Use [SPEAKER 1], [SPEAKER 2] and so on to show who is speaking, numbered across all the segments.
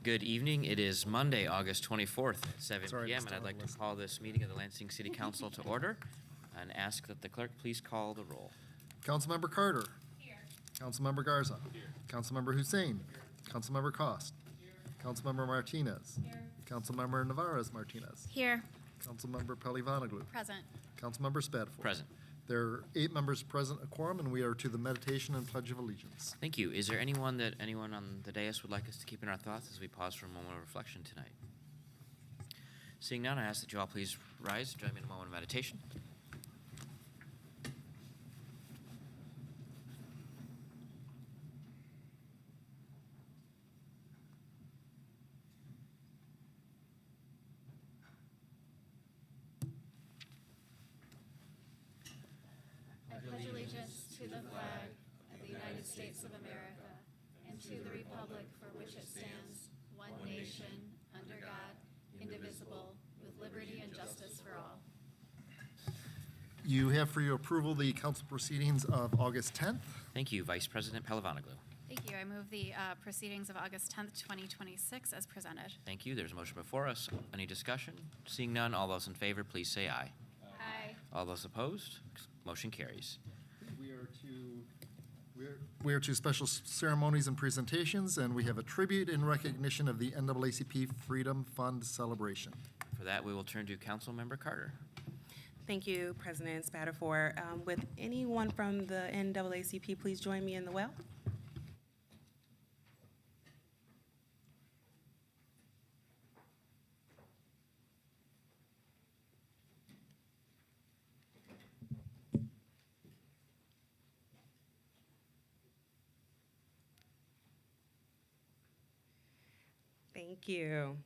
[SPEAKER 1] good evening. It is Monday, August 24th, at 7
[SPEAKER 2] Sorry,
[SPEAKER 1] p.m.,
[SPEAKER 2] just
[SPEAKER 1] and I'd
[SPEAKER 2] on
[SPEAKER 1] like
[SPEAKER 2] the
[SPEAKER 1] to
[SPEAKER 2] list.
[SPEAKER 1] call this meeting of the Lansing City Council to order and ask that the clerk please call the roll.
[SPEAKER 2] Councilmember Carter. Here. Councilmember Garza. Here. Councilmember Hussein. Here. Councilmember Cost. Here. Councilmember Martinez. Here. Councilmember Navarez Martinez.
[SPEAKER 3] Here.
[SPEAKER 2] Councilmember Pelivanoglu.
[SPEAKER 3] Present.
[SPEAKER 2] Councilmember Spadafore.
[SPEAKER 1] Present.
[SPEAKER 2] There are 8 members present, a quorum, and we are to the meditation and pledge of allegiance.
[SPEAKER 1] Thank you. Is there anyone on the dais would like us to keep in our thoughts as we pause for a moment of reflection tonight? Seeing none, I ask that you all please rise, join me in a moment of meditation.
[SPEAKER 3] I pledge allegiance to the flag of the United States of America and to the republic for which it stands, one nation, under God, indivisible, with liberty and justice for all.
[SPEAKER 2] You have for your approval the council proceedings of August 10th.
[SPEAKER 1] Thank you, Vice President Pelivanoglu.
[SPEAKER 3] Thank you. I move the proceedings of August 10th, 2026 as presented.
[SPEAKER 1] Thank you. There's a motion before us. Any discussion? Seeing none, all those in favor, please say aye.
[SPEAKER 3] Aye.
[SPEAKER 1] All those opposed? Motion carries.
[SPEAKER 2] We are to special ceremonies and presentations, and we have a tribute in recognition of the NAACP Freedom Fund celebration.
[SPEAKER 1] For that, we will turn to Councilmember Carter.
[SPEAKER 4] Thank you, President Spadafore. Would anyone from the NAACP please join me in the well? Thank you.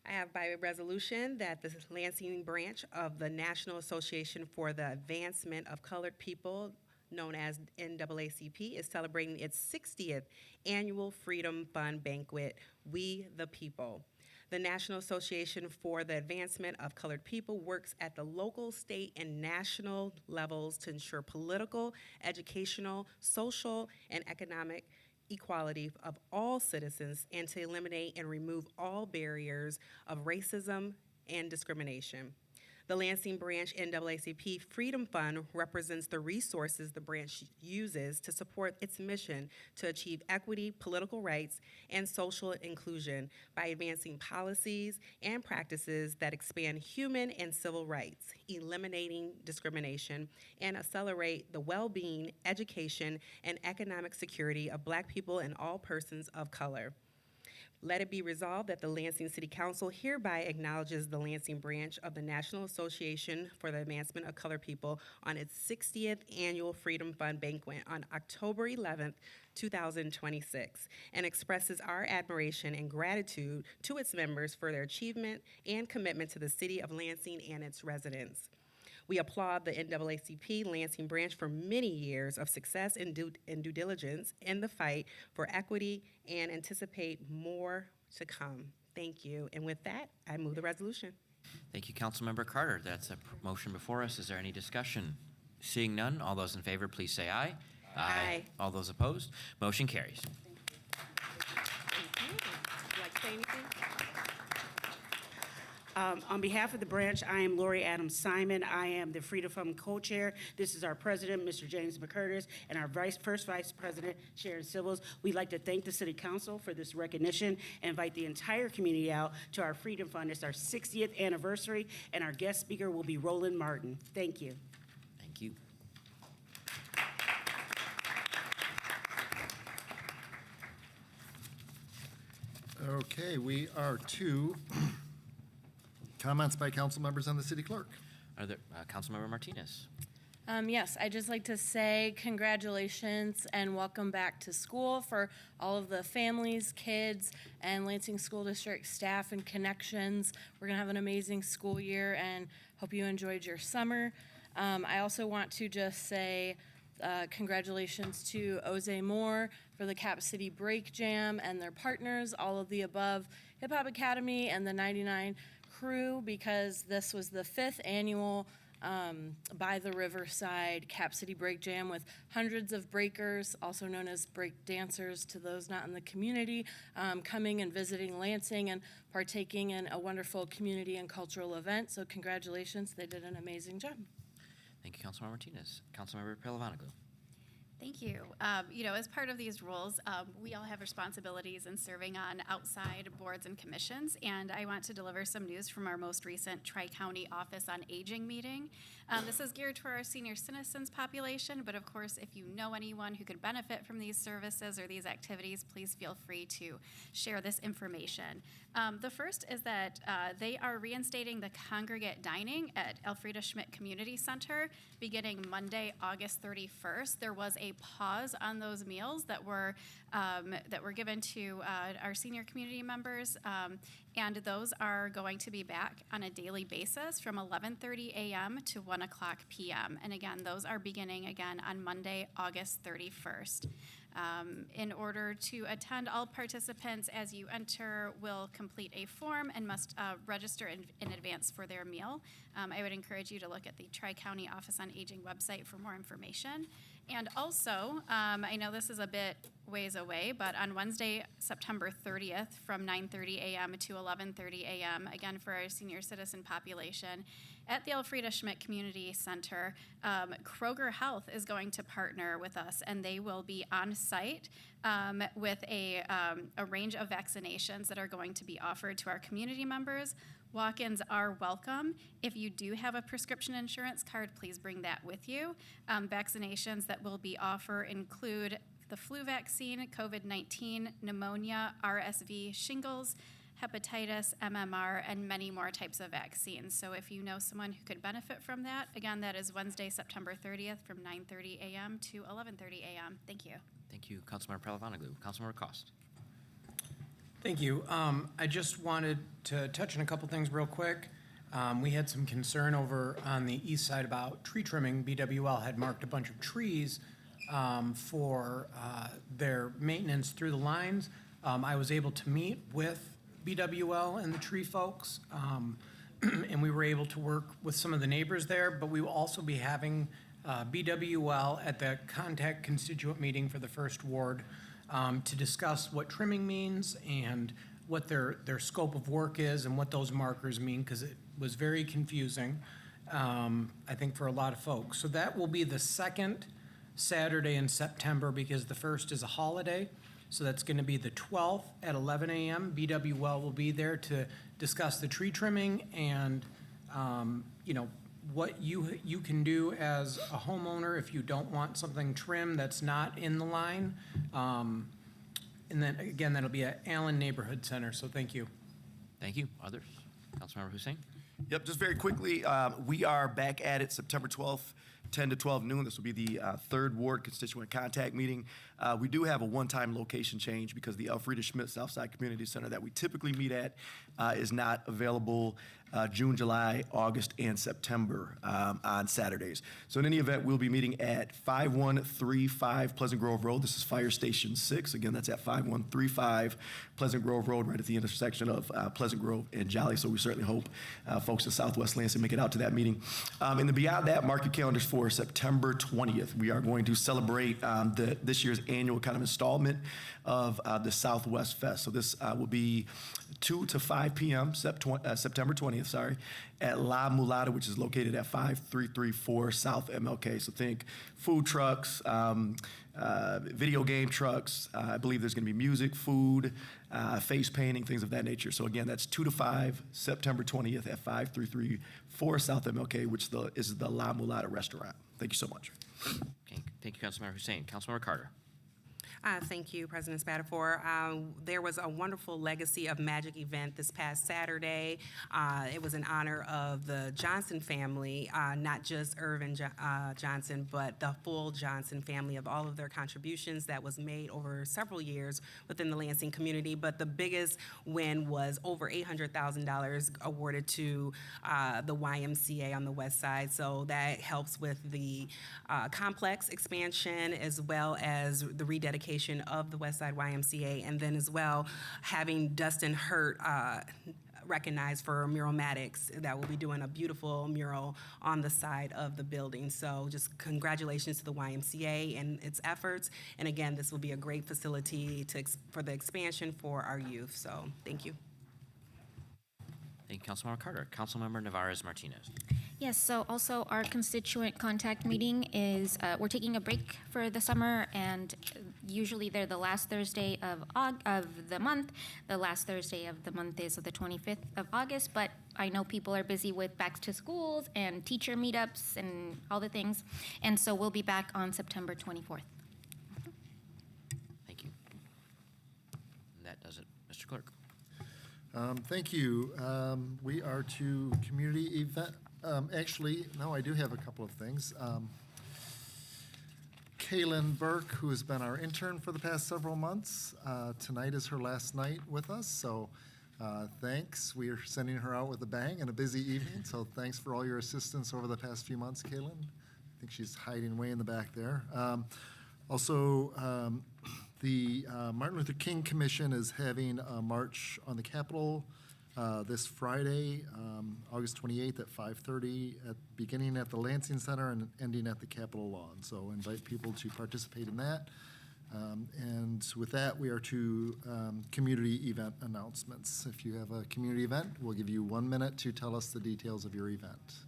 [SPEAKER 4] I have by resolution that the Lansing branch of the National Association for the Advancement of Colored People, known as NAACP, is celebrating its 60th annual Freedom Fund banquet, We the People. The National Association for the Advancement of Colored People works at the local, state, and national levels to ensure political, educational, social, and economic equality of all citizens and to eliminate and remove all barriers of racism and discrimination. The Lansing Branch NAACP Freedom Fund represents the resources the branch uses to support its mission to achieve equity, political rights, and social inclusion by advancing policies and practices that expand human and civil rights, eliminating discrimination, and accelerate the well-being, education, and economic security of Black people and all persons of color. Let it be resolved that the Lansing City Council hereby acknowledges the Lansing branch of the National Association for the Advancement of Colored People on its 60th annual Freedom Fund banquet on October 11th, 2026, and expresses our admiration and gratitude to its members for their achievement and commitment to the city of Lansing and its residents. We applaud the NAACP Lansing branch for many years of success and due diligence in the fight for equity and anticipate more to come. Thank you. And with that, I move the resolution.
[SPEAKER 1] Thank you, Councilmember Carter. That's a motion before us. Is there any discussion? Seeing none, all those in favor, please say aye.
[SPEAKER 4] Aye.
[SPEAKER 1] All those opposed? Motion carries.
[SPEAKER 4] Thank you. Would you like to say anything?
[SPEAKER 5] On behalf of the branch, I am Lori Adams Simon. I am the Freedom Fund co-chair. This is our president, Mr. James McCurtis, and our first vice president, Sharon Sybils. We'd like to thank the city council for this recognition and invite the entire community out to our Freedom Fund. It's our 60th anniversary, and our guest speaker will be Roland Martin. Thank you.
[SPEAKER 1] Thank you.
[SPEAKER 2] Okay, we are to comments by council members and the city clerk.
[SPEAKER 1] Are there, Councilmember Martinez?
[SPEAKER 6] Yes, I'd just like to say congratulations and welcome back to school for all of the families, kids, and Lansing School District staff and connections. We're going to have an amazing school year and hope you enjoyed your summer. I also want to just say congratulations to Oze Moore for the Cap City Break Jam and their partners, all of the above, Hip Hop Academy and the 99 crew, because this was the 5th annual by the riverside Cap City Break Jam with hundreds of breakers, also known as break dancers to those not in the community, coming and visiting Lansing and partaking in a wonderful community and cultural event. So congratulations, they did an amazing job.
[SPEAKER 1] Thank you, Councilmember Martinez. Councilmember Palavanaglou.
[SPEAKER 3] Thank you. As part of these roles, we all have responsibilities in serving on outside boards and commissions, and I want to deliver some news from our most recent Tri-County Office on Aging meeting. This is geared to our senior citizens population, but of course, if you know anyone who could benefit from these services or these activities, please feel free to share this information. The first is that they are reinstating the congregate dining at Elfrida Schmidt Community Center beginning Monday, August 31st. There was a pause on those meals that were given to our senior community members, and those are going to be back on a daily basis from 11:30 a.m. to 1 o'clock p.m. And again, those are beginning again on Monday, August 31st. In order to attend, all participants as you enter will complete a form and must register in advance for their meal. I would encourage you to look at the Tri-County Office on Aging website for more information. And also, I know this is a bit ways away, but on Wednesday, September 30th, from 9:30 a.m. to 11:30 a.m., again for our senior citizen population, at the Elfrida Schmidt Community Center, Kroger Health is going to partner with us, and they will be on site with a range of vaccinations that are going to be offered to our community members. Walk-ins are welcome. If you do have a prescription insurance card, please bring that with you. Vaccinations that will be offered include the flu vaccine, COVID-19, pneumonia, RSV, shingles, hepatitis, MMR, and many more types of vaccines. So if you know someone who could benefit from that, again, that is Wednesday, September 30th from 9:30 a.m. to 11:30 a.m. Thank you.
[SPEAKER 1] Thank you, Councilmember Palavanaglou. Councilmember Cost.
[SPEAKER 7] Thank you. I just wanted to touch on a couple things real quick. We had some concern over on the east side about tree trimming. BWL had marked a bunch of trees for their maintenance through the lines. I was able to meet with BWL and the tree folks, and we were able to work with some of the neighbors there, but we will also be having BWL at the contact constituent meeting for the first ward to discuss what trimming means and what their scope of work is and what those markers mean, because it was very confusing, I think, for a lot of folks. So that will be the second Saturday in September, because the first is a holiday. So that's going to be the 12th at 11 a.m. BWL will be there to discuss the tree trimming and, what you can do as a homeowner if you don't want something trimmed that's not in the line. And then, again, that'll be at Allen Neighborhood Center, so thank you.
[SPEAKER 1] Thank you. Others? Councilmember Hussein?
[SPEAKER 8] Yep, just very quickly, we are back at it September 12th, 10 to 12 noon. This will be the third ward constituent contact meeting. We do have a one-time location change because the Elfrida Schmidt Southside Community Center that we typically meet at is not available June, July, August, and September on Saturdays. So in any event, we'll be meeting at 5135 Pleasant Grove Road. This is Fire Station 6. Again, that's at 5135 Pleasant Grove Road, right at the intersection of Pleasant Grove and Jolly. So we certainly hope folks in Southwest Lansing make it out to that meeting. And then beyond that, mark your calendars for September 20th. We are going to celebrate this year's annual kind of installment of the Southwest Fest. So this will be 2 to 5 p.m. September 20th, at La Mulata, which is located at 5334 South MLK. So think food trucks, video game trucks. I believe there's going to be music, food, face painting, things of that nature. So again, that's 2 to 5, September 20th at 5334 South MLK, which is the La Mulata restaurant. Thank you so much.
[SPEAKER 1] Okay. Thank you, Councilmember Hussein. Councilmember Carter.
[SPEAKER 4] Thank you, President Spatafor. There was a wonderful Legacy of Magic event this past Saturday. It was in honor of the Johnson family, not just Irvin Johnson, but the full Johnson family, of all of their contributions that was made over several years within the Lansing community. But the biggest win was over $800,000 awarded to the YMCA on the west side. So that helps with the complex expansion as well as the rededication of the West Side YMCA, and then as well having Dustin Hurt recognized for Muralmatics that will be doing a beautiful mural on the side of the building. So just congratulations to the YMCA and its efforts. And again, this will be a great facility for the expansion for our youth. So thank you.
[SPEAKER 1] Thank you, Councilmember Carter. Councilmember Navarez-Martinez.
[SPEAKER 3] Yes, so also our constituent contact meeting is, we're taking a break for the summer, and usually they're the last Thursday of the month. The last Thursday of the month is the 25th of August, but I know people are busy with back to schools and teacher meetups and all the things. And so we'll be back on September 24th.
[SPEAKER 1] Thank you. And that does it. Mr. Clerk.
[SPEAKER 2] Thank you. We are to community event. Actually, no, I do have a couple of things. Kaylin Burke, who has been our intern for the past several months, tonight is her last night with us, so thanks. We are sending her out with a bang and a busy evening, so thanks for all your assistance over the past few months, Kaylin. I think she's hiding way in the back there. Also, the Martin Luther King Commission is having a march on the Capitol this Friday, August 28th at 5:30, beginning at the Lansing Center and ending at the Capitol Lawn. So invite people to participate in that. And with that, we are to community event announcements. If you have a community event, we'll give you 1 minute to tell us the details of your event.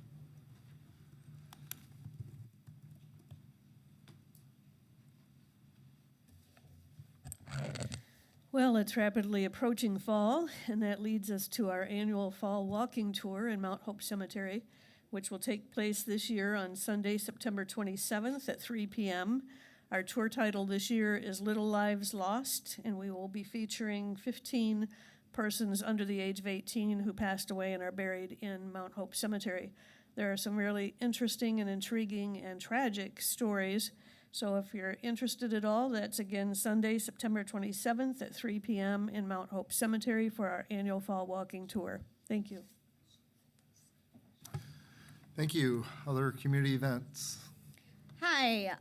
[SPEAKER 9] Well, it's rapidly approaching fall, and that leads us to our annual fall walking tour in Mount Hope Cemetery, which will take place this year on Sunday, September 27th at 3 p.m. Our tour title this year is Little Lives Lost, and we will be featuring 15 persons under the age of 18 who passed away and are buried in Mount Hope Cemetery. There are some really interesting and intriguing and tragic stories. So if you're interested at all, that's again Sunday, September 27th at 3 p.m. in Mount Hope Cemetery for our annual fall walking tour. Thank you.
[SPEAKER 2] Thank you. Other community events?
[SPEAKER 10] Hi,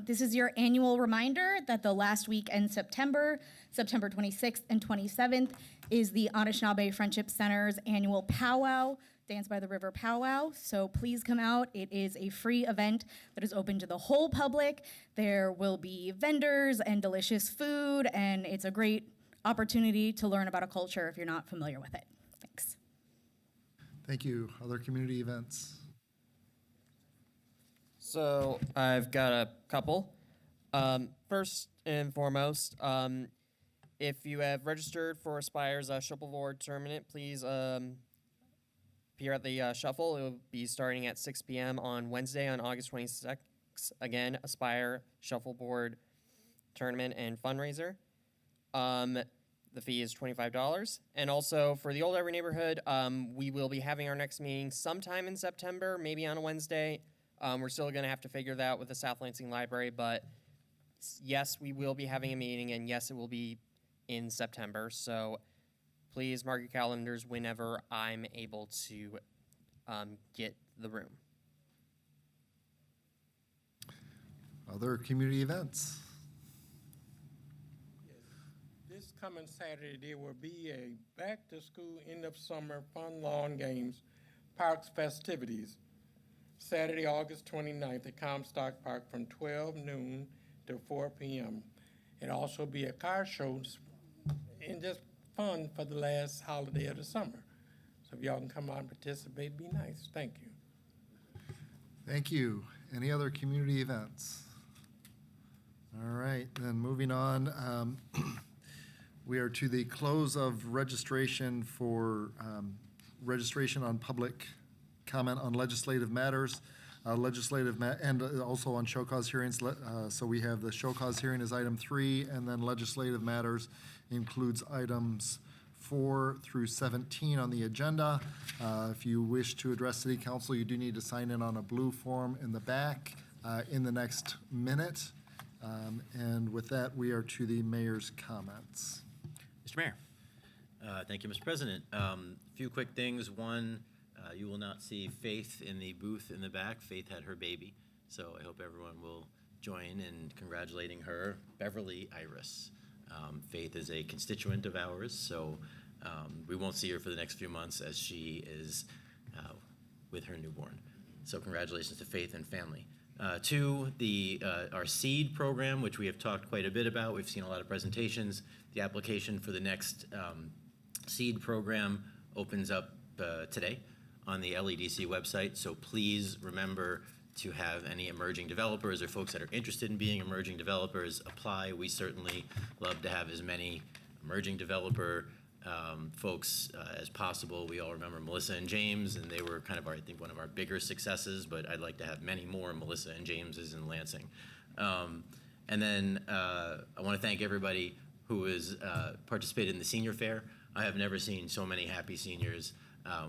[SPEAKER 10] this is your annual reminder that the last week in September, September 26th and 27th, is the Anishinaabe Friendship Center's annual powwow, Dance by the River powwow. So please come out. It is a free event that is open to the whole public. There will be vendors and delicious food, and it's a great opportunity to learn about a culture if you're not familiar with it. Thanks.
[SPEAKER 2] Thank you. Other community events?
[SPEAKER 11] So I've got a couple. First and foremost, if you have registered for Aspire's shuffleboard tournament, please appear at the shuffle. It will be starting at 6 p.m. on Wednesday on August 26th. Again, Aspire Shuffleboard Tournament and Fundraiser. The fee is $25. And also for the Old Every Neighborhood, we will be having our next meeting sometime in September, maybe on a Wednesday. We're still going to have to figure that out with the South Lansing Library, but yes, we will be having a meeting, and yes, it will be in September. So please mark your calendars whenever I'm able to get the room.
[SPEAKER 2] Other community events?
[SPEAKER 12] This coming Saturday, there will be a back-to-school end-of-summer fun lawn games, parks festivities. Saturday, August 29th at Comstock Park from 12 noon to 4 p.m. It'll also be a car show and just fun for the last holiday of the summer. So if y'all can come out and participate, be nice. Thank you.
[SPEAKER 2] Thank you. Any other community events? All right, then moving on. We are to the close of registration for registration on public comment on legislative matters, and also on show cause hearings. So we have the show cause hearing is item 3, and then legislative matters includes items 4 through 17 on the agenda. If you wish to address City Council, you do need to sign in on a blue form in the back in the next minute. And with that, we are to the mayor's comments.
[SPEAKER 1] Mr. Mayor.
[SPEAKER 13] Thank you, Mr. President. A few quick things. One, you will not see Faith in the booth in the back. Faith had her baby, so I hope everyone will join in congratulating her, Beverly Iris. Faith is a constituent of ours, so We won't see her for the next few months as she is with her newborn. So congratulations to Faith and family. Two, our SEED program, which we have talked quite a bit about. We've seen a lot of presentations. The application for the next SEED program opens up today on the LEDC website. So please remember to have any emerging developers or folks that are interested in being emerging developers apply. We certainly love to have as many emerging developer folks as possible. We all remember Melissa and James, and they were kind of, I think, one of our bigger successes, but I'd like to have many more Melissa and Jameses in Lansing. And then I want to thank everybody who has participated in the senior fair. I have never seen so many happy seniors.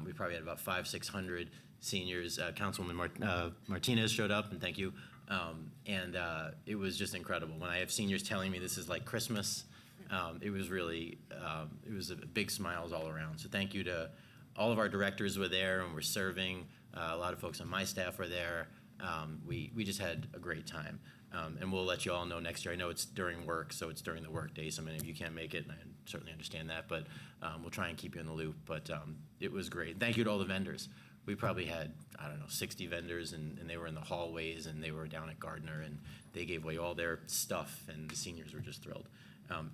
[SPEAKER 13] We probably had about 500-600 seniors. Councilwoman Martinez showed up, and thank you. And it was just incredible. When I have seniors telling me this is like Christmas, it was really, it was a big smiles all around. So thank you to all of our directors were there and were serving. A lot of folks on my staff were there. We just had a great time. And we'll let you all know next year. I know it's during work, so it's during the work day, so many of you can't make it, and I certainly understand that, but we'll try and keep you in the loop. But it was great. Thank you to all the vendors. We probably had, 60 vendors, and they were in the hallways, and they were down at Gardner, and they gave away all their stuff, and the seniors were just thrilled.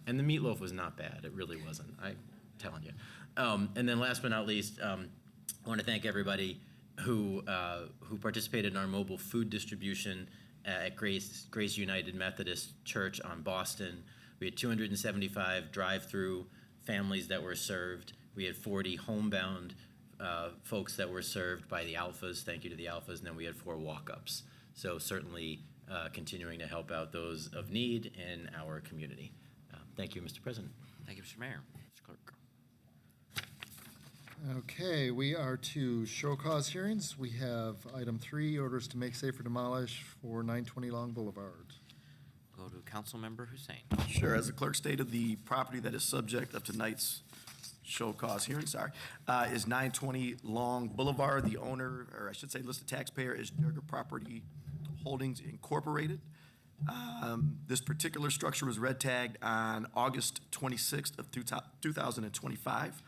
[SPEAKER 13] And the meatloaf was not bad. It really wasn't. I'm telling you. And then last but not least, I want to thank everybody who participated in our mobile food distribution at Grace United Methodist Church on Boston. We had 275 drive-through families that were served. We had 40 homebound folks that were served by the Alphas. Thank you to the Alphas. And then we had 4 walk-ups. So certainly continuing to help out those of need in our community. Thank you, Mr. President.
[SPEAKER 1] Thank you, Mr. Mayor. Mr. Clerk.
[SPEAKER 2] Okay, we are to show cause hearings. We have item 3, orders to make safe or demolish for 920 Long Boulevard.
[SPEAKER 1] Go to Councilmember Hussein.
[SPEAKER 8] Sure, as the clerk stated, the property that is subject of tonight's show cause hearing, is 920 Long Boulevard. The owner, or I should say listed taxpayer, is Jugger Property Holdings Incorporated. This particular structure was red tagged on August 26th of 2025.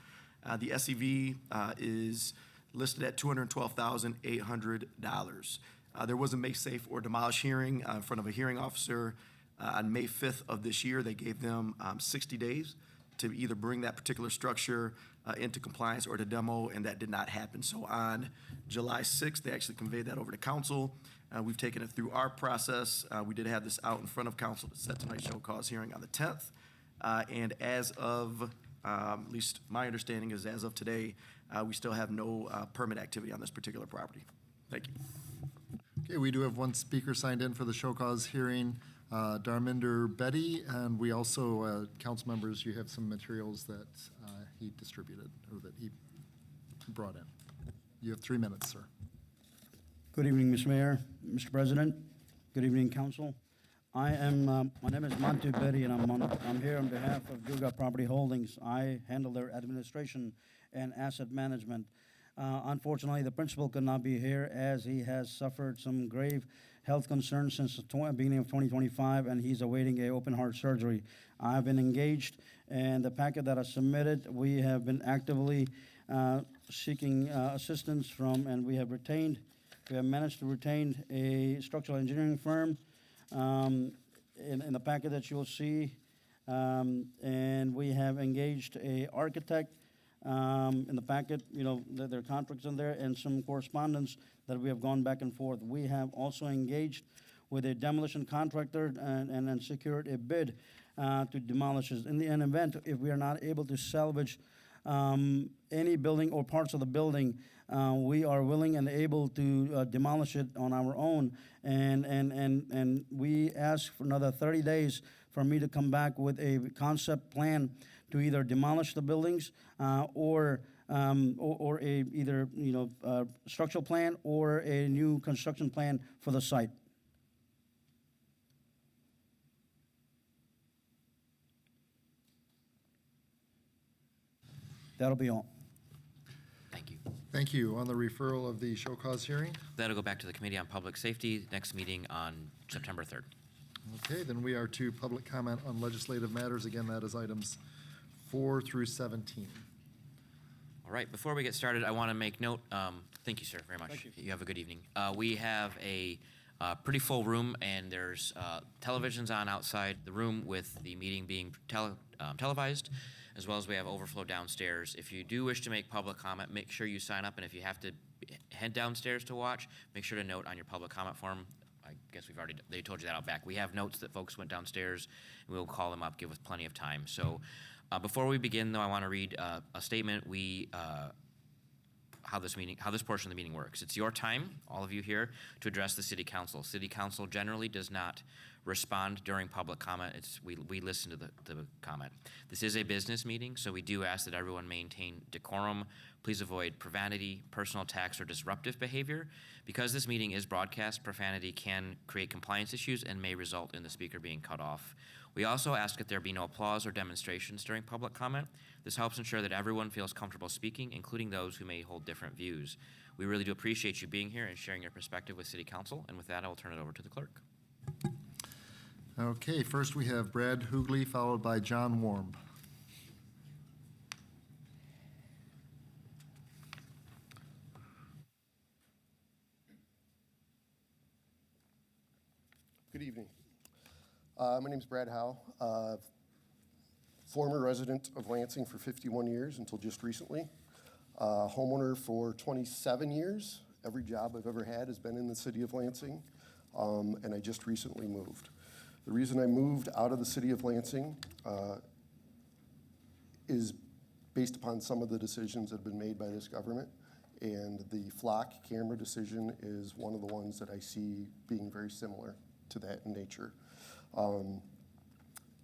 [SPEAKER 8] The SEV is listed at $212,800. There was a make safe or demolish hearing in front of a hearing officer on May 5th of this year. They gave them 60 days to either bring that particular structure into compliance or to demo, and that did not happen. So on July 6th, they actually conveyed that over to council. We've taken it through our process. We did have this out in front of council to set tonight's show cause hearing on the 10th. And as of, at least my understanding is as of today, we still have no permit activity on this particular property. Thank you.
[SPEAKER 2] Okay, we do have one speaker signed in for the show cause hearing, Darminder Betty, and we also, council members, you have some materials that he distributed or that he brought in. You have 3 minutes, sir.
[SPEAKER 14] Good evening, Mr. Mayor, Mr. President. Good evening, Council. My name is Monty Betty, and I'm here on behalf of Juga Property Holdings. I handle their administration and asset management. Unfortunately, the principal could not be here as he has suffered some grave health concerns since the beginning of 2025, and he's awaiting a open heart surgery. I've been engaged, and the packet that I submitted, we have been actively seeking assistance from, and we have managed to retain a structural engineering firm in the packet that you'll see, and we have engaged a architect in the packet. There are contracts in there and some correspondence that we have gone back and forth. We have also engaged with a demolition contractor and then secured a bid to demolish it. In the event, if we are not able to salvage any building or parts of the building, we are willing and able to demolish it on our own. And we ask for another 30 days for me to come back with a concept plan to either demolish the buildings or either structural plan or a new construction plan for the site. That'll be all.
[SPEAKER 1] Thank you.
[SPEAKER 2] Thank you. On the referral of the show cause hearing?
[SPEAKER 1] That'll go back to the Committee on Public Safety, next meeting on September 3rd.
[SPEAKER 2] Okay, then we are to public comment on legislative matters. Again, that is items 4 through 17.
[SPEAKER 1] All right, before we get started, I want to make note, thank you, sir, very much.
[SPEAKER 14] Thank you.
[SPEAKER 1] Have a good evening. We have a pretty full room, and there's televisions on outside the room with the meeting being televised, as well as we have overflow downstairs. If you do wish to make public comment, make sure you sign up, and if you have to head downstairs to watch, make sure to note on your public comment form. I guess they told you that out back. We have notes that folks went downstairs, and we'll call them up, give us plenty of time. So before we begin, though, I want to read a statement. How this portion of the meeting works. It's your time, all of you here, to address the City Council. City Council generally does not respond during public comment. We listen to the comment. This is a business meeting, so we do ask that everyone maintain decorum. Please avoid profanity, personal attacks, or disruptive behavior. Because this meeting is broadcast, profanity can create compliance issues and may result in the speaker being cut off. We also ask that there be no applause or demonstrations during public comment. This helps ensure that everyone feels comfortable speaking, including those who may hold different views. We really do appreciate you being here and sharing your perspective with City Council. And with that, I will turn it over to the clerk.
[SPEAKER 2] Okay, first we have Brad Hoogley, followed by John Warm.
[SPEAKER 15] Good evening. My name is Brad Howe, former resident of Lansing for 51 years until just recently, homeowner for 27 years. Every job I've ever had has been in the city of Lansing, and I just recently moved. The reason I moved out of the city of Lansing is based upon some of the decisions that have been made by this government, and the flock camera decision is one of the ones that I see being very similar to that in nature.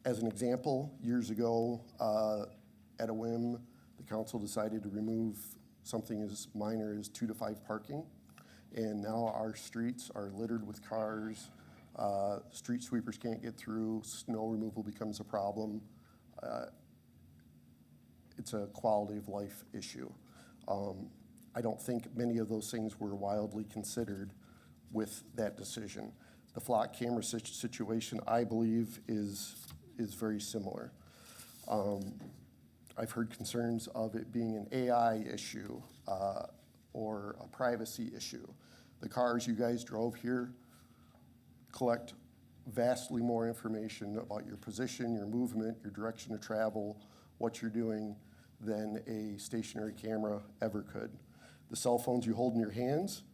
[SPEAKER 15] As an example, years ago, at a whim, the council decided to remove something as minor as 2 to 5 parking, and now our streets are littered with cars. Street sweepers can't get through. Snow removal becomes a problem. It's a quality of life issue. I don't think many of those things were wildly considered with that decision. The flock camera situation, I believe, is very similar. I've heard concerns of it being an AI issue or a privacy issue. The cars you guys drove here collect vastly more information about your position, your movement, your direction of travel, what you're doing than a stationary camera ever could. The cell phones you hold in your hands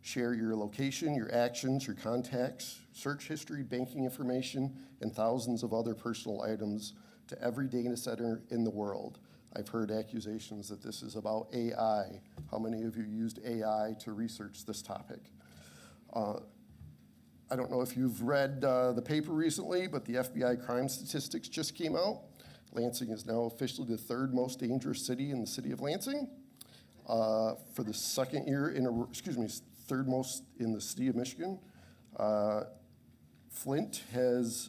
[SPEAKER 15] share your location, your actions, your contacts, search history, banking information, and thousands of other personal items to every data center in the world. I've heard accusations that this is about AI. How many of you used AI to research this topic? I don't know if you've read the paper recently, but the FBI crime statistics just came out. Lansing is now officially the 3rd most dangerous city in the city of Lansing. For the second year in a row, 3rd most in the city of Michigan. Flint has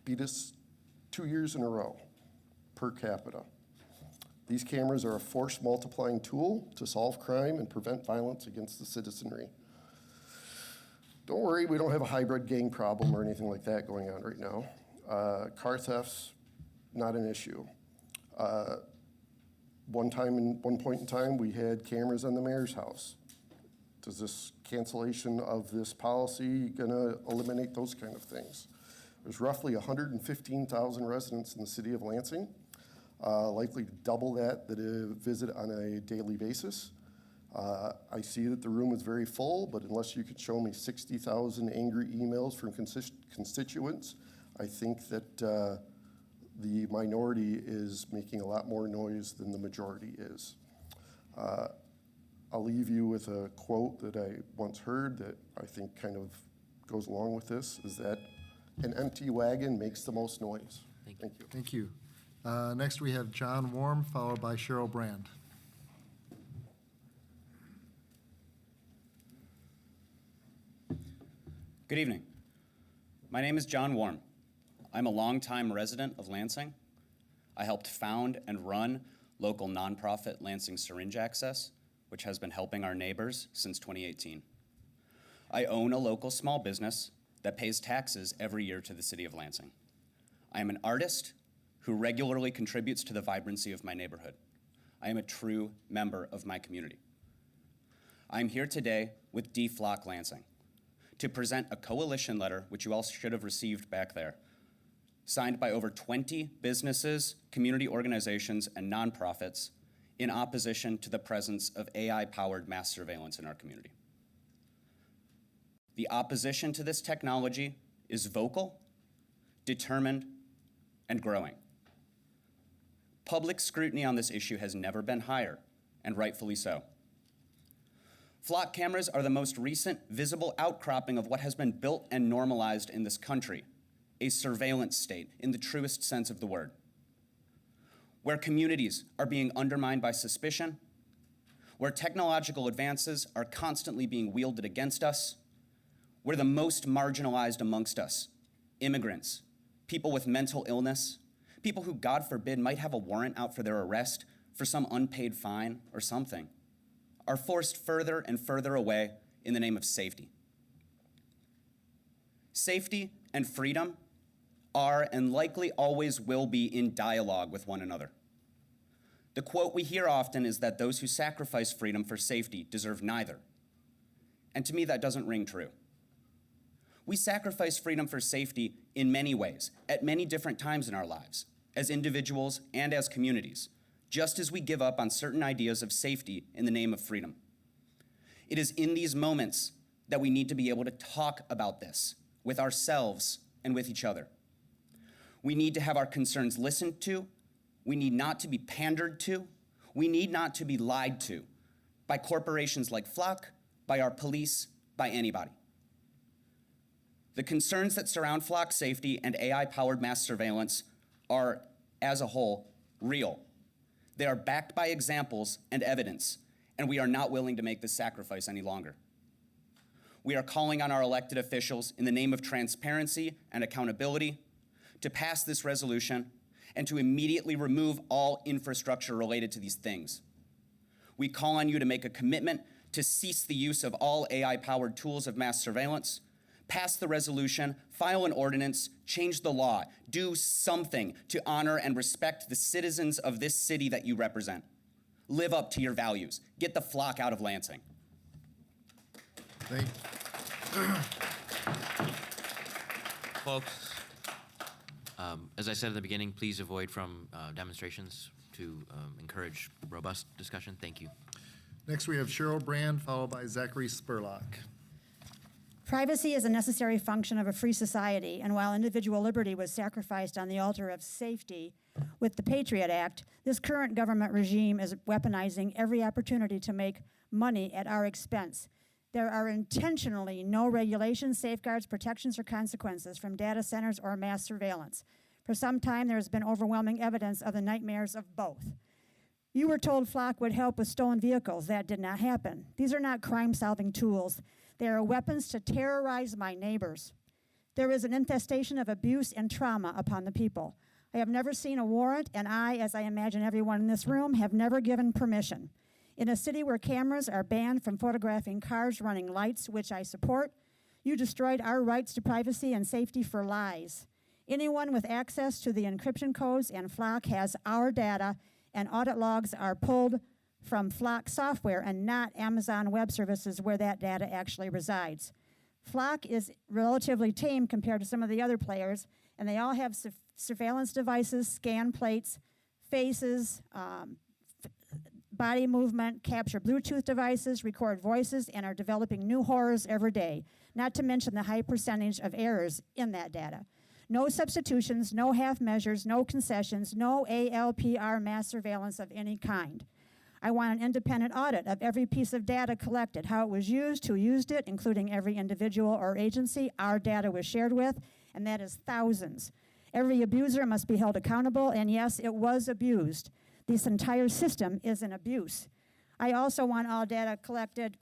[SPEAKER 15] beat us 2 years in a row per capita. These cameras are a force multiplying tool to solve crime and prevent violence against the citizenry. Don't worry, we don't have a hybrid gang problem or anything like that going on right now. Car thefts, not an issue. One point in time, we had cameras on the mayor's house. Does this cancellation of this policy gonna eliminate those kind of things? There's roughly 115,000 residents in the city of Lansing, likely double that visit on a daily basis. I see that the room is very full, but unless you could show me 60,000 angry emails from constituents, I think that the minority is making a lot more noise than the majority is. I'll leave you with a quote that I once heard that I think kind of goes along with this, is that an empty wagon makes the most noise. Thank you.
[SPEAKER 2] Thank you. Next, we have John Warm, followed by Cheryl Brand.
[SPEAKER 16] Good evening. My name is John Warm. I'm a longtime resident of Lansing. I helped found and run local nonprofit Lansing Syringe Access, which has been helping our neighbors since 2018. I own a local small business that pays taxes every year to the city of Lansing. I am an artist who regularly contributes to the vibrancy of my neighborhood. I am a true member of my community. I am here today with DFLOC Lansing to present a coalition letter, which you all should have received back there, signed by over 20 businesses, community organizations, and nonprofits in opposition to the presence of AI-powered mass surveillance in our community. The opposition to this technology is vocal, determined, and growing. Public scrutiny on this issue has never been higher, and rightfully so. Flock cameras are the most recent visible outcropping of what has been built and normalized in this country, a surveillance state in the truest sense of the word, where communities are being undermined by suspicion, where technological advances are constantly being wielded against us, where the most marginalized amongst us, immigrants, people with mental illness, people who, God forbid, might have a warrant out for their arrest for some unpaid fine or something, are forced further and further away in the name of safety. Safety and freedom are and likely always will be in dialogue with one another. The quote we hear often is that those who sacrifice freedom for safety deserve neither. And to me, that doesn't ring true. We sacrifice freedom for safety in many ways, at many different times in our lives, as individuals and as communities, just as we give up on certain ideas of safety in the name of freedom. It is in these moments that we need to be able to talk about this with ourselves and with each other. We need to have our concerns listened to. We need not to be pandered to. We need not to be lied to by corporations like Flock, by our police, by anybody. The concerns that surround Flock safety and AI-powered mass surveillance are, as a whole, real. They are backed by examples and evidence, and we are not willing to make this sacrifice any longer. We are calling on our elected officials in the name of transparency and accountability to pass this resolution and to immediately remove all infrastructure related to these things. We call on you to make a commitment to cease the use of all AI-powered tools of mass surveillance, pass the resolution, file an ordinance, change the law, do something to honor and respect the citizens of this city that you represent. Live up to your values. Get the Flock out of Lansing.
[SPEAKER 2] Thank
[SPEAKER 1] Folks, as I said in the beginning, please avoid from demonstrations to encourage robust discussion. Thank you.
[SPEAKER 2] Next, we have Cheryl Brand, followed by Zachary Spurlock.
[SPEAKER 17] Privacy is a necessary function of a free society, and while individual liberty was sacrificed on the altar of safety with the Patriot Act, this current government regime is weaponizing every opportunity to make money at our expense. There are intentionally no regulations, safeguards, protections, or consequences from data centers or mass surveillance. For some time, there has been overwhelming evidence of the nightmares of both. You were told Flock would help with stolen vehicles. That did not happen. These are not crime-solving tools. They are weapons to terrorize my neighbors. There is an infestation of abuse and trauma upon the people. I have never seen a warrant, and I, as I imagine everyone in this room, have never given permission. In a city where cameras are banned from photographing cars running lights, which I support, you destroyed our rights to privacy and safety for lies. Anyone with access to the encryption codes and Flock has our data, and audit logs are pulled from Flock software and not Amazon Web Services where that data actually resides. Flock is relatively tame compared to some of the other players, and they all have surveillance devices, scan plates, faces, body movement, capture Bluetooth devices, record voices, and are developing new horrors every day, not to mention the high percentage of errors in that data. No substitutions, no half measures, no concessions, no ALPR mass surveillance of any kind. I want an independent audit of every piece of data collected, how it was used, who used it, including every individual or agency our data was shared with, and that is thousands. Every abuser must be held accountable, and yes, it was abused. This entire system is an abuse. I also want all data collected,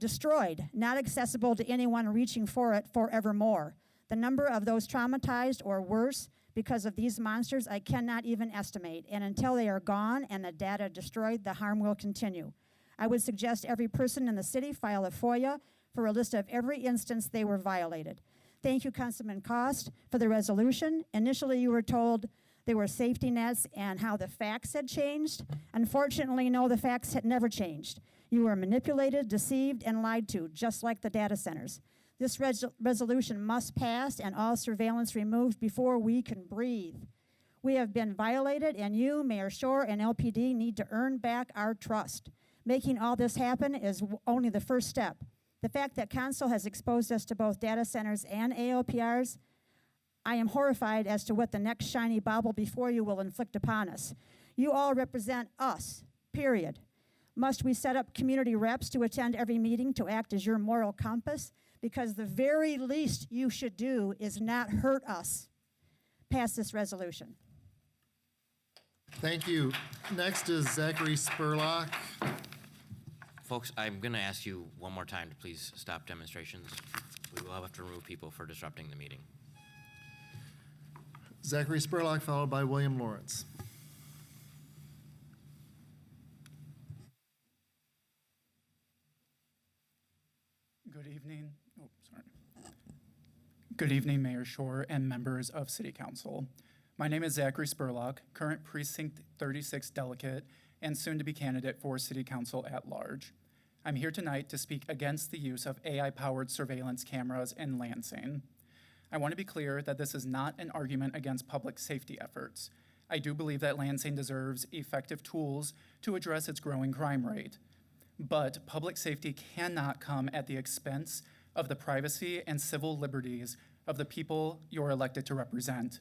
[SPEAKER 17] destroyed, not accessible to anyone reaching for it forevermore. The number of those traumatized or worse because of these monsters I cannot even estimate, and until they are gone and the data destroyed, the harm will continue. I would suggest every person in the city file a FOIA for a list of every instance they were violated. Thank you, Councilman Cost, for the resolution. Initially, you were told there were safety nets and how the facts had changed. Unfortunately, no, the facts had never changed. You were manipulated, deceived, and lied to, just like the data centers. This resolution must pass and all surveillance removed before we can breathe. We have been violated, and you, Mayor Shore, and LPD need to earn back our trust. Making all this happen is only the first step. The fact that council has exposed us to both data centers and AOPRs, I am horrified as to what the next shiny bauble before you will inflict upon us. You all represent us, period. Must we set up community reps to attend every meeting to act as your moral compass? Because the very least you should do is not hurt us. Pass this resolution.
[SPEAKER 2] Thank you. Next is Zachary Spurlock.
[SPEAKER 1] Folks, I'm going to ask you one more time to please stop demonstrations. We will have to remove people for disrupting the meeting.
[SPEAKER 2] Zachary Spurlock, followed by William Lawrence.
[SPEAKER 18] Good evening. Oh, sorry. Good evening, Mayor Shore and members of City Council. My name is Zachary Spurlock, current Precinct 36 delegate and soon-to-be candidate for City Council at large. I'm here tonight to speak against the use of AI-powered surveillance cameras in Lansing. I want to be clear that this is not an argument against public safety efforts. I do believe that Lansing deserves effective tools to address its growing crime rate. But public safety cannot come at the expense of the privacy and civil liberties of the people you're elected to represent.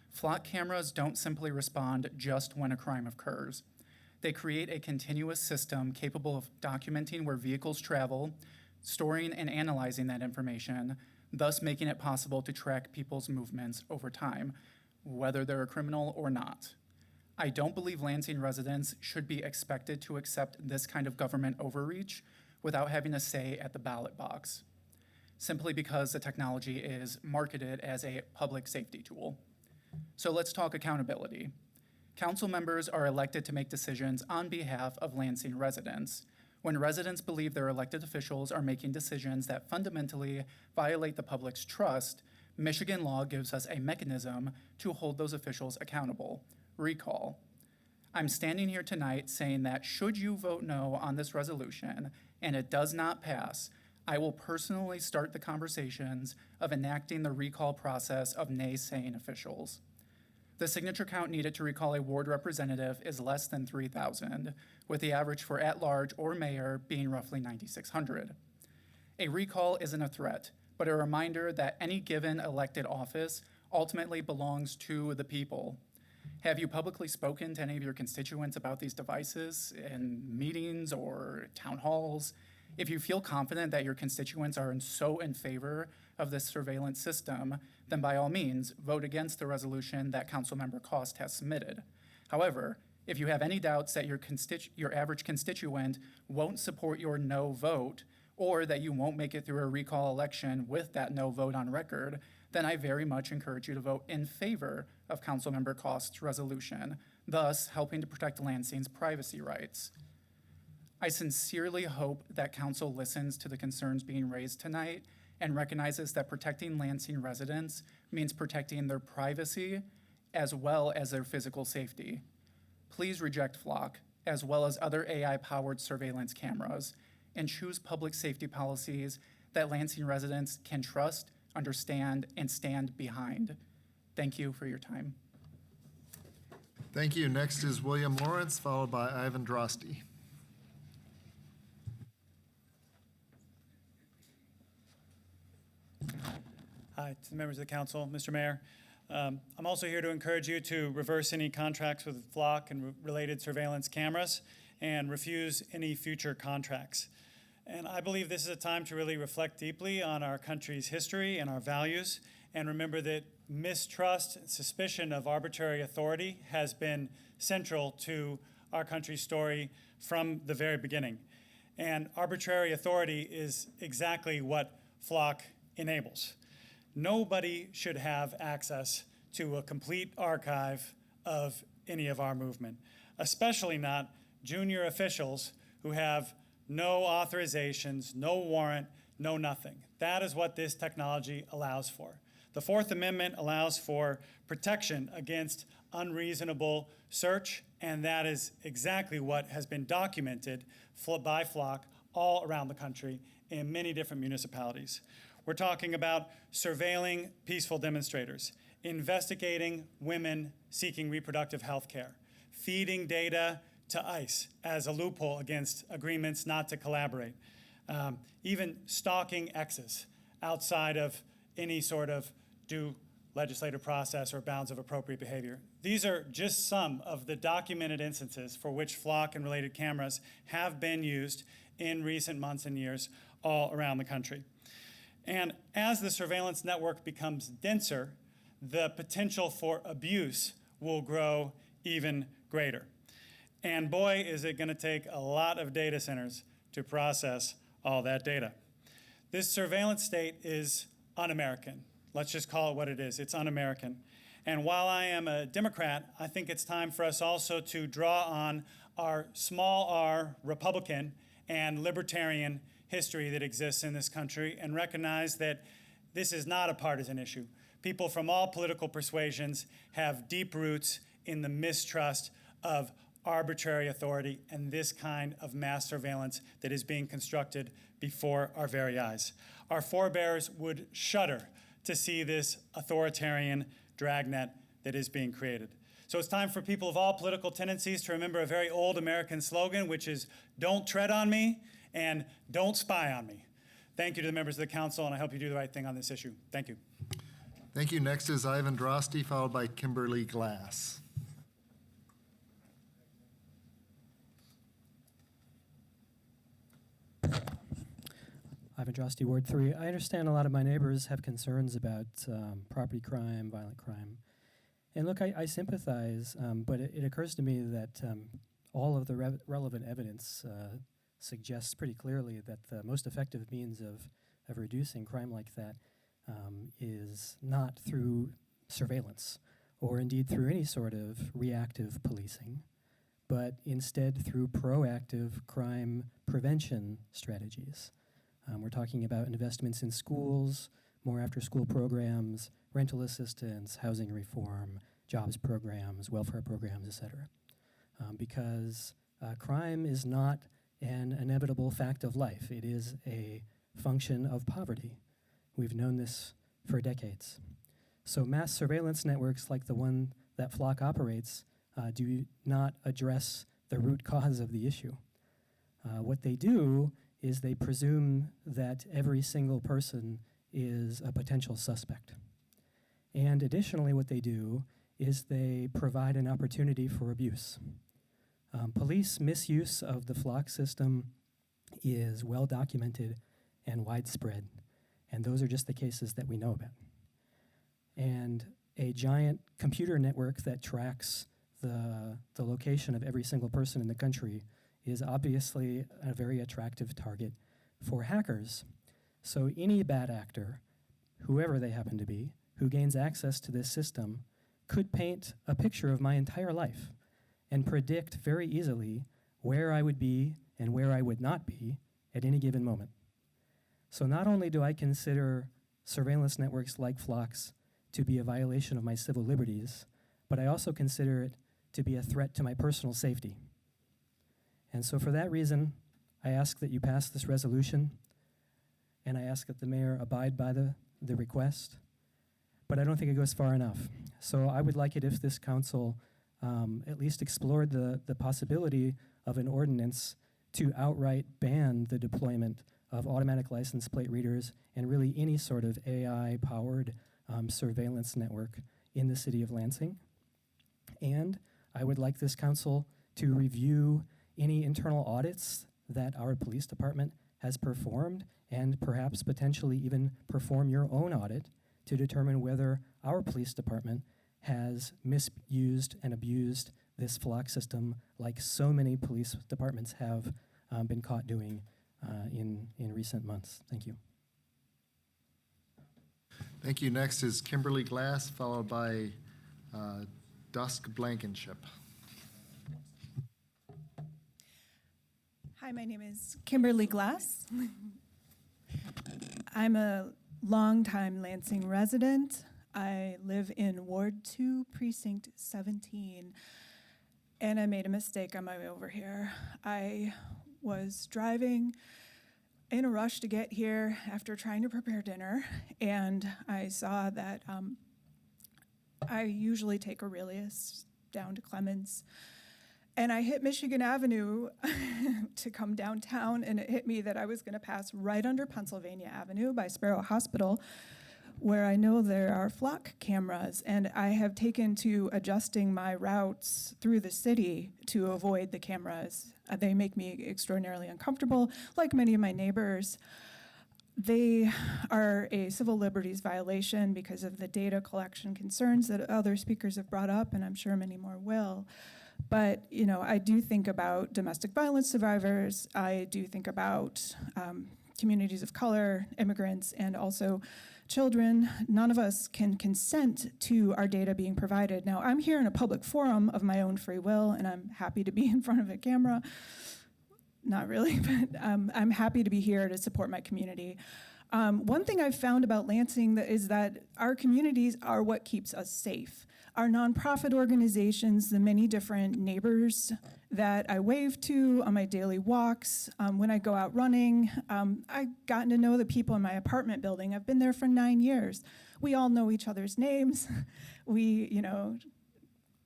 [SPEAKER 18] Flock cameras don't simply respond just when a crime occurs. They create a continuous system capable of documenting where vehicles travel, storing and analyzing that information, thus making it possible to track people's movements over time, whether they're a criminal or not. I don't believe Lansing residents should be expected to accept this kind of government overreach without having a say at the ballot box, simply because the technology is marketed as a public safety tool. So let's talk accountability. Council members are elected to make decisions on behalf of Lansing residents. When residents believe their elected officials are making decisions that fundamentally violate the public's trust, Michigan law gives us a mechanism to hold those officials accountable: recall. I'm standing here tonight saying that should you vote no on this resolution and it does not pass, I will personally start the conversations of enacting the recall process of naysaying officials. The signature count needed to recall a ward representative is less than 3,000, with the average for at-large or mayor being roughly 9,600. A recall isn't a threat, but a reminder that any given elected office ultimately belongs to the people. Have you publicly spoken to any of your constituents about these devices in meetings or town halls? If you feel confident that your constituents are so in favor of this surveillance system, then by all means, vote against the resolution that Councilmember Cost has submitted. However, if you have any doubts that your average constituent won't support your no vote, or that you won't make it through a recall election with that no vote on record, then I very much encourage you to vote in favor of Councilmember Cost's resolution, thus helping to protect Lansing's privacy rights. I sincerely hope that Council listens to the concerns being raised tonight and recognizes that protecting Lansing residents means protecting their privacy as well as their physical safety. Please reject Flock, as well as other AI-powered surveillance cameras, and choose public safety policies that Lansing residents can trust, understand, and stand behind. Thank you for your time.
[SPEAKER 2] Thank you. Next is William Lawrence, followed by Ivan Drosty.
[SPEAKER 19] Hi, to the members of the council, Mr. Mayor. I'm also here to encourage you to reverse any contracts with Flock and related surveillance cameras and refuse any future contracts. And I believe this is a time to really reflect deeply on our country's history and our values, and remember that mistrust and suspicion of arbitrary authority has been central to our country's story from the very beginning. And arbitrary authority is exactly what Flock enables. Nobody should have access to a complete archive of any of our movement, especially not junior officials who have no authorizations, no warrant, no nothing. That is what this technology allows for. The Fourth Amendment allows for protection against unreasonable search, and that is exactly what has been documented by Flock all around the country in many different municipalities. We're talking about surveilling peaceful demonstrators, investigating women seeking reproductive health care, feeding data to ICE as a loophole against agreements not to collaborate, even stalking exes outside of any sort of due legislative process or bounds of appropriate behavior. These are just some of the documented instances for which Flock and related cameras have been used in recent months and years all around the country. And as the surveillance network becomes denser, the potential for abuse will grow even greater. And boy, is it going to take a lot of data centers to process all that data. This surveillance state is un-American. Let's just call it what it is. It's un-American. And while I am a Democrat, I think it's time for us also to draw on our small r Republican and libertarian history that exists in this country and recognize that this is not a partisan issue. People from all political persuasions have deep roots in the mistrust of arbitrary authority and this kind of mass surveillance that is being constructed before our very eyes. Our forebears would shudder to see this authoritarian dragnet that is being created. So it's time for people of all political tendencies to remember a very old American slogan, which is, "Don't tread on me and don't spy on me." Thank you to the members of the council, and I hope you do the right thing on this issue. Thank you.
[SPEAKER 2] Thank you. Next is Ivan Drosty, followed by Kimberly Glass.
[SPEAKER 20] Ivan Drosty, Ward 3. I understand a lot of my neighbors have concerns about property crime, violent crime. And look, I sympathize, but it occurs to me that all of the relevant evidence suggests pretty clearly that the most effective means of reducing crime like that is not through surveillance or indeed through any sort of reactive policing, but instead through proactive crime prevention strategies. We're talking about investments in schools, more after-school programs, rental assistance, housing reform, jobs programs, welfare programs, et cetera. Because crime is not an inevitable fact of life. It is a function of poverty. We've known this for decades. So mass surveillance networks like the one that Flock operates do not address the root cause of the issue. What they do is they presume that every single person is a potential suspect. And additionally, what they do is they provide an opportunity for abuse. Police misuse of the Flock system is well documented and widespread, and those are just the cases that we know about. And a giant computer network that tracks the location of every single person in the country is obviously a very attractive target for hackers. So any bad actor, whoever they happen to be, who gains access to this system could paint a picture of my entire life and predict very easily where I would be and where I would not be at any given moment. So not only do I consider surveillance networks like Flock's to be a violation of my civil liberties, but I also consider it to be a threat to my personal safety. And so for that reason, I ask that you pass this resolution, and I ask that the mayor abide by the request, but I don't think it goes far enough. So I would like it if this council at least explored the possibility of an ordinance to outright ban the deployment of automatic license plate readers and really any sort of AI-powered surveillance network in the city of Lansing. And I would like this council to review any internal audits that our police department has performed and perhaps potentially even perform your own audit to determine whether our police department has misused and abused this Flock system like so many police departments have been caught doing in recent months. Thank you.
[SPEAKER 2] Thank you. Next is Kimberly Glass, followed by Dusk Blankenship.
[SPEAKER 21] Hi, my name is Kimberly Glass. I'm a longtime Lansing resident. I live in Ward 2, Precinct 17, and I made a mistake on my way over here. I was driving in a rush to get here after trying to prepare dinner, and I saw that I usually take Aurelius down to Clemens, and I hit Michigan Avenue to come downtown, and it hit me that I was going to pass right under Pennsylvania Avenue by Sparrow Hospital, where I know there are flock cameras, and I have taken to adjusting my routes through the city to avoid the cameras. They make me extraordinarily uncomfortable, like many of my neighbors. They are a civil liberties violation because of the data collection concerns that other speakers have brought up, and I'm sure many more will. But, you know, I do think about domestic violence survivors. I do think about communities of color, immigrants, and also children. None of us can consent to our data being provided. Now, I'm here in a public forum of my own free will, and I'm happy to be in front of a camera. Not really, but I'm happy to be here to support my community. One thing I've found about Lansing is that our communities are what keeps us safe. Our nonprofit organizations, the many different neighbors that I wave to on my daily walks, when I go out running, I've gotten to know the people in my apartment building. I've been there for 9 years. We all know each other's names. We, you know,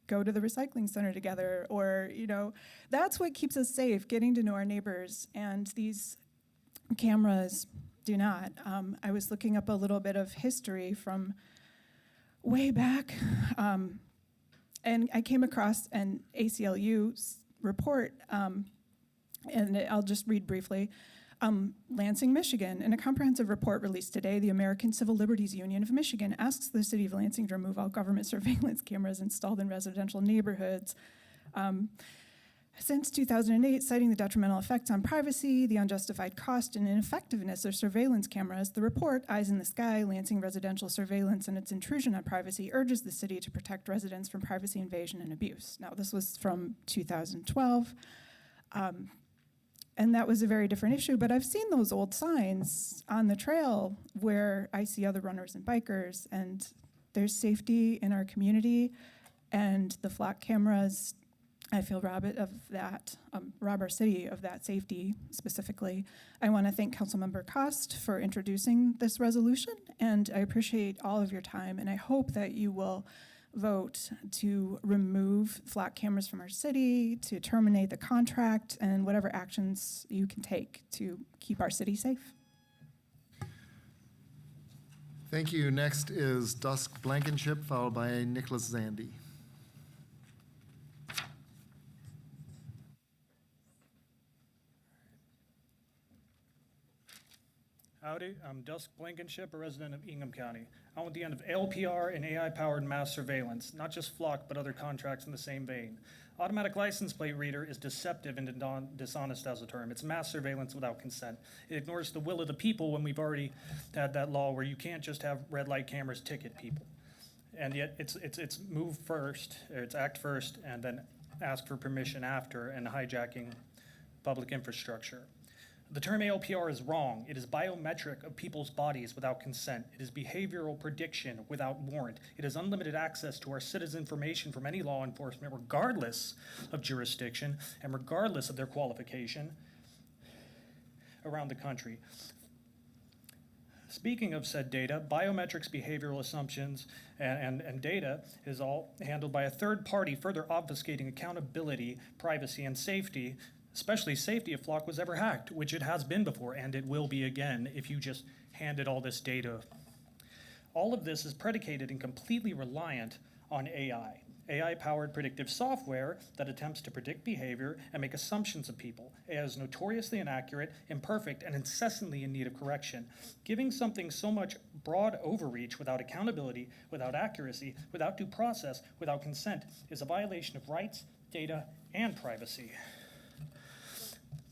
[SPEAKER 21] go to the recycling center together, or, you know, that's what keeps us safe, getting to know our neighbors, and these cameras do not. I was looking up a little bit of history from way back, and I came across an ACLU report, and I'll just read briefly. Lansing, Michigan. In a comprehensive report released today, the American Civil Liberties Union of Michigan asks the city of Lansing to remove all government surveillance cameras installed in residential neighborhoods. Since 2008, citing the detrimental effects on privacy, the unjustified cost and ineffectiveness of surveillance cameras, the report, Eyes in the Sky, Lansing Residential Surveillance and Its Intrusion on Privacy, urges the city to protect residents from privacy invasion and abuse. Now, this was from 2012, and that was a very different issue, but I've seen those old signs on the trail where I see other runners and bikers, and there's safety in our community, and the flock cameras, I feel rob our city of that safety specifically. I want to thank Councilmember Cost for introducing this resolution, and I appreciate all of your time, and I hope that you will vote to remove flock cameras from our city, to terminate the contract, and whatever actions you can take to keep our city safe.
[SPEAKER 2] Thank you. Next is Dusk Blankenship, followed by Nicholas Zandy.
[SPEAKER 22] Howdy, I'm Dusk Blankenship, a resident of Ingham County. I want the end of LPR and AI-powered mass surveillance, not just flock, but other contracts in the same vein. Automatic license plate reader is deceptive and dishonest as a term. It's mass surveillance without consent. It ignores the will of the people when we've already had that law where you can't just have red light cameras ticket people. And yet it's move first, or it's act first, and then ask for permission after, and hijacking public infrastructure. The term ALPR is wrong. It is biometric of people's bodies without consent. It is behavioral prediction without warrant. It is unlimited access to our citizens' information from any law enforcement, regardless of jurisdiction and regardless of their qualification around the country. Speaking of said data, biometrics, behavioral assumptions, and data is all handled by a third party, further obfuscating accountability, privacy, and safety, especially safety if flock was ever hacked, which it has been before, and it will be again if you just handed all this data. All of this is predicated and completely reliant on AI. AI-powered predictive software that attempts to predict behavior and make assumptions of people. AI is notoriously inaccurate, imperfect, and incessantly in need of correction. Giving something so much broad overreach without accountability, without accuracy, without due process, without consent is a violation of rights, data, and privacy.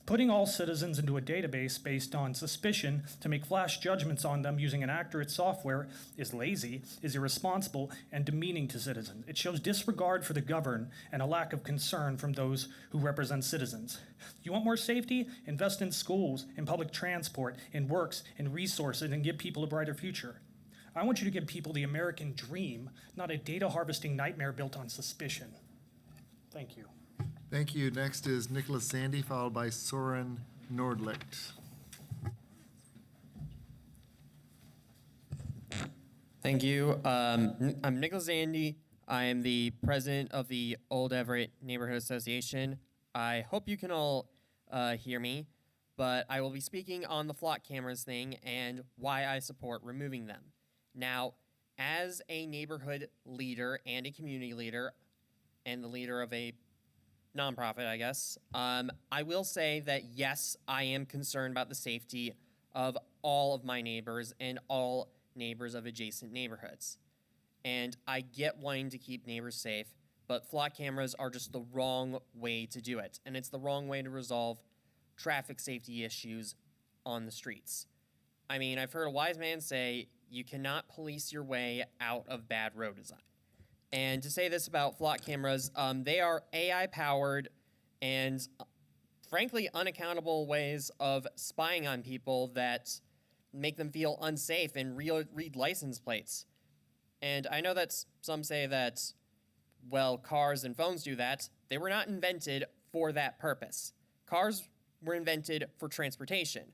[SPEAKER 22] Putting all citizens into a database based on suspicion to make flash judgments on them using inaccurate software is lazy, is irresponsible, and demeaning to citizens. It shows disregard for the governed and a lack of concern from those who represent citizens. You want more safety? Invest in schools, in public transport, in works, in resources, and give people a brighter future. I want you to give people the American dream, not a data harvesting nightmare built on suspicion. Thank you.
[SPEAKER 2] Thank you. Next is Nicholas Zandy, followed by Soren Nordlicht.
[SPEAKER 11] Thank you. I'm Nicholas Zandy. I am the president of the Old Everett Neighborhood Association. I hope you can all hear me, but I will be speaking on the flock cameras thing and why I support removing them. Now, as a neighborhood leader and a community leader, and the leader of a nonprofit, I guess, I will say that yes, I am concerned about the safety of all of my neighbors and all neighbors of adjacent neighborhoods. And I get wanting to keep neighbors safe, but flock cameras are just the wrong way to do it. And it's the wrong way to resolve traffic safety issues on the streets. I mean, I've heard a wise man say, you cannot police your way out of bad road design. And to say this about flock cameras, they are AI-powered and, frankly, unaccountable ways of spying on people that make them feel unsafe and read license plates. And I know that some say that, well, cars and phones do that. They were not invented for that purpose. Cars were invented for transportation.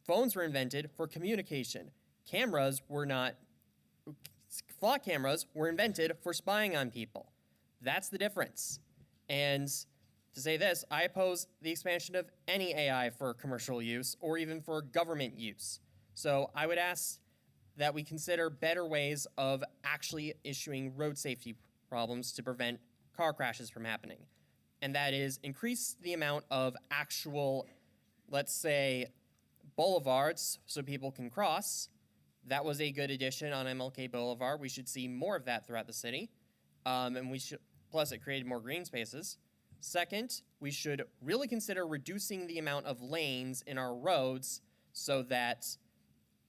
[SPEAKER 11] Phones were invented for communication. Flock cameras were invented for spying on people. That's the difference. And to say this, I oppose the expansion of any AI for commercial use or even for government use. So I would ask that we consider better ways of actually issuing road safety problems to prevent car crashes from happening. And that is increase the amount of actual, let's say, boulevards so people can cross. That was a good addition on MLK Boulevard. We should see more of that throughout the city. Plus it created more green spaces. Second, we should really consider reducing the amount of lanes in our roads so that,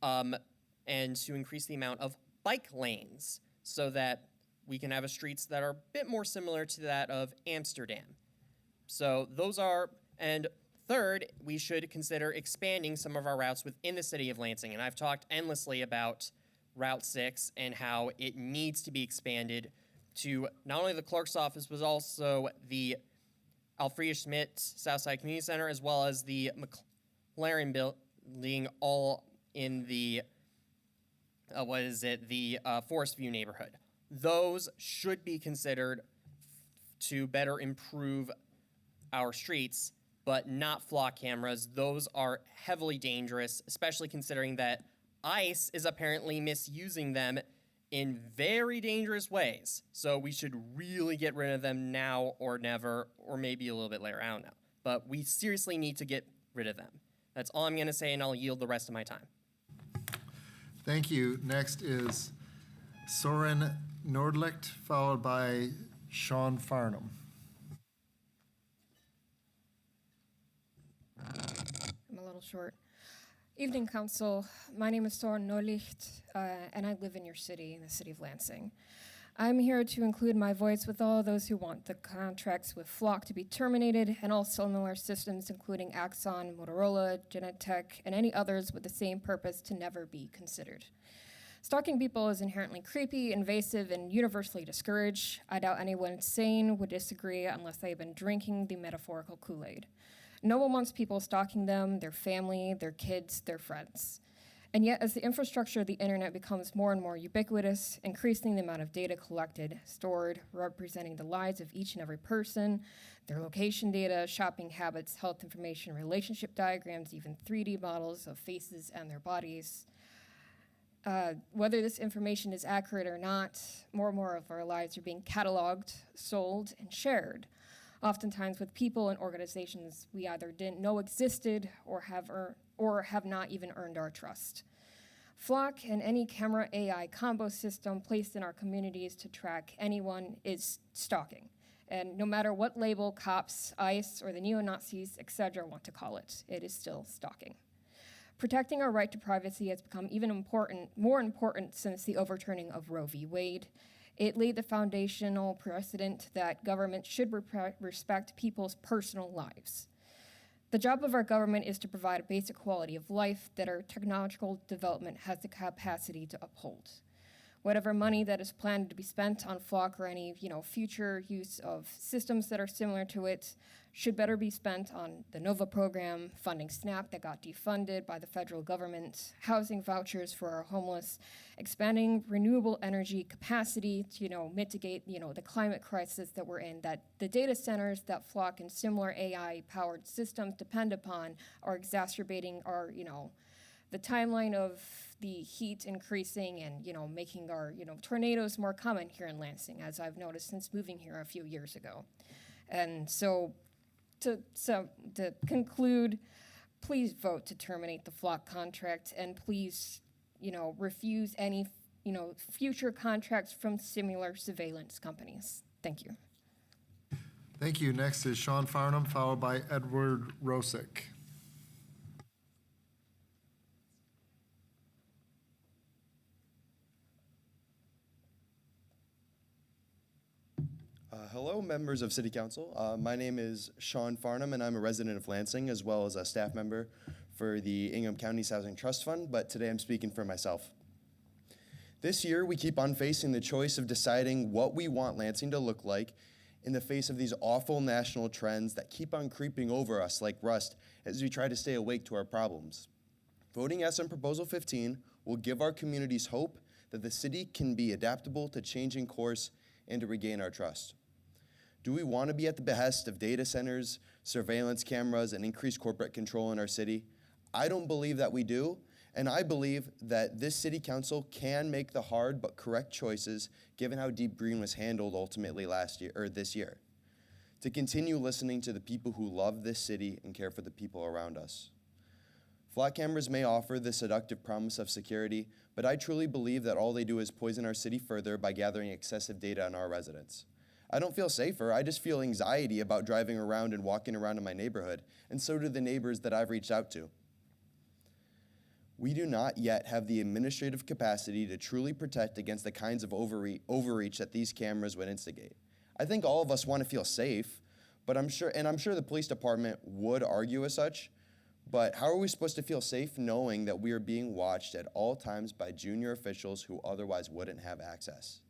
[SPEAKER 11] and to increase the amount of bike lanes so that we can have streets that are a bit more similar to that of Amsterdam. So those are, and third, we should consider expanding some of our routes within the city of Lansing. And I've talked endlessly about Route 6 and how it needs to be expanded to not only the clerk's office, but also the Alfreda Schmidt Southside Community Center, as well as the McLaren building, all in the, Forest View neighborhood. Those should be considered to better improve our streets, but not flock cameras. Those are heavily dangerous, especially considering that ICE is apparently misusing them in very dangerous ways. So we should really get rid of them now or never, or maybe a little bit later, I don't know. But we seriously need to get rid of them. That's all I'm gonna say, and I'll yield the rest of my time.
[SPEAKER 2] Thank you. Next is Soren Nordlicht, followed by Sean Farnham.
[SPEAKER 5] I'm a little short. Evening, Council. My name is Soren Nordlicht, and I live in your city, in the city of Lansing. I'm here to include my voice with all those who want the contracts with Flock to be terminated and all similar systems, including Axon, Motorola, Genentech, and any others with the same purpose to never be considered. Stalking people is inherently creepy, invasive, and universally discouraged. I doubt anyone sane would disagree unless they've been drinking the metaphorical Kool-Aid. No one wants people stalking them, their family, their kids, their friends. And yet, as the infrastructure of the internet becomes more and more ubiquitous, increasing the amount of data collected, stored, representing the lives of each and every person, their location data, shopping habits, health information, relationship diagrams, even 3D models of faces and their bodies. Whether this information is accurate or not, more and more of our lives are being cataloged, sold, and shared, oftentimes with people and organizations we either didn't know existed or have not even earned our trust. Flock and any camera AI combo system placed in our communities to track anyone is stalking. And no matter what label cops, ICE, or the neo-Nazis, etc. want to call it, it is still stalking. Protecting our right to privacy has become even more important since the overturning of Roe v. Wade. It laid the foundational precedent that government should respect people's personal lives. The job of our government is to provide a basic quality of life that our technological development has the capacity to uphold. Whatever money that is planned to be spent on Flock or any future use of systems that are similar to it should better be spent on the NOVA program, funding SNAP that got defunded by the federal government, housing vouchers for our homeless, expanding renewable energy capacity to mitigate the climate crisis that we're in, that the data centers that Flock and similar AI-powered systems depend upon are exacerbating our the timeline of the heat increasing and making our tornadoes more common here in Lansing, as I've noticed since moving here a few years ago. And so to conclude, please vote to terminate the Flock contract, and please refuse any future contracts from similar surveillance companies. Thank you.
[SPEAKER 2] Thank you. Next is Sean Farnham, followed by Edward Rosick.
[SPEAKER 6] Hello, members of City Council. My name is Sean Farnham, and I'm a resident of Lansing, as well as a staff member for the Ingham County's Housing Trust Fund, but today I'm speaking for myself. This year, we keep on facing the choice of deciding what we want Lansing to look like in the face of these awful national trends that keep on creeping over us like rust as we try to stay awake to our problems. Voting yes on Proposal 15 will give our communities hope that the city can be adaptable to changing course and to regain our trust. Do we want to be at the behest of data centers, surveillance cameras, and increased corporate control in our city? I don't believe that we do, and I believe that this city council can make the hard but correct choices given how Deep Green was handled ultimately this year. To continue listening to the people who love this city and care for the people around us. Flock cameras may offer the seductive promise of security, but I truly believe that all they do is poison our city further by gathering excessive data on our residents. I don't feel safer, I just feel anxiety about driving around and walking around in my neighborhood, and so do the neighbors that I've reached out to. We do not yet have the administrative capacity to truly protect against the kinds of overreach that these cameras would instigate. I think all of us want to feel safe, but I'm sure the police department would argue as such, but how are we supposed to feel safe knowing that we are being watched at all times by junior officials who otherwise wouldn't have access?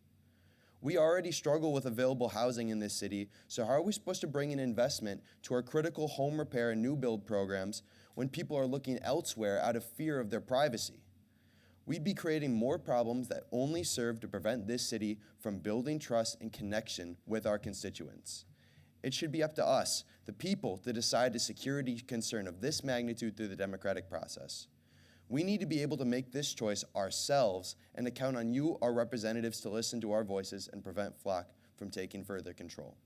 [SPEAKER 6] We already struggle with available housing in this city, so how are we supposed to bring in investment to our critical home repair and new build programs when people are looking elsewhere out of fear of their privacy? We'd be creating more problems that only serve to prevent this city from building trust and connection with our constituents. It should be up to us, the people, to decide a security concern of this magnitude through the democratic process. We need to be able to make this choice ourselves and to count on you, our representatives, to listen to our voices and prevent Flock from taking further control.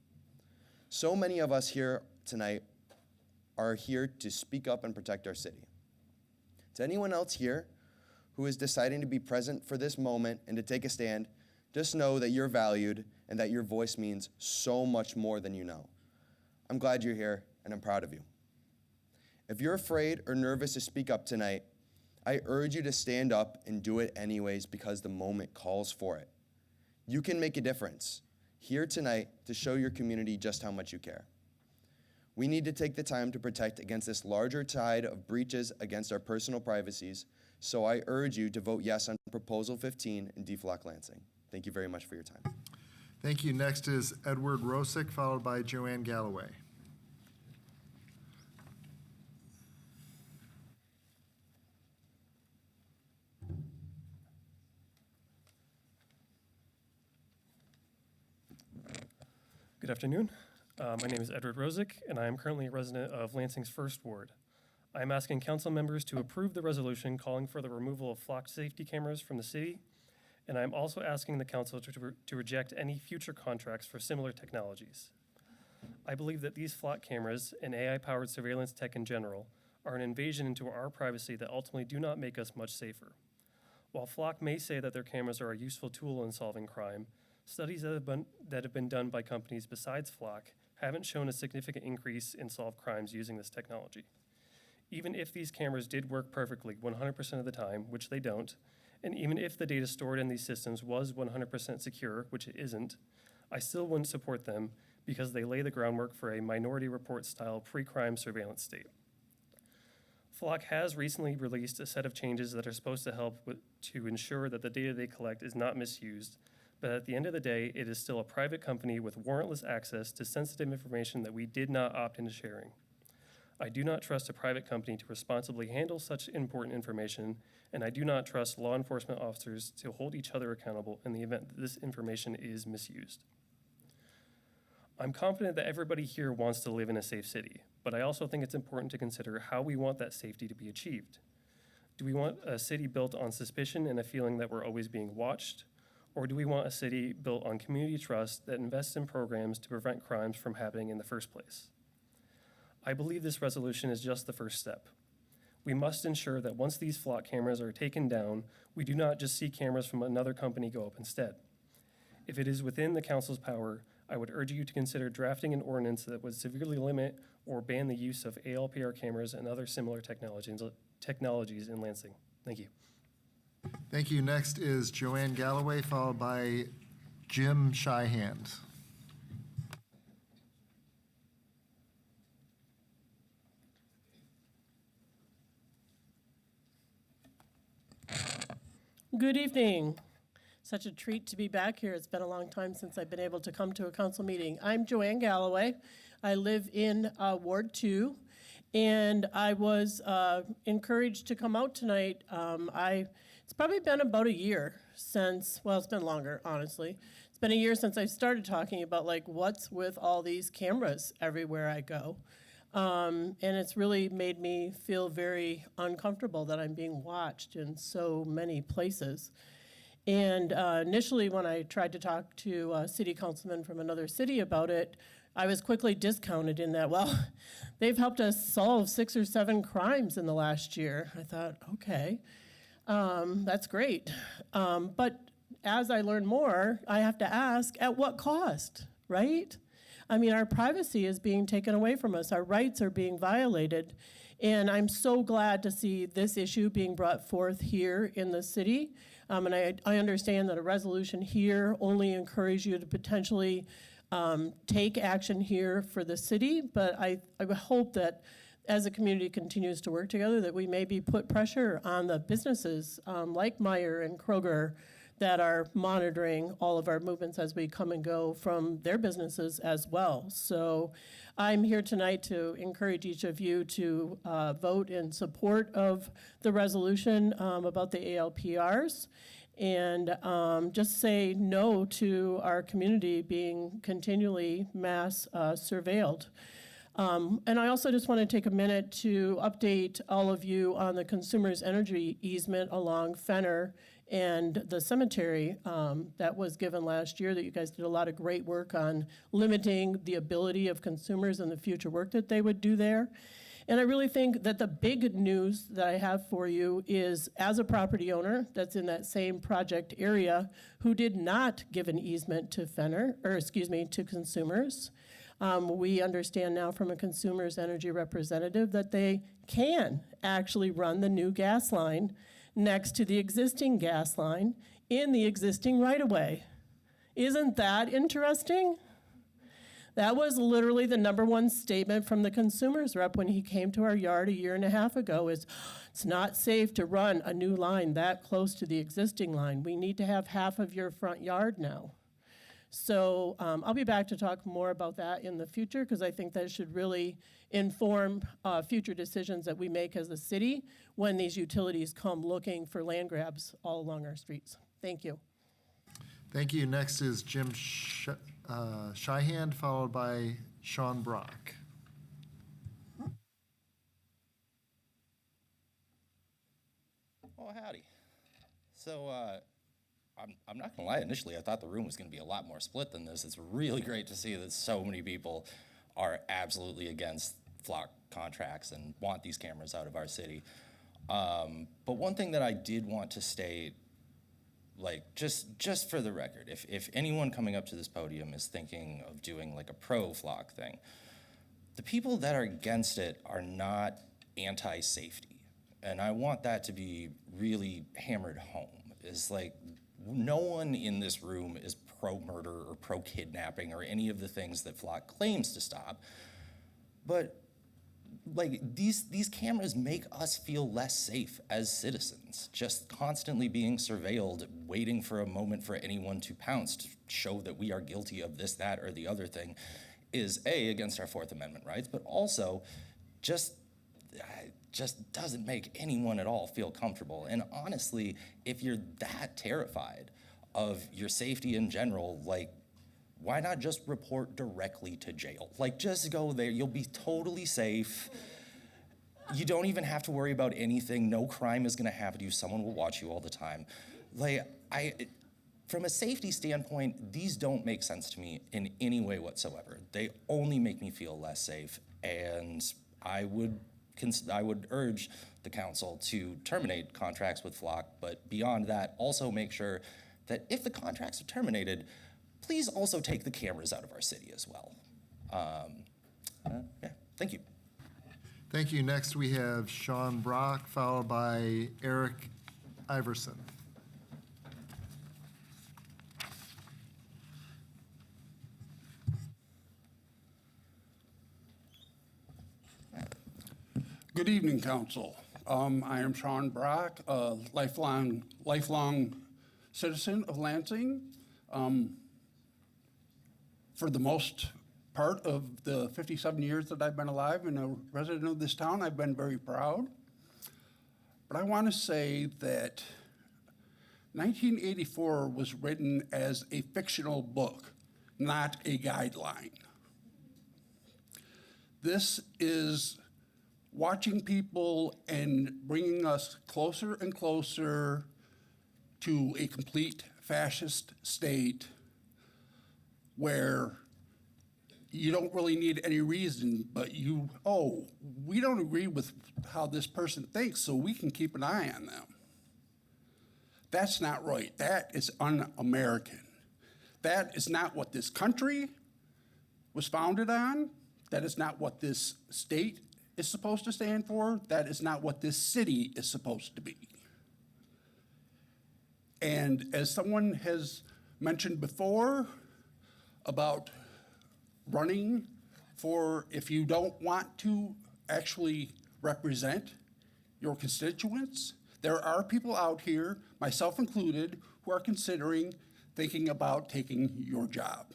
[SPEAKER 6] So many of us here tonight are here to speak up and protect our city. To anyone else here who is deciding to be present for this moment and to take a stand, just know that you're valued and that your voice means so much more than you know. I'm glad you're here, and I'm proud of you. If you're afraid or nervous to speak up tonight, I urge you to stand up and do it anyways because the moment calls for it. You can make a difference here tonight to show your community just how much you care. We need to take the time to protect against this larger tide of breaches against our personal privacies, so I urge you to vote yes on Proposal 15 and deflock Lansing. Thank you very much for your time.
[SPEAKER 2] Thank you. Next is Edward Rosick, followed by Joanne Galloway.
[SPEAKER 7] Good afternoon. My name is Edward Rosick, and I am currently a resident of Lansing's 1st Ward. I am asking council members to approve the resolution calling for the removal of Flock safety cameras from the city, and I am also asking the council to reject any future contracts for similar technologies. I believe that these Flock cameras and AI-powered surveillance tech in general are an invasion into our privacy that ultimately do not make us much safer. While Flock may say that their cameras are a useful tool in solving crime, Studies that have been done by companies besides Flock haven't shown a significant increase in solved crimes using this technology. Even if these cameras did work perfectly 100% of the time, which they don't, and even if the data stored in these systems was 100% secure, which it isn't, I still wouldn't support them because they lay the groundwork for a Minority Report style pre-crime surveillance state. Flock has recently released a set of changes that are supposed to help to ensure that the data they collect is not misused, but at the end of the day, it is still a private company with warrantless access to sensitive information that we did not opt into sharing. I do not trust a private company to responsibly handle such important information, and I do not trust law enforcement officers to hold each other accountable in the event that this information is misused. I'm confident that everybody here wants to live in a safe city, but I also think it's important to consider how we want that safety to be achieved. Do we want a city built on suspicion and a feeling that we're always being watched? Or do we want a city built on community trust that invests in programs to prevent crimes from happening in the first place? I believe this resolution is just the first step. We must ensure that once these Flock cameras are taken down, we do not just see cameras from another company go up instead. If it is within the council's power, I would urge you to consider drafting an ordinance that would severely limit or ban the use of ALPR cameras and other similar technologies in Lansing. Thank you.
[SPEAKER 2] Thank you. Next is Joanne Galloway, followed by Jim Shyhand.
[SPEAKER 3] Good evening. Such a treat to be back here. It's been a long time since I've been able to come to a council meeting. I'm Joanne Galloway. I live in Ward 2, and I was encouraged to come out tonight. It's probably been about a year since, well, it's been longer, honestly. It's been a year since I started talking about like what's with all these cameras everywhere I go. And it's really made me feel very uncomfortable that I'm being watched in so many places. And initially, when I tried to talk to a city councilman from another city about it, I was quickly discounted in that, well, they've helped us solve 6 or 7 crimes in the last year. I thought, okay, that's great. But as I learn more, I have to ask, at what cost, right? I mean, our privacy is being taken away from us. Our rights are being violated. And I'm so glad to see this issue being brought forth here in the city. And I understand that a resolution here only encourages you to potentially take action here for the city. But I hope that as the community continues to work together, that we maybe put pressure on the businesses like Meijer and Kroger that are monitoring all of our movements as we come and go from their businesses as well. So I'm here tonight to encourage each of you to vote in support of the resolution about the ALPRs and just say no to our community being continually mass surveilled. And I also just want to take a minute to update all of you on the consumer's energy easement along Fenner and the cemetery that was given last year, that you guys did a lot of great work on limiting the ability of consumers and the future work that they would do there. And I really think that the big news that I have for you is, as a property owner that's in that same project area who did not give an easement to to consumers, we understand now from a consumer's energy representative that they can actually run the new gas line next to the existing gas line in the existing right-of-way. Isn't that interesting? That was literally the #1 statement from the consumer's rep when he came to our yard a year and a half ago is, it's not safe to run a new line that close to the existing line. We need to have half of your front yard now. So I'll be back to talk more about that in the future, because I think that should really inform future decisions that we make as a city when these utilities come looking for land grabs all along our streets. Thank you.
[SPEAKER 2] Thank you. Next is Jim Shyhand, followed by Sean Brock.
[SPEAKER 4] Oh, howdy. So, I'm not gonna lie, initially I thought the room was gonna be a lot more split than this. It's really great to see that so many people are absolutely against Flock contracts and want these cameras out of our city. But one thing that I did want to state like, just for the record, if anyone coming up to this podium is thinking of doing like a pro-flock thing, the people that are against it are not anti-safety. And I want that to be really hammered home. Is like, no one in this room is pro-murder or pro-kidnapping or any of the things that Flock claims to stop. But like, these cameras make us feel less safe as citizens, just constantly being surveilled, waiting for a moment for anyone to pounce to show that we are guilty of this, that, or the other thing is A, against our Fourth Amendment rights, but also just doesn't make anyone at all feel comfortable. And honestly, if you're that terrified of your safety in general, like, why not just report directly to jail? Like, just go there, you'll be totally safe. You don't even have to worry about anything. No crime is gonna happen to you. Someone will watch you all the time. Like, from a safety standpoint, these don't make sense to me in any way whatsoever. They only make me feel less safe, and I would urge the council to terminate contracts with Flock, but beyond that, also make sure that if the contracts are terminated, please also take the cameras out of our city as well. Yeah, thank you.
[SPEAKER 2] Thank you. Next, we have Sean Brock, followed by Eric Iverson.
[SPEAKER 9] Good evening, Council. I am Sean Brock, a lifelong citizen of Lansing. For the most part of the 57 years that I've been alive and a resident of this town, I've been very proud. But I want to say that 1984 was written as a fictional book, not a guideline. This is watching people and bringing us closer and closer to a complete fascist state where you don't really need any reason, but we don't agree with how this person thinks, so we can keep an eye on them. That's not right. That is un-American. That is not what this country was founded on. That is not what this state is supposed to stand for. That is not what this city is supposed to be. And as someone has mentioned before about running for, if you don't want to actually represent your constituents, there are people out here, myself included, who are considering thinking about taking your job.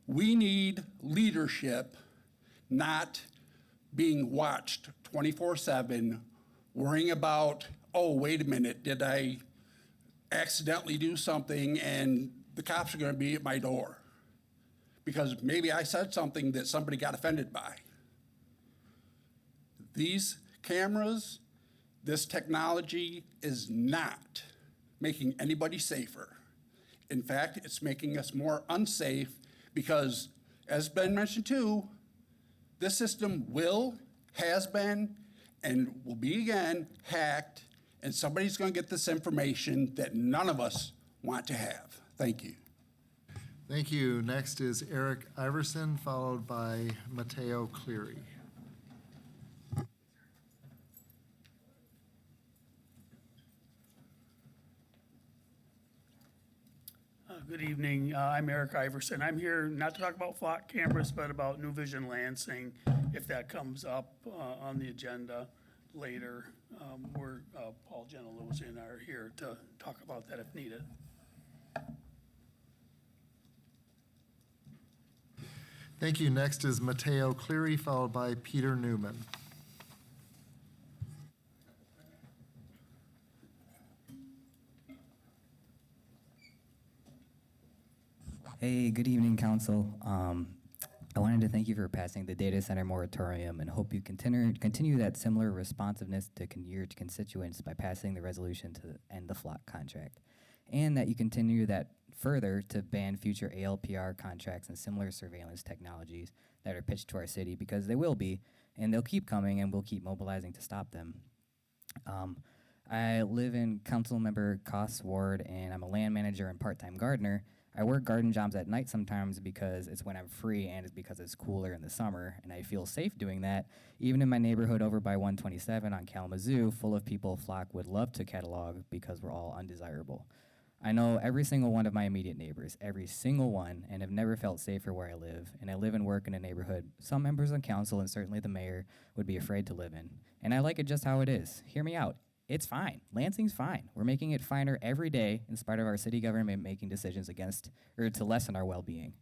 [SPEAKER 9] We need leadership, not being watched 24/7, worrying about, oh, wait a minute, did I accidentally do something and the cops are gonna be at my door because maybe I said something that somebody got offended by. These cameras, this technology is not making anybody safer. In fact, it's making us more unsafe because, as Ben mentioned too, this system has been, and will be again hacked, and somebody's gonna get this information that none of us want to have. Thank you.
[SPEAKER 2] Thank you. Next is Eric Iverson, followed by Mateo Cleary.
[SPEAKER 10] Good evening. I'm Eric Iverson. I'm here not to talk about flock cameras, but about New Vision Lansing, if that comes up on the agenda later. Paul Gentilous and I are here to talk about that if needed.
[SPEAKER 2] Thank you. Next is Mateo Cleary, followed by Peter Newman.
[SPEAKER 23] Hey, good evening, Council. I wanted to thank you for passing the data center moratorium and hope you continue that similar responsiveness to your constituents by passing the resolution to end the flock contract, and that you continue that further to ban future ALPR contracts and similar surveillance technologies that are pitched to our city, because they will be, and they'll keep coming, and we'll keep mobilizing to stop them. I live in Councilmember Koss Ward, and I'm a land manager and part-time gardener. I work garden jobs at night sometimes because it's when I'm free and it's because it's cooler in the summer, and I feel safe doing that. Even in my neighborhood over by 127 on Kalamazoo, full of people flock would love to catalog because we're all undesirable. I know every single one of my immediate neighbors, every single one, and have never felt safer where I live. And I live and work in a neighborhood some members of council and certainly the mayor would be afraid to live in. And I like it just how it is. Hear me out. It's fine. Lansing's fine. We're making it finer every day in spite of our city government making decisions against or to lessen our well-being.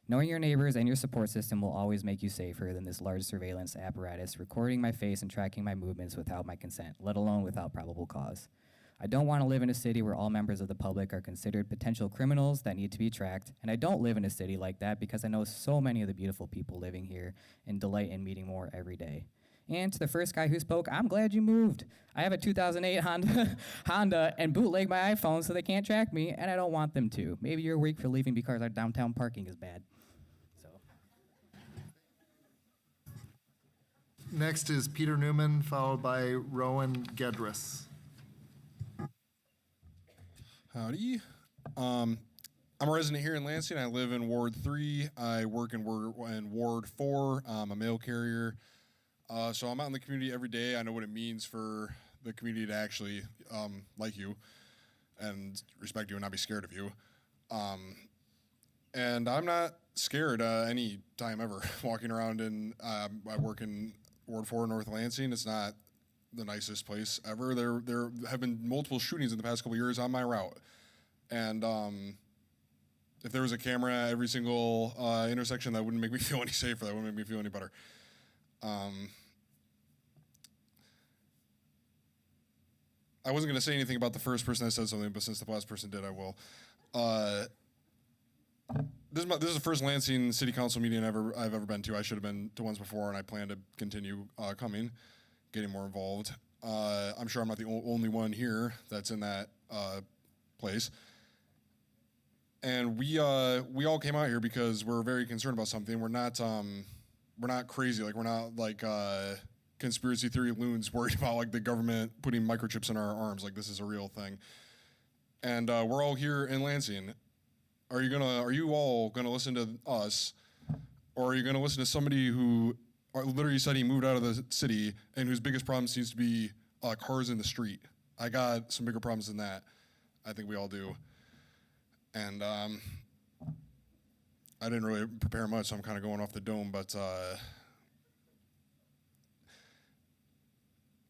[SPEAKER 23] Knowing your neighbors and your support system will always make you safer than this large surveillance apparatus recording my face and tracking my movements without my consent, let alone without probable cause. I don't want to live in a city where all members of the public are considered potential criminals that need to be tracked, and I don't live in a city like that because I know so many of the beautiful people living here and delight in meeting more every day. And to the first guy who spoke, I'm glad you moved. I have a 2008 Honda and bootleg my iPhone so they can't track me, and I don't want them to. Maybe you're weak for leaving because our downtown parking is bad.
[SPEAKER 2] Next is Peter Newman, followed by Rowan Gedris.
[SPEAKER 8] Howdy. I'm a resident here in Lansing. I live in Ward 3. I work in Ward 4. I'm a mail carrier. So I'm out in the community every day. I know what it means for the community to actually like you and respect you and not be scared of you. And I'm not scared any time ever walking around. And I work in Ward 4 North Lansing. It's not the nicest place ever. There have been multiple shootings in the past couple years on my route. And if there was a camera at every single intersection, that wouldn't make me feel any safer. That wouldn't make me feel any better. I wasn't going to say anything about the first person that said something, but since the last person did, I will. This is the first Lansing City Council meeting I've ever been to. I should have been to ones before, and I plan to continue coming, getting more involved. I'm sure I'm not the only one here that's in that place. And we all came out here because we're very concerned about something. We're not crazy. Like, we're not like conspiracy theory loons worried about like the government putting microchips in our arms. Like, this is a real thing. And we're all here in Lansing. Are you all gonna listen to us, or are you gonna listen to somebody who literally said he moved out of the city and whose biggest problem seems to be cars in the street? I got some bigger problems than that. I think we all do. And I didn't really prepare much, so I'm kind of going off the dome, but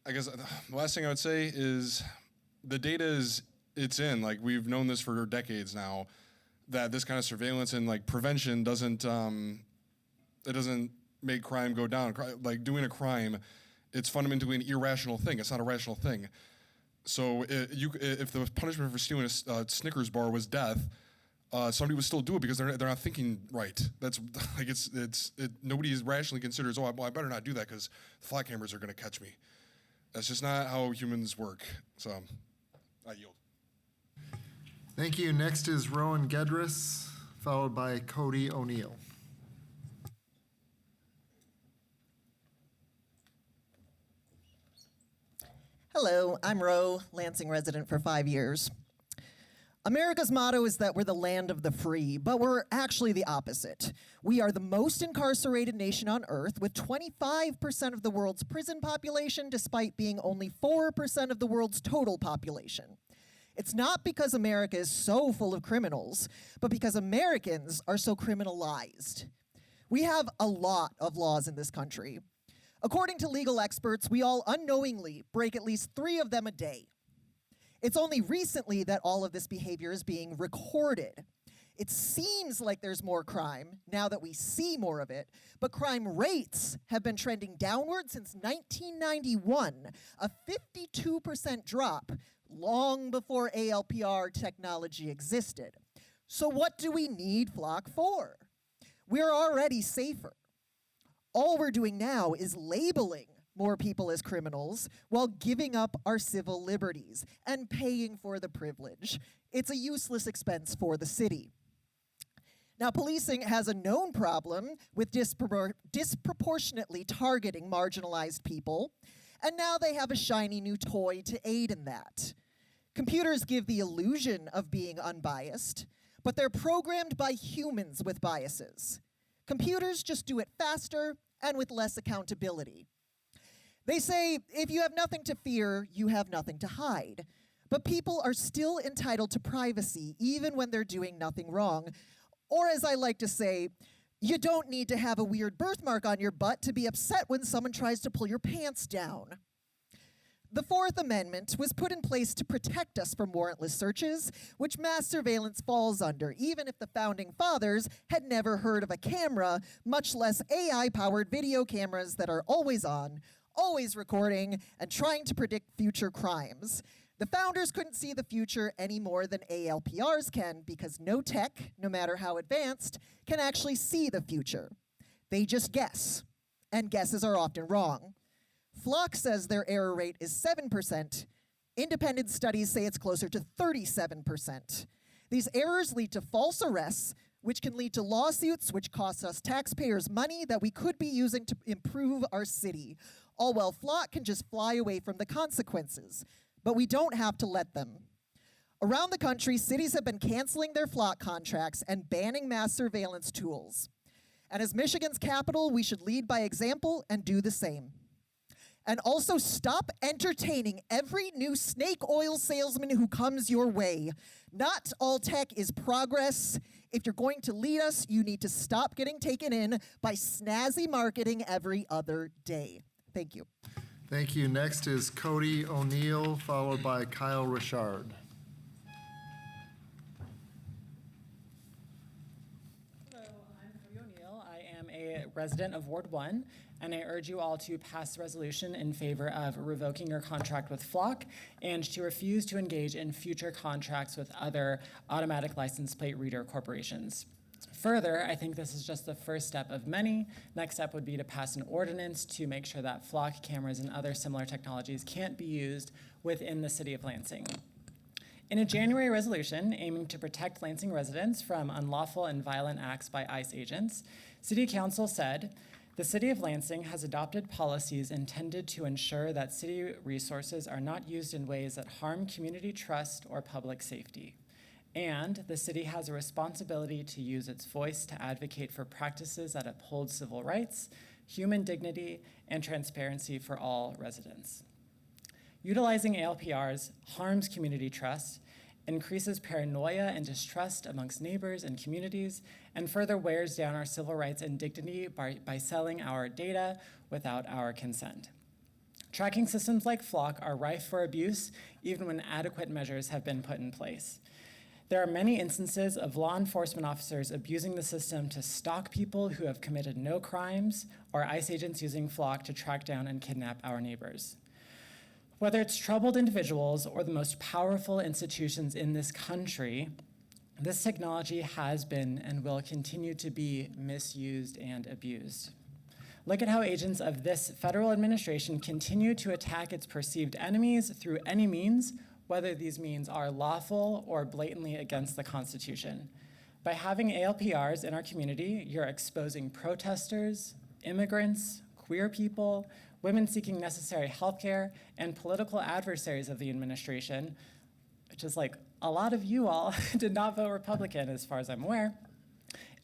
[SPEAKER 8] I guess the last thing I would say is the data it's in. Like, we've known this for decades now, that this kind of surveillance and like prevention doesn't make crime go down. Like, doing a crime, it's fundamentally an irrational thing. It's not a rational thing. So if the punishment for stealing a Snickers bar was death, somebody would still do it because they're not thinking right. That's like nobody rationally considers, I better not do that because the flock cameras are going to catch me. That's just not how humans work. So I yield.
[SPEAKER 2] Thank you. Next is Rowan Gedris, followed by Cody O'Neill.
[SPEAKER 12] Hello, I'm Ro, Lansing resident for 5 years. America's motto is that we're the land of the free, but we're actually the opposite. We are the most incarcerated nation on earth, with 25% of the world's prison population, despite being only 4% of the world's total population. It's not because America is so full of criminals, but because Americans are so criminalized. We have a lot of laws in this country. According to legal experts, we all unknowingly break at least 3 of them a day. It's only recently that all of this behavior is being recorded. It seems like there's more crime now that we see more of it, but crime rates have been trending downward since 1991, a 52% drop, long before ALPR technology existed. So what do we need Flock for? We're already safer. All we're doing now is labeling more people as criminals while giving up our civil liberties and paying for the privilege. It's a useless expense for the city. Now, policing has a known problem with disproportionately targeting marginalized people, And now they have a shiny new toy to aid in that. Computers give the illusion of being unbiased, but they're programmed by humans with biases. Computers just do it faster and with less accountability. They say, if you have nothing to fear, you have nothing to hide. But people are still entitled to privacy, even when they're doing nothing wrong. Or as I like to say, you don't need to have a weird birthmark on your butt to be upset when someone tries to pull your pants down. The Fourth Amendment was put in place to protect us from warrantless searches, which mass surveillance falls under, even if the founding fathers had never heard of a camera, much less AI-powered video cameras that are always on, always recording, and trying to predict future crimes. The founders couldn't see the future any more than ALPRs can, because no tech, no matter how advanced, can actually see the future. They just guess, and guesses are often wrong. Flock says their error rate is 7%. Independent studies say it's closer to 37%. These errors lead to false arrests, which can lead to lawsuits, which cost us taxpayers money that we could be using to improve our city, all while Flock can just fly away from the consequences. But we don't have to let them. Around the country, cities have been canceling their Flock contracts and banning mass surveillance tools. And as Michigan's capital, we should lead by example and do the same. And also stop entertaining every new snake oil salesman who comes your way. Not all tech is progress. If you're going to lead us, you need to stop getting taken in by snazzy marketing every other day. Thank you.
[SPEAKER 2] Thank you. Next is Cody O'Neill, followed by Kyle Richard.
[SPEAKER 13] Hello, I'm Cody O'Neill. I am a resident of Ward 1, and I urge you all to pass a resolution in favor of revoking your contract with Flock and to refuse to engage in future contracts with other automatic license plate reader corporations. Further, I think this is just the first step of many. Next step would be to pass an ordinance to make sure that Flock cameras and other similar technologies can't be used within the city of Lansing. In a January resolution aiming to protect Lansing residents from unlawful and violent acts by ICE agents, City Council said, the City of Lansing has adopted policies intended to ensure that city resources are not used in ways that harm community trust or public safety. And the city has a responsibility to use its voice to advocate for practices that uphold civil rights, human dignity, and transparency for all residents. Utilizing ALPRs harms community trust, increases paranoia and distrust amongst neighbors and communities, and further wears down our civil rights and dignity by selling our data without our consent. Tracking systems like Flock are rife for abuse, even when adequate measures have been put in place. There are many instances of law enforcement officers abusing the system to stalk people who have committed no crimes, or ICE agents using Flock to track down and kidnap our neighbors. Whether it's troubled individuals or the most powerful institutions in this country, this technology has been and will continue to be misused and abused. Look at how agents of this federal administration continue to attack its perceived enemies through any means, whether these means are lawful or blatantly against the Constitution. By having ALPRs in our community, you're exposing protesters, immigrants, queer people, women seeking necessary health care, and political adversaries of the administration, which is like a lot of you all did not vote Republican as far as I'm aware.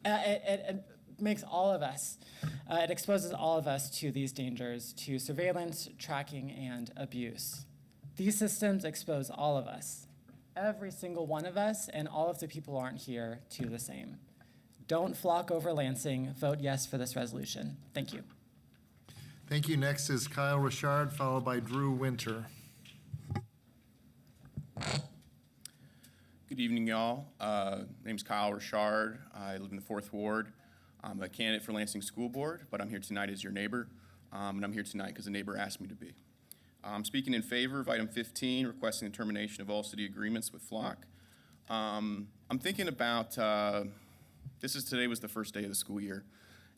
[SPEAKER 13] It makes all of us, it exposes all of us to these dangers, to surveillance, tracking, and abuse. These systems expose all of us, every single one of us, and all of the people who aren't here to the same. Don't flock over Lansing. Vote yes for this resolution. Thank you.
[SPEAKER 2] Thank you. Next is Kyle Richard, followed by Drew Winter.
[SPEAKER 14] Good evening, y'all. My name's Kyle Richard. I live in the 4th Ward. I'm a candidate for Lansing School Board, but I'm here tonight as your neighbor, and I'm here tonight because the neighbor asked me to be. I'm speaking in favor of item 15, requesting the termination of all city agreements with Flock. I'm thinking about, today was the first day of the school year,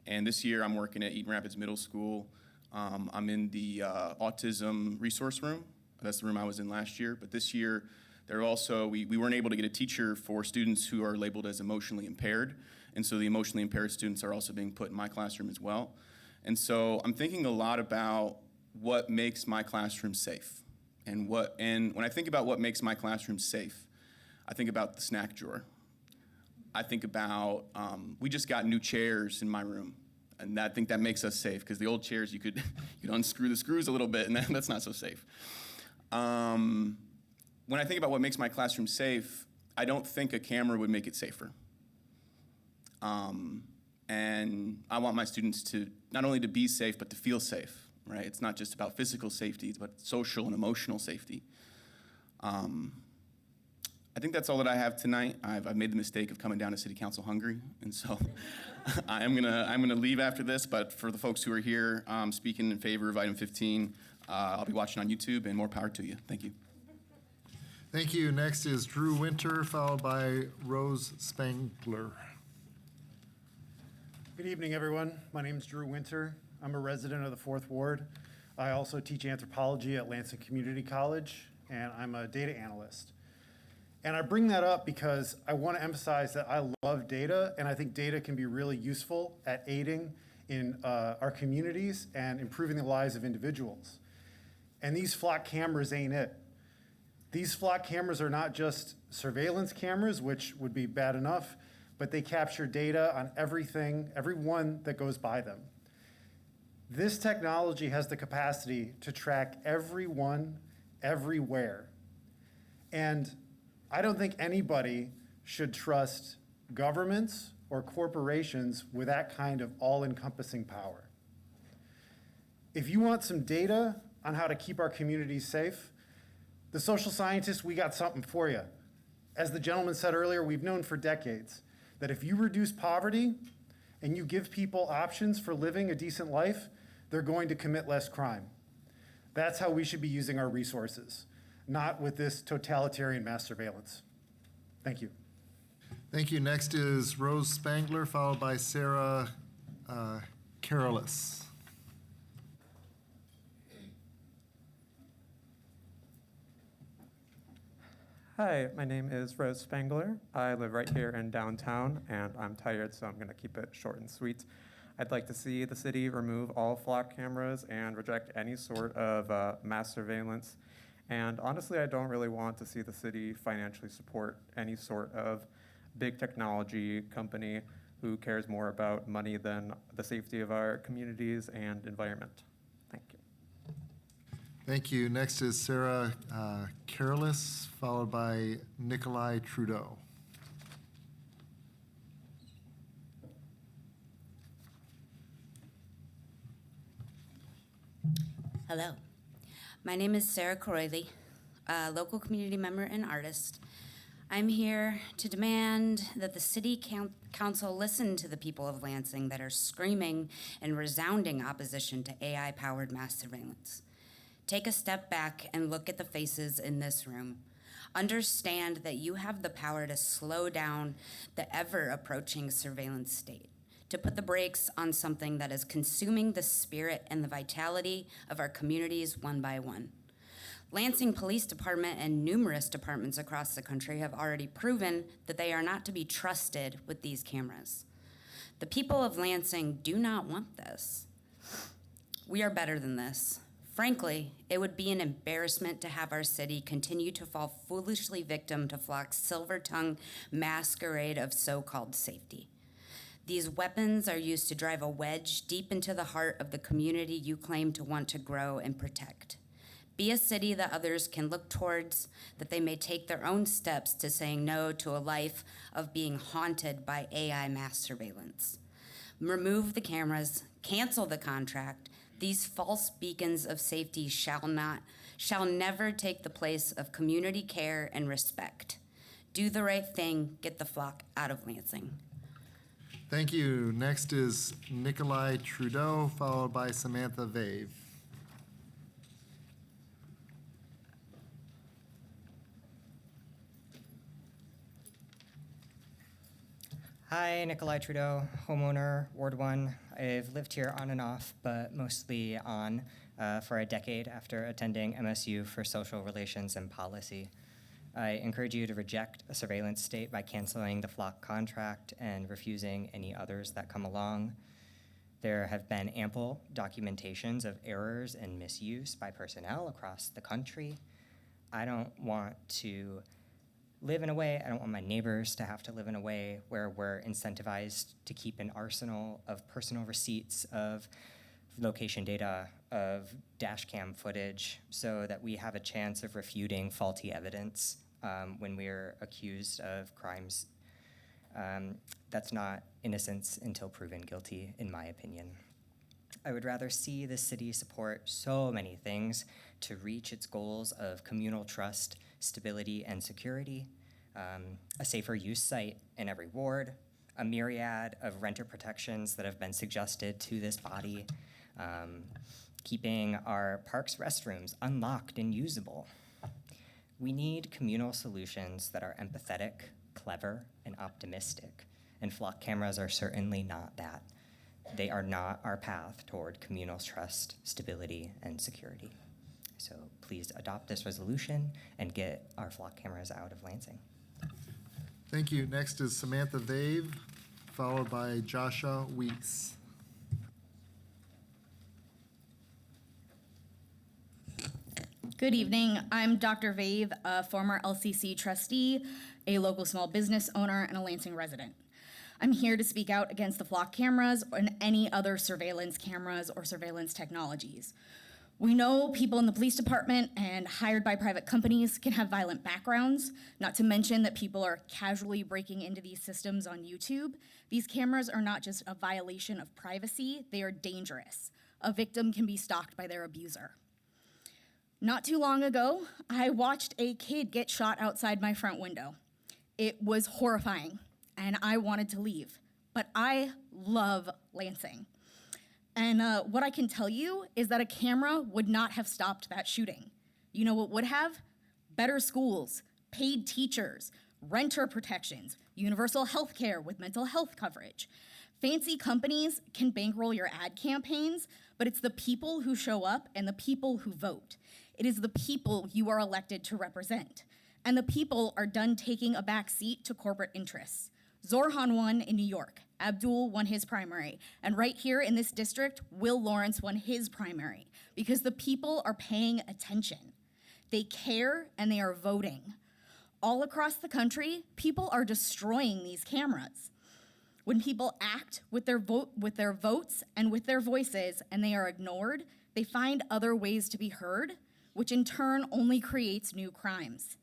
[SPEAKER 14] and this year I'm working at Eaton Rapids Middle School. I'm in the autism resource room. That's the room I was in last year, but this year there also, we weren't able to get a teacher for students who are labeled as emotionally impaired, and so the emotionally impaired students are also being put in my classroom as well. And so I'm thinking a lot about what makes my classroom safe. And when I think about what makes my classroom safe, I think about the snack drawer. I think about, we just got new chairs in my room. And I think that makes us safe, because the old chairs, you could unscrew the screws a little bit, and that's not so safe. When I think about what makes my classroom safe, I don't think a camera would make it safer. And I want my students to not only to be safe, but to feel safe, right? It's not just about physical safety, but social and emotional safety. I think that's all that I have tonight. I've made the mistake of coming down to City Council hungry, and so I'm gonna leave after this. But for the folks who are here speaking in favor of item 15, I'll be watching on YouTube, and more power to you. Thank you.
[SPEAKER 2] Thank you. Next is Drew Winter, followed by Rose Spangler.
[SPEAKER 15] Good evening, everyone. My name is Drew Winter. I'm a resident of the 4th Ward. I also teach anthropology at Lansing Community College, and I'm a data analyst. And I bring that up because I want to emphasize that I love data, and I think data can be really useful at aiding in our communities and improving the lives of individuals. And these flock cameras ain't it. These flock cameras are not just surveillance cameras, which would be bad enough, but they capture data on everyone that goes by them. This technology has the capacity to track everyone, everywhere. And I don't think anybody should trust governments or corporations with that kind of all-encompassing power. If you want some data on how to keep our communities safe, the social scientists, we got something for you. As the gentleman said earlier, we've known for decades that if you reduce poverty and you give people options for living a decent life, they're going to commit less crime. That's how we should be using our resources, not with this totalitarian mass surveillance. Thank you.
[SPEAKER 2] Thank you. Next is Rose Spangler, followed by Sarah Carolis.
[SPEAKER 16] Hi, my name is Rose Spangler. I live right here in downtown, and I'm tired, so I'm going to keep it short and sweet. I'd like to see the city remove all flock cameras and reject any sort of mass surveillance. And honestly, I don't really want to see the city financially support any sort of big technology company who cares more about money than the safety of our communities and environment. Thank you.
[SPEAKER 2] Thank you. Next is Sarah Carolis, followed by Nikolai Trudeau.
[SPEAKER 17] Hello. My name is Sarah Croyley, a local community member and artist. I'm here to demand that the City Council listen to the people of Lansing that are screaming in resounding opposition to AI-powered mass surveillance. Take a step back and look at the faces in this room. Understand that you have the power to slow down the ever-approaching surveillance state, to put the brakes on something that is consuming the spirit and the vitality of our communities one by one. Lansing Police Department and numerous departments across the country have already proven that they are not to be trusted with these cameras. The people of Lansing do not want this. We are better than this. Frankly, it would be an embarrassment to have our city continue to fall foolishly victim to Flock's silver-tongued masquerade of so-called safety. These weapons are used to drive a wedge deep into the heart of the community you claim to want to grow and protect. Be a city that others can look towards, that they may take their own steps to saying no to a life of being haunted by AI mass surveillance. Remove the cameras, cancel the contract. These false beacons of safety shall never take the place of community care and respect. Do the right thing, get the flock out of Lansing.
[SPEAKER 2] Thank you. Next is Nikolai Trudeau, followed by Samantha Vave.
[SPEAKER 24] Hi, Nikolai Trudeau, homeowner, Ward 1. I've lived here on and off, but mostly on, for a decade after attending MSU for social relations and policy. I encourage you to reject a surveillance state by canceling the flock contract and refusing any others that come along. There have been ample documentations of errors and misuse by personnel across the country. I don't want to live in a way, I don't want my neighbors to have to live in a way where we're incentivized to keep an arsenal of personal receipts of location data, of dash cam footage, so that we have a chance of refuting faulty evidence when we're accused of crimes. That's not innocence until proven guilty, in my opinion. I would rather see the city support so many things to reach its goals of communal trust, stability, and security, a safer use site in every ward, a myriad of renter protections that have been suggested to this body, keeping our parks' restrooms unlocked and usable. We need communal solutions that are empathetic, clever, and optimistic, and flock cameras are certainly not that. They are not our path toward communal trust, stability, and security. So please adopt this resolution and get our flock cameras out of Lansing.
[SPEAKER 2] Thank you. Next is Samantha Vave, followed by Joshua Weeks.
[SPEAKER 1] Good evening. I'm Dr. Vave, a former LCC trustee, a local small business owner, and a Lansing resident. I'm here to speak out against the flock cameras and any other surveillance cameras or surveillance technologies. We know people in the police department and hired by private companies can have violent backgrounds, not to mention that people are casually breaking into these systems on YouTube. These cameras are not just a violation of privacy, they are dangerous. A victim can be stalked by their abuser. Not too long ago, I watched a kid get shot outside my front window. It was horrifying, and I wanted to leave, but I love Lansing. And what I can tell you is that a camera would not have stopped that shooting. You know what would have? Better schools, paid teachers, renter protections, universal health care with mental health coverage. Fancy companies can bankroll your ad campaigns, but it's the people who show up and the people who vote. It is the people you are elected to represent. And the people are done taking a back seat to corporate interests. Zorhan won in New York. Abdul won his primary. And right here in this district, Will Lawrence won his primary because the people are paying attention. They care and they are voting. All across the country, people are destroying these cameras. When people act with their votes and with their voices and they are ignored, they find other ways to be heard, which in turn only creates new crimes.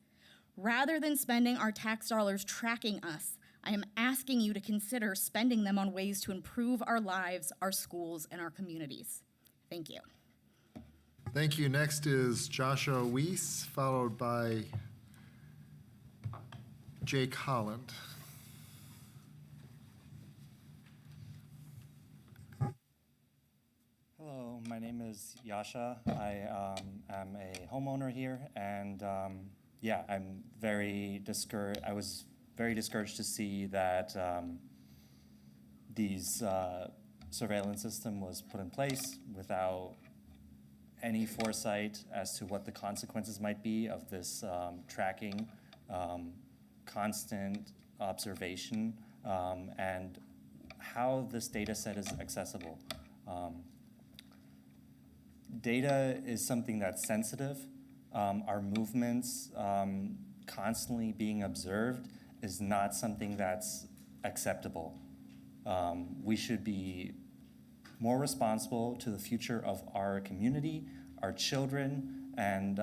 [SPEAKER 1] Rather than spending our tax dollars tracking us, I am asking you to consider spending them on ways to improve our lives, our schools, and our communities. Thank you.
[SPEAKER 2] Thank you. Next is Joshua Weiss, followed by Jake Holland.
[SPEAKER 18] Hello, my name is Yasha. I am a homeowner here, and yeah, I'm very discouraged. I was very discouraged to see that these surveillance system was put in place without any foresight as to what the consequences might be of this tracking, constant observation, and how this data set is accessible. Data is something that's sensitive. Our movements constantly being observed is not something that's acceptable. We should be more responsible to the future of our community, our children, and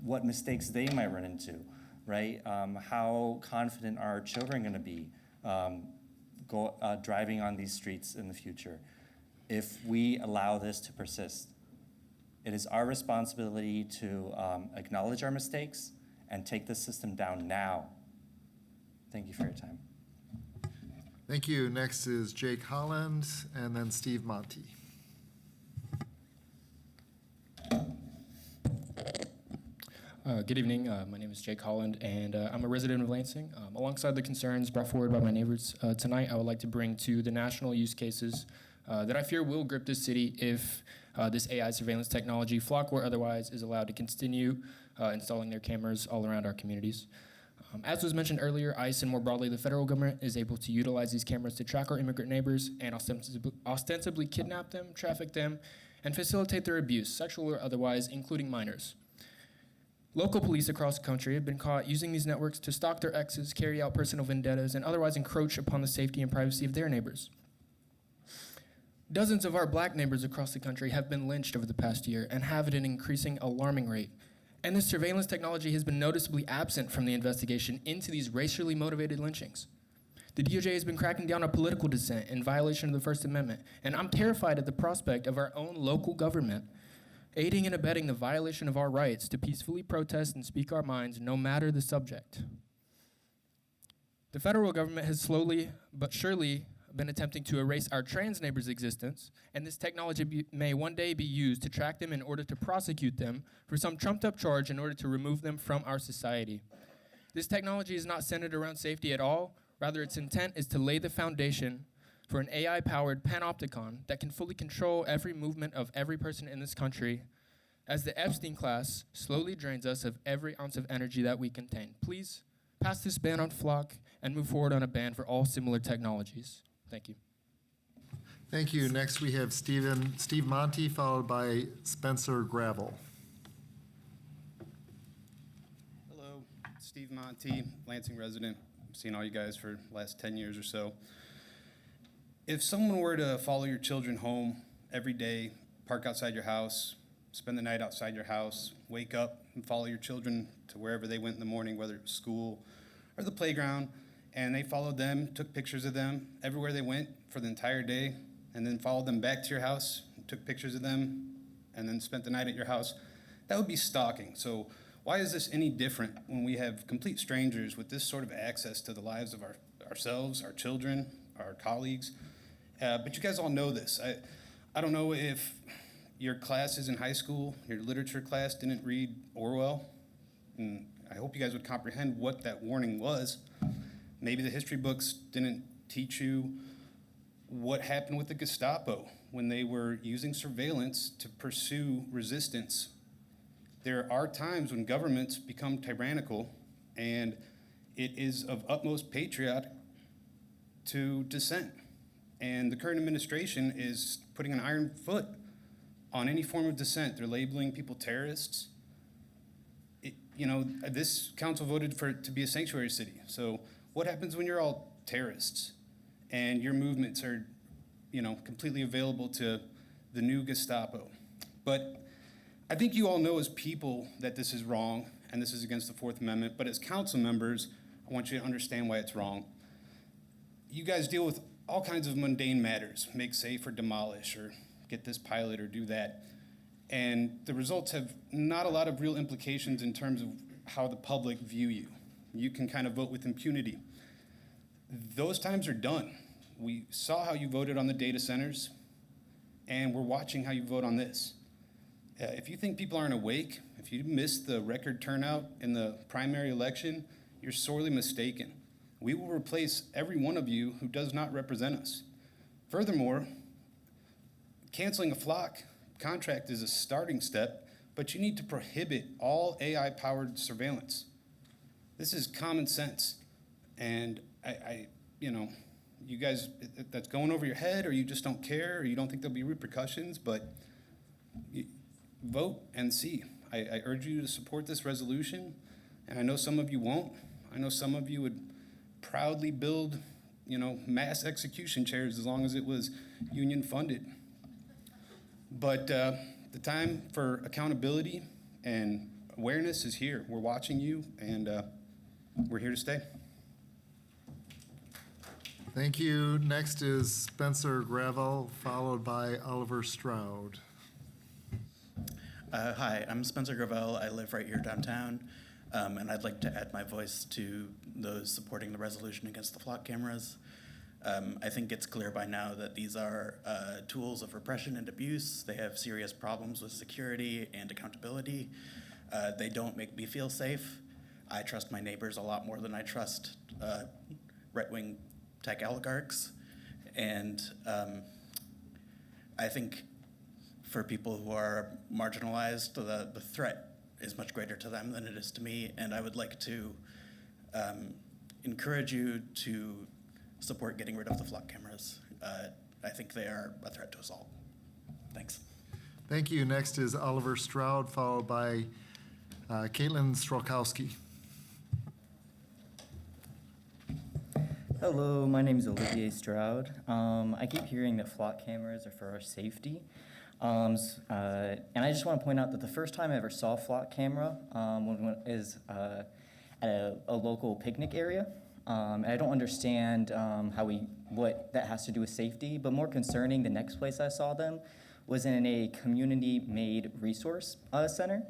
[SPEAKER 18] what mistakes they might run into, right? How confident are our children gonna be driving on these streets in the future if we allow this to persist? It is our responsibility to acknowledge our mistakes and take the system down now. Thank you for your time.
[SPEAKER 2] Thank you. Next is Jake Holland and then Steve Monty.
[SPEAKER 19] Good evening. My name is Jake Holland, and I'm a resident of Lansing. Alongside the concerns brought forward by my neighbors tonight, I would like to bring to the national use cases that I fear will grip this city if this AI surveillance technology, flock or otherwise, is allowed to continue installing their cameras all around our communities. As was mentioned earlier, ICE and more broadly the federal government is able to utilize these cameras to track our immigrant neighbors and ostensibly kidnap them, traffic them, and facilitate their abuse, sexual or otherwise, including minors. Local police across the country have been caught using these networks to stalk their exes, carry out personal vendettas, and otherwise encroach upon the safety and privacy of their neighbors. Dozens of our black neighbors across the country have been lynched over the past year and have at an increasing alarming rate. And this surveillance technology has been noticeably absent from the investigation into these racially motivated lynchings. The DOJ has been cracking down on political dissent in violation of the First Amendment, and I'm terrified at the prospect of our own local government aiding and abetting the violation of our rights to peacefully protest and speak our minds no matter the subject. The federal government has slowly but surely been attempting to erase our trans neighbors' existence, and this technology may one day be used to track them in order to prosecute them for some trumped-up charge in order to remove them from our society. This technology is not centered around safety at all. Rather, its intent is to lay the foundation for an AI-powered panopticon that can fully control every movement of every person in this country as the Epstein class slowly drains us of every ounce of energy that we contain. Please pass this ban on Flock and move forward on a ban for all similar technologies. Thank you.
[SPEAKER 2] Thank you. Next, we have Steve Monty, followed by Spencer Gravel.
[SPEAKER 11] Hello, Steve Monty, Lansing resident. I've seen all you guys for the last 10 years or so. If someone were to follow your children home every day, park outside your house, spend the night outside your house, wake up and follow your children to wherever they went in the morning, whether it was school or the playground, and they followed them, took pictures of them everywhere they went for the entire day, and then followed them back to your house, took pictures of them, and then spent the night at your house, that would be stalking. So why is this any different when we have complete strangers with this sort of access to the lives of ourselves, our children, our colleagues? But you guys all know this. I don't know if your classes in high school, your literature class, didn't read Orwell, and I hope you guys would comprehend what that warning was. Maybe the history books didn't teach you what happened with the Gestapo when they were using surveillance to pursue resistance. There are times when governments become tyrannical, and it is of utmost patriotic to dissent. And the current administration is putting an iron foot on any form of dissent. They're labeling people terrorists. This council voted for it to be a sanctuary city. So what happens when you're all terrorists and your movements are, completely available to the new Gestapo? But I think you all know as people that this is wrong and this is against the Fourth Amendment. But as council members, I want you to understand why it's wrong. You guys deal with all kinds of mundane matters, make safe or demolish or get this pilot or do that. And the results have not a lot of real implications in terms of how the public view you. You can kind of vote with impunity. Those times are done. We saw how you voted on the data centers, and we're watching how you vote on this. If you think people aren't awake, if you missed the record turnout in the primary election, you're sorely mistaken. We will replace every one of you who does not represent us. Furthermore, canceling a Flock contract is a starting step, but you need to prohibit all AI-powered surveillance. This is common sense. And you guys, that's going over your head, or you just don't care, or you don't think there'll be repercussions, but vote and see. I urge you to support this resolution, and I know some of you won't. I know some of you would proudly build, mass execution chairs as long as it was union funded. But the time for accountability and awareness is here. We're watching you, and we're here to stay.
[SPEAKER 2] Thank you. Next is Spencer Gravel, followed by Oliver Stroud.
[SPEAKER 20] Hi, I'm Spencer Gravel. I live right here downtown, and I'd like to add my voice to those supporting the resolution against the Flock cameras. I think it's clear by now that these are tools of repression and abuse. They have serious problems with security and accountability. They don't make me feel safe. I trust my neighbors a lot more than I trust right-wing tech oligarchs. And I think for people who are marginalized, the threat is much greater to them than it is to me. And I would like to encourage you to support getting rid of the flock cameras. I think they are a threat to us all. Thanks.
[SPEAKER 2] Thank you. Next is Oliver Stroud, followed by Caitlin Strokowski.
[SPEAKER 5] Hello, my name is Olivier Stroud. I keep hearing that flock cameras are for our safety. And I just want to point out that the first time I ever saw a flock camera is at a local picnic area. And I don't understand what that has to do with safety, but more concerning, the next place I saw them was in a community-made resource center.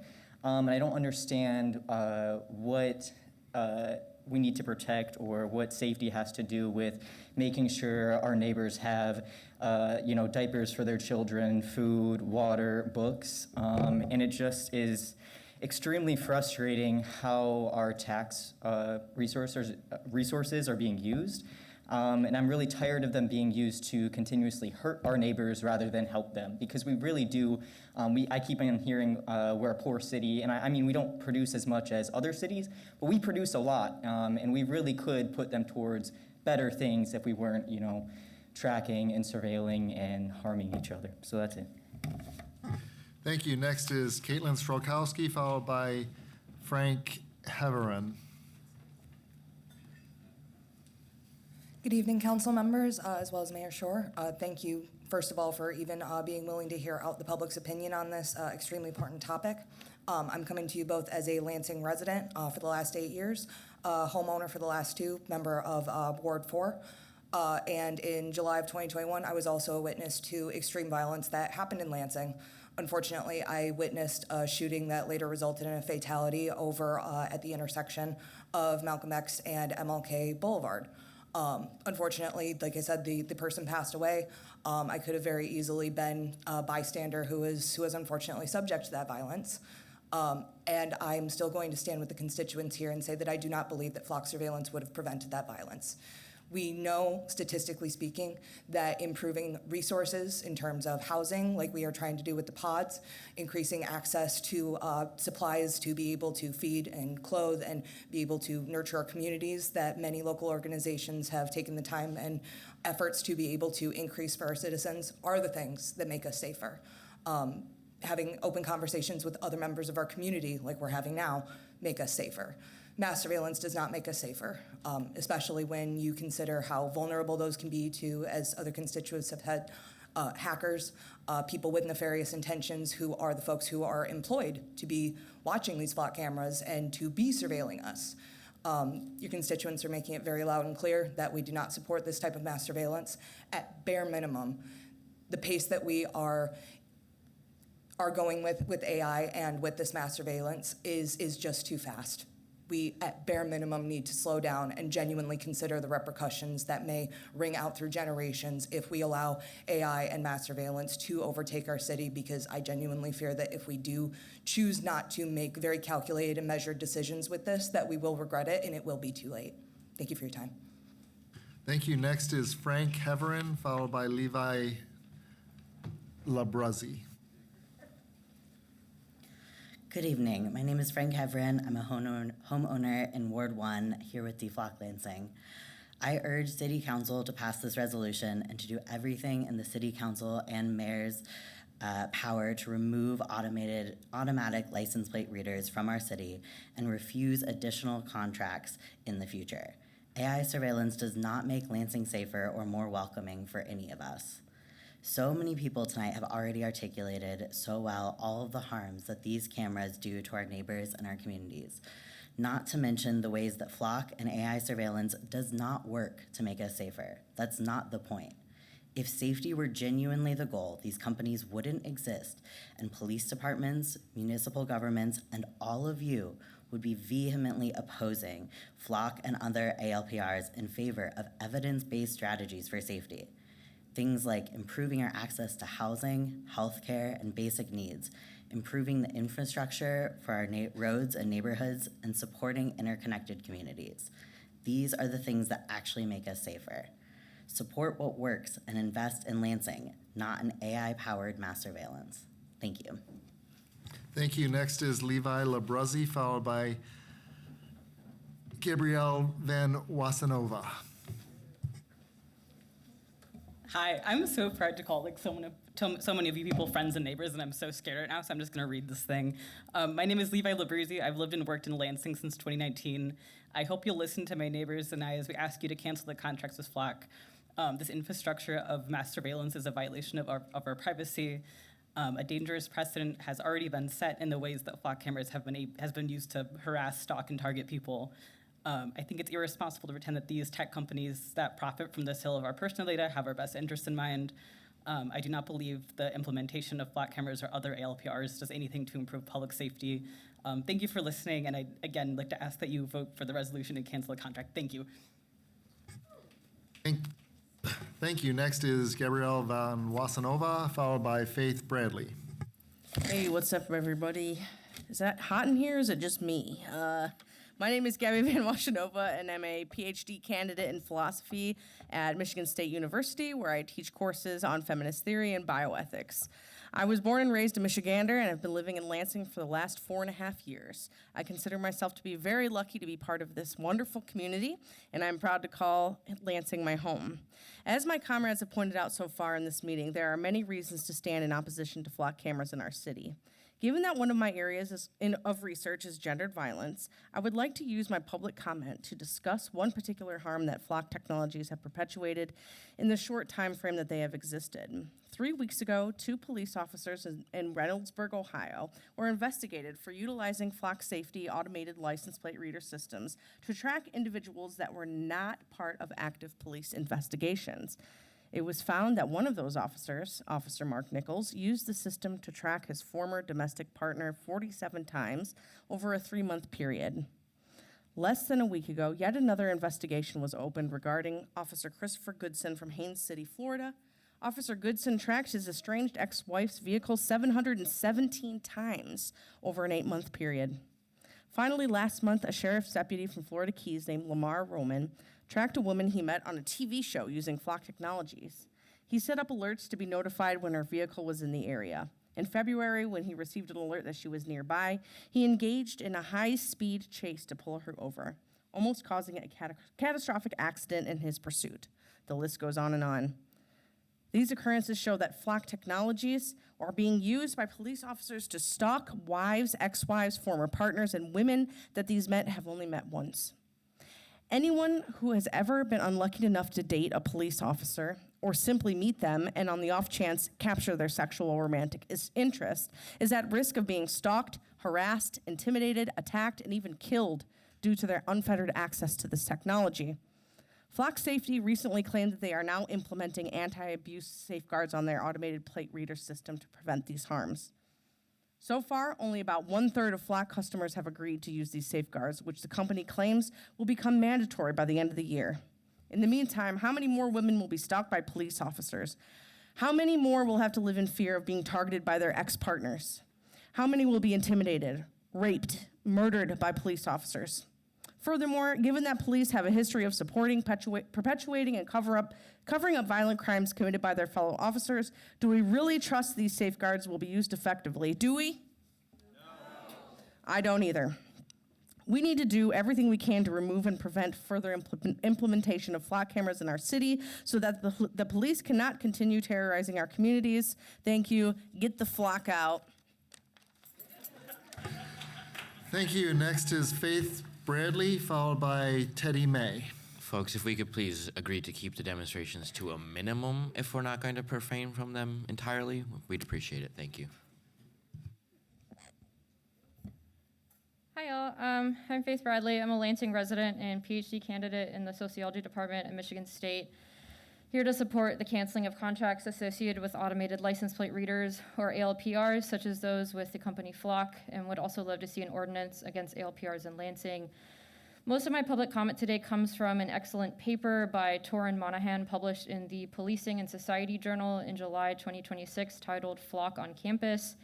[SPEAKER 5] And I don't understand what we need to protect or what safety has to do with making sure our neighbors have diapers for their children, food, water, books. And it just is extremely frustrating how our tax resources are being used. And I'm really tired of them being used to continuously hurt our neighbors rather than help them, because we really do. I keep on hearing we're a poor city, and I mean, we don't produce as much as other cities, but we produce a lot, and we really could put them towards better things if we weren't, tracking and surveilling and harming each other. So that's it.
[SPEAKER 2] Thank you. Next is Caitlin Strokowski, followed by Frank Heverin.
[SPEAKER 6] Good evening, council members, as well as Mayor Shore. Thank you, first of all, for even being willing to hear out the public's opinion on this extremely important topic. I'm coming to you both as a Lansing resident for the last 8 years, homeowner for the last 2, member of Ward 4. And in July of 2021, I was also a witness to extreme violence that happened in Lansing. Unfortunately, I witnessed a shooting that later resulted in a fatality over at the intersection of Malcolm X and MLK Boulevard. Unfortunately, like I said, the person passed away. I could have very easily been a bystander who was unfortunately subject to that violence. And I'm still going to stand with the constituents here and say that I do not believe that flock surveillance would have prevented that violence. We know, statistically speaking, that improving resources in terms of housing, like we are trying to do with the pods, increasing access to supplies to be able to feed and clothe and be able to nurture our communities, that many local organizations have taken the time and efforts to be able to increase for our citizens, are the things that make us safer. Having open conversations with other members of our community, like we're having now, make us safer. Mass surveillance does not make us safer, especially when you consider how vulnerable those can be to, as other constituents have had, hackers, people with nefarious intentions who are the folks who are employed to be watching these flock cameras and to be surveilling us. Your constituents are making it very loud and clear that we do not support this type of mass surveillance. At bare minimum, the pace that we are going with AI and with this mass surveillance is just too fast. We, at bare minimum, need to slow down and genuinely consider the repercussions that may ring out through generations if we allow AI and mass surveillance to overtake our city, because I genuinely fear that if we do choose not to make very calculated and measured decisions with this, that we will regret it and it will be too late. Thank you for your time.
[SPEAKER 2] Thank you. Next is Frank Heverin, followed by Levi Labrazzi.
[SPEAKER 21] Good evening. My name is Frank Heverin. I'm a homeowner in Ward 1 here with DFLOC Lansing. I urge City Council to pass this resolution and to do everything in the City Council and Mayor's power to remove automatic license plate readers from our city and refuse additional contracts in the future. AI surveillance does not make Lansing safer or more welcoming for any of us. So many people tonight have already articulated so well all of the harms that these cameras do to our neighbors and our communities, not to mention the ways that flock and AI surveillance does not work to make us safer. That's not the point. If safety were genuinely the goal, these companies wouldn't exist, and police departments, municipal governments, and all of you would be vehemently opposing flock and other ALPRs in favor of evidence-based strategies for safety. Things like improving our access to housing, healthcare, and basic needs, improving the infrastructure for our roads and neighborhoods, and supporting interconnected communities. These are the things that actually make us safer. Support what works and invest in Lansing, not in AI-powered mass surveillance. Thank you.
[SPEAKER 2] Thank you. Next is Levi Labrazzi, followed by Gabrielle Van Wasanova.
[SPEAKER 3] Hi, I'm so proud to call like so many of you people friends and neighbors, and I'm so scared right now, so I'm just gonna read this thing. My name is Levi Labruzzi. I've lived and worked in Lansing since 2019. I hope you'll listen to my neighbors and I as we ask you to cancel the contracts with Flock. This infrastructure of mass surveillance is a violation of our privacy. A dangerous precedent has already been set in the ways that Flock cameras has been used to harass, stalk, and target people. I think it's irresponsible to pretend that these tech companies that profit from the sale of our personal data have our best interests in mind. I do not believe the implementation of Flock cameras or other ALPRs does anything to improve public safety. Thank you for listening, and I'd again like to ask that you vote for the resolution and cancel the contract. Thank you.
[SPEAKER 2] Thank you. Next is Gabrielle Van Wasanova, followed by Faith Bradley.
[SPEAKER 4] Hey, what's up, everybody? Is that hot in here, or is it just me? My name is Gabby Van Washanova, and I'm a PhD candidate in philosophy at Michigan State University, where I teach courses on feminist theory and bioethics. I was born and raised a Michigander, and have been living in Lansing for the last 4.5 years. I consider myself to be very lucky to be part of this wonderful community, and I'm proud to call Lansing my home. As my comrades have pointed out so far in this meeting, there are many reasons to stand in opposition to Flock cameras in our city. Given that one of my areas of research is gendered violence, I would like to use my public comment to discuss one particular harm that Flock technologies have perpetuated in the short time frame that they have existed. 3 weeks ago, 2 police officers in Reynoldsburg, Ohio, were investigated for utilizing Flock Safety automated license plate reader systems to track individuals that were not part of active police investigations. It was found that one of those officers, Officer Mark Nichols, used the system to track his former domestic partner 47 times over a 3-month period. Less than a week ago, yet another investigation was opened regarding Officer Christopher Goodson from Haines City, Florida. Officer Goodson tracked his estranged ex-wife's vehicle 717 times over an 8-month period. Finally, last month, a sheriff's deputy from Florida Keys named Lamar Roman tracked a woman he met on a TV show using Flock technologies. He set up alerts to be notified when her vehicle was in the area. In February, when he received an alert that she was nearby, he engaged in a high-speed chase to pull her over, almost causing a catastrophic accident in his pursuit. The list goes on and on. These occurrences show that Flock technologies are being used by police officers to stalk wives, ex-wives, former partners, and women that these men have only met once. Anyone who has ever been unlucky enough to date a police officer or simply meet them and on the off chance capture their sexual or romantic interest is at risk of being stalked, harassed, intimidated, attacked, and even killed due to their unfettered access to this technology. Flock Safety recently claimed that they are now implementing anti-abuse safeguards on their automated plate reader system to prevent these harms. So far, only about 1/3 of Flock customers have agreed to use these safeguards, which the company claims will become mandatory by the end of the year. In the meantime, how many more women will be stalked by police officers? How many more will have to live in fear of being targeted by their ex-partners? How many will be intimidated, raped, murdered by police officers? Furthermore, given that police have a history of supporting, perpetuating, and covering up violent crimes committed by their fellow officers, do we really trust these safeguards will be used effectively? Do we? No. I don't either. We need to do everything we can to remove and prevent further implementation of Flock cameras in our city so that the police cannot continue terrorizing our communities. Thank you. Get the Flock out.
[SPEAKER 2] Thank you. Next is Faith Bradley, followed by Teddy May.
[SPEAKER 7] Folks, if we could please agree to keep the demonstrations to a minimum if we're not going to refrain from them entirely, we'd appreciate it. Thank you.
[SPEAKER 22] Hi, all. I'm Faith Bradley. I'm a Lansing resident and PhD candidate in the sociology department at Michigan State. Here to support the canceling of contracts associated with automated license plate readers, or ALPRs, such as those with the company Flock, and would also love to see an ordinance against ALPRs in Lansing. Most of my public comment today comes from an excellent paper by Torrin Monahan published in the Policing and Society Journal in July 2026 titled Flock on Campus.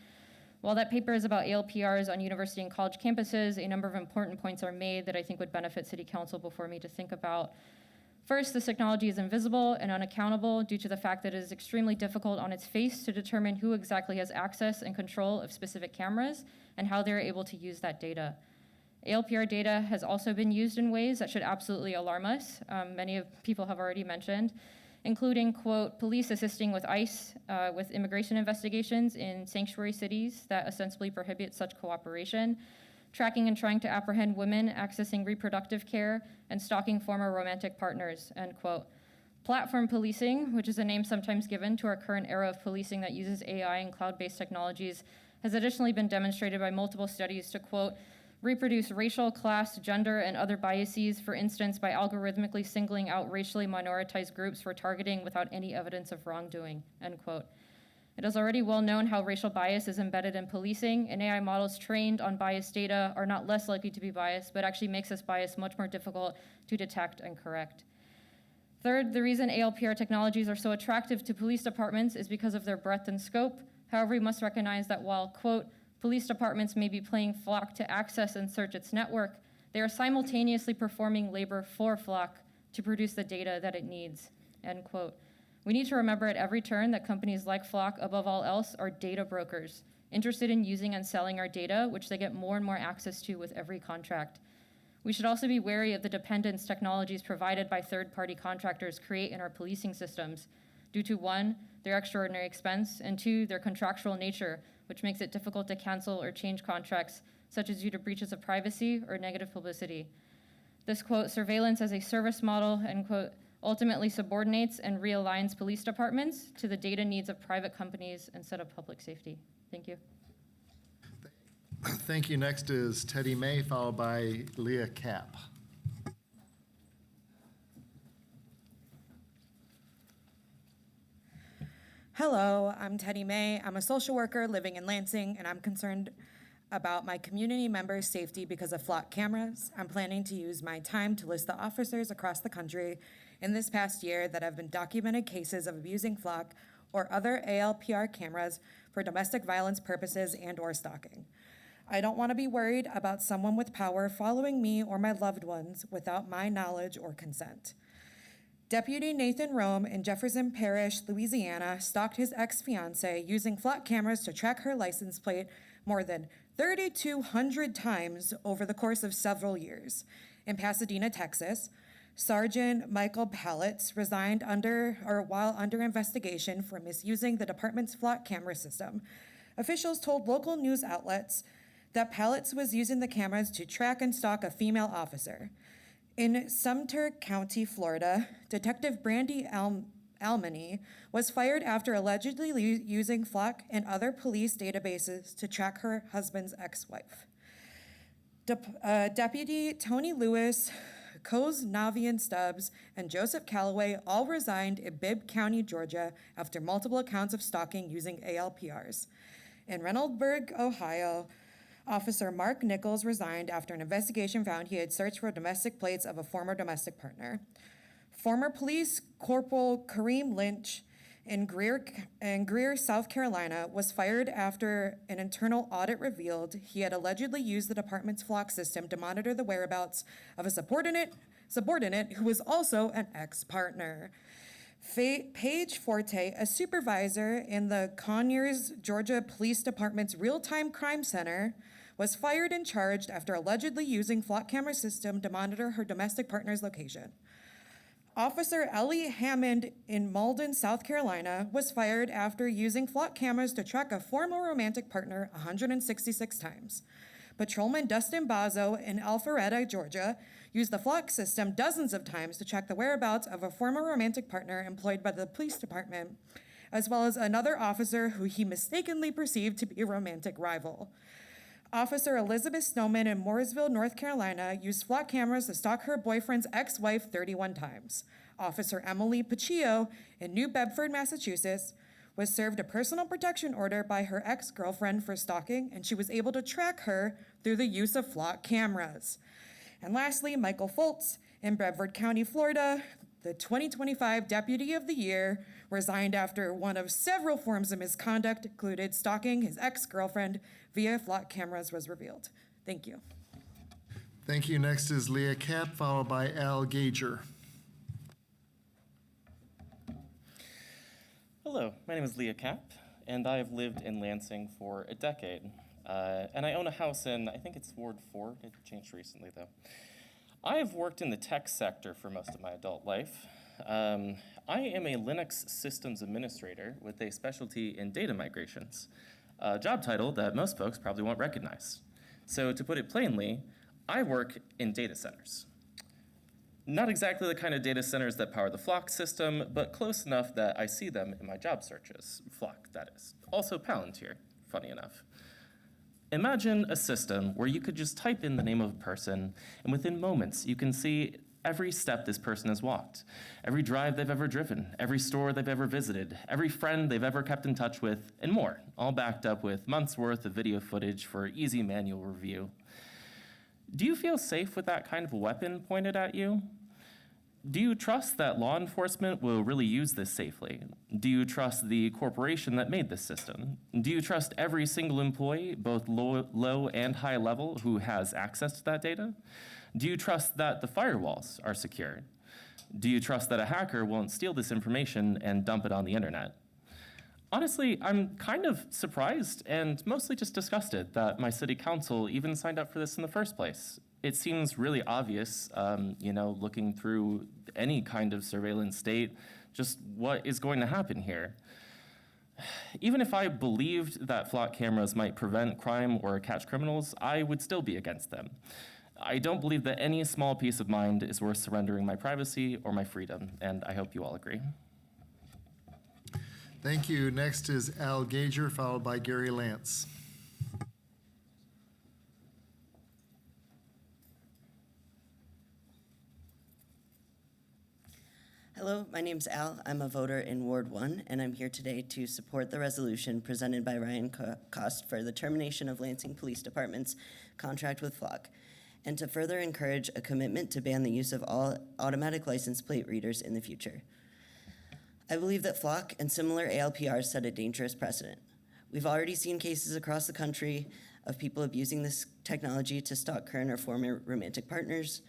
[SPEAKER 22] While that paper is about ALPRs on university and college campuses, a number of important points are made that I think would benefit City Council before me to think about. First, this technology is invisible and unaccountable due to the fact that it is extremely difficult on its face to determine who exactly has access and control of specific cameras and how they're able to use that data. ALPR data has also been used in ways that should absolutely alarm us. Many of people have already mentioned, including, quote, police assisting with ICE with immigration investigations in sanctuary cities that ostensibly prohibit such cooperation, tracking and trying to apprehend women accessing reproductive care, and stalking former romantic partners, end quote. Platform policing, which is a name sometimes given to our current era of policing that uses AI and cloud-based technologies, has additionally been demonstrated by multiple studies to, quote, reproduce racial, class, gender, and other biases, for instance, by algorithmically singling out racially minoritized groups for targeting without any evidence of wrongdoing, end quote. It is already well known how racial bias is embedded in policing, and AI models trained on biased data are not less likely to be biased, but actually makes this bias much more difficult to detect and correct. Third, the reason ALPR technologies are so attractive to police departments is because of their breadth and scope. However, we must recognize that while, quote, police departments may be playing Flock to access and search its network, they are simultaneously performing labor for Flock to produce the data that it needs, end quote. We need to remember at every turn that companies like Flock, above all else, are data brokers, interested in using and selling our data, which they get more and more access to with every contract. We should also be wary of the dependence technologies provided by third-party contractors create in our policing systems, due to, one, their extraordinary expense, and two, their contractual nature, which makes it difficult to cancel or change contracts, such as due to breaches of privacy or negative publicity. This, quote, surveillance as a service model, end quote, ultimately subordinates and realigns police departments to the data needs of private companies instead of public safety. Thank you.
[SPEAKER 2] Thank you. Next is Teddy May, followed by Leah Kapp.
[SPEAKER 8] Hello, I'm Teddy May. I'm a social worker living in Lansing, and I'm concerned about my community members' safety because of Flock cameras. I'm planning to use my time to list the officers across the country in this past year that have been documented cases of abusing Flock or other ALPR cameras for domestic violence purposes and or stalking. I don't want to be worried about someone with power following me or my loved ones without my knowledge or consent. Deputy Nathan Rome in Jefferson Parish, Louisiana, stalked his ex-fiancée using Flock cameras to track her license plate more than 3,200 times over the course of several years. In Pasadena, Texas, Sergeant Michael Pallitz resigned while under investigation for misusing the department's Flock camera system. Officials told local news outlets that Pallitz was using the cameras to track and stalk a female officer. In Sumter County, Florida, Detective Brandy Almany was fired after allegedly using Flock and other police databases to track her husband's ex-wife. Deputy Tony Lewis, Coz Navian Stubbs, and Joseph Calloway all resigned in Bibb County, Georgia, after multiple accounts of stalking using ALPRs. In Reynoldsburg, Ohio, Officer Mark Nichols resigned after an investigation found he had searched for domestic plates of a former domestic partner. Former Police Corporal Kareem Lynch in Greer, South Carolina, was fired after an internal audit revealed he had allegedly used the department's Flock system to monitor the whereabouts of a subordinate who was also an ex-partner. Paige Forte, a supervisor in the Conyers, Georgia Police Department's Real-Time Crime Center, was fired and charged after allegedly using Flock camera system to monitor her domestic partner's location. Officer Ellie Hammond in Malden, South Carolina, was fired after using Flock cameras to track a former romantic partner 166 times. Patrolman Dustin Bazo in Alpharetta, Georgia, used the Flock system dozens of times to track the whereabouts of a former romantic partner employed by the police department, as well as another officer who he mistakenly perceived to be a romantic rival. Officer Elizabeth Snowman in Mooresville, North Carolina, used Flock cameras to stalk her boyfriend's ex-wife 31 times. Officer Emily Paccio in New Bedford, Massachusetts, was served a personal protection order by her ex-girlfriend for stalking, and she was able to track her through the use of Flock cameras. And lastly, Michael Foltz in Brevard County, Florida, the 2025 Deputy of the Year, resigned after one of several forms of misconduct, included stalking his ex-girlfriend via Flock cameras, was revealed. Thank you.
[SPEAKER 2] Thank you. Next is Leah Kapp, followed by Al Gager.
[SPEAKER 9] Hello, my name is Leah Kapp, and I have lived in Lansing for a decade. and I own a house in, I think it's Ward 4. It changed recently, though. I have worked in the tech sector for most of my adult life. I am a Linux systems administrator with a specialty in data migrations, a job title that most folks probably won't recognize. So to put it plainly, I work in data centers. Not exactly the kind of data centers that power the Flock system, but close enough that I see them in my job searches. Flock, that is. Also Palantir, funny enough. Imagine a system where you could just type in the name of a person, and within moments you can see every step this person has walked, every drive they've ever driven, every store they've ever visited, every friend they've ever kept in touch with, and more, all backed up with months' worth of video footage for easy manual review. Do you feel safe with that kind of a weapon pointed at you? Do you trust that law enforcement will really use this safely? Do you trust the corporation that made this system? Do you trust every single employee, both low and high level, who has access to that data? Do you trust that the firewalls are secure? Do you trust that a hacker won't steal this information and dump it on the internet? Honestly, I'm kind of surprised and mostly just disgusted that my city council even signed up for this in the first place. It seems really obvious, looking through any kind of surveillance state, just what is going to happen here. Even if I believed that Flock cameras might prevent crime or catch criminals, I would still be against them. I don't believe that any small peace of mind is worth surrendering my privacy or my freedom, and I hope you all agree.
[SPEAKER 2] Thank you. Next is Al Gager, followed by Gary Lance.
[SPEAKER 10] Hello, my name's Al. I'm a voter in Ward 1, and I'm here today to support the resolution presented by Ryan Cost for the termination of Lansing Police Department's contract with Flock, and to further encourage a commitment to ban the use of all automatic license plate readers in the future. I believe that Flock and similar ALPRs set a dangerous precedent. We've already seen cases across the country of people abusing this technology to stalk current or former romantic partners.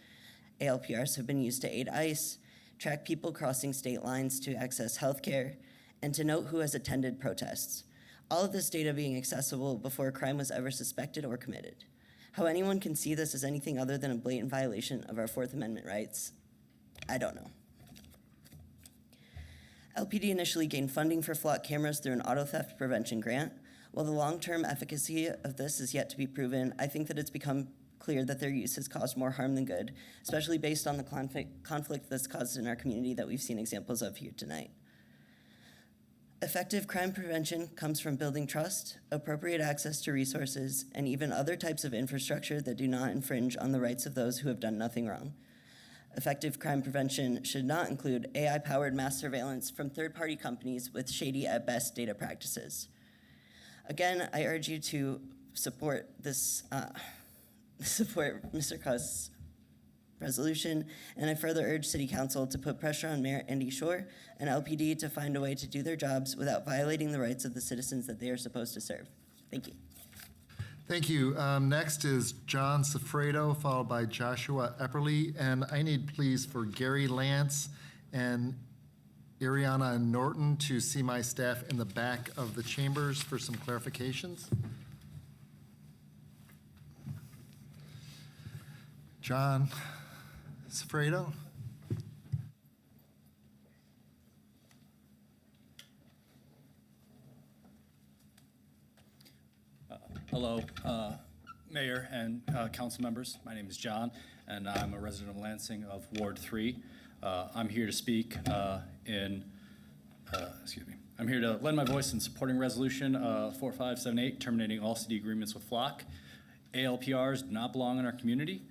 [SPEAKER 10] ALPRs have been used to aid ICE, track people crossing state lines to access healthcare, and to note who has attended protests. All of this data being accessible before a crime was ever suspected or committed. How anyone can see this as anything other than a blatant violation of our Fourth Amendment rights, I don't know. LPD initially gained funding for Flock cameras through an auto theft prevention grant. While the long-term efficacy of this is yet to be proven, I think that it's become clear that their use has caused more harm than good, especially based on the conflict that's caused in our community that we've seen examples of here tonight. Effective crime prevention comes from building trust, appropriate access to resources, and even other types of infrastructure that do not infringe on the rights of those who have done nothing wrong. Effective crime prevention should not include AI-powered mass surveillance from third-party companies with shady at best data practices. Again, I urge you to support this, support Mr. Cost's resolution, and I further urge City Council to put pressure on Mayor Andy Shore and LPD to find a way to do their jobs without violating the rights of the citizens that they are supposed to serve. Thank you.
[SPEAKER 2] Thank you. Next is John Sofredo, followed by Joshua Epperly. And I need, please, for Gary Lance and Ariana Norton to see my staff in the back of the chambers for some clarifications. John Sofredo.
[SPEAKER 12] Hello, Mayor and council members. My name is John, and I'm a resident of Lansing of Ward 3. I'm here to speak I'm here to lend my voice in supporting Resolution 4578, terminating all city agreements with Flock. ALPRs do not belong in our community.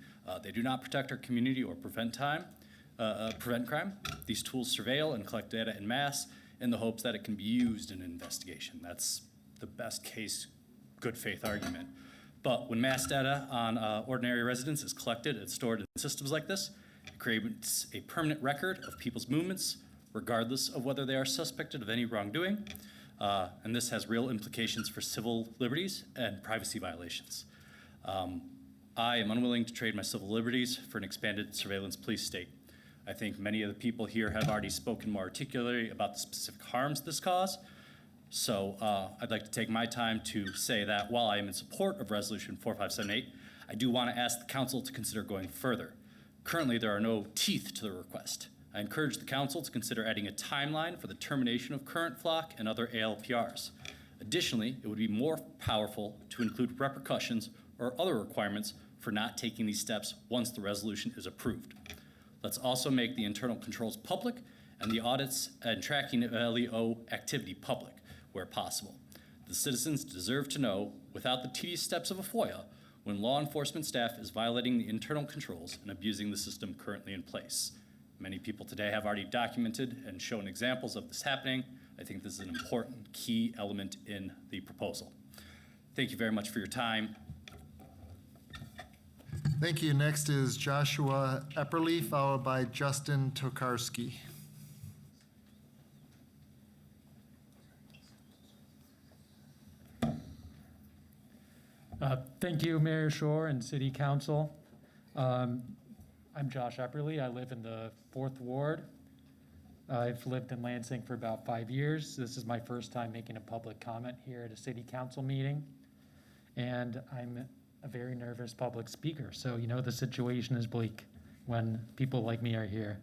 [SPEAKER 12] They do not protect our community or prevent crime. These tools surveil and collect data en masse in the hopes that it can be used in an investigation. That's the best case good faith argument. But when mass data on ordinary residents is collected and stored in systems like this, it creates a permanent record of people's movements, regardless of whether they are suspected of any wrongdoing. And this has real implications for civil liberties and privacy violations. I am unwilling to trade my civil liberties for an expanded surveillance police state. I think many of the people here have already spoken more articulately about the specific harms this causes. So I'd like to take my time to say that while I am in support of Resolution 4578, I do want to ask the council to consider going further. Currently, there are no teeth to the request. I encourage the council to consider adding a timeline for the termination of current flock and other ALPRs. Additionally, it would be more powerful to include repercussions or other requirements for not taking these steps once the resolution is approved. Let's also make the internal controls public and the audits and tracking of LEO activity public where possible. The citizens deserve to know, without the tedious steps of a FOIA, when law enforcement staff is violating the internal controls and abusing the system currently in place. Many people today have already documented and shown examples of this happening. I think this is an important key element in the proposal. Thank you very much for your time.
[SPEAKER 2] Thank you. Next is Joshua Epperly, followed by Justin Tokarski.
[SPEAKER 13] Thank you, Mayor Shore and City Council. I'm Josh Epperly. I live in the 4th Ward. I've lived in Lansing for about 5 years. This is my first time making a public comment here at a City Council meeting. And I'm a very nervous public speaker. So, you know, the situation is bleak when people like me are here.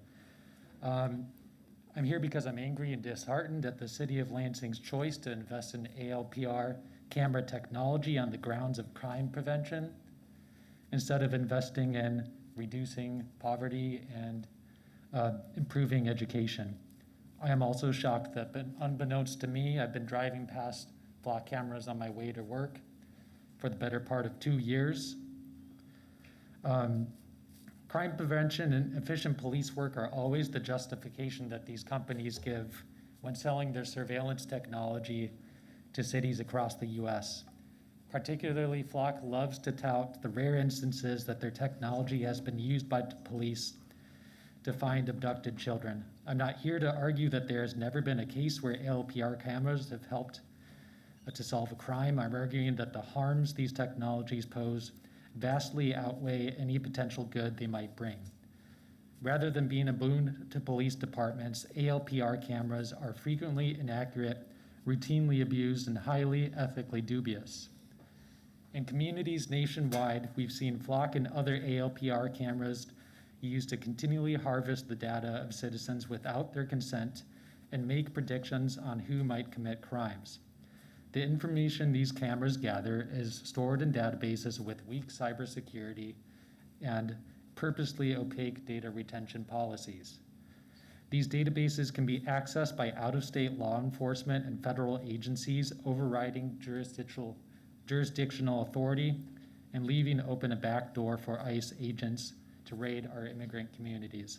[SPEAKER 13] I'm here because I'm angry and disheartened at the City of Lansing's choice to invest in ALPR camera technology on the grounds of crime prevention instead of investing in reducing poverty and improving education. I am also shocked that, unbeknownst to me, I've been driving past flock cameras on my way to work for the better part of 2 years. Crime prevention and efficient police work are always the justification that these companies give when selling their surveillance technology to cities across the US. Particularly, Flock loves to tout the rare instances that their technology has been used by the police to find abducted children. I'm not here to argue that there has never been a case where ALPR cameras have helped to solve a crime. I'm arguing that the harms these technologies pose vastly outweigh any potential good they might bring. Rather than being a boon to police departments, ALPR cameras are frequently inaccurate, routinely abused, and highly ethically dubious. In communities nationwide, we've seen Flock and other ALPR cameras used to continually harvest the data of citizens without their consent and make predictions on who might commit crimes. The information these cameras gather is stored in databases with weak cybersecurity and purposely opaque data retention policies. These databases can be accessed by out-of-state law enforcement and federal agencies overriding jurisdictional authority and leaving open a backdoor for ICE agents to raid our immigrant communities.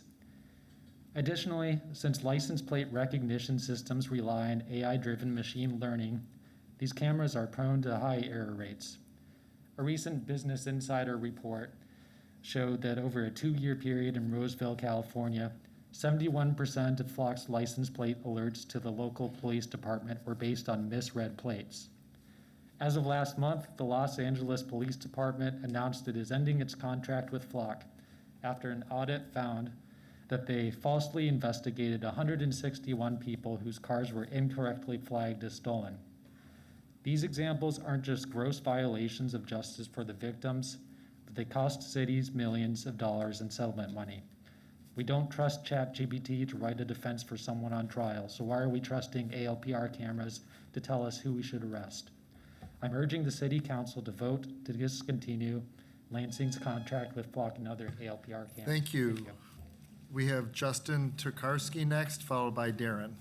[SPEAKER 13] Additionally, since license plate recognition systems rely on AI-driven machine learning, these cameras are prone to high error rates. A recent Business Insider report showed that over a 2-year period in Roseville, California, 71% of Flock's license plate alerts to the local police department were based on misread plates. As of last month, the Los Angeles Police Department announced it is ending its contract with Flock after an audit found that they falsely investigated 161 people whose cars were incorrectly flagged as stolen. These examples aren't just gross violations of justice for the victims, but they cost cities millions of dollars in settlement money. We don't trust ChatGPT to write a defense for someone on trial, so why are we trusting ALPR cameras to tell us who we should arrest? I'm urging the City Council to vote to discontinue Lansing's contract with Flock and other ALPR cameras.
[SPEAKER 2] Thank you. We have Justin Tokarski next, followed by Darren.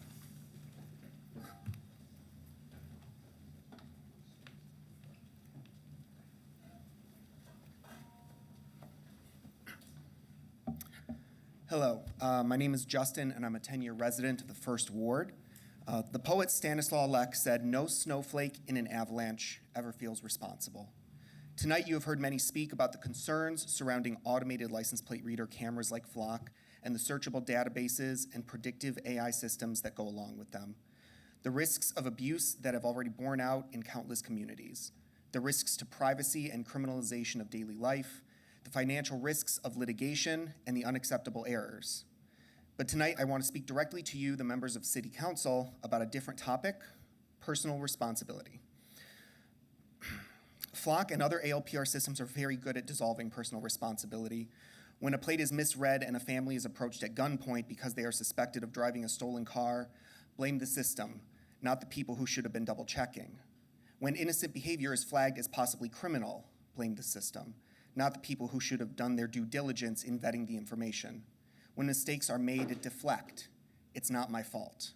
[SPEAKER 14] Hello, my name is Justin, and I'm a 10-year resident of the 1st Ward. The poet Stanislaw Lem said, "No snowflake in an avalanche ever feels responsible." Tonight, you have heard many speak about the concerns surrounding automated license plate reader cameras like Flock and the searchable databases and predictive AI systems that go along with them. The risks of abuse that have already borne out in countless communities. The risks to privacy and criminalization of daily life. The financial risks of litigation, and the unacceptable errors. But tonight, I want to speak directly to you, the members of City Council, about a different topic, personal responsibility. Flock and other ALPR systems are very good at dissolving personal responsibility. When a plate is misread and a family is approached at gunpoint because they are suspected of driving a stolen car, blame the system, not the people who should have been double checking. When innocent behavior is flagged as possibly criminal, blame the system, not the people who should have done their due diligence in vetting the information. When mistakes are made, deflect. It's not my fault.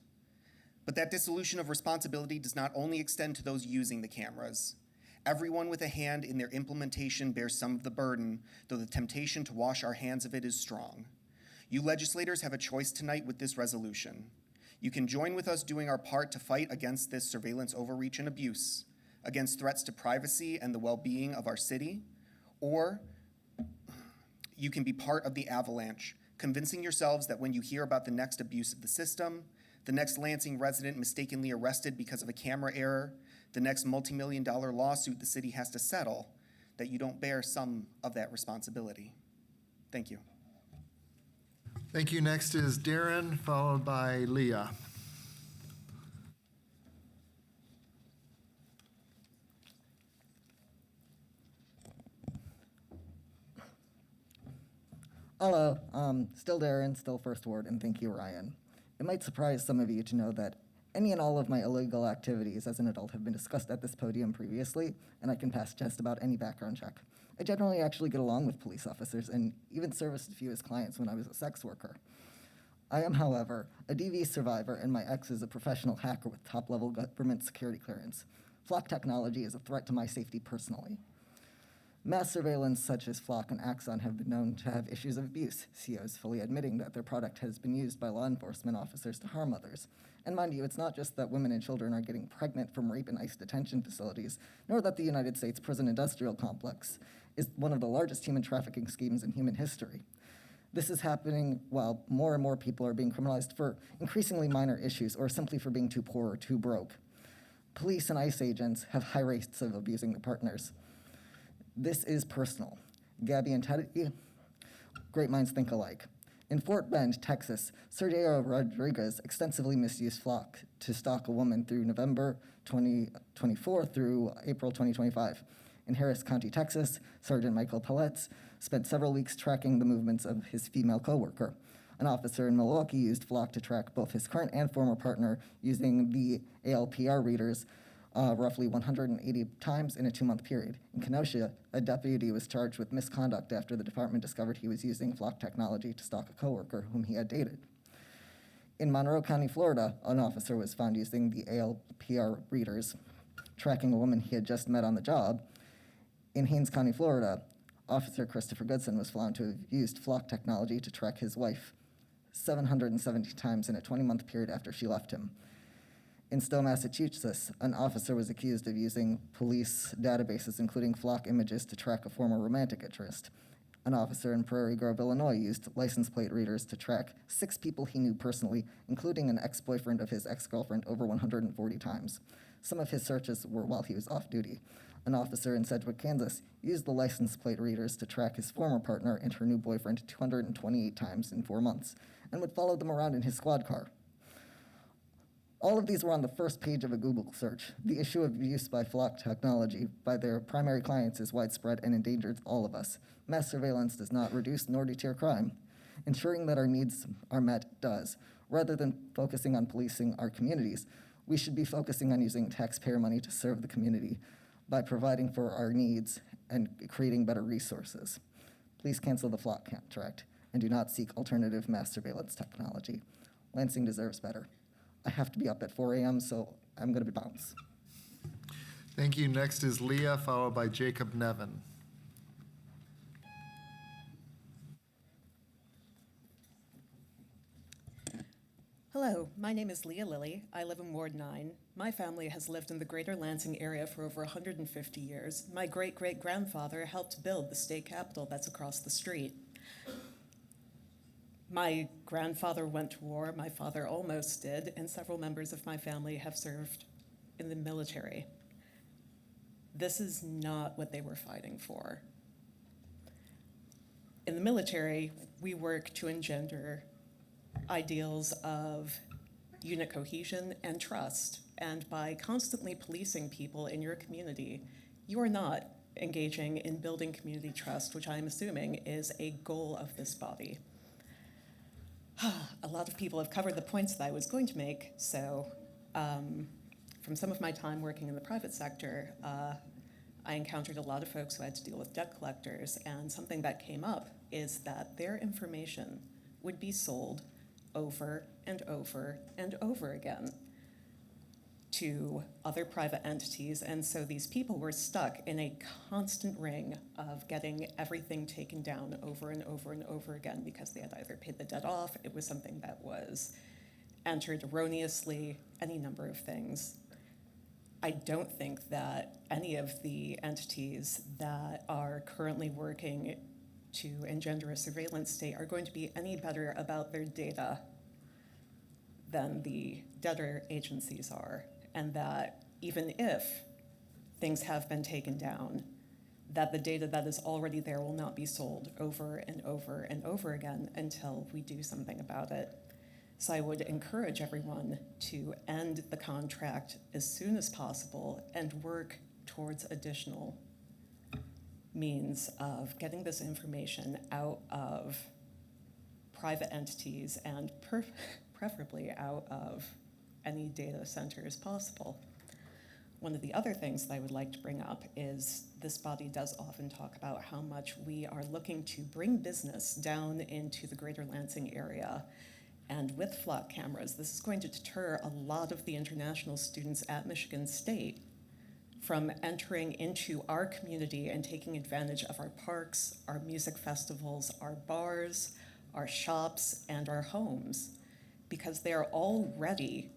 [SPEAKER 14] But that dissolution of responsibility does not only extend to those using the cameras. Everyone with a hand in their implementation bears some of the burden, though the temptation to wash our hands of it is strong. You legislators have a choice tonight with this resolution. You can join with us doing our part to fight against this surveillance overreach and abuse, against threats to privacy and the well-being of our city, or you can be part of the avalanche, convincing yourselves that when you hear about the next abuse of the system, the next Lansing resident mistakenly arrested because of a camera error, the next multi-million-dollar lawsuit the city has to settle, that you don't bear some of that responsibility. Thank you.
[SPEAKER 2] Thank you. Next is Darren, followed by Leah.
[SPEAKER 15] Hello, still Darren, still First Ward, and thank you, Ryan. It might surprise some of you to know that any and all of my illegal activities as an adult have been discussed at this podium previously, and I can pass just about any background check. I generally actually get along with police officers and even serviced a few as clients when I was a sex worker. I am, however, a DV survivor, and my ex is a professional hacker with top-level government security clearance. Flock technology is a threat to my safety personally. Mass surveillance such as Flock and Axon have been known to have issues of abuse, COs fully admitting that their product has been used by law enforcement officers to harm others. And mind you, it's not just that women and children are getting pregnant from rape in ICE detention facilities, nor that the United States prison industrial complex is one of the largest human trafficking schemes in human history. This is happening while more and more people are being criminalized for increasingly minor issues or simply for being too poor or too broke. Police and ICE agents have high rates of abusing their partners. This is personal. Gabby and Teddy, great minds think alike. In Fort Bend, Texas, Sergio Rodriguez extensively misused Flock to stalk a woman through November 2024 through April 2025. In Harris County, Texas, Sergeant Michael Pelletz spent several weeks tracking the movements of his female coworker. An officer in Milwaukee used Flock to track both his current and former partner using the ALPR readers roughly 180 times in a 2-month period. In Kenosha, a deputy was charged with misconduct after the department discovered he was using Flock technology to stalk a coworker whom he had dated. In Monroe County, Florida, an officer was found using the ALPR readers, tracking a woman he had just met on the job. In Haines County, Florida, Officer Christopher Goodson was found to have used Flock technology to track his wife 770 times in a 20-month period after she left him. In Stowe, Massachusetts, an officer was accused of using police databases, including Flock images, to track a former romantic interest. An officer in Prairie Grove, Illinois, used license plate readers to track 6 people he knew personally, including an ex-boyfriend of his ex-girlfriend, over 140 times. Some of his searches were while he was off duty. An officer in Sedgwick, Kansas, used the license plate readers to track his former partner and her new boyfriend 228 times in 4 months, and would follow them around in his squad car. All of these were on the first page of a Google search. The issue of abuse by Flock technology by their primary clients is widespread and endangers all of us. Mass surveillance does not reduce nor deter crime. Ensuring that our needs are met does. Rather than focusing on policing our communities, we should be focusing on using taxpayer money to serve the community by providing for our needs and creating better resources. Please cancel the Flock contract and do not seek alternative mass surveillance technology. Lansing deserves better. I have to be up at 4 a.m., so I'm going to bounce.
[SPEAKER 2] Thank you. Next is Leah, followed by Jacob Nevin.
[SPEAKER 16] Hello, my name is Leah Lilly. I live in Ward 9. My family has lived in the greater Lansing area for over 150 years. My great-great-grandfather helped build the state capitol that's across the street. My grandfather went to war, my father almost did, and several members of my family have served in the military. This is not what they were fighting for. In the military, we work to engender ideals of unit cohesion, and trust. And by constantly policing people in your community, you are not engaging in building community trust, which I'm assuming is a goal of this body. A lot of people have covered the points that I was going to make, so from some of my time working in the private sector, I encountered a lot of folks who had to deal with debt collectors, and something that came up is that their information would be sold over and over and over again to other private entities, and so these people were stuck in a constant ring of getting everything taken down over and over and over again because they had either paid the debt off, it was something that was entered erroneously, any number of things. I don't think that any of the entities that are currently working to engender a surveillance state are going to be any better about their data than the debtor agencies are, and that even if things have been taken down, that the data that is already there will not be sold over and over and over again until we do something about it. So I would encourage everyone to end the contract as soon as possible and work towards additional means of getting this information out of private entities and preferably out of any data centers possible. One of the other things that I would like to bring up is this body does often talk about how much we are looking to bring business down into the greater Lansing area. And with flock cameras, this is going to deter a lot of the international students at Michigan State from entering into our community and taking advantage of our parks, our music festivals, our bars, our shops, and our homes, because they are already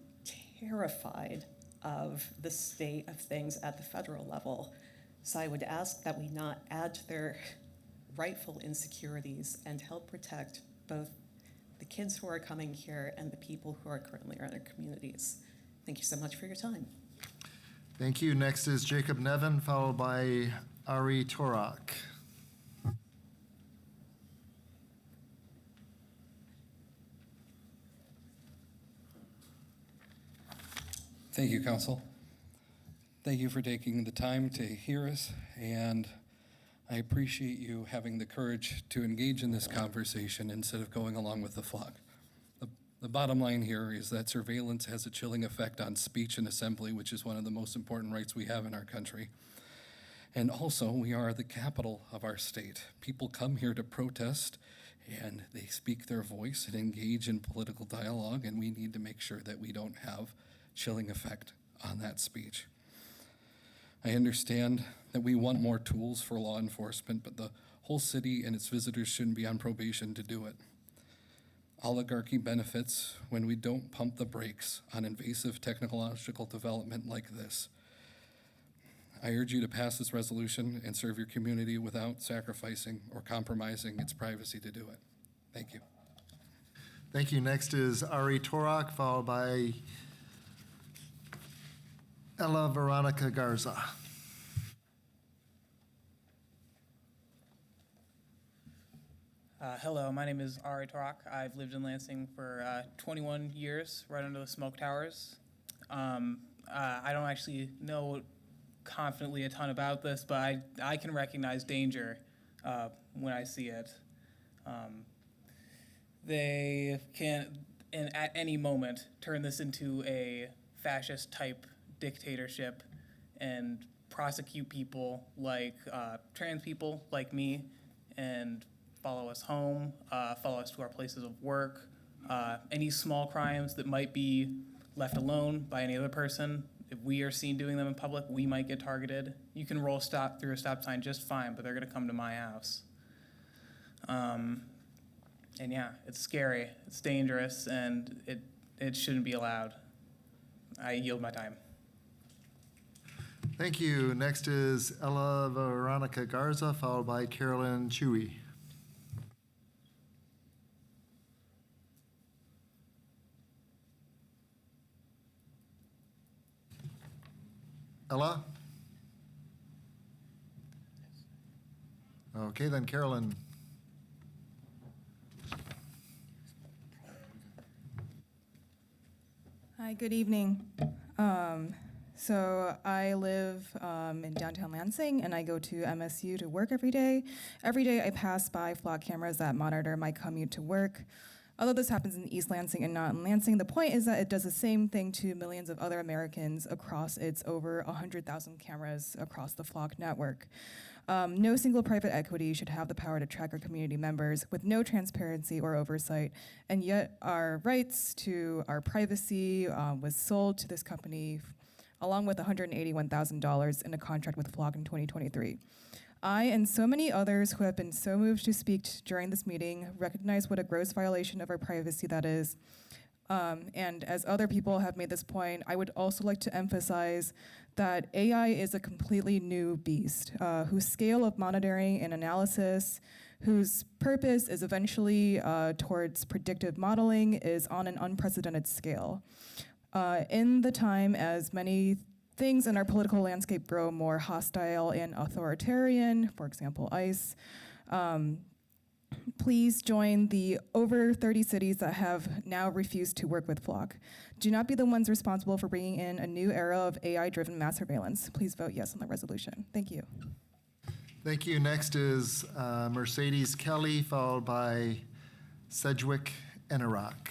[SPEAKER 16] terrified of the state of things at the federal level. So I would ask that we not add to their rightful insecurities and help protect both the kids who are coming here and the people who are currently in our communities. Thank you so much for your time.
[SPEAKER 2] Thank you. Next is Jacob Nevin, followed by Ari Torak.
[SPEAKER 1] Thank you, Council. Thank you for taking the time to hear us, and I appreciate you having the courage to engage in this conversation instead of going along with the flock. The bottom line here is that surveillance has a chilling effect on speech and assembly, which is one of the most important rights we have in our country. And also, we are the capital of our state. People come here to protest, and they speak their voice and engage in political dialogue, and we need to make sure that we don't have chilling effect on that speech. I understand that we want more tools for law enforcement, but the whole city and its visitors shouldn't be on probation to do it. Oligarchy benefits when we don't pump the brakes on invasive technological development like this. I urge you to pass this resolution and serve your community without sacrificing or compromising its privacy to do it. Thank you.
[SPEAKER 2] Thank you. Next is Ari Torak, followed by Ella Veronica Garza.
[SPEAKER 17] Hello, my name is Ari Torak. I've lived in Lansing for 21 years, right under the smoke towers. I don't actually know confidently a ton about this, but I can recognize danger when I see it. They can, at any moment, turn this into a fascist-type dictatorship and prosecute people like trans people like me and follow us home, follow us to our places of work. Any small crimes that might be left alone by any other person, if we are seen doing them in public, we might get targeted. You can roll through a stop sign just fine, but they're gonna come to my house. And yeah, it's scary, it's dangerous, and it shouldn't be allowed. I yield my time.
[SPEAKER 2] Thank you. Next is Ella Veronica Garza, followed by Carolyn Chewy. Ella? Okay, then Carolyn.
[SPEAKER 18] Hi, good evening. So I live in downtown Lansing, and I go to MSU to work every day. Every day I pass by flock cameras that monitor my commute to work. Although this happens in East Lansing and not in Lansing, the point is that it does the same thing to millions of other Americans across its over 100,000 cameras across the flock network. No single private equity should have the power to track our community members with no transparency or oversight, and yet our rights to our privacy was sold to this company along with $181,000 in a contract with Flock in 2023. I and so many others who have been so moved to speak during this meeting recognize what a gross violation of our privacy that is. And as other people have made this point, I would also like to emphasize that AI is a completely new beast, whose scale of monitoring and analysis, whose purpose is eventually towards predictive modeling, is on an unprecedented scale. In the time as many things in our political landscape grow more hostile and authoritarian, for example, ICE, please join the over 30 cities that have now refused to work with Flock. Do not be the ones responsible for bringing in a new era of AI-driven mass surveillance. Please vote yes on the resolution. Thank you.
[SPEAKER 2] Thank you. Next is Mercedes Kelly, followed by Sedgwick Ennerock.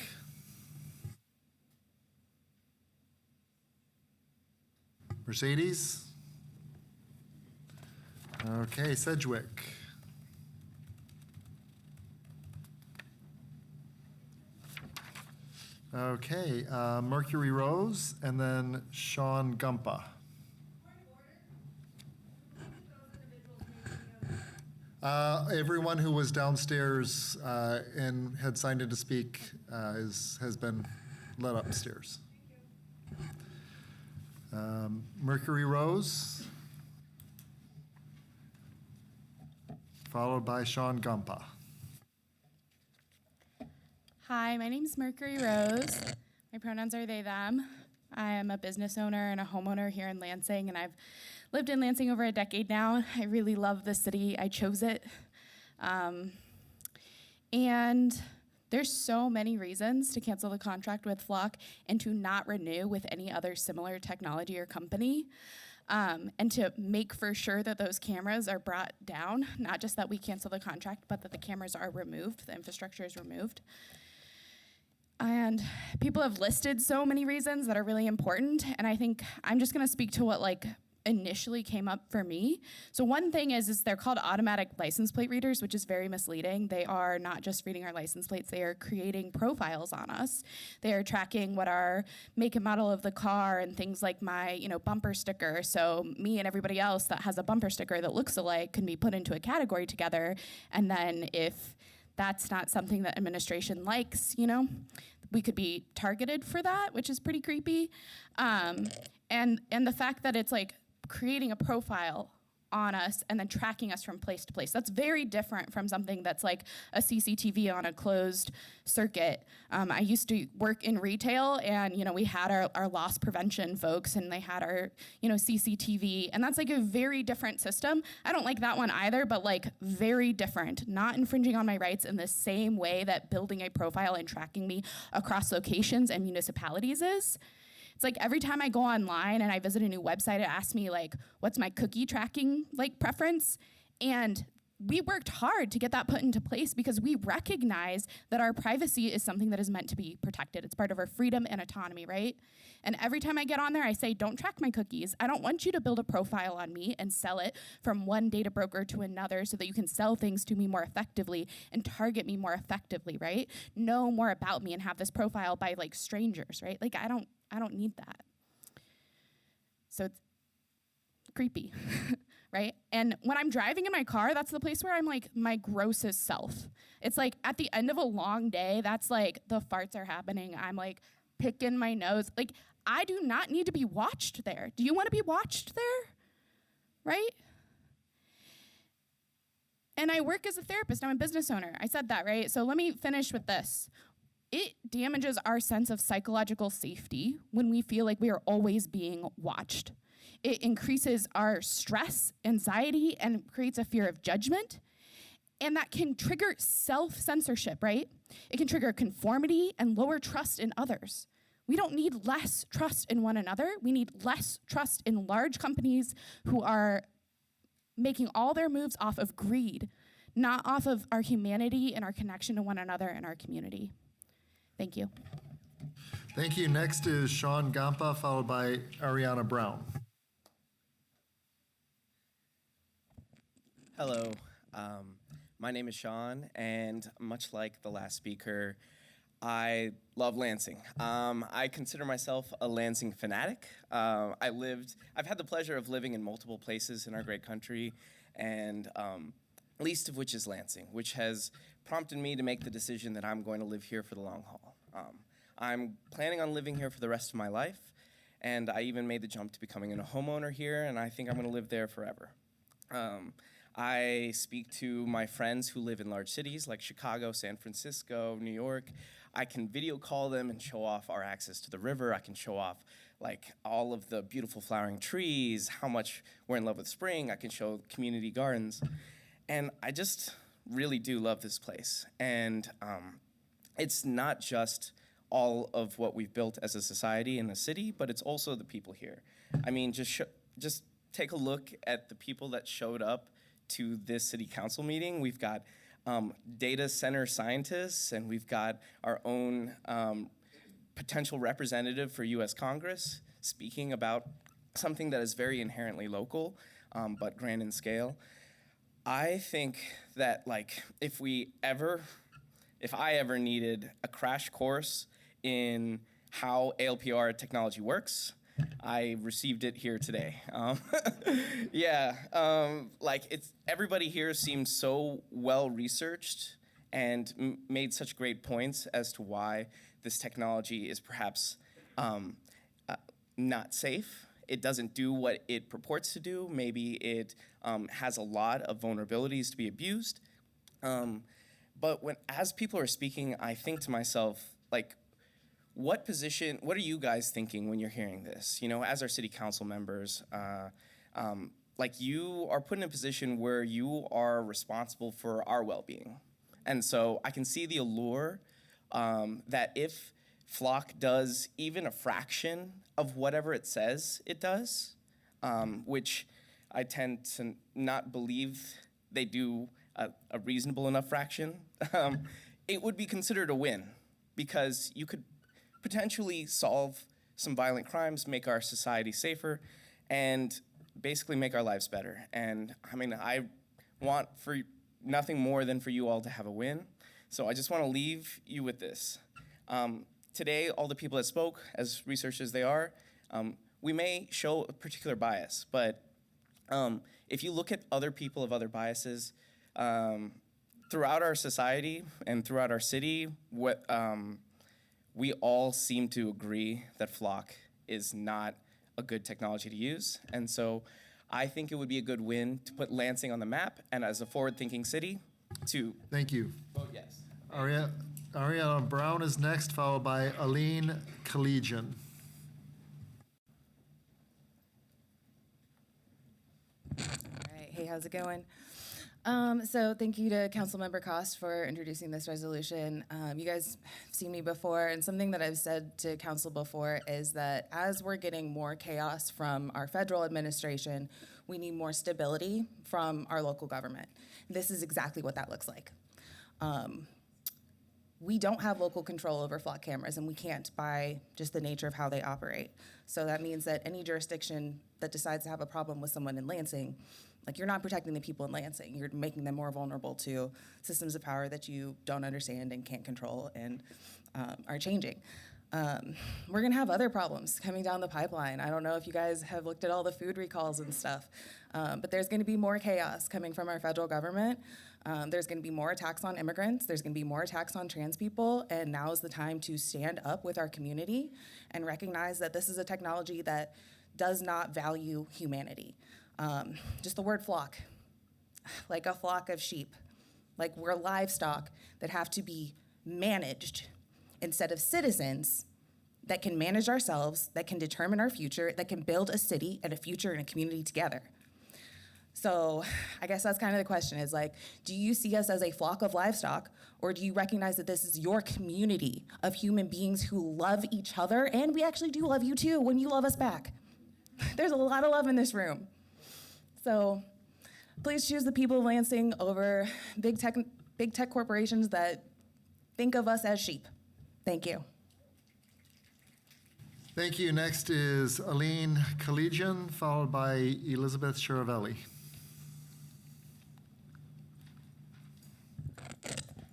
[SPEAKER 2] Mercedes? Okay, Sedgwick. Okay, Mercury Rose, and then Sean Gumpa. Everyone who was downstairs and had signed in to speak has been let upstairs. Mercury Rose, followed by Sean Gumpa.
[SPEAKER 19] Hi, my name's Mercury Rose. My pronouns are they, them. I am a business owner and a homeowner here in Lansing, and I've lived in Lansing over a decade now. I really love the city. I chose it. And there's so many reasons to cancel the contract with Flock and to not renew with any other similar technology or company. And to make for sure that those cameras are brought down, not just that we cancel the contract, but that the cameras are removed, the infrastructure is removed. And people have listed so many reasons that are really important, and I think I'm just gonna speak to what initially came up for me. So one thing is they're called automatic license plate readers, which is very misleading. They are not just reading our license plates, they are creating profiles on us. They are tracking what our make and model of the car and things like my, bumper sticker. So me and everybody else that has a bumper sticker that looks alike can be put into a category together. And then if that's not something that administration likes, we could be targeted for that, which is pretty creepy. And the fact that it's creating a profile on us and then tracking us from place to place. That's very different from something that's like a CCTV on a closed circuit. I used to work in retail, and we had our loss prevention folks, and they had our CCTV, and that's a very different system. I don't like that one either, but very different. Not infringing on my rights in the same way that building a profile and tracking me across locations and municipalities is. It's every time I go online and I visit a new website, it asks me what's my cookie tracking preference? And we worked hard to get that put into place because we recognize that our privacy is something that is meant to be protected. It's part of our freedom and autonomy, right? And every time I get on there, I say, don't track my cookies. I don't want you to build a profile on me and sell it from one data broker to another so that you can sell things to me more effectively and target me more effectively, right? Know more about me and have this profile by strangers, right? I don't need that. So it's creepy, right? And when I'm driving in my car, that's the place where I'm my grossest self. It's at the end of a long day, that's the farts are happening. I'm picking my nose. I do not need to be watched there. Do you want to be watched there? Right? And I work as a therapist. I'm a business owner. I said that, right? So let me finish with this. It damages our sense of psychological safety when we feel like we are always being watched. It increases our stress, anxiety, and creates a fear of judgment. And that can trigger self-censorship, right? It can trigger conformity and lower trust in others. We don't need less trust in one another. We need less trust in large companies who are making all their moves off of greed, not off of our humanity and our connection to one another and our community. Thank you.
[SPEAKER 2] Thank you. Next is Sean Gampa, followed by Ariana Brown.
[SPEAKER 11] Hello, my name is Sean, and much like the last speaker, I love Lansing. I consider myself a Lansing fanatic. I've had the pleasure of living in multiple places in our great country, and least of which is Lansing, which has prompted me to make the decision that I'm going to live here for the long haul. I'm planning on living here for the rest of my life, and I even made the jump to becoming a homeowner here, and I think I'm going to live there forever. I speak to my friends who live in large cities like Chicago, San Francisco, New York. I can video call them and show off our access to the river. I can show off like all of the beautiful flowering trees, how much we're in love with spring. I can show community gardens. And I just really do love this place. And it's not just all of what we've built as a society in the city, but it's also the people here. I mean, just take a look at the people that showed up to this city council meeting. We've got data center scientists, and we've got our own potential representative for US Congress speaking about something that is very inherently local, but grand in scale. I think that like if I ever needed a crash course in how ALPR technology works, I received it here today. Everybody here seemed so well researched and made such great points as to why this technology is perhaps not safe. It doesn't do what it purports to do. Maybe it has a lot of vulnerabilities to be abused. But as people are speaking, I think to myself, like, what are you guys thinking when you're hearing this? You know, as our city council members, you are put in a position where you are responsible for our well-being. And so I can see the allure that if Flock does even a fraction of whatever it says it does, which I tend to not believe they do a reasonable enough fraction, it would be considered a win because you could potentially solve some violent crimes, make our society safer, and basically make our lives better. And I mean, I want for nothing more than for you all to have a win. So I just want to leave you with this. Today, all the people that spoke, as researchers they are, we may show a particular bias, but if you look at other people of other biases, throughout our society and throughout our city, we all seem to agree that Flock is not a good technology to use. And so I think it would be a good win to put Lansing on the map and as a forward-thinking city to
[SPEAKER 2] Thank you.
[SPEAKER 11] vote yes.
[SPEAKER 2] Ariana Brown is next, followed by Aline Collegian.
[SPEAKER 20] All right, hey, how's it going? So thank you to Councilmember Cost for introducing this resolution. You guys have seen me before, and something that I've said to council before is that as we're getting more chaos from our federal administration, we need more stability from our local government. This is exactly what that looks like. We don't have local control over flock cameras, and we can't by just the nature of how they operate. So that means that any jurisdiction that decides to have a problem with someone in Lansing, like, you're not protecting the people in Lansing. You're making them more vulnerable to systems of power that you don't understand and can't control and are changing. We're gonna have other problems coming down the pipeline. I don't know if you guys have looked at all the food recalls and stuff, but there's gonna be more chaos coming from our federal government. There's gonna be more attacks on immigrants. There's gonna be more attacks on trans people, and now is the time to stand up with our community and recognize that this is a technology that does not value humanity. Just the word flock, like a flock of sheep, like we're livestock that have to be managed instead of citizens that can manage ourselves, that can determine our future, that can build a city and a future and a community together. So I guess that's kind of the question is like, do you see us as a flock of livestock, or do you recognize that this is your community of human beings who love each other, and we actually do love you too when you love us back? There's a lot of love in this room. So please choose the people of Lansing over big tech corporations that think of us as sheep. Thank you.
[SPEAKER 2] Thank you. Next is Aline Collegian, followed by Elizabeth Chiravelli.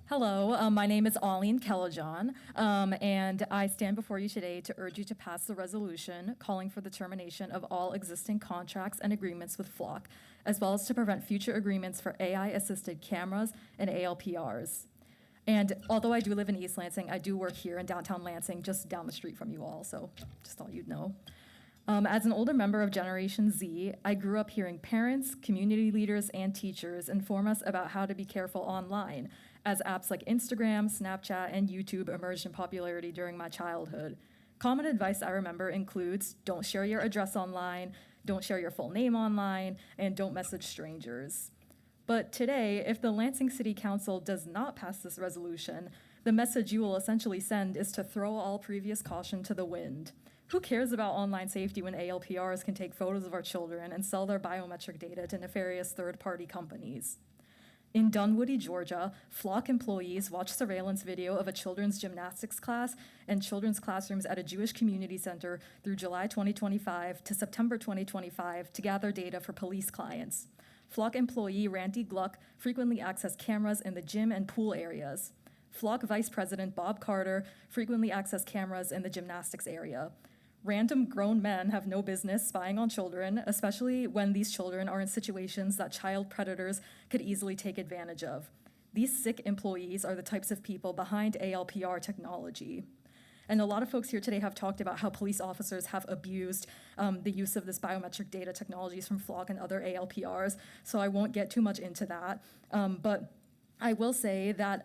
[SPEAKER 5] Hello, my name is Aline Kellajon, and I stand before you today to urge you to pass the resolution calling for the termination of all existing contracts and agreements with Flock, as well as to prevent future agreements for AI-assisted cameras and ALPRs. And although I do live in East Lansing, I do work here in downtown Lansing, just down the street from you all, so just thought you'd know. As an older member of Generation Z, I grew up hearing parents, community leaders, and teachers inform us about how to be careful online, as apps like Instagram, Snapchat, and YouTube emerged in popularity during my childhood. Common advice I remember includes don't share your address online, don't share your full name online, and don't message strangers. But today, if the Lansing City Council does not pass this resolution, the message you will essentially send is to throw all previous caution to the wind. Who cares about online safety when ALPRs can take photos of our children and sell their biometric data to nefarious third-party companies? In Dunwoody, Georgia, Flock employees watched surveillance video of a children's gymnastics class and children's classrooms at a Jewish community center through July 2025 to September 2025 to gather data for police clients. Flock employee Randy Gluck frequently accessed cameras in the gym and pool areas. Flock Vice President Bob Carter frequently accessed cameras in the gymnastics area. Random grown men have no business spying on children, especially when these children are in situations that child predators could easily take advantage of. These sick employees are the types of people behind ALPR technology. And a lot of folks here today have talked about how police officers have abused the use of this biometric data technologies from Flock and other ALPRs, so I won't get too much into that. But I will say that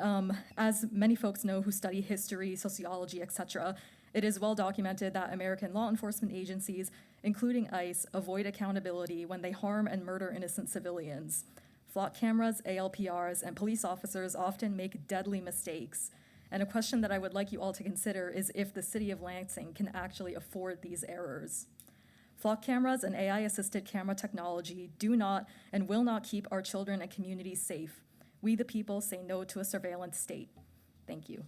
[SPEAKER 5] as many folks know who study history, sociology, etc., it is well documented that American law enforcement agencies, including ICE, avoid accountability when they harm and murder innocent civilians. Flock cameras, ALPRs, and police officers often make deadly mistakes. And a question that I would like you all to consider is if the city of Lansing can actually afford these errors. Flock cameras and AI-assisted camera technology do not and will not keep our children and communities safe. We the people say no to a surveillance state. Thank you.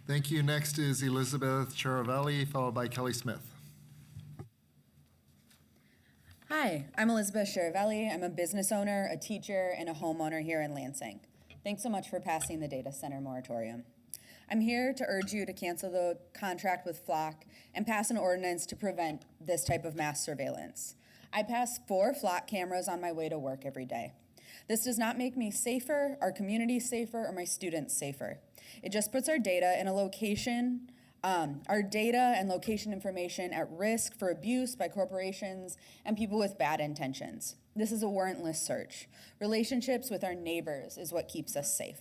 [SPEAKER 2] Thank you. Next is Elizabeth Charavelli, followed by Kelly Smith.
[SPEAKER 6] Hi, I'm Elizabeth Charavelli. I'm a business owner, a teacher, and a homeowner here in Lansing. Thanks so much for passing the data center moratorium. I'm here to urge you to cancel the contract with Flock and pass an ordinance to prevent this type of mass surveillance. I pass 4 Flock cameras on my way to work every day. This does not make me safer, our community safer, or my students safer. It just puts our data in a location, our data and location information at risk for abuse by corporations and people with bad intentions. This is a warrantless search. Relationships with our neighbors is what keeps us safe.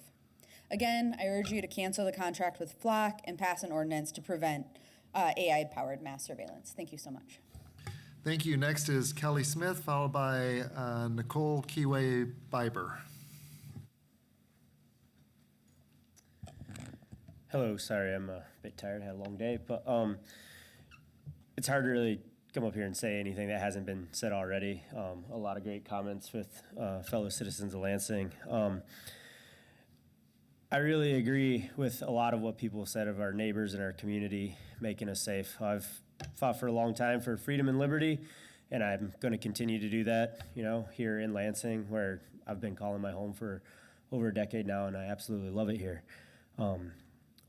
[SPEAKER 6] Again, I urge you to cancel the contract with Flock and pass an ordinance to prevent AI-powered mass surveillance. Thank you so much.
[SPEAKER 2] Thank you. Next is Kelly Smith, followed by Nicole Kiwe Biber.
[SPEAKER 23] Hello, sorry, I'm a bit tired, had a long day, but it's hard to really come up here and say anything that hasn't been said already. A lot of great comments with fellow citizens of Lansing. I really agree with a lot of what people said of our neighbors and our community making us safe. I've fought for a long time for freedom and liberty, and I'm going to continue to do that, here in Lansing, where I've been calling my home for over a decade now, and I absolutely love it here.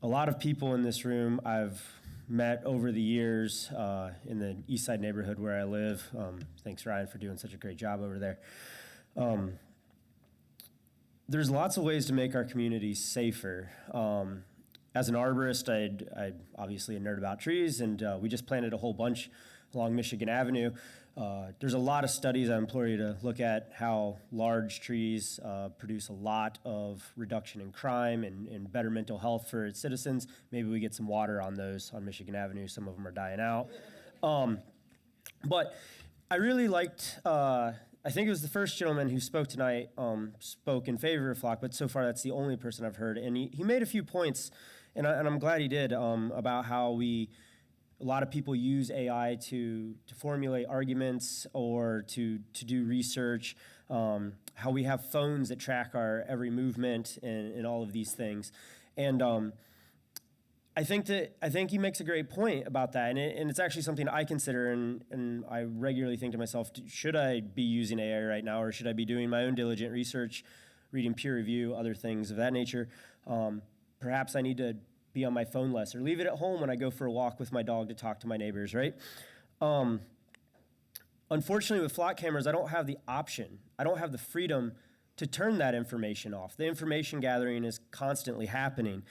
[SPEAKER 23] A lot of people in this room I've met over the years in the East Side neighborhood where I live. Thanks, Ryan, for doing such a great job over there. There's lots of ways to make our community safer. As an arborist, I obviously a nerd about trees, and we just planted a whole bunch along Michigan Avenue. There's a lot of studies I implore you to look at how large trees produce a lot of reduction in crime and better mental health for its citizens. Maybe we get some water on those on Michigan Avenue. Some of them are dying out. But I really liked, I I think it was the first gentleman who spoke tonight, spoke in favor of Flock, but so far that's the only person I've heard. And he made a few points, and I'm glad he did, about how a lot of people use AI to formulate arguments or to do research, how we have phones that track our every movement and all of these things. And I think he makes a great point about that, and it's actually something I consider, and I regularly think to myself, should I be using AI right now, or should I be doing my own diligent research, reading peer review, other things of that nature? Perhaps I need to be on my phone less, or leave it at home when I go for a walk with my dog to talk to my neighbors, right? Unfortunately, with Flock cameras, I don't have the option. I don't have the freedom to turn that information off. The information gathering is constantly happening.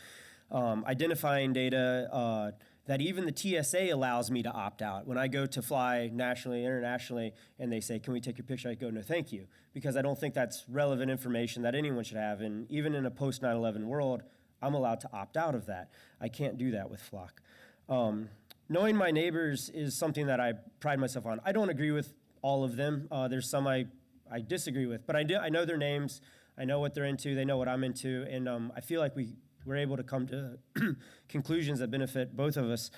[SPEAKER 23] Identifying data that even the TSA allows me to opt out. When I go to fly nationally, internationally, and they say, can we take your picture? I go, no, thank you, because I don't think that's relevant information that anyone should have. And even in a post 9/11 world, I'm allowed to opt out of that. I can't do that with Flock. Knowing my neighbors is something that I pride myself on. I don't agree with all of them. There's some I disagree with, but I know their names. I know what they're into. They know what I'm into. And I feel like we're able to come to conclusions that benefit both of us.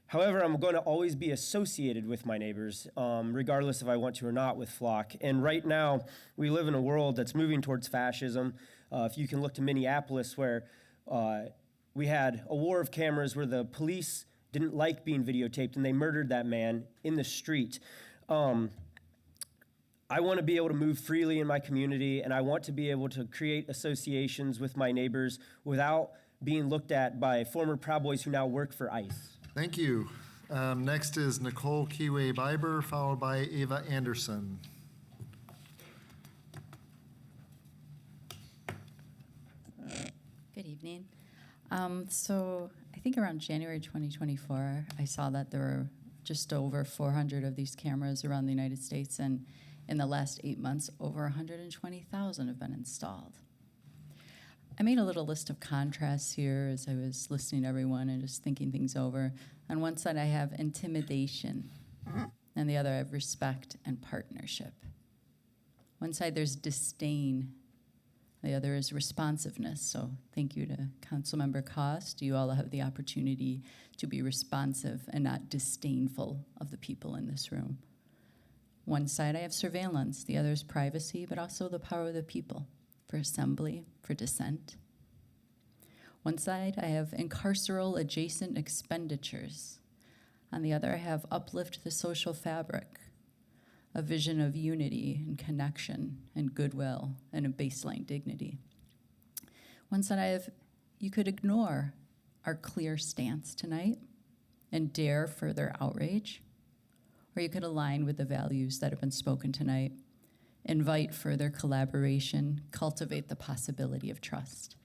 [SPEAKER 23] However, I'm going to always be associated with my neighbors, regardless if I want to or not, with Flock. And right now, we live in a world that's moving towards fascism. If you can look to Minneapolis, where we had a war of cameras where the police didn't like being videotaped, and they murdered that man in the street. I want to be able to move freely in my community, and I want to be able to create associations with my neighbors without being looked at by former Proud Boys who now work for ICE.
[SPEAKER 2] Thank you. Next is Nicole Kiwe-Biber, followed by Ava Anderson.
[SPEAKER 3] Good evening. So I think around January 2024, I saw that there were just over 400 of these cameras around the United States, and in the last 8 months, over 120,000 have been installed. I made a little list of contrasts here as I was listening to everyone and just thinking things over. On one side, I have intimidation, and the other, I have respect and partnership. One side, there's disdain. The other is responsiveness. So thank you to Councilmember Cost. You all have the opportunity to be responsive and not disdainful of the people in this room. One side, I have surveillance. The other is privacy, but also the power of the people for assembly, for dissent. One side, I have incarceral adjacent expenditures. On the other, I have uplift the social fabric, a vision of unity and connection and goodwill and a baseline dignity. One side, I have, you could ignore our clear stance tonight and dare further outrage, or you could align with the values that have been spoken tonight, invite further collaboration, cultivate the possibility of trust.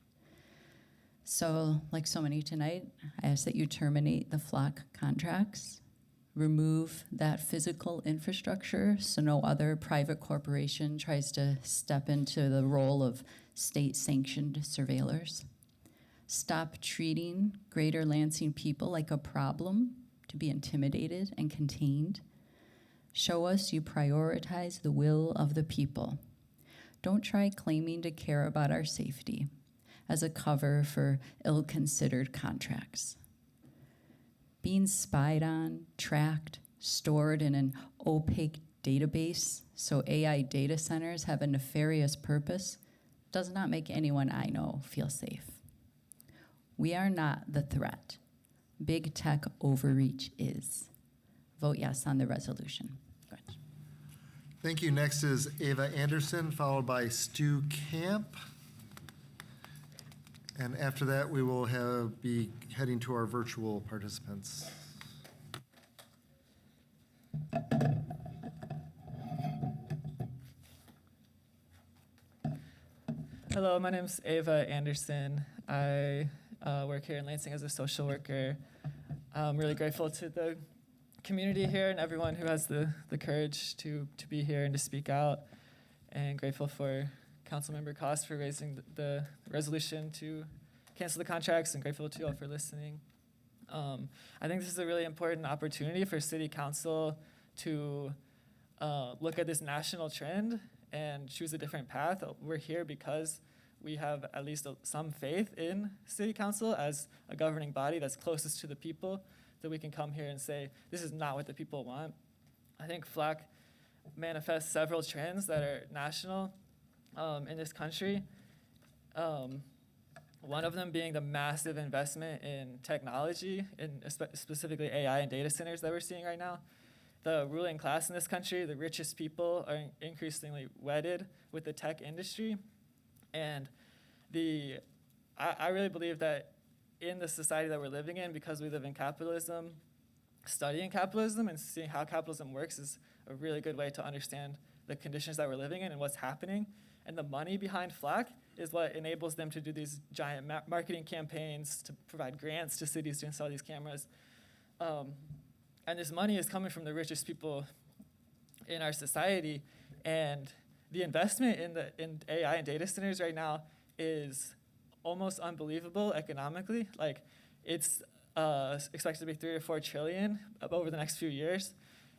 [SPEAKER 3] So, like so many tonight, I ask that you terminate the Flock contracts, remove that physical infrastructure so no other private corporation tries to step into the role of state-sanctioned surveillors. Stop treating Greater Lansing people like a problem to be intimidated and contained. Show us you prioritize the will of the people. Don't try claiming to care about our safety as a cover for ill-considered contracts. Being spied on, tracked, stored in an opaque database so AI data centers have a nefarious purpose does not make anyone I know feel safe. We are not the threat. Big tech overreach is. Vote yes on the resolution. Go ahead.
[SPEAKER 2] Thank you. Next is Ava Anderson, followed by Stu Camp. And after that, we will be heading to our virtual participants.
[SPEAKER 4] Hello, my name is Ava Anderson. I work here in Lansing as a social worker. I'm really grateful to the community here and everyone who has the courage to be here and to speak out, and grateful for Councilmember Cost for raising the resolution to cancel the contracts, and grateful to you all for listening. I think this is a really important opportunity for City Council to look at this national trend and choose a different path. We're here because we have at least some faith in city council as a governing body that's closest to the people, that we can come here and say, this is not what the people want. I think FLAC manifests several trends that are national in this country. One of them being the massive investment in technology, in specifically AI and data centers that we're seeing right now. The ruling class in this country, the richest people, are increasingly wedded with the tech industry. And I really believe that in the society that we're living in, because we live in capitalism, studying capitalism and seeing how capitalism works is a really good way to understand the conditions that we're living in and what's happening. And the money behind FLAC is what enables them to do these giant marketing campaigns, to provide grants to cities to install these cameras. And this money is coming from the richest people in our society. And the investment in AI and data centers right now is almost unbelievable economically. Like, it's expected to be 3 or 4 trillion over the next few years.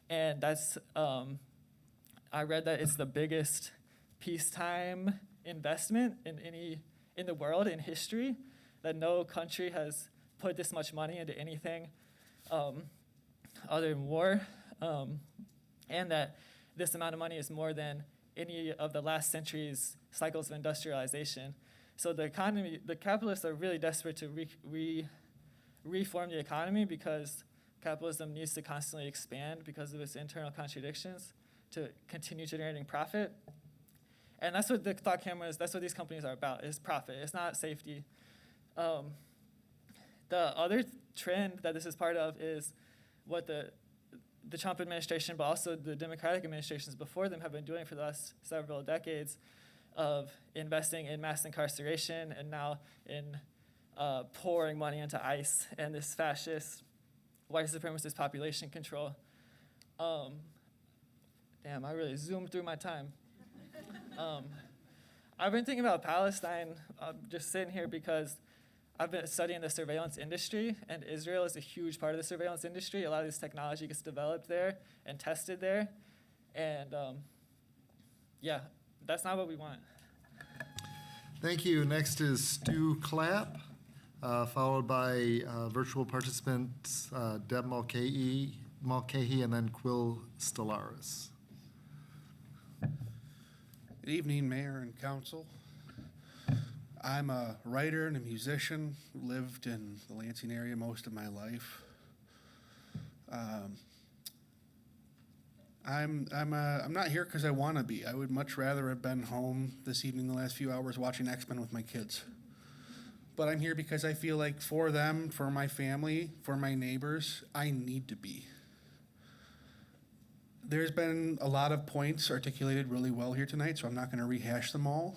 [SPEAKER 4] And that's, I read that it's the biggest peacetime investment in the world, in history, that no country has put this much money into anything other than war, and that this amount of money is more than any of the last century's cycles of industrialization. So the capitalists are really desperate to reform the economy, because capitalism needs to constantly expand because of its internal contradictions to continue generating profit. And that's what the thought cameras, that's what these companies are about, is profit. It's not safety. The other trend that this is part of is what the Trump administration, but also the Democratic administrations before them, have been doing for the last several decades, of investing in mass incarceration and now in pouring money into ICE and this fascist, white supremacist population control. Damn, I really zoomed through my time. I've been thinking about Palestine, just sitting here, because I've been studying the surveillance industry, and Israel is a huge part of the surveillance industry. A lot of this technology gets developed there and tested there. And yeah, that's not what we want.
[SPEAKER 2] Thank you. Next is Stu Clapp, followed by virtual participants Deb Mulcahy, and then Quill Stellaris.
[SPEAKER 7] Good evening, Mayor and Council. I'm a writer and a musician, lived in the Lansing area most of my life. I'm not here because I want to be. I would much rather have been home this evening, the last few hours, watching X-Men with my kids. But I'm here because I feel like for them, for my family, for my neighbors, I need to be. There's been a lot of points articulated really well here tonight, so I'm not going to rehash them all.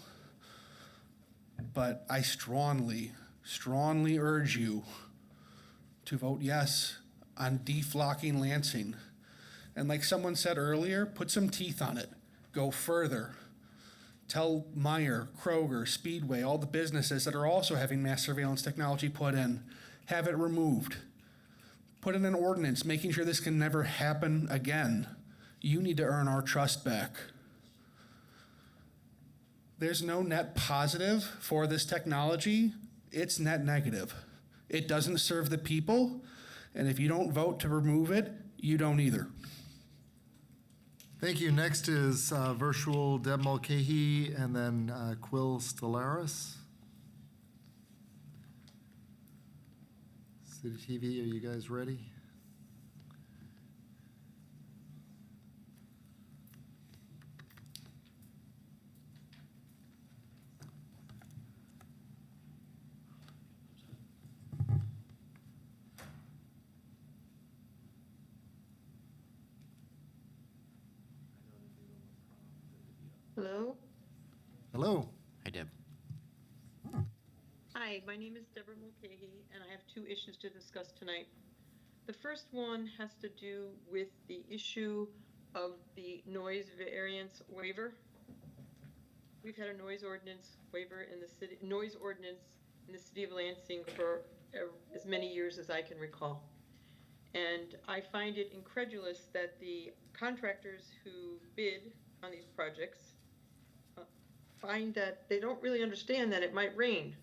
[SPEAKER 7] But I strongly, strongly urge you to vote yes on deflocking Lansing. And like someone said earlier, put some teeth on it. Go further. Tell Meijer, Kroger, Speedway, all the businesses that are also having mass surveillance technology put in, have it removed. Put in an ordinance making sure this can never happen again. You need to earn our trust back. There's no net positive for this technology. It's net negative. It doesn't serve the people, and if you don't vote to remove it, you don't either.
[SPEAKER 2] Thank you. Next is virtual Deb Mulcahy, and then Quill Stellaris. City TV, are you guys ready?
[SPEAKER 21] Hello?
[SPEAKER 2] Hello.
[SPEAKER 22] Hi, Deb.
[SPEAKER 21] Hi, my name is Deborah Mulcahy, and I have 2 issues to discuss tonight. The first one has to do with the issue of the noise variance waiver. We've had a noise ordinance waiver in the city, noise ordinance in the city of Lansing for as many years as I can recall. And I find it incredulous that the contractors who bid on these projects find that they don't really understand that it might rain.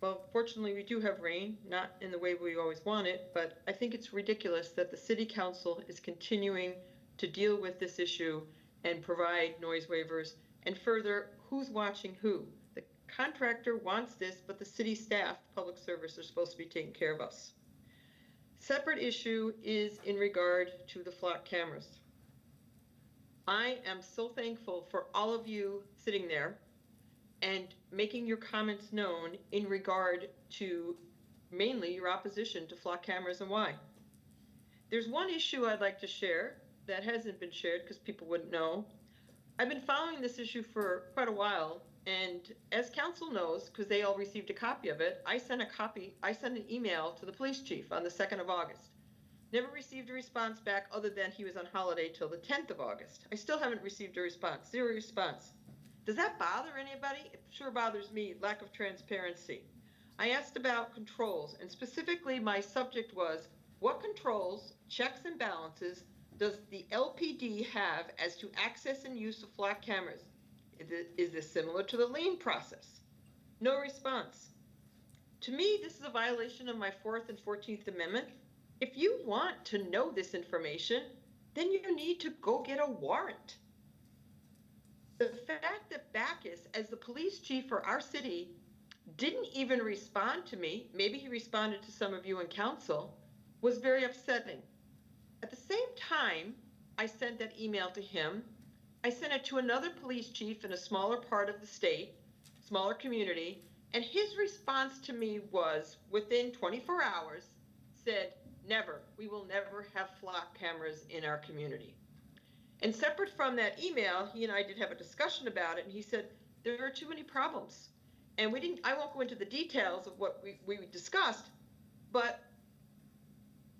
[SPEAKER 21] Well, fortunately, we do have rain, not in the way we always want it, but I think it's ridiculous that the city council is continuing to deal with this issue and provide noise waivers. And further, who's watching who? The contractor wants this, but the city staff, public service, are supposed to be taking care of us. Separate issue is in regard to the flock cameras. I am so thankful for all of you sitting there and making your comments known in regard to mainly your opposition to flock cameras and why. There's one issue I'd like to share that hasn't been shared because people wouldn't know. I've been following this issue for quite a while, and as council knows, because they all received a copy of it, I sent an email to the police chief on the 2nd of August. Never received a response back other than he was on holiday till the 10th of August. I still haven't received a response, 0 response. Does that bother anybody? It sure bothers me, lack of transparency. I asked about controls, and specifically my subject was, what controls, checks and balances does the LPD have as to access and use of flock cameras? Is this similar to the lien process? No response. To me, this is a violation of my 4th and 14th Amendment. If you want to know this information, then you need to go get a warrant. The fact that Backus, as the police chief for our city, didn't even respond to me, maybe he responded to some of you in council, was very upsetting. At the same time, I sent that email to him. I sent it to another police chief in a smaller part of the state, smaller community, and his response to me was, within 24 hours, said, never, we will never have flock cameras in our community. And separate from that email, he and I did have a discussion about it, and he said, there are too many problems. And I won't go into the details of what we discussed, but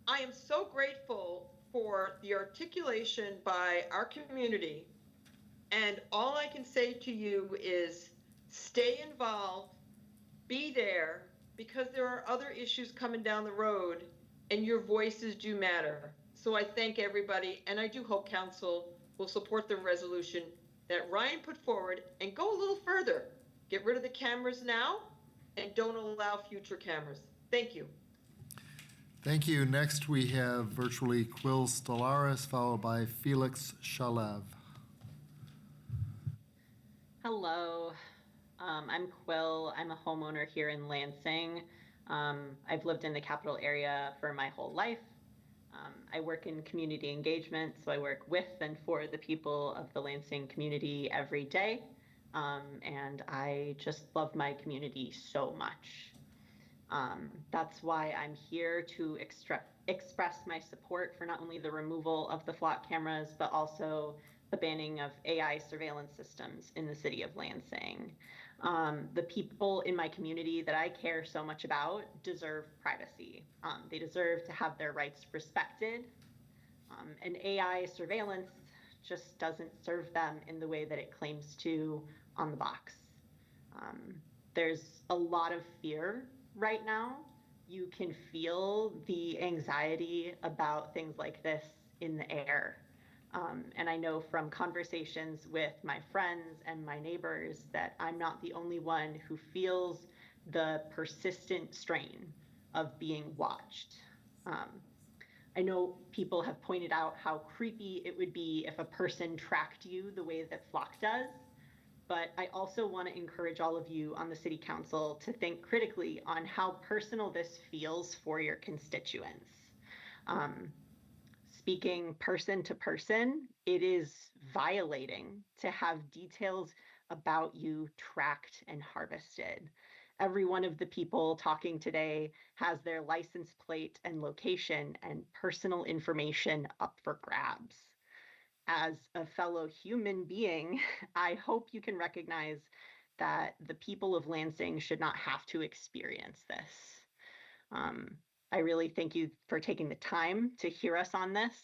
[SPEAKER 21] I am so grateful for the articulation by our community. And all I can say to you is stay involved, be there, because there are other issues coming down the road, and your voices do matter. So I thank everybody, and I do hope council will support the resolution that Ryan put forward and go a little further. Get rid of the cameras now and don't allow future cameras. Thank you.
[SPEAKER 2] Thank you. Next, we have virtually Quill Stellaris, followed by Felix Shalev.
[SPEAKER 8] Hello, I'm Quill. I'm a homeowner here in Lansing. I've lived in the capital area for my whole life. I work in community engagement, so I work with and for the people of the Lansing community every day. And I just love my community so much. That's why I'm here to express my support for not only the removal of the flock cameras, but also the banning of AI surveillance systems in the city of Lansing. The people in my community that I care so much about deserve privacy. They deserve to have their rights respected. And AI surveillance just doesn't serve them in the way that it claims to on the box. There's a lot of fear right now. You can feel the anxiety about things like this in the air. And I know from conversations with my friends and my neighbors that I'm not the only one who feels the persistent strain of being watched. I know people have pointed out how creepy it would be if a person tracked you the way that Flock does, but I also want to encourage all of you on the City Council to think critically on how personal this feels for your constituents. Speaking person to person, it is violating to have details about you tracked and harvested. Every one of the people talking today has their license plate and location and personal information up for grabs. As a fellow human being, I hope you can recognize that the people of Lansing should not have to experience this. I really thank you for taking the time to hear us on this.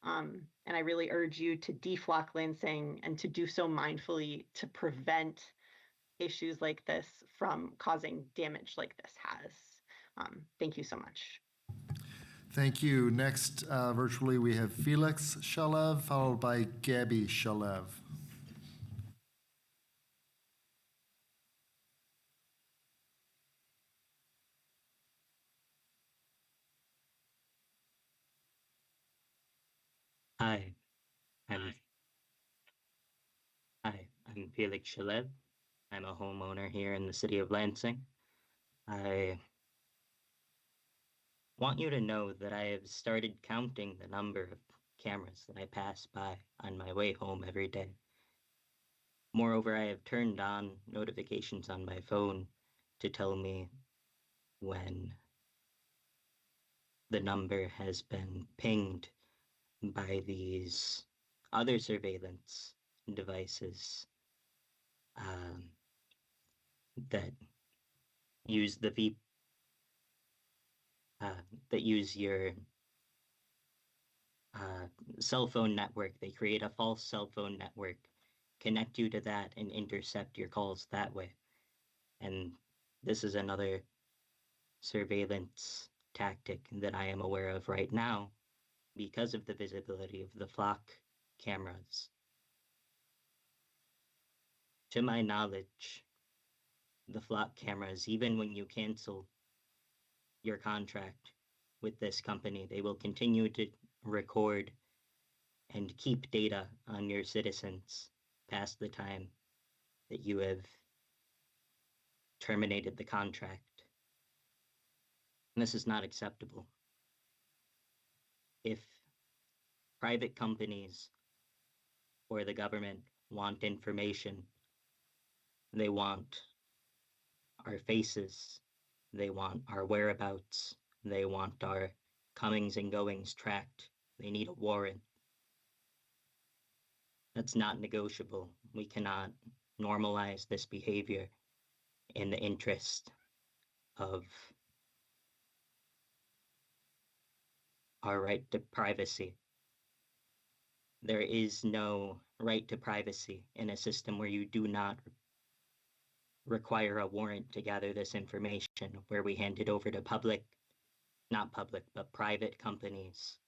[SPEAKER 8] And I really urge you to deflock Lansing and to do so mindfully to prevent issues like this from causing damage like this has. Thank you so much.
[SPEAKER 2] Thank you. Next, virtually, we have Felix Shalev, followed by Gabby Shalev.
[SPEAKER 9] Hi, I'm I'm Felix Shalev. I'm a homeowner here in the city of Lansing. I want you to know that I have started counting the number of cameras that I pass by on my way home every day. Moreover, I have turned on notifications on my phone to tell me when the number has been pinged by these other surveillance devices that use the that use your cell phone network. They create a false cell phone network, connect you to that, and intercept your calls that way. And this is another surveillance tactic that I am aware of right now because of the visibility of the flock cameras. To my knowledge, the flock cameras, even when you cancel your contract with this company, they will continue to record and keep data on your citizens past the time that you have terminated the contract. And this is not acceptable. If private companies or the government want information, they want our faces, they want our whereabouts, they want our comings and goings tracked, they need a warrant. That's not negotiable. We cannot normalize this behavior in the interest of our right to privacy. There is no right to privacy in a system where you do not require a warrant to gather this information, where we hand it over to not public, but private companies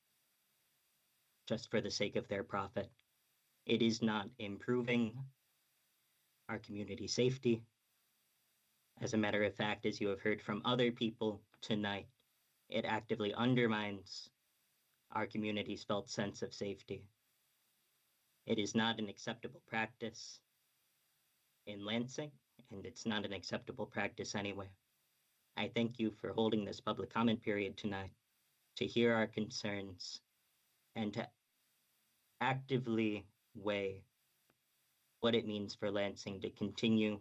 [SPEAKER 9] just for the sake of their profit. It is not improving our community safety. As a matter of fact, as you have heard from other people tonight, it actively undermines our community's felt sense of safety. It is not an acceptable practice in Lansing, and it's not an acceptable practice anywhere. I thank you for holding this public comment period tonight to hear our concerns and to actively weigh what it means for Lansing to continue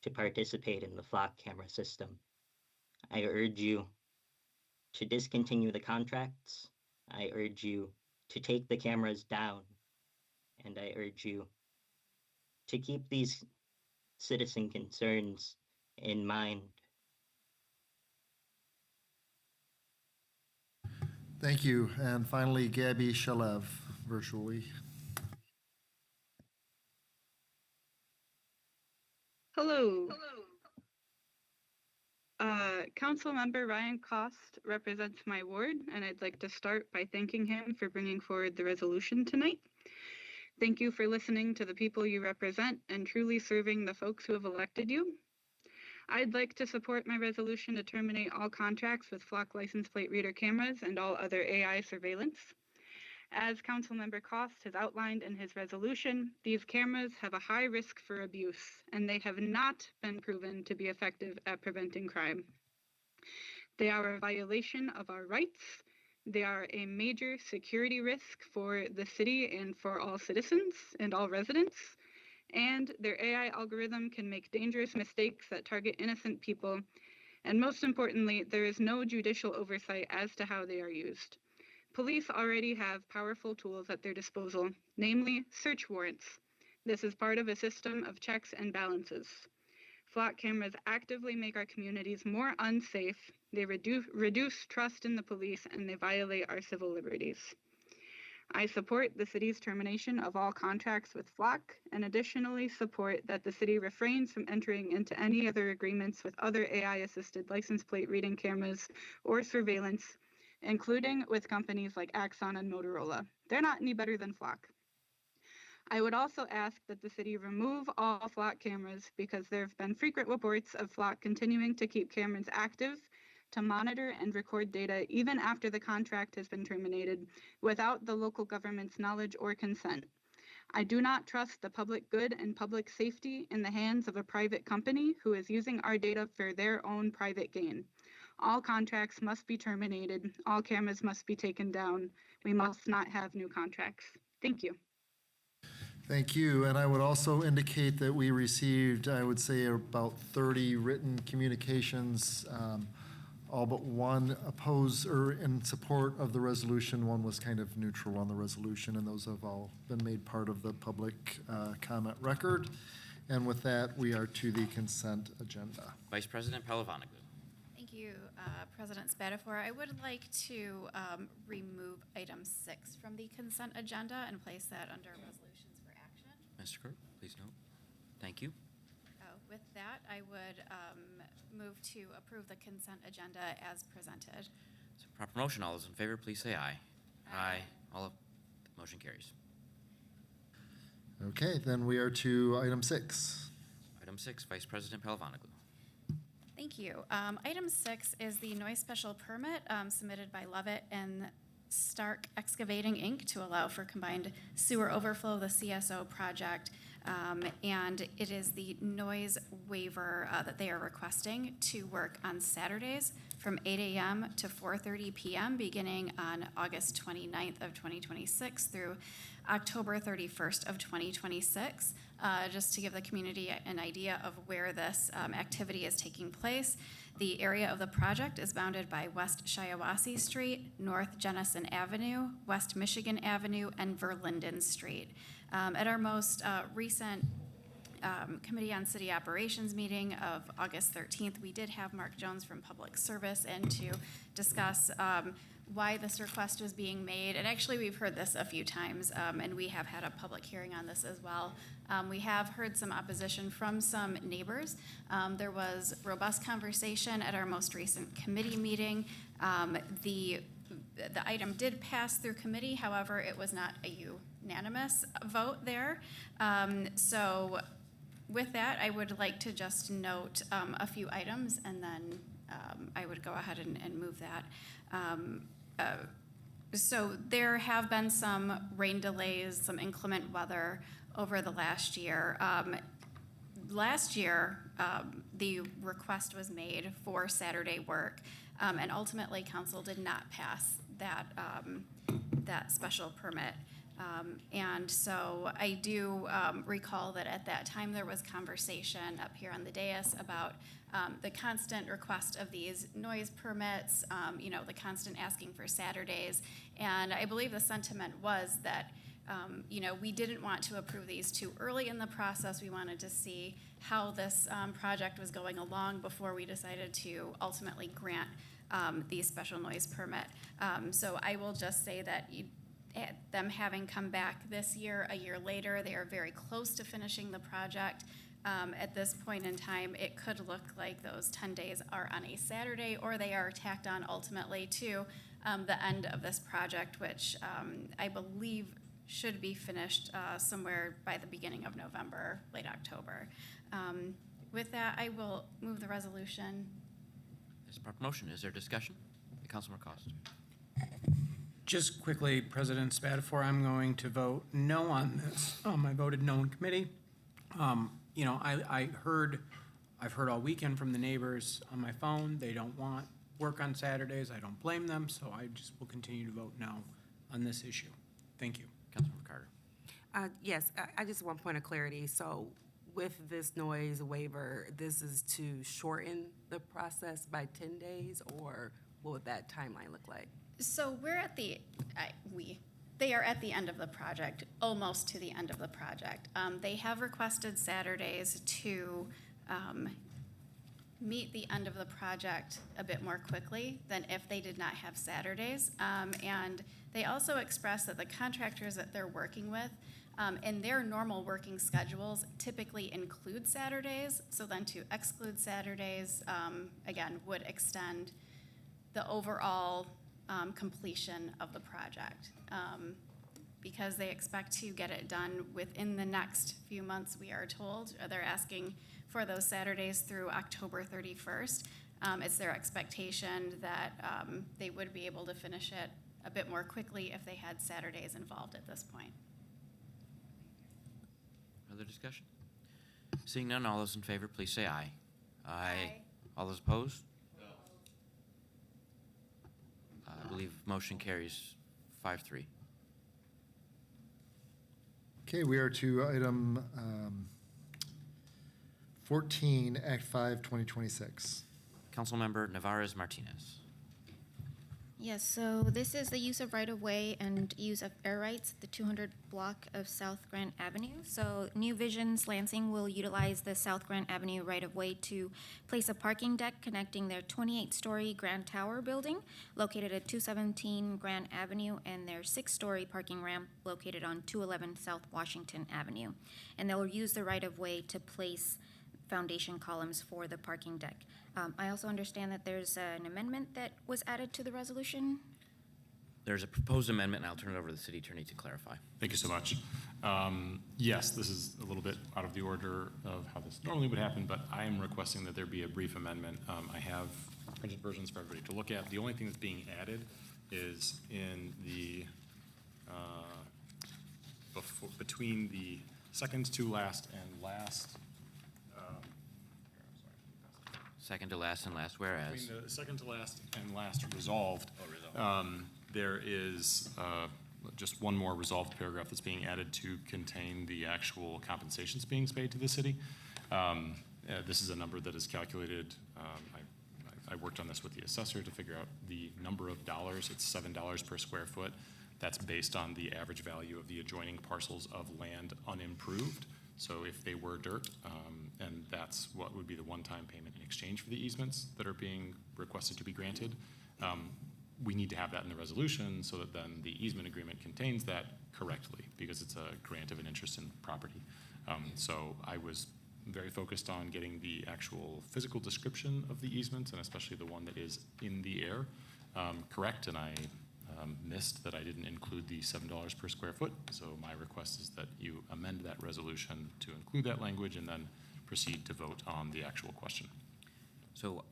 [SPEAKER 9] to participate in the flock camera system. I urge you to discontinue the contracts. I urge you to take the cameras down. And I urge you to keep these citizen concerns in mind.
[SPEAKER 2] Thank you. And finally, Gabby Shalev, virtually.
[SPEAKER 10] Hello. Councilmember Ryan Cost represents my ward, and I'd like to start by thanking him for bringing forward the resolution tonight. Thank you for listening to the people you represent and truly serving the folks who have elected you. I'd like to support my resolution to terminate all contracts with flock license plate reader cameras and all other AI surveillance. As Councilmember Cost has outlined in his resolution, these cameras have a high risk for abuse, and they have not been proven to be effective at preventing crime. They are a violation of our rights. They are a major security risk for the city and for all citizens and all residents. And their AI algorithm can make dangerous mistakes that target innocent people. And most importantly, there is no judicial oversight as to how they are used. Police already have powerful tools at their disposal, namely search warrants. This is part of a system of checks and balances. Flock cameras actively make our communities more unsafe, they reduce trust in the police, and they violate our civil liberties. I support the city's termination of all contracts with Flock, and additionally support that the city refrains from entering into any other agreements with other AI-assisted license plate reading cameras or surveillance, including with companies like Axon and Motorola. They're not any better than Flock. I would also ask that the city remove all Flock cameras because there have been frequent reports of Flock continuing to keep cameras active to monitor and record data even after the contract has been terminated without the local government's knowledge or consent. I do not trust the public good and public safety in the hands of a private company who is using our data for their own private gain. All contracts must be terminated. All cameras must be taken down. We must not have new contracts. Thank you.
[SPEAKER 2] Thank you. And I would also indicate that we received, I would say, about 30 written communications, all but one oppose or in support of the resolution. One was kind of neutral on the resolution, and those have all been made part of the public comment record. And with that, we are to the consent agenda.
[SPEAKER 12] Vice President Palavanagu.
[SPEAKER 13] Thank you, President Spatafor. I would like to remove item 6 from the consent agenda and place that under resolutions for action.
[SPEAKER 12] Mr. Kirk, please note. Thank you.
[SPEAKER 13] With that, I would move to approve the consent agenda as presented.
[SPEAKER 12] So proper motion. All those in favor, please say aye. Aye. All of the motion carries.
[SPEAKER 2] Okay, then we are to item 6.
[SPEAKER 12] Item 6, Vice President Palavanagu.
[SPEAKER 13] Thank you. Item 6 is the noise special permit submitted by Lovett and Stark Excavating, Inc. to allow for combined sewer overflow, the CSO project. And it is the noise waiver that they are requesting to work on Saturdays from 8 a.m. to 4:30 p.m. beginning on August 29th of 2026 through October 31st of 2026. Just to give the community an idea of where this activity is taking place. The area of the project is bounded by West Shiawassee Street, North Jennison Avenue, West Michigan Avenue, and Verlinden Street. At our most recent Committee on City Operations meeting of August 13th, we did have Mark Jones from Public Service in to discuss why this request was being made. And actually, we've heard this a few times, and we have had a public hearing on this as well. We have heard some opposition from some neighbors. There was robust conversation at our most recent committee meeting. The item did pass through committee, however, it was not a unanimous vote there. So with that, I would like to just note a few items, and then I would go ahead and move that. So there have been some rain delays, some inclement weather over the last year. Last year, the request was made for Saturday work, and ultimately council did not pass that special permit. And so I do recall that at that time there was conversation up here on the dais about the constant request of these noise permits, the constant asking for Saturdays. And I believe the sentiment was that, we didn't want to approve these too early in the process. We wanted to see how this project was going along before we decided to ultimately grant the special noise permit. So I will just say that them having come back this year, a year later, they are very close to finishing the project. At this point in time, it could look like those 10 days are on a Saturday, or they are tacked on ultimately to the end of this project, which I believe should be finished somewhere by the beginning of November, late October. With that, I will move the resolution.
[SPEAKER 12] There's a proper motion. Is there discussion? Councilman Cost.
[SPEAKER 22] Just quickly, President Spatafor, I'm going to vote no on this. I voted no in committee. I've heard all weekend from the neighbors on my phone. They don't want work on Saturdays. I don't blame them, so I just will continue to vote no on this issue. Thank you.
[SPEAKER 12] Councilman Carter.
[SPEAKER 24] Yes, I just want point of clarity. So with this noise waiver, this is to shorten the process by 10 days, or what would that timeline look like?
[SPEAKER 13] So we're at they are at the end of the project, almost to the end of the project. They have requested Saturdays to meet the end of the project a bit more quickly than if they did not have Saturdays. And they also expressed that the contractors that they're working with in their normal working schedules typically include Saturdays. So then to exclude Saturdays, again, would extend the overall completion of the project. Because they expect to get it done within the next few months, we are told. They're asking for those Saturdays through October 31st. It's their expectation that they would be able to finish it a bit more quickly if they had Saturdays involved at this point.
[SPEAKER 12] Other discussion? Seeing none, all those in favor, please say aye. Aye. All those opposed? No. I believe motion carries 5-3.
[SPEAKER 2] Okay, we are to item 14, Act 5, 2026.
[SPEAKER 12] Councilmember Navarez Martinez.
[SPEAKER 1] Yes, so this is the use of right-of-way and use of air rights, the 200 block of South Grant Avenue. So New Visions Lansing will utilize the South Grant Avenue right-of-way to place a parking deck connecting their 28-story Grand Tower building located at 217 Grant Avenue and their 6-story parking ramp located on 211 South Washington Avenue. And they'll use the right-of-way to place foundation columns for the parking deck. I also understand that there's an amendment that was added to the resolution.
[SPEAKER 12] There's a proposed amendment, and I'll turn it over to the city attorney to clarify.
[SPEAKER 14] Thank you so much. Yes, this is a little bit out of the order of how this normally would happen, but I am requesting that there be a brief amendment. I have printed versions for everybody to look at. The only thing that's being added is in the between the second to last and last.
[SPEAKER 12] Second to last and last whereas.
[SPEAKER 14] Between the second to last and last resolved, there is just one more resolved paragraph that's being added to contain the actual compensations being paid to the city. This is a number that is calculated. I worked on this with the assessor to figure out the number of dollars. It's $7 per square foot. That's based on the average value of the adjoining parcels of land unimproved. So if they were dirt, and that's what would be the one-time payment in exchange for the easements that are being requested to be granted, we need to have that in the resolution so that then the easement agreement contains that correctly because it's a grant of an interest in property. So I was very focused on getting the actual physical description of the easements and especially the one that is in the air correct, and I missed that I didn't include the $7 per square foot. So my request is that you amend that resolution to include that language and then proceed to vote on the actual question.
[SPEAKER 12] So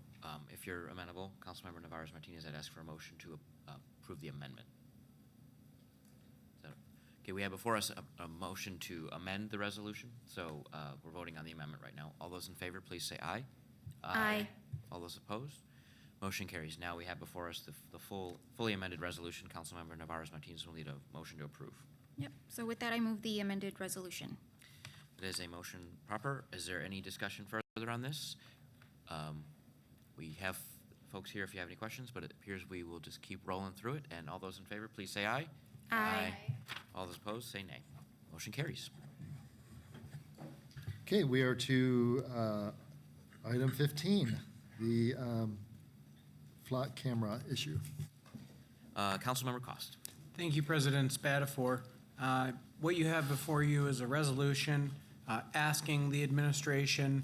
[SPEAKER 12] if you're amenable, Councilmember Navarez Martinez, I'd ask for a motion to approve the amendment. Okay, we have before us a motion to amend the resolution. So we're voting on the amendment right now. All those in favor, please say aye.
[SPEAKER 1] Aye.
[SPEAKER 12] All those opposed? Motion carries. Now we have before us the fully amended resolution. Councilmember Navarez Martinez will need a motion to approve.
[SPEAKER 1] Yep, so with that, I move the amended resolution.
[SPEAKER 12] It is a motion proper. Is there any discussion further on this? We have folks here if you have any questions, but it appears we will just keep rolling through it. And all those in favor, please say aye.
[SPEAKER 1] Aye.
[SPEAKER 12] All those opposed, say nay. Motion carries.
[SPEAKER 2] Okay, we are to item 15, the flock camera issue.
[SPEAKER 12] Councilmember Cost.
[SPEAKER 22] Thank you, President Spatafor. What you have before you is a resolution asking the administration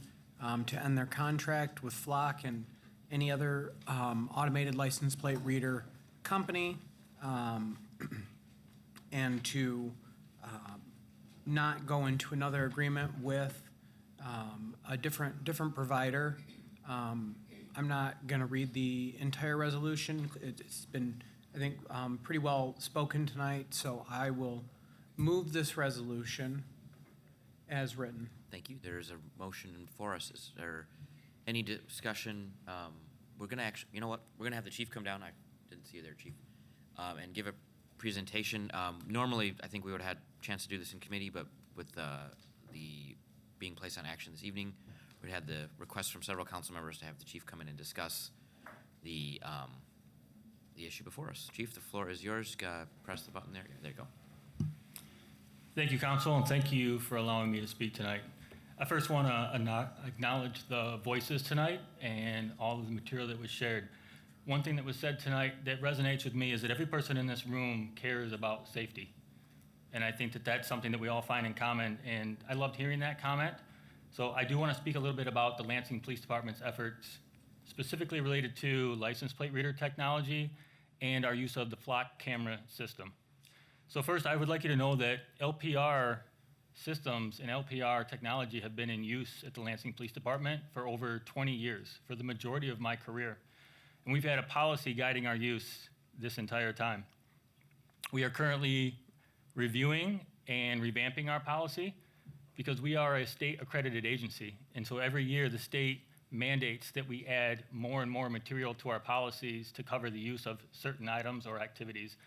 [SPEAKER 22] to end their contract with Flock and any other automated license plate reader company and to not go into another agreement with a different provider. I'm not going to read the entire resolution. It's been, I think, pretty well spoken tonight, so I will move this resolution as written.
[SPEAKER 12] Thank you. There is a motion for us. Is there any discussion? We're going to actually, you know what? We're going to have the chief come down. I didn't see you there, chief, and give a presentation. Normally, I think we would have had a chance to do this in committee, but with the being placed on action this evening, we had the request from several council members to have the chief come in and discuss the issue before us. Chief, the floor is yours. Press the button there. There you go.
[SPEAKER 15] Thank you, Council, and thank you for allowing me to speak tonight. I first want to acknowledge the voices tonight and all of the material that was shared. One thing that was said tonight that resonates with me is that every person in this room cares about safety. And I think that that's something that we all find in common, and I loved hearing that comment. So I do want to speak a little bit about the Lansing Police Department's efforts, specifically related to license plate reader technology and our use of the flock camera system. So first, I would like you to know that LPR systems and LPR technology have been in use at the Lansing Police Department for over 20 years, for the majority of my career. And we've had a policy guiding our use this entire time. We are currently reviewing and revamping our policy because we are a state accredited agency. And so every year the state mandates that we add more and more material to our policies to cover the use of certain items or activities.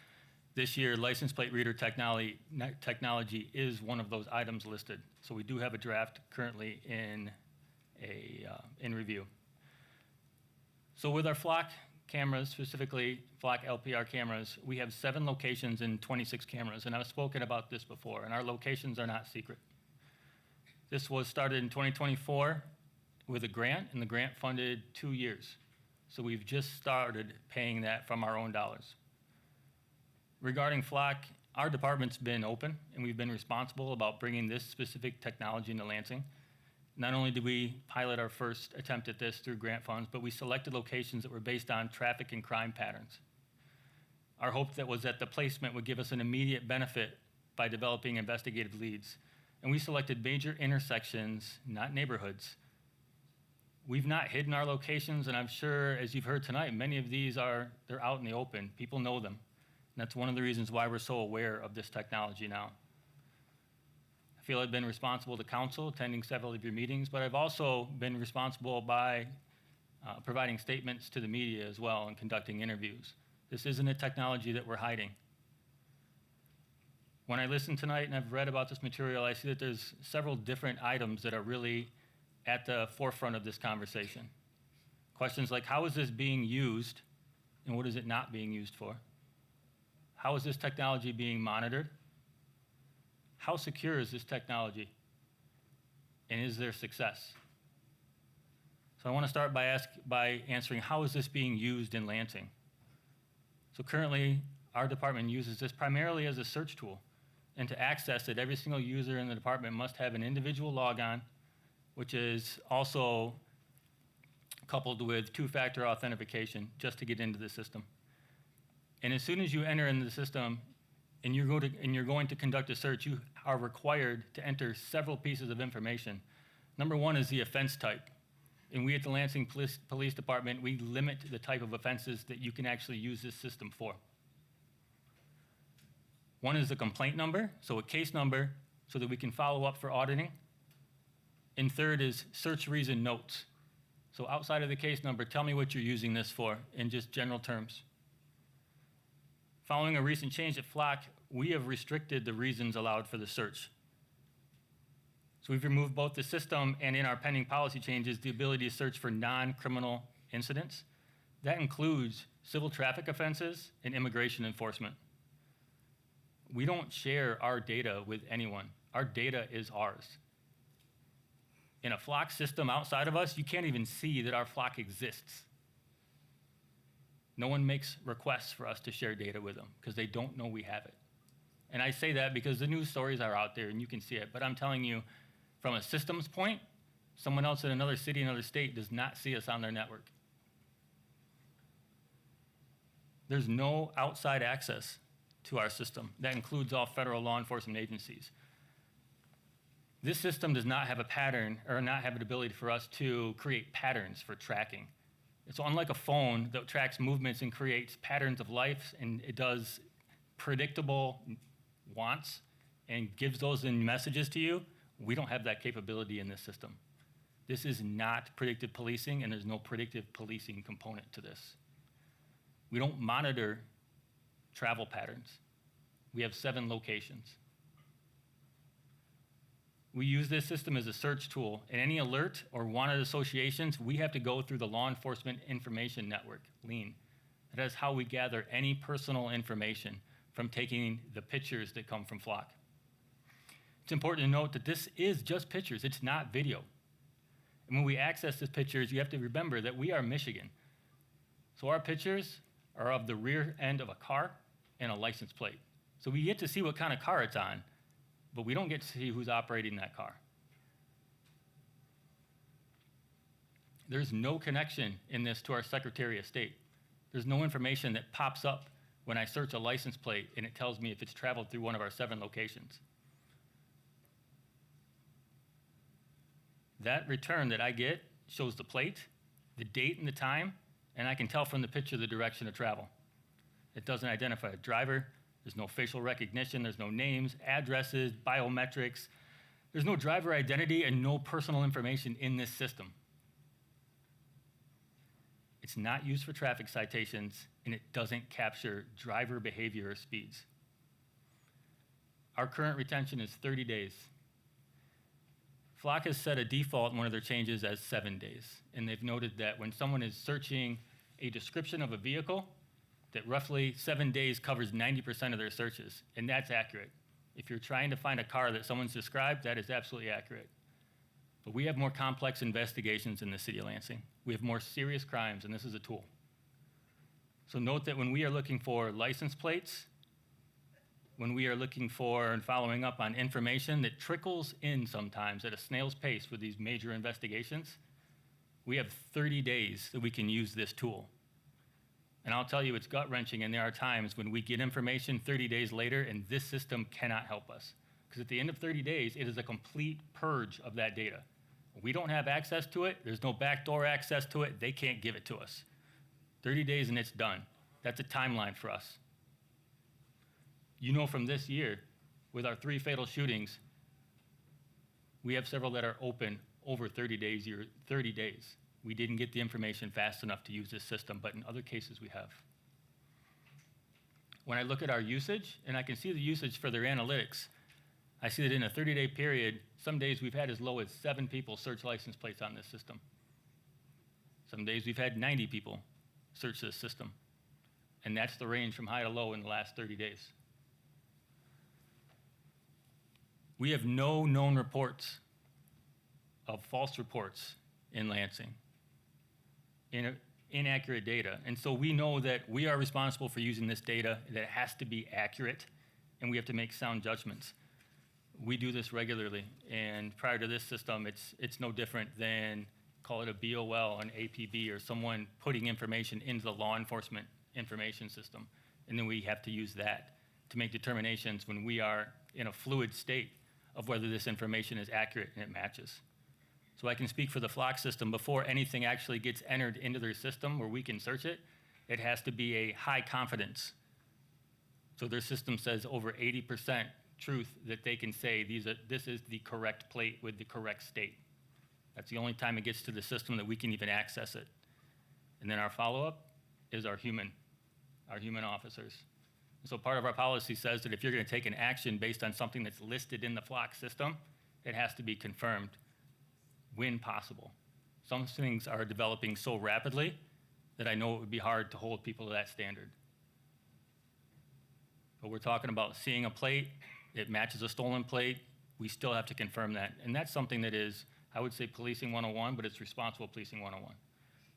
[SPEAKER 15] This year, license plate reader technology is one of those items listed. So we do have a draft currently in review. So with our flock cameras, specifically flock LPR cameras, we have 7 locations and 26 cameras. And I've spoken about this before, and our locations are not secret. This was started in 2024 with a grant, and the grant funded 2 years. So we've just started paying that from our own dollars. Regarding flock, our department's been open, and we've been responsible about bringing this specific technology into Lansing. Not only did we pilot our first attempt at this through grant funds, but we selected locations that were based on traffic and crime patterns. Our hope was that the placement would give us an immediate benefit by developing investigative leads. And we selected major intersections, not neighborhoods. We've not hidden our locations, and I'm sure, as you've heard tonight, many of these they're out in the open. People know them. And that's one of the reasons why we're so aware of this technology now. I feel I've been responsible to council, attending several of your meetings, but I've also been responsible by providing statements to the media as well and conducting interviews. This isn't a technology that we're hiding. When I listen tonight and I've read about this material, I see that there's several different items that are really at the forefront of this conversation. Questions like, how is this being used and what is it not being used for? How is this technology being monitored? How secure is this technology? And is there success? So I want to start by answering, how is this being used in Lansing? So currently, our department uses this primarily as a search tool. And to access it, every single user in the department must have an individual logon, which is also coupled with 2-factor authentication just to get into the system. And as soon as you enter into the system and you're going to conduct a search, you are required to enter several pieces of information. Number one is the offense type. And we at the Lansing Police Department, we limit the type of offenses that you can actually use this system for. One is the complaint number, so a case number, so that we can follow up for auditing. And third is search reason notes. So outside of the case number, tell me what you're using this for in just general terms. Following a recent change at Flock, we have restricted the reasons allowed for the search. So we've removed both the system and in our pending policy changes, the ability to search for non-criminal incidents. That includes civil traffic offenses and immigration enforcement. We don't share our data with anyone. Our data is ours. In a Flock system outside of us, you can't even see that our Flock exists. No one makes requests for us to share data with them because they don't know we have it. And I say that because the news stories are out there and you can see it, but I'm telling you, from a systems point, someone else in another city, another state does not see us on their network. There's no outside access to our system. That includes all federal law enforcement agencies. This system does not have a pattern or not have an ability for us to create patterns for tracking. So unlike a phone that tracks movements and creates patterns of life, and it does predictable wants and gives those in messages to you, we don't have that capability in this system. This is not predictive policing, and there's no predictive policing component to this. We don't monitor travel patterns. We have 7 locations. We use this system as a search tool, and any alert or wanted associations, we have to go through the Law Enforcement Information Network, LEAN. That is how we gather any personal information from taking the pictures that come from Flock. It's important to note that this is just pictures, it's not video. And when we access these pictures, you have to remember that we are Michigan. So our pictures are of the rear end of a car and a license plate. So we get to see what kind of car it's on, but we don't get to see who's operating that car. There's no connection in this to our Secretary of State. There's no information that pops up when I search a license plate and it tells me if it's traveled through one of our 7 locations. That return that I get shows the plate, the date and the time, and I can tell from the picture the direction of travel. It doesn't identify a driver. There's no facial recognition. There's no names, addresses, biometrics. There's no driver identity and no personal information in this system. It's not used for traffic citations, and it doesn't capture driver behavior or speeds. Our current retention is 30 days. Flock has set a default in one of their changes as 7 days, and they've noted that when someone is searching a description of a vehicle, that roughly 7 days covers 90% of their searches, and that's accurate. If you're trying to find a car that someone's described, that is absolutely accurate. But we have more complex investigations in the city of Lansing. We have more serious crimes, and this is a tool. So note that when we are looking for license plates, when we are looking for and following up on information that trickles in sometimes at a snail's pace with these major investigations, we have 30 days that we can use this tool. And I'll tell you, it's gut-wrenching, and there are times when we get information 30 days later, and this system cannot help us. Because at the end of 30 days, it is a complete purge of that data. We don't have access to it. There's no backdoor access to it. They can't give it to us. 30 days and it's done. That's a timeline for us. You know, from this year, with our 3 fatal shootings, we have several that are open over 30 days. We didn't get the information fast enough to use this system, but in other cases we have. When I look at our usage, and I can see the usage for their analytics, I see that in a 30-day period, some days we've had as low as 7 people search license plates on this system. Some days we've had 90 people search this system. And that's the range from high to low in the last 30 days. We have no known reports of false reports in Lansing, inaccurate data. And so we know that we are responsible for using this data, that it has to be accurate, and we have to make sound judgments. We do this regularly, and prior to this system, it's no different than, call it a BOL, an APB, or someone putting information into the law enforcement information system. And then we have to use that to make determinations when we are in a fluid state of whether this information is accurate and it matches. So I can speak for the Flock system. Before anything actually gets entered into their system where we can search it, it has to be a high confidence. So their system says over 80% truth that they can say this is the correct plate with the correct state. That's the only time it gets to the system that we can even access it. And then our follow-up is our human officers. And so part of our policy says that if you're going to take an action based on something that's listed in the Flock system, it has to be confirmed when possible. Some things are developing so rapidly that I know it would be hard to hold people to that standard. But we're talking about seeing a plate, it matches a stolen plate, we still have to confirm that. And that's something that is, I would say, policing 101, but it's responsible policing 101.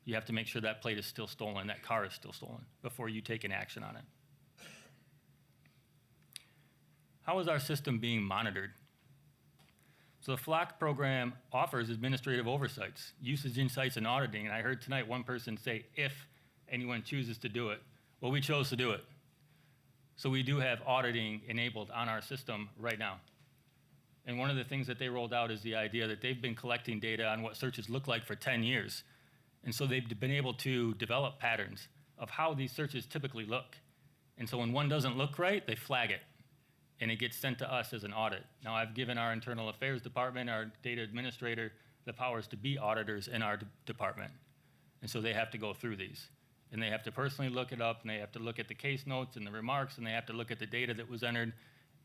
[SPEAKER 15] You have to make sure that plate is still stolen, that car is still stolen, before you take an action on it. How is our system being monitored? So the Flock program offers administrative oversights, usage insights, and auditing. And I heard tonight one person say, if anyone chooses to do it. Well, we chose to do it. So we do have auditing enabled on our system right now. And one of the things that they rolled out is the idea that they've been collecting data on what searches look like for 10 years. And so they've been able to develop patterns of how these searches typically look. And so when one doesn't look right, they flag it. And it gets sent to us as an audit. Now, I've given our internal affairs department, our data administrator, the powers to be auditors in our department. And so they have to go through these. And they have to personally look it up, and they have to look at the case notes and the remarks, and they have to look at the data that was entered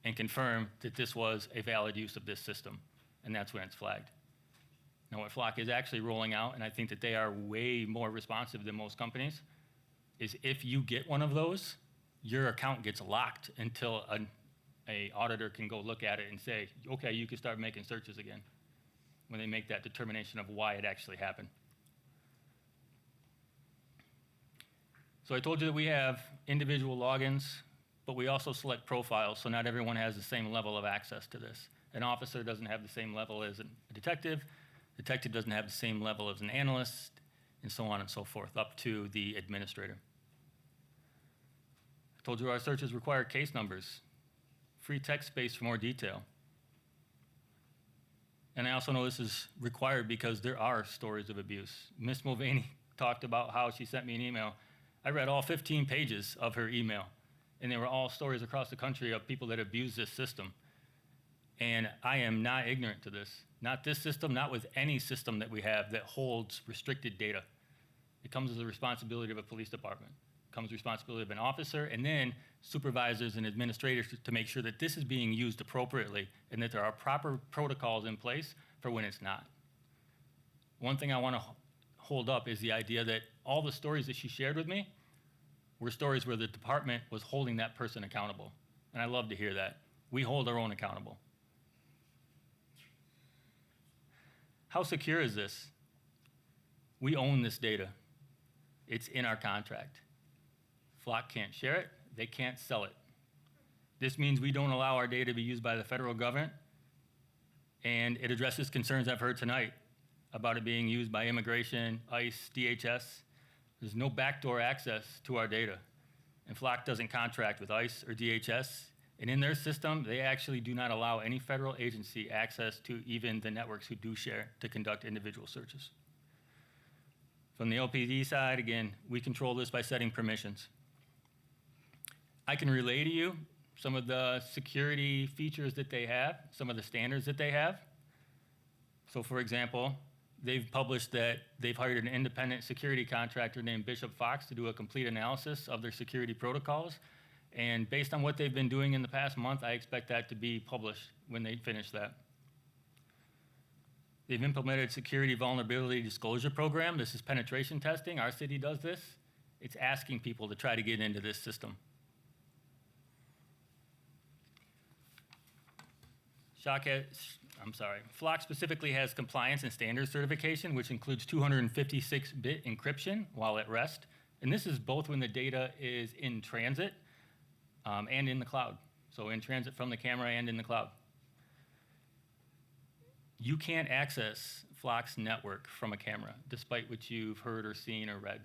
[SPEAKER 15] and confirm that this was a valid use of this system. And that's when it's flagged. Now, what Flock is actually rolling out, and I think that they are way more responsive than most companies, is if you get one of those, your account gets locked until an auditor can go look at it and say, okay, you can start making searches again, when they make that determination of why it actually happened. So I told you that we have individual logins, but we also select profiles, so not everyone has the same level of access to this. An officer doesn't have the same level as a detective doesn't have the same level as an analyst, and so on and so forth, up to the administrator. Told you our searches require case numbers, free text space for more detail. And I also know this is required because there are stories of abuse. Ms. Mulvaney talked about how she sent me an email. I read all 15 pages of her email, and they were all stories across the country of people that abuse this system. And I am not ignorant to this. Not this system, not with any system that we have that holds restricted data. It comes as a responsibility of a police department. It comes as a responsibility of an officer, and then supervisors and administrators to make sure that this is being used appropriately and that there are proper protocols in place for when it's not. One thing I want to hold up is the idea that all the stories that she shared with me were stories where the department was holding that person accountable. And I love to hear that. We hold our own accountable. How secure is this? We own this data. It's in our contract. Flock can't share it. They can't sell it. This means we don't allow our data to be used by the federal government, and it addresses concerns I've heard tonight about it being used by immigration, ICE, DHS. There's no backdoor access to our data, and Flock doesn't contract with ICE or DHS, and in their system, they actually do not allow any federal agency access to even the networks who do share to conduct individual searches. From the LPD side, again, we control this by setting permissions. I can relay to you some of the security features that they have, some of the standards that they have. So for example, they've published that they've hired an independent security contractor named Bishop Fox to do a complete analysis of their security protocols. And based on what they've been doing in the past month, I expect that to be published when they finish that. They've implemented security vulnerability disclosure program. This is penetration testing. Our city does this. It's asking people to try to get into this system. Flock specifically has compliance and standards certification, which includes 256-bit encryption while at rest. And this is both when the data is in transit and in the cloud. So in transit from the camera and in the cloud. You can't access Flock's network from a camera, despite what you've heard or seen or read.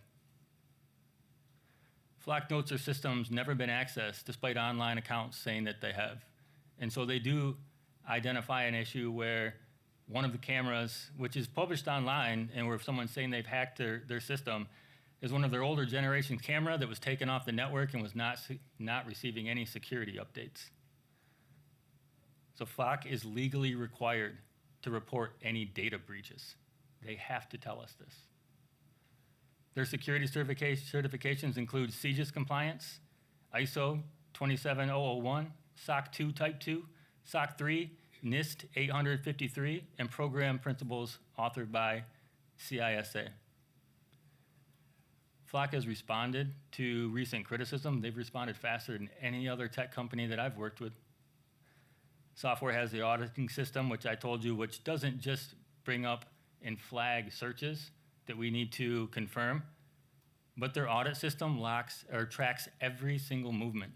[SPEAKER 15] Flock notes their system's never been accessed, despite online accounts saying that they have. And so they do identify an issue where one of the cameras, which is published online, and where someone's saying they've hacked their system, is one of their older generation camera that was taken off the network and was not receiving any security updates. So Flock is legally required to report any data breaches. They have to tell us this. Their security certifications include CGIS compliance, ISO 27001, SOC 2 Type 2, SOC 3, NIST 853, and program principles authored by CISA. Flock has responded to recent criticism. They've responded faster than any other tech company that I've worked with. Software has the auditing system, which I told you, which doesn't just bring up and flag searches that we need to confirm, but their audit system tracks every single movement.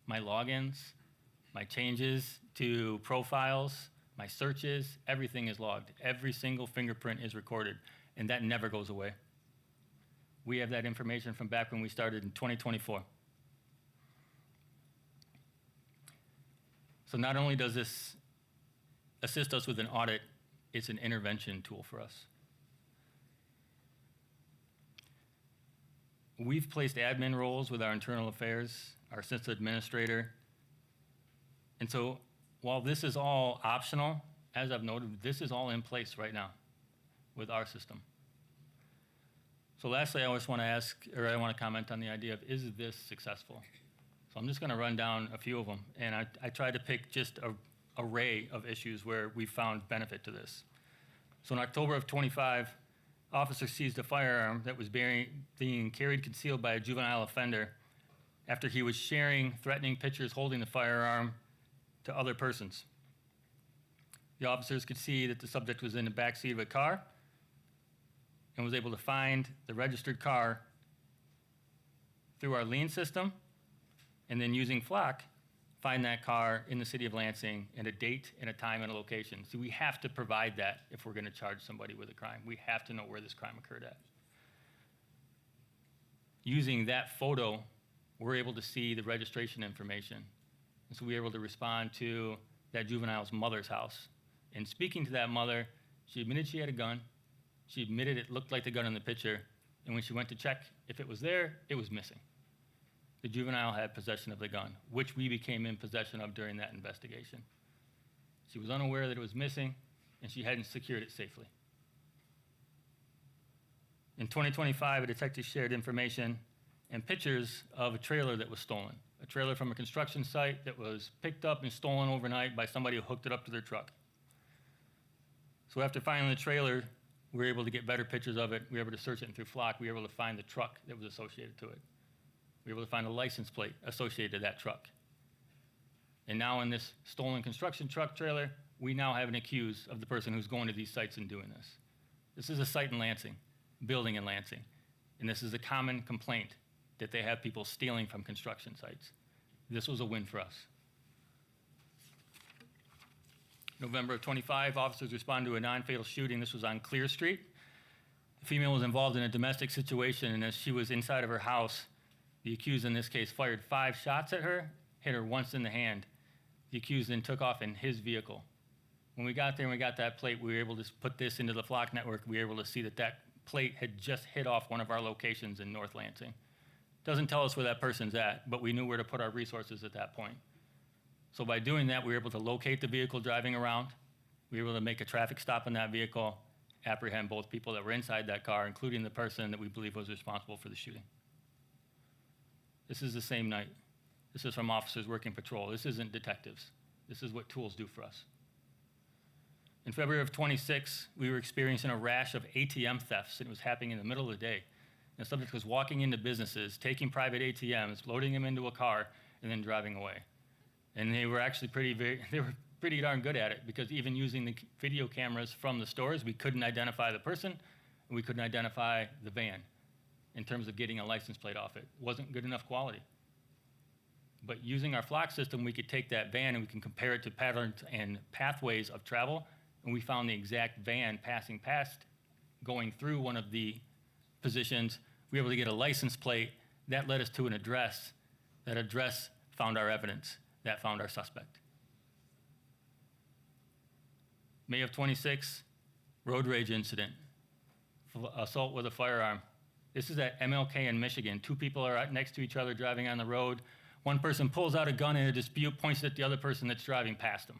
[SPEAKER 15] My logins, my changes to profiles, my searches, everything is logged. Every single fingerprint is recorded, and that never goes away. We have that information from back when we started in 2024. So not only does this assist us with an audit, it's an intervention tool for us. We've placed admin roles with our internal affairs, our system administrator. And so while this is all optional, as I've noted, this is all in place right now with our system. So lastly, I just want to I want to comment on the idea of, is this successful? So I'm just going to run down a few of them, and I tried to pick just an array of issues where we found benefit to this. So in October of 25, officers seized a firearm that was being carried concealed by a juvenile offender after he was sharing threatening pictures holding the firearm to other persons. The officers could see that the subject was in the backseat of a car and was able to find the registered car through our lien system, and then using Flock, find that car in the city of Lansing and a date and a time and a location. So we have to provide that if we're going to charge somebody with a crime. We have to know where this crime occurred at. Using that photo we're able to see the registration information. And so we were able to respond to that juvenile's mother's house. And speaking to that mother, she admitted she had a gun. She admitted it looked like the gun in the picture. And when she went to check if it was there, it was missing. The juvenile had possession of the gun, which we became in possession of during that investigation. She was unaware that it was missing, and she hadn't secured it safely. In 2025, a detective shared information and pictures of a trailer that was stolen, a trailer from a construction site that was picked up and stolen overnight by somebody who hooked it up to their truck. So after finding the trailer, we were able to get better pictures of it. We were able to search it through Flock. We were able to find the truck that was associated to it. We were able to find a license plate associated to that truck. And now in this stolen construction truck trailer, we now have an accused of the person who's going to these sites and doing this. This is a site in Lansing, building in Lansing. And this is a common complaint that they have people stealing from construction sites. This was a win for us. November of 25, officers responded to a non-fatal shooting. This was on Clear Street. The female was involved in a domestic situation, and as she was inside of her house, the accused in this case fired 5 shots at her, hit her once in the hand. The accused then took off in his vehicle. When we got there and we got that plate, we were able to put this into the Flock network. We were able to see that that plate had just hit off one of our locations in North Lansing. Doesn't tell us where that person's at, but we knew where to put our resources at that point. So by doing that, we were able to locate the vehicle driving around. We were able to make a traffic stop on that vehicle, apprehend both people that were inside that car, including the person that we believe was responsible for the shooting. This is the same night. This is from officers working patrol. This isn't detectives. This is what tools do for us. In February of 26, we were experiencing a rash of ATM thefts, and it was happening in the middle of the day. And the subject was walking into businesses, taking private ATMs, loading them into a car, and then driving away. And they were actually pretty darn good at it, because even using the video cameras from the stores, we couldn't identify the person, and we couldn't identify the van in terms of getting a license plate off it. It wasn't good enough quality. But using our Flock system, we could take that van and we can compare it to patterns and pathways of travel, and we found the exact van passing past, going through one of the positions. We were able to get a license plate. That led us to an address. That address found our evidence. That found our suspect. May of 26, road rage incident, assault with a firearm. This is at MLK in Michigan. 2 people are next to each other driving on the road. One person pulls out a gun in a dispute, points it at the other person that's driving past him.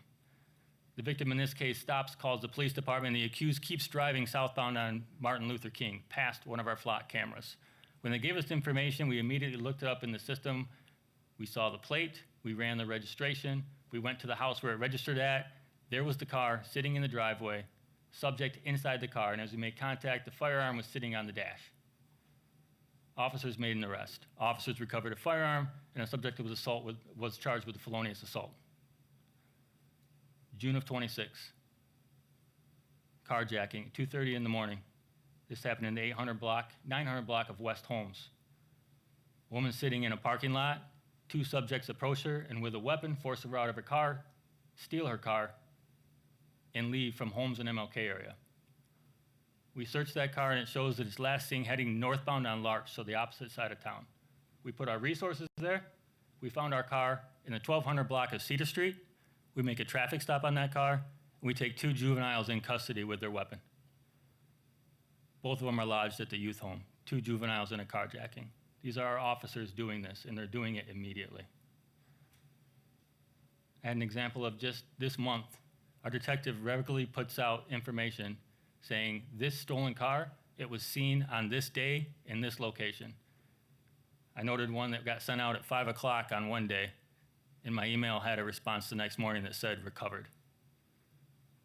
[SPEAKER 15] The victim in this case stops, calls the police department, and the accused keeps driving southbound on Martin Luther King, past one of our Flock cameras. When they gave us information, we immediately looked it up in the system. We saw the plate, we ran the registration, we went to the house where it registered at. There was the car sitting in the driveway, subject inside the car, and as we made contact, the firearm was sitting on the dash. Officers made an arrest. Officers recovered a firearm, and a subject that was charged with a felonious assault. June of 26, carjacking, 2:30 in the morning. This happened in the 900 block of West Holmes. A woman sitting in a parking lot, 2 subjects approach her and with a weapon force her out of her car, steal her car, and leave from Holmes and MLK area. We searched that car and it shows that it's last seen heading northbound on Larch, so the opposite side of town. We put our resources there. We found our car in the 1200 block of Cedar Street. We make a traffic stop on that car, and we take 2 juveniles in custody with their weapon. Both of them are lodged at the youth home, 2 juveniles in a carjacking. These are our officers doing this, and they're doing it immediately. I had an example of just this month. Our detective regularly puts out information saying this stolen car, it was seen on this day in this location. I noted one that got sent out at 5 o'clock on one day, and my email had a response the next morning that said recovered,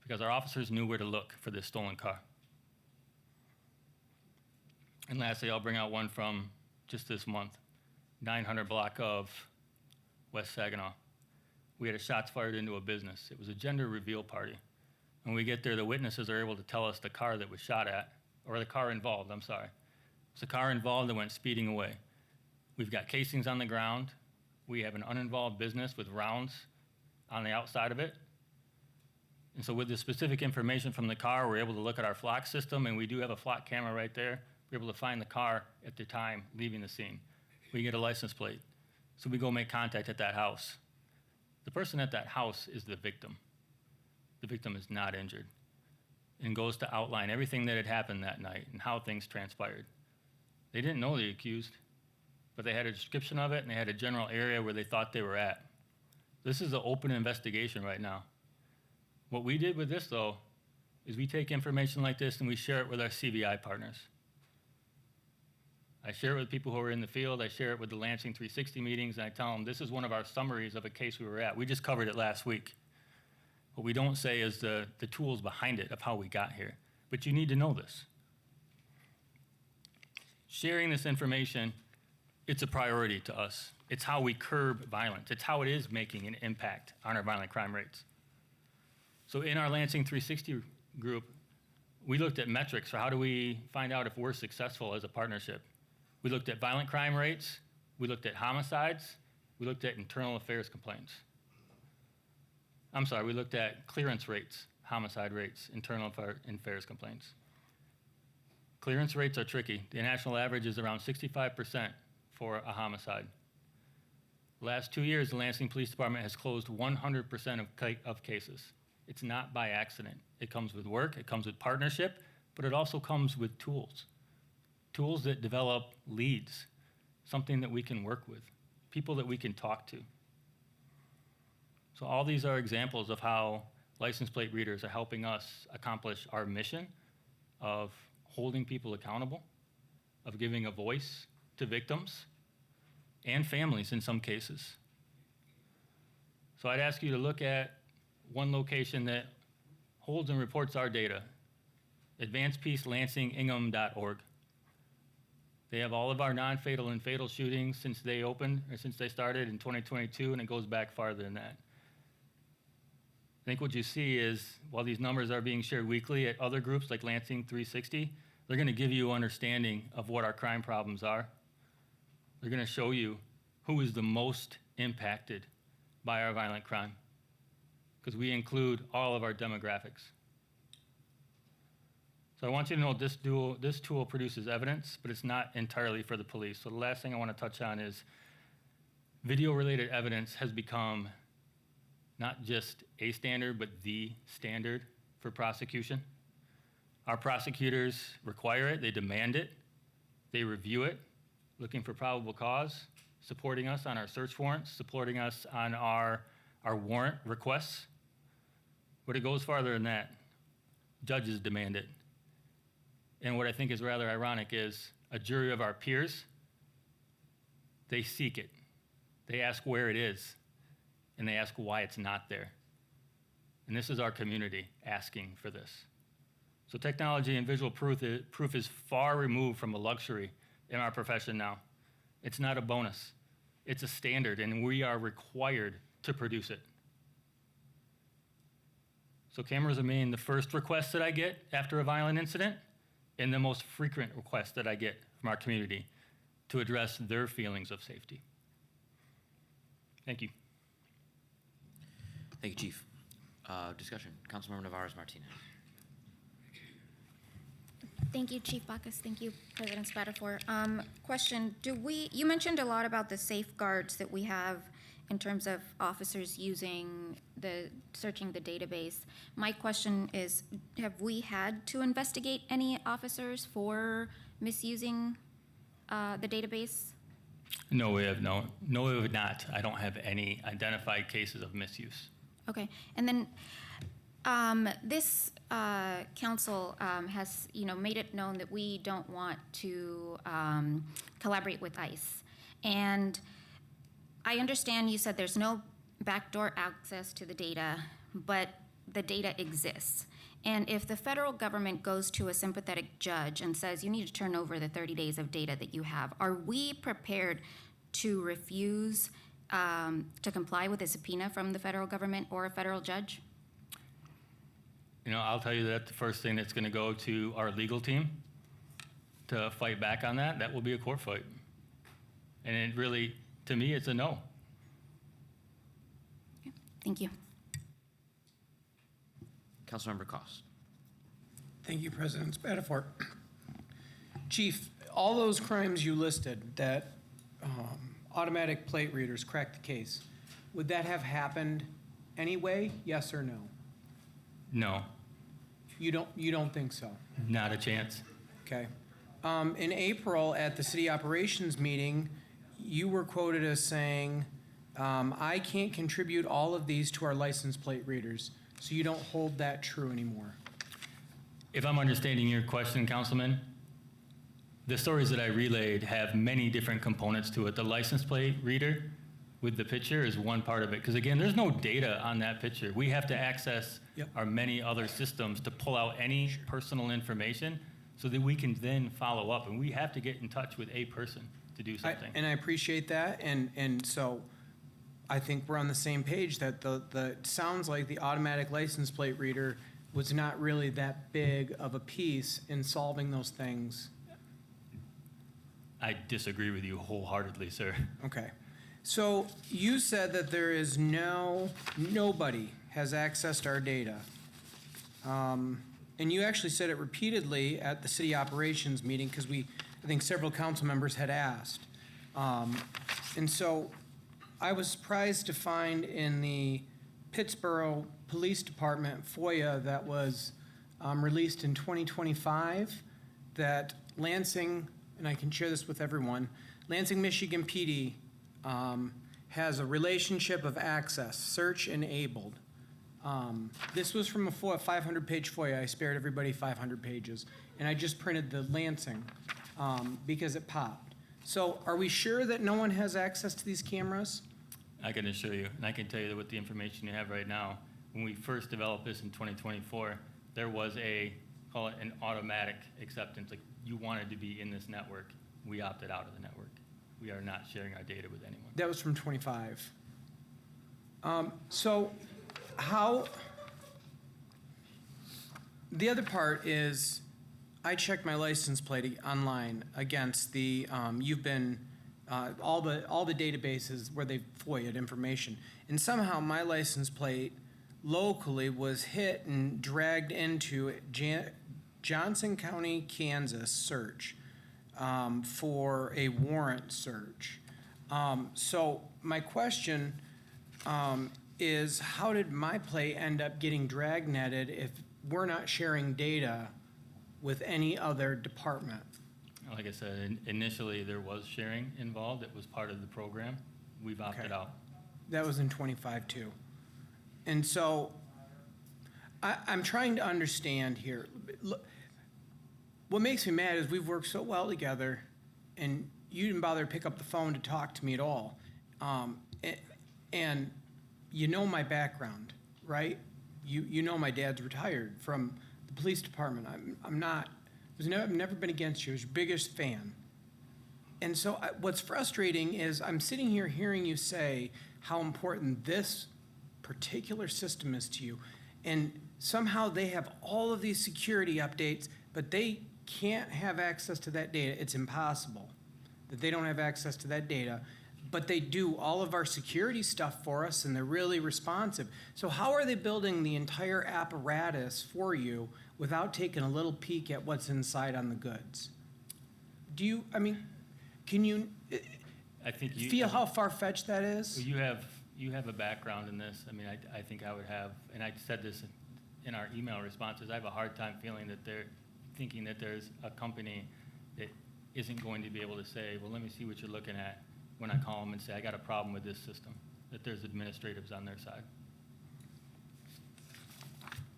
[SPEAKER 15] because our officers knew where to look for this stolen car. And lastly, I'll bring out one from just this month, 900 block of West Saginaw. We had a shots fired into a business. It was a gender reveal party. When we get there, the witnesses are able to tell us the car that was shot at, or the car involved, I'm sorry. It's a car involved that went speeding away. We've got casings on the ground. We have an uninvolved business with rounds on the outside of it. And so with the specific information from the car, we're able to look at our Flock system, and we do have a Flock camera right there. We're able to find the car at the time leaving the scene. We get a license plate. So we go make contact at that house. The person at that house is the victim. The victim is not injured, and goes to outline everything that had happened that night and how things transpired. They didn't know the accused, but they had a description of it and they had a general area where they thought they were at. This is an open investigation right now. What we did with this, though, is we take information like this and we share it with our CVI partners. I share it with people who are in the field. I share it with the Lansing 360 meetings, and I tell them this is one of our summaries of a case we were at. We just covered it last week. What we don't say is the tools behind it of how we got here. But you need to know this. Sharing this information, it's a priority to us. It's how we curb violence. It's how it is making an impact on our violent crime rates. So in our Lansing 360 group, we looked at metrics for how do we find out if we're successful as a partnership. We looked at violent crime rates, we looked at homicides, we looked at internal affairs complaints. I'm sorry, we looked at clearance rates, homicide rates, internal affairs complaints. Clearance rates are tricky. The national average is around 65% for a homicide. The last 2 years, the Lansing Police Department has closed 100% of cases. It's not by accident. It comes with work, it comes with partnership, but it also comes with tools. Tools that develop leads, something that we can work with, people that we can talk to. So all these are examples of how license plate readers are helping us accomplish our mission of holding people accountable, of giving a voice to victims and families in some cases. So I'd ask you to look at one location that holds and reports our data, advancepeacelansinghingham.org. They have all of our non-fatal and fatal shootings since they opened, or since they started in 2022, and it goes back farther than that. I think what you see is, while these numbers are being shared weekly at other groups like Lansing 360, they're gonna give you understanding of what our crime problems are. They're gonna show you who is the most impacted by our violent crime, because we include all of our demographics. So I want you to know this tool produces evidence, but it's not entirely for the police. So the last thing I want to touch on is video-related evidence has become not just a standard, but the standard for prosecution. Our prosecutors require it, they demand it, they review it, looking for probable cause, supporting us on our search warrants, supporting us on our warrant requests. But it goes farther than that. Judges demand it. And what I think is rather ironic is a jury of our peers, they seek it. They ask where it is, and they ask why it's not there. And this is our community asking for this. So technology and visual proof is far removed from a luxury in our profession now. It's not a bonus. It's a standard, and we are required to produce it. So cameras remain the first request that I get after a violent incident, and the most frequent request that I get from our community to address their feelings of safety. Thank you.
[SPEAKER 12] Thank you, Chief. Discussion. Councilmember Navarez-Martinez.
[SPEAKER 1] Thank you, Chief Bacchus. Thank you, President Spatafor. Question, you mentioned a lot about the safeguards that we have in terms of officers searching the database. My question is, have we had to investigate any officers for misusing the database?
[SPEAKER 15] No, we have no, we have not. I don't have any identified cases of misuse.
[SPEAKER 1] Okay, and then this council has, made it known that we don't want to collaborate with ICE, and I understand you said there's no backdoor access to the data, but the data exists. And if the federal government goes to a sympathetic judge and says, you need to turn over the 30 days of data that you have, are we prepared to refuse to comply with a subpoena from the federal government or a federal judge?
[SPEAKER 15] I'll tell you that the first thing that's gonna go to our legal team to fight back on that will be a court fight. And it really, to me, it's a no.
[SPEAKER 1] Thank you.
[SPEAKER 12] Councilmember Cost.
[SPEAKER 22] Thank you, President Spatafor. Chief, all those crimes you listed that automatic plate readers cracked the case. Would that have happened anyway? Yes or no?
[SPEAKER 15] No,
[SPEAKER 22] You don't think so?
[SPEAKER 15] not a chance.
[SPEAKER 22] Okay. In April, at the city operations meeting, you were quoted as saying, I can't contribute all of these to our license plate readers, so you don't hold that true anymore.
[SPEAKER 15] If I'm understanding your question, Councilman, the stories that I relayed have many different components to it. The license plate reader with the picture is one part of it. Because again, there's no data on that picture. We have to access our many other systems to pull out any personal information so that we can then follow up. And we have to get in touch with a person to do something.
[SPEAKER 22] And I appreciate that, and so I think we're on the same page that it sounds like the automatic license plate reader was not really that big of a piece in solving those things.
[SPEAKER 15] I disagree with you wholeheartedly, sir.
[SPEAKER 22] Okay. So you said that there is nobody has accessed our data. And you actually said it repeatedly at the city operations meeting because I think several council members had asked. And so I was surprised to find in the Pittsburgh Police Department FOIA that was released in 2025 that Lansing, and I can share this with everyone, Lansing, Michigan PD has a relationship of access, search enabled. This was from a 500-page FOIA. I spared everybody 500 pages. And I just printed the Lansing because it popped. So are we sure that no one has access to these cameras?
[SPEAKER 15] I can assure you, and I can tell you that with the information you have right now, when we first developed this in 2024, there was call it an automatic acceptance. Like you wanted to be in this network. We opted out of the network. We are not sharing our data with anyone.
[SPEAKER 22] That was from 25. So how, the other part is, I checked my license plate online against the, all the databases where they've FOIA'd information. And somehow my license plate locally was hit and dragged into Johnson County, Kansas search for a warrant search. So my question is, how did my plate end up getting drag netted if we're not sharing data with any other department?
[SPEAKER 15] Like I said, initially there was sharing involved. It was part of the program. We've opted out.
[SPEAKER 22] That was in 25 too. And so I'm trying to understand here. Look, what makes me mad is we've worked so well together and you didn't bother to pick up the phone to talk to me at all. And you know my background, right? You know my dad's retired from the police department. I've never been against you. I was your biggest fan. And so what's frustrating is I'm sitting here hearing you say how important this particular system is to you. And somehow they have all of these security updates, but they can't have access to that data. It's impossible that they don't have access to that data. But they do all of our security stuff for us, and they're really responsive. So how are they building the entire apparatus for you without taking a little peek at what's inside on the goods? Can you
[SPEAKER 15] I think you
[SPEAKER 22] feel how far-fetched that is?
[SPEAKER 15] You have a background in this. I mean, I think I would have, and I said this in our email responses, I have a hard time feeling that they're thinking that there's a company that isn't going to be able to say, well, let me see what you're looking at when I call them and say, I got a problem with this system, that there's administratives on their side.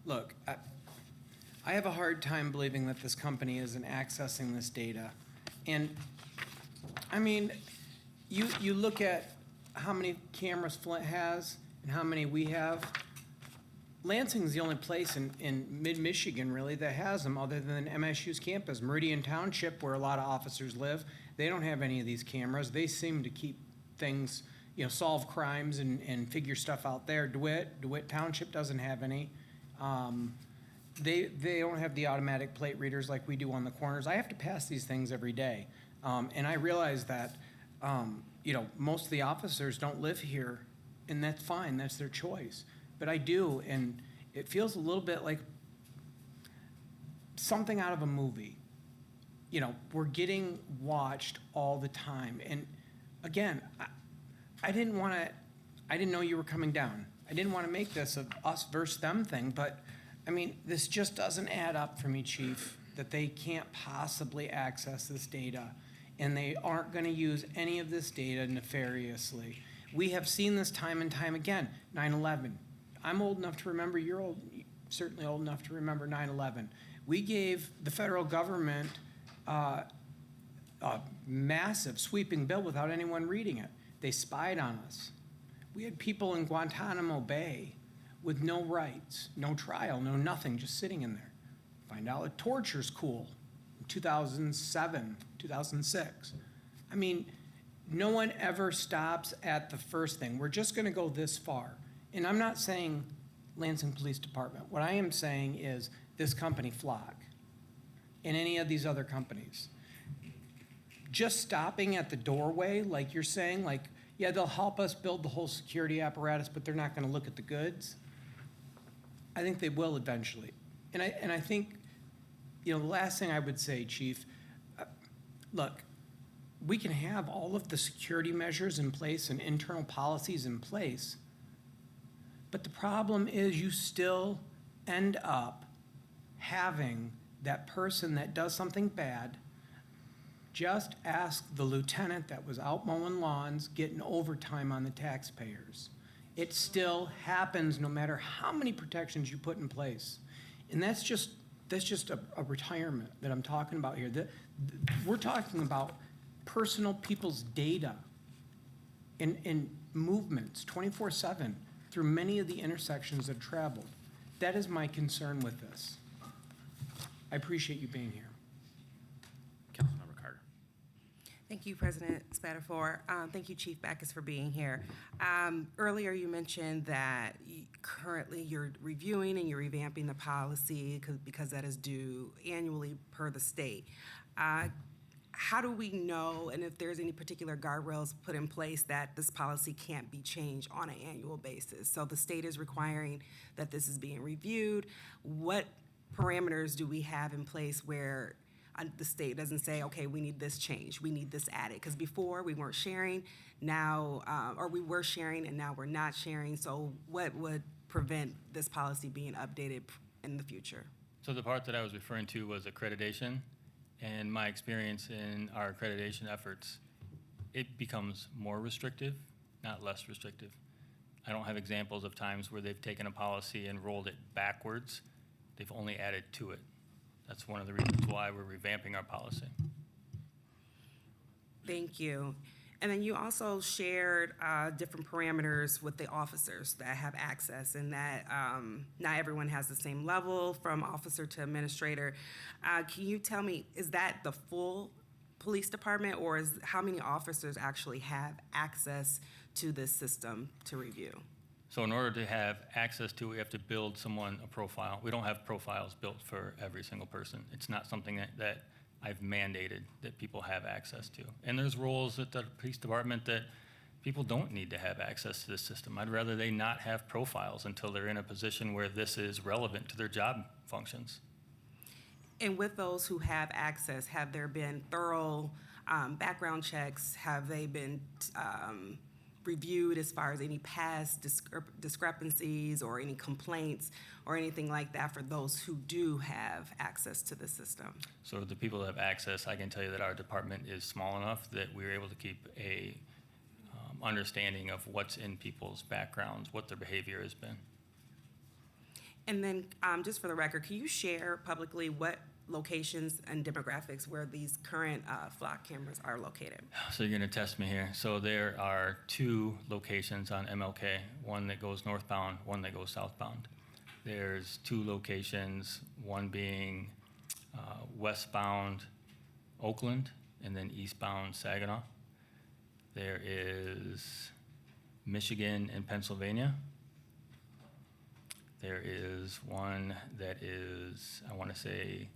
[SPEAKER 22] Look, I have a hard time believing that this company isn't accessing this data. And, I mean, you look at how many cameras Flint has and how many we have. Lansing's the only place in mid-Michigan, really, that has them other than MSU's campus. Meridian Township, where a lot of officers live, they don't have any of these cameras. They seem to keep things, solve crimes and figure stuff out there. DeWitt Township doesn't have any. They don't have the automatic plate readers like we do on the corners. I have to pass these things every day. And I realize that, most of the officers don't live here, and that's fine. That's their choice. But I do, and it feels a little bit like something out of a movie. We're getting watched all the time. And again, I didn't know you were coming down. I didn't want to make this a us versus them thing, but I mean, this just doesn't add up for me, Chief, that they can't possibly access this data and they aren't going to use any of this data nefariously. We have seen this time and time again. 9/11. I'm old enough to remember, you're old, certainly old enough to remember 9/11. We gave the federal government a massive sweeping bill without anyone reading it. They spied on us. We had people in Guantanamo Bay with no rights, no trial, no nothing, just sitting in there. Find out that torture's cool in 2007, 2006. I mean, no one ever stops at the first thing. We're just gonna go this far. And I'm not saying Lansing Police Department. What I am saying is this company, Flock, and any of these other companies. Just stopping at the doorway, like you're saying, like, yeah, they'll help us build the whole security apparatus, but they're not gonna look at the goods. I think they will eventually. And I think, you know, the last thing I would say, Chief, look, we can have all of the security measures in place and internal policies in place, but the problem is you still end up having that person that does something bad. Just ask the lieutenant that was out mowing lawns, getting overtime on the taxpayers. It still happens no matter how many protections you put in place. And that's just a retirement that I'm talking about here. We're talking about personal people's data and movements 24/7 through many of the intersections that traveled. That is my concern with this. I appreciate you being here.
[SPEAKER 12] Councilmember Carter.
[SPEAKER 24] Thank you, President Spatafor. Thank you, Chief Backus, for being here. Earlier, you mentioned that currently you're reviewing and you're revamping the policy because that is due annually per the state. How do we know, and if there's any particular guardrails put in place, that this policy can't be changed on an annual basis? So the state is requiring that this is being reviewed. What parameters do we have in place where the state doesn't say, okay, we need this change, we need this added? Because before we weren't sharing, now, or we were sharing and now we're not sharing. So what would prevent this policy being updated in the future?
[SPEAKER 15] So the part that I was referring to was accreditation. And my experience in our accreditation efforts, it becomes more restrictive, not less restrictive. I don't have examples of times where they've taken a policy and rolled it backwards. They've only added to it. That's one of the reasons why we're revamping our policy.
[SPEAKER 24] Thank you. And then you also shared different parameters with the officers that have access, and that not everyone has the same level from officer to administrator. Can you tell me, is that the full police department, or is how many officers actually have access to this system to review?
[SPEAKER 15] So in order to have access to it, we have to build someone a profile. We don't have profiles built for every single person. It's not something that I've mandated that people have access to. And there's roles at the police department that people don't need to have access to this system. I'd rather they not have profiles until they're in a position where this is relevant to their job functions.
[SPEAKER 24] And with those who have access, have there been thorough background checks? Have they been reviewed as far as any past discrepancies or any complaints or anything like that for those who do have access to the system?
[SPEAKER 15] So the people that have access, I can tell you that our department is small enough that we're able to keep a understanding of what's in people's backgrounds, what their behavior has been.
[SPEAKER 24] And then just for the record, can you share publicly what locations and demographics where these current flock cameras are located?
[SPEAKER 15] So you're gonna test me here. So there are 2 locations on MLK, one that goes northbound, one that goes southbound. There's 2 locations, one being westbound Oakland and then eastbound Saginaw. There is Michigan and Pennsylvania. There is one that is, I wanna say,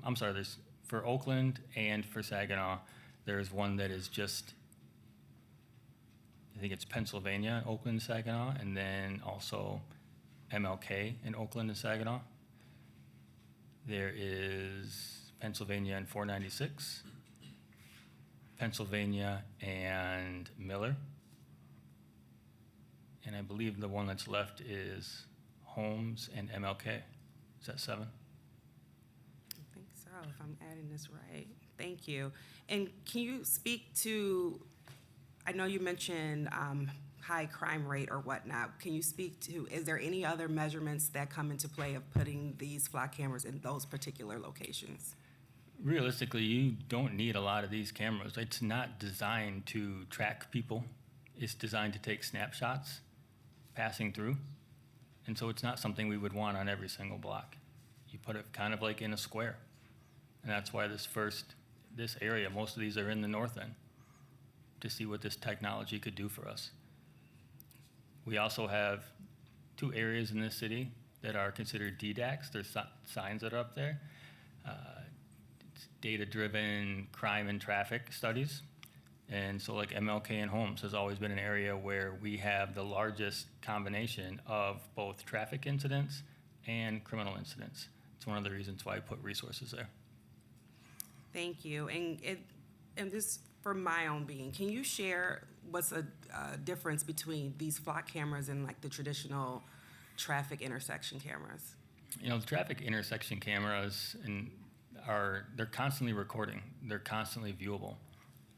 [SPEAKER 15] I'm sorry, there's, for Oakland and for Saginaw, there's one that is just, I think it's Pennsylvania, Oakland, Saginaw, and then also MLK in Oakland and Saginaw. There is Pennsylvania and 496, Pennsylvania, and Miller. And I believe the one that's left is Holmes and MLK. Is that 7?
[SPEAKER 24] I think so, if I'm adding this right. Thank you. And can you speak to, I know you mentioned high crime rate or whatnot. Can you speak to, is there any other measurements that come into play of putting these flock cameras in those particular locations?
[SPEAKER 15] Realistically, you don't need a lot of these cameras. It's not designed to track people. It's designed to take snapshots passing through. And so it's not something we would want on every single block. You put it kind of like in a square. And that's why this area, most of these are in the north end, to see what this technology could do for us. We also have 2 areas in this city that are considered DDACs. There's signs that are up there. It's data-driven crime and traffic studies. And so like MLK and Holmes has always been an area where we have the largest combination of both traffic incidents and criminal incidents. It's one of the reasons why I put resources there.
[SPEAKER 24] Thank you. And this, for my own being, can you share what's a difference between these flock cameras and like the traditional traffic intersection cameras?
[SPEAKER 15] You know, the traffic intersection cameras they're constantly recording. They're constantly viewable.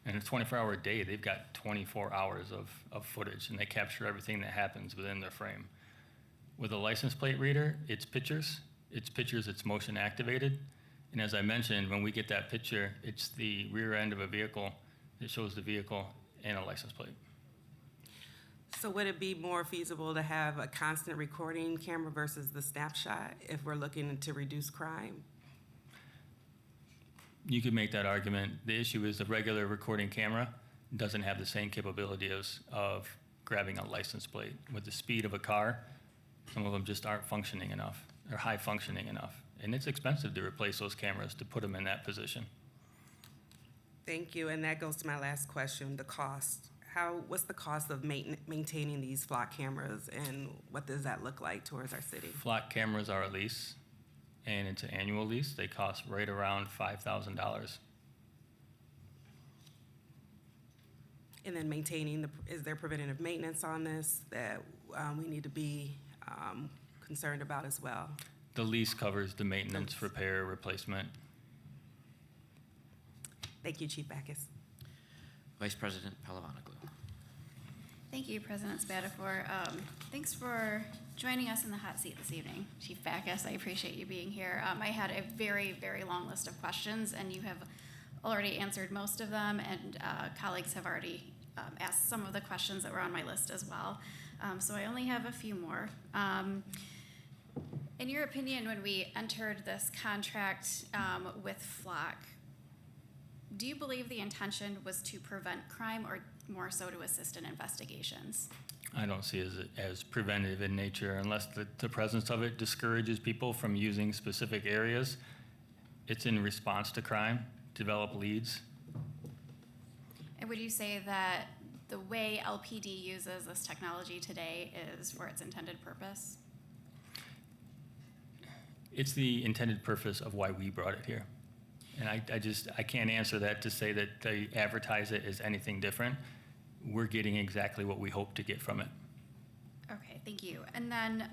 [SPEAKER 15] In a 24-hour day, they've got 24 hours of footage, and they capture everything that happens within their frame. With a license plate reader, it's pictures, it's motion activated. And as I mentioned, when we get that picture, it's the rear end of a vehicle that shows the vehicle and a license plate.
[SPEAKER 24] So would it be more feasible to have a constant recording camera versus the snapshot if we're looking to reduce crime?
[SPEAKER 15] You could make that argument. The issue is the regular recording camera doesn't have the same capability of grabbing a license plate. With the speed of a car, some of them just aren't functioning enough, or high functioning enough. And it's expensive to replace those cameras to put them in that position.
[SPEAKER 24] Thank you, and that goes to my last question, the cost. What's the cost of maintaining these flock cameras, and what does that look like towards our city?
[SPEAKER 15] Flock cameras are a lease, and it's an annual lease. They cost right around $5,000.
[SPEAKER 24] And then maintaining, is there preventative maintenance on this that we need to be concerned about as well?
[SPEAKER 15] The lease covers the maintenance, repair, replacement.
[SPEAKER 24] Thank you, Chief Backus.
[SPEAKER 12] Vice President Palavanaglou.
[SPEAKER 13] Thank you, President Spatafor. Thanks for joining us in the hot seat this evening, Chief Backus. I appreciate you being here. I had a very, very long list of questions, and you have already answered most of them, and colleagues have already asked some of the questions that were on my list as well. So I only have a few more. In your opinion, when we entered this contract with Flock, do you believe the intention was to prevent crime or more so to assist in investigations?
[SPEAKER 15] I don't see it as preventive in nature unless the presence of it discourages people from using specific areas. It's in response to crime, develop leads.
[SPEAKER 13] And would you say that the way LPD uses this technology today is for its intended purpose?
[SPEAKER 15] It's the intended purpose of why we brought it here. And I can't answer that to say that they advertise it as anything different. We're getting exactly what we hope to get from it.
[SPEAKER 13] Okay, thank you. And then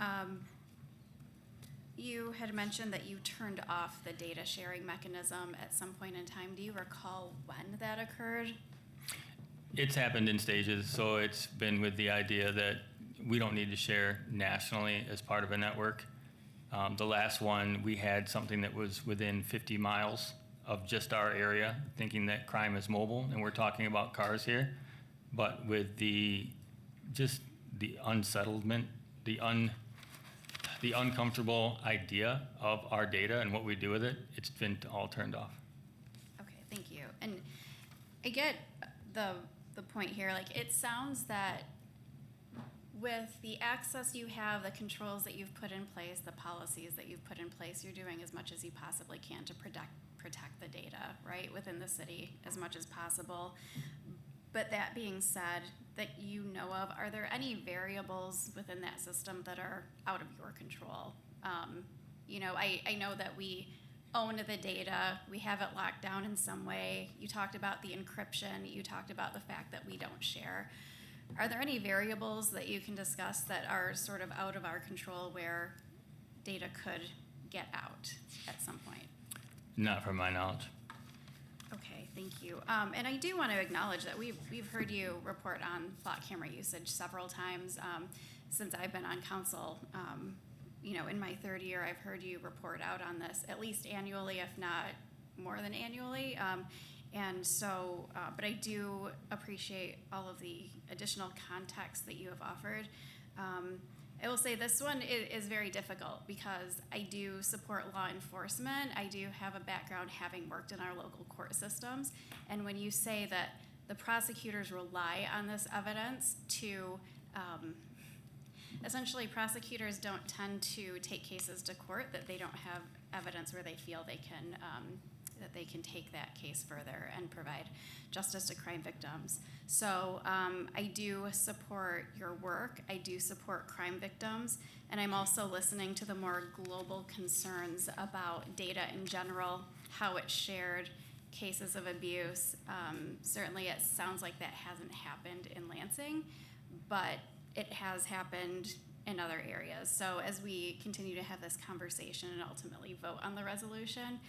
[SPEAKER 13] you had mentioned that you turned off the data sharing mechanism at some point in time. Do you recall when that occurred?
[SPEAKER 15] It's happened in stages, so it's been with the idea that we don't need to share nationally as part of a network. The last one, we had something that was within 50 miles of just our area, thinking that crime is mobile, and we're talking about cars here. But with the unsettlement, the uncomfortable idea of our data and what we do with it, it's been all turned off.
[SPEAKER 13] Okay, thank you. And I get the point here. Like, it sounds that with the access you have, the controls that you've put in place, the policies that you've put in place, you're doing as much as you possibly can to protect the data, right, within the city as much as possible. But that being said, that you know of, are there any variables within that system that are out of your control? I know that we own the data, we have it locked down in some way. You talked about the encryption, you talked about the fact that we don't share. Are there any variables that you can discuss that are sort of out of our control where data could get out at some point?
[SPEAKER 15] Not from my knowledge.
[SPEAKER 13] Okay, thank you. And I do want to acknowledge that we've heard you report on flock camera usage several times since I've been on council. You know, in my third year, I've heard you report out on this at least annually, if not more than annually. And so, but I do appreciate all of the additional context that you have offered. I will say this one is very difficult because I do support law enforcement. I do have a background having worked in our local court systems. And when you say that the prosecutors rely on this evidence to, essentially prosecutors don't tend to take cases to court that they don't have evidence where they feel they can, that they can take that case further and provide justice to crime victims. So I do support your work. I do support crime victims. And I'm also listening to the more global concerns about data in general, how it's shared, cases of abuse. Certainly it sounds like that hasn't happened in Lansing, but it has happened in other areas. So as we continue to have this conversation and ultimately vote on the resolution,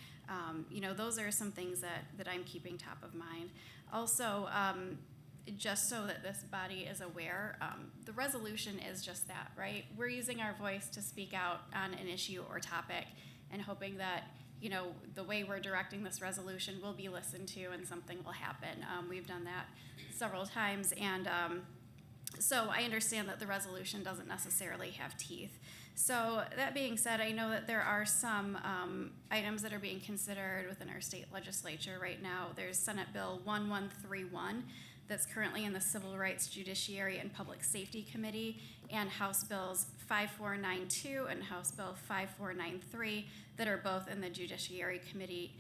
[SPEAKER 13] you know, those are some things that I'm keeping top of mind. Also, just so that this body is aware, the resolution is just that, right? We're using our voice to speak out on an issue or topic and hoping that, you know, the way we're directing this resolution will be listened to and something will happen. We've done that several times, and so I understand that the resolution doesn't necessarily have teeth. So that being said, I know that there are some items that are being considered within our state legislature right now. There's Senate Bill 1131 that's currently in the Civil Rights, Judiciary, and Public Safety Committee, and House Bills 5492 and House Bill 5493 that are both in the Judiciary Committee.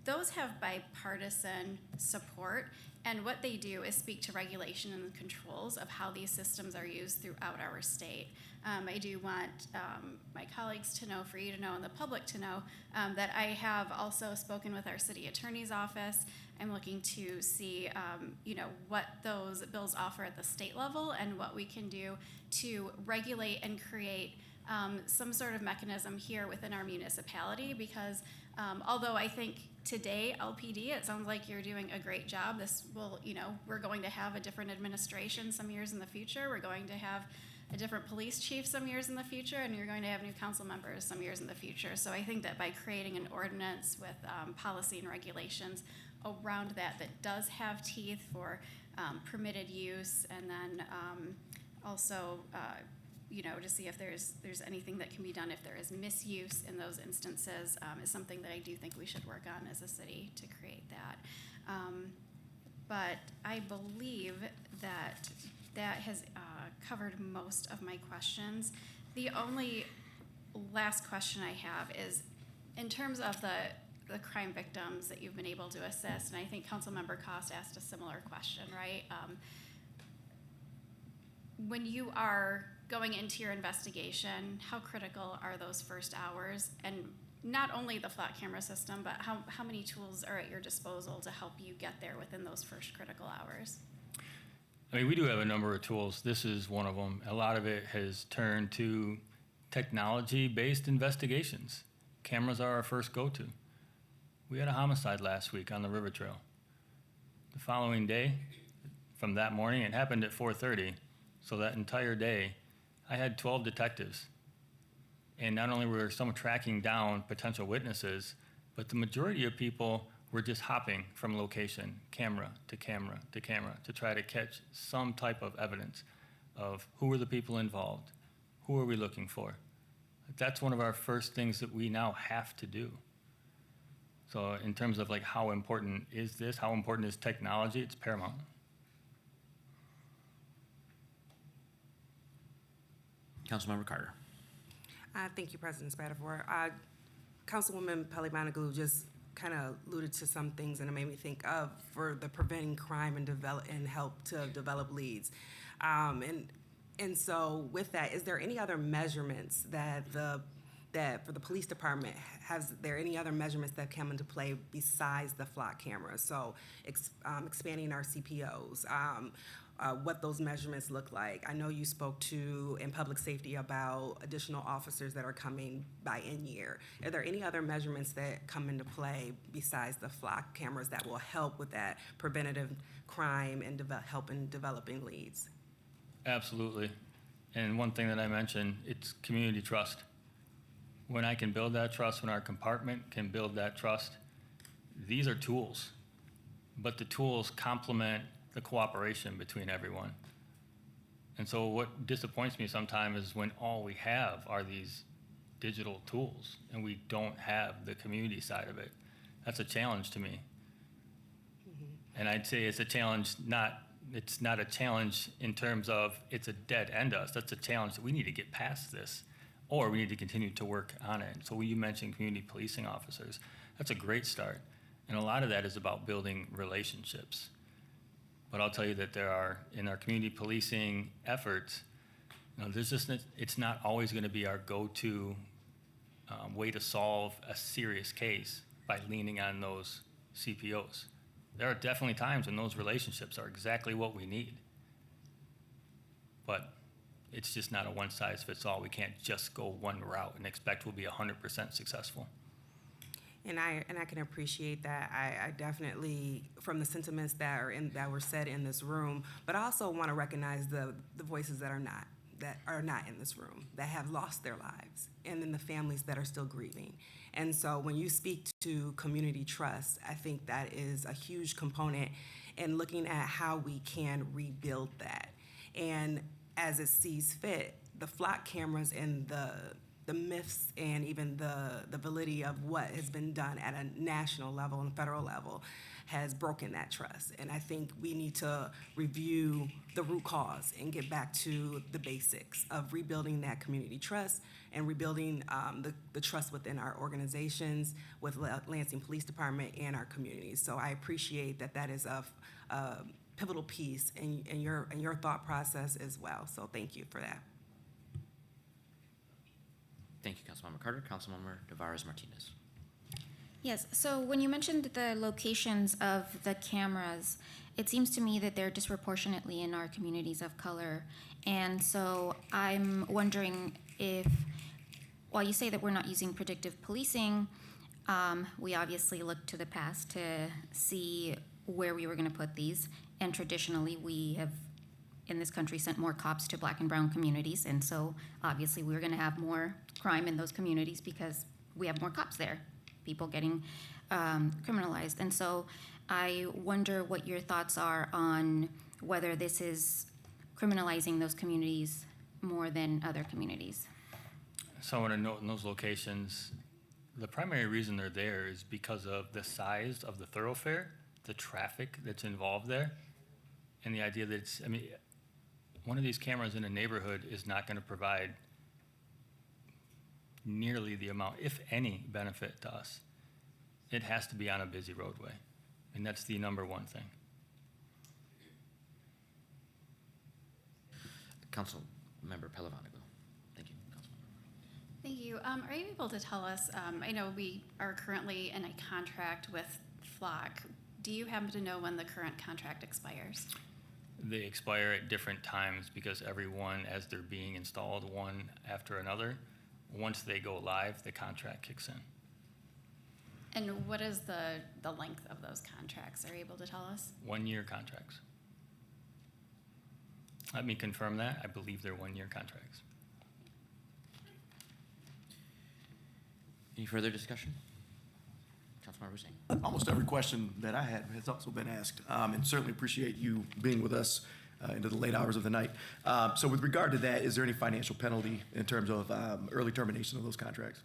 [SPEAKER 13] Those have bipartisan support, and what they do is speak to regulation and controls of how these systems are used throughout our state. I do want my colleagues to know, for you to know, and the public to know, that I have also spoken with our city attorney's office. I'm looking to see, you know, what those bills offer at the state level and what we can do to regulate and create some sort of mechanism here within our municipality, because although I think today, LPD, it sounds like you're doing a great job. This will, you know, we're going to have a different administration some years in the future. We're going to have a different police chief some years in the future, and you're going to have new council members some years in the future. So I think that by creating an ordinance with policy and regulations around that does have teeth for permitted use, and then also you know, to see if there's anything that can be done if there is misuse in those instances, is something that I do think we should work on as a city to create that. But I believe that has covered most of my questions. The only last question I have is in terms of the crime victims that you've been able to assist, and I think Councilmember Cost asked a similar question, right? When you are going into your investigation, how critical are those first hours? And not only the flat camera system, but how many tools are at your disposal to help you get there within those first critical hours?
[SPEAKER 15] I mean, we do have a number of tools. This is one of them. A lot of it has turned to technology-based investigations. Cameras are our first go-to. We had a homicide last week on the River Trail. The following day, from that morning, it happened at 4:30. So that entire day, I had 12 detectives. And not only were some tracking down potential witnesses, but the majority of people were just hopping from location, camera to camera to camera, to try to catch some type of evidence of who were the people involved, who are we looking for. That's one of our first things that we now have to do. So in terms of like how important is this, how important is technology, it's paramount.
[SPEAKER 12] Councilmember Carter.
[SPEAKER 24] Thank you, President Spatafor. Councilwoman Pelimanoglu just kind of alluded to some things, and it made me think of for the preventing crime and help to develop leads. And so with that, is there any other measurements that that for the police department, has there any other measurements that come into play besides the flock cameras? So expanding our CPOs, what those measurements look like. I know you spoke to in public safety about additional officers that are coming by in year. Are there any other measurements that come into play besides the flock cameras that will help with that preventative crime and help in developing leads?
[SPEAKER 15] Absolutely. And one thing that I mentioned, it's community trust. When I can build that trust, when our compartment can build that trust, these are tools. But the tools complement the cooperation between everyone. And so what disappoints me sometimes is when all we have are these digital tools and we don't have the community side of it. That's a challenge to me. And I'd say it's a challenge, it's not a challenge in terms of it's a dead end us. That's a challenge that we need to get past this, or we need to continue to work on it. So when you mentioned community policing officers, that's a great start. And a lot of that is about building relationships. But I'll tell you that there are, in our community policing efforts, it's not always gonna be our go-to way to solve a serious case by leaning on those CPOs. There are definitely times when those relationships are exactly what we need. But it's just not a one-size-fits-all. We can't just go one route and expect we'll be 100% successful.
[SPEAKER 24] And I can appreciate that. I definitely, from the sentiments that were said in this room, but I also want to recognize the voices that are not in this room, that have lost their lives, and then the families that are still grieving. And so when you speak to community trust, I think that is a huge component in looking at how we can rebuild that. And as it sees fit, the flock cameras and the myths and even the validity of what has been done at a national level and federal level has broken that trust. And I think we need to review the root cause and get back to the basics of rebuilding that community trust and rebuilding the trust within our organizations, with Lansing Police Department and our communities. So I appreciate that is a pivotal piece in your thought process as well. So thank you for that.
[SPEAKER 12] Thank you, Councilmember Carter. Councilmember Tavares-Martinez.
[SPEAKER 1] Yes, so when you mentioned the locations of the cameras, it seems to me that they're disproportionately in our communities of color. And so I'm wondering if, while you say that we're not using predictive policing, we obviously look to the past to see where we were going to put these. And traditionally, we have, in this country, sent more cops to Black and brown communities. And so obviously, we're going to have more crime in those communities because we have more cops there, people getting criminalized. And so I wonder what your thoughts are on whether this is criminalizing those communities more than other communities.
[SPEAKER 15] So I want to note in those locations, the primary reason they're there is because of the size of the thoroughfare, the traffic that's involved there, and the idea that it's, I mean, one of these cameras in a neighborhood is not going to provide nearly the amount, if any, benefit to us. It has to be on a busy roadway, and that's the number one thing.
[SPEAKER 12] Councilmember Palavanigo. Thank you, Councilmember.
[SPEAKER 13] Thank you. Are you able to tell us, I know we are currently in a contract with Flock. Do you happen to know when the current contract expires?
[SPEAKER 15] They expire at different times because everyone, as they're being installed one after another, once they go live, the contract kicks in.
[SPEAKER 13] And what is the length of those contracts? Are you able to tell us?
[SPEAKER 15] 1-year contracts. Let me confirm that. I believe they're 1-year contracts.
[SPEAKER 12] Any further discussion? Councilmember Hussain.
[SPEAKER 16] Almost every question that I had has also been asked, and certainly appreciate you being with us into the late hours of the night. So with regard to that, is there any financial penalty in terms of early termination of those contracts?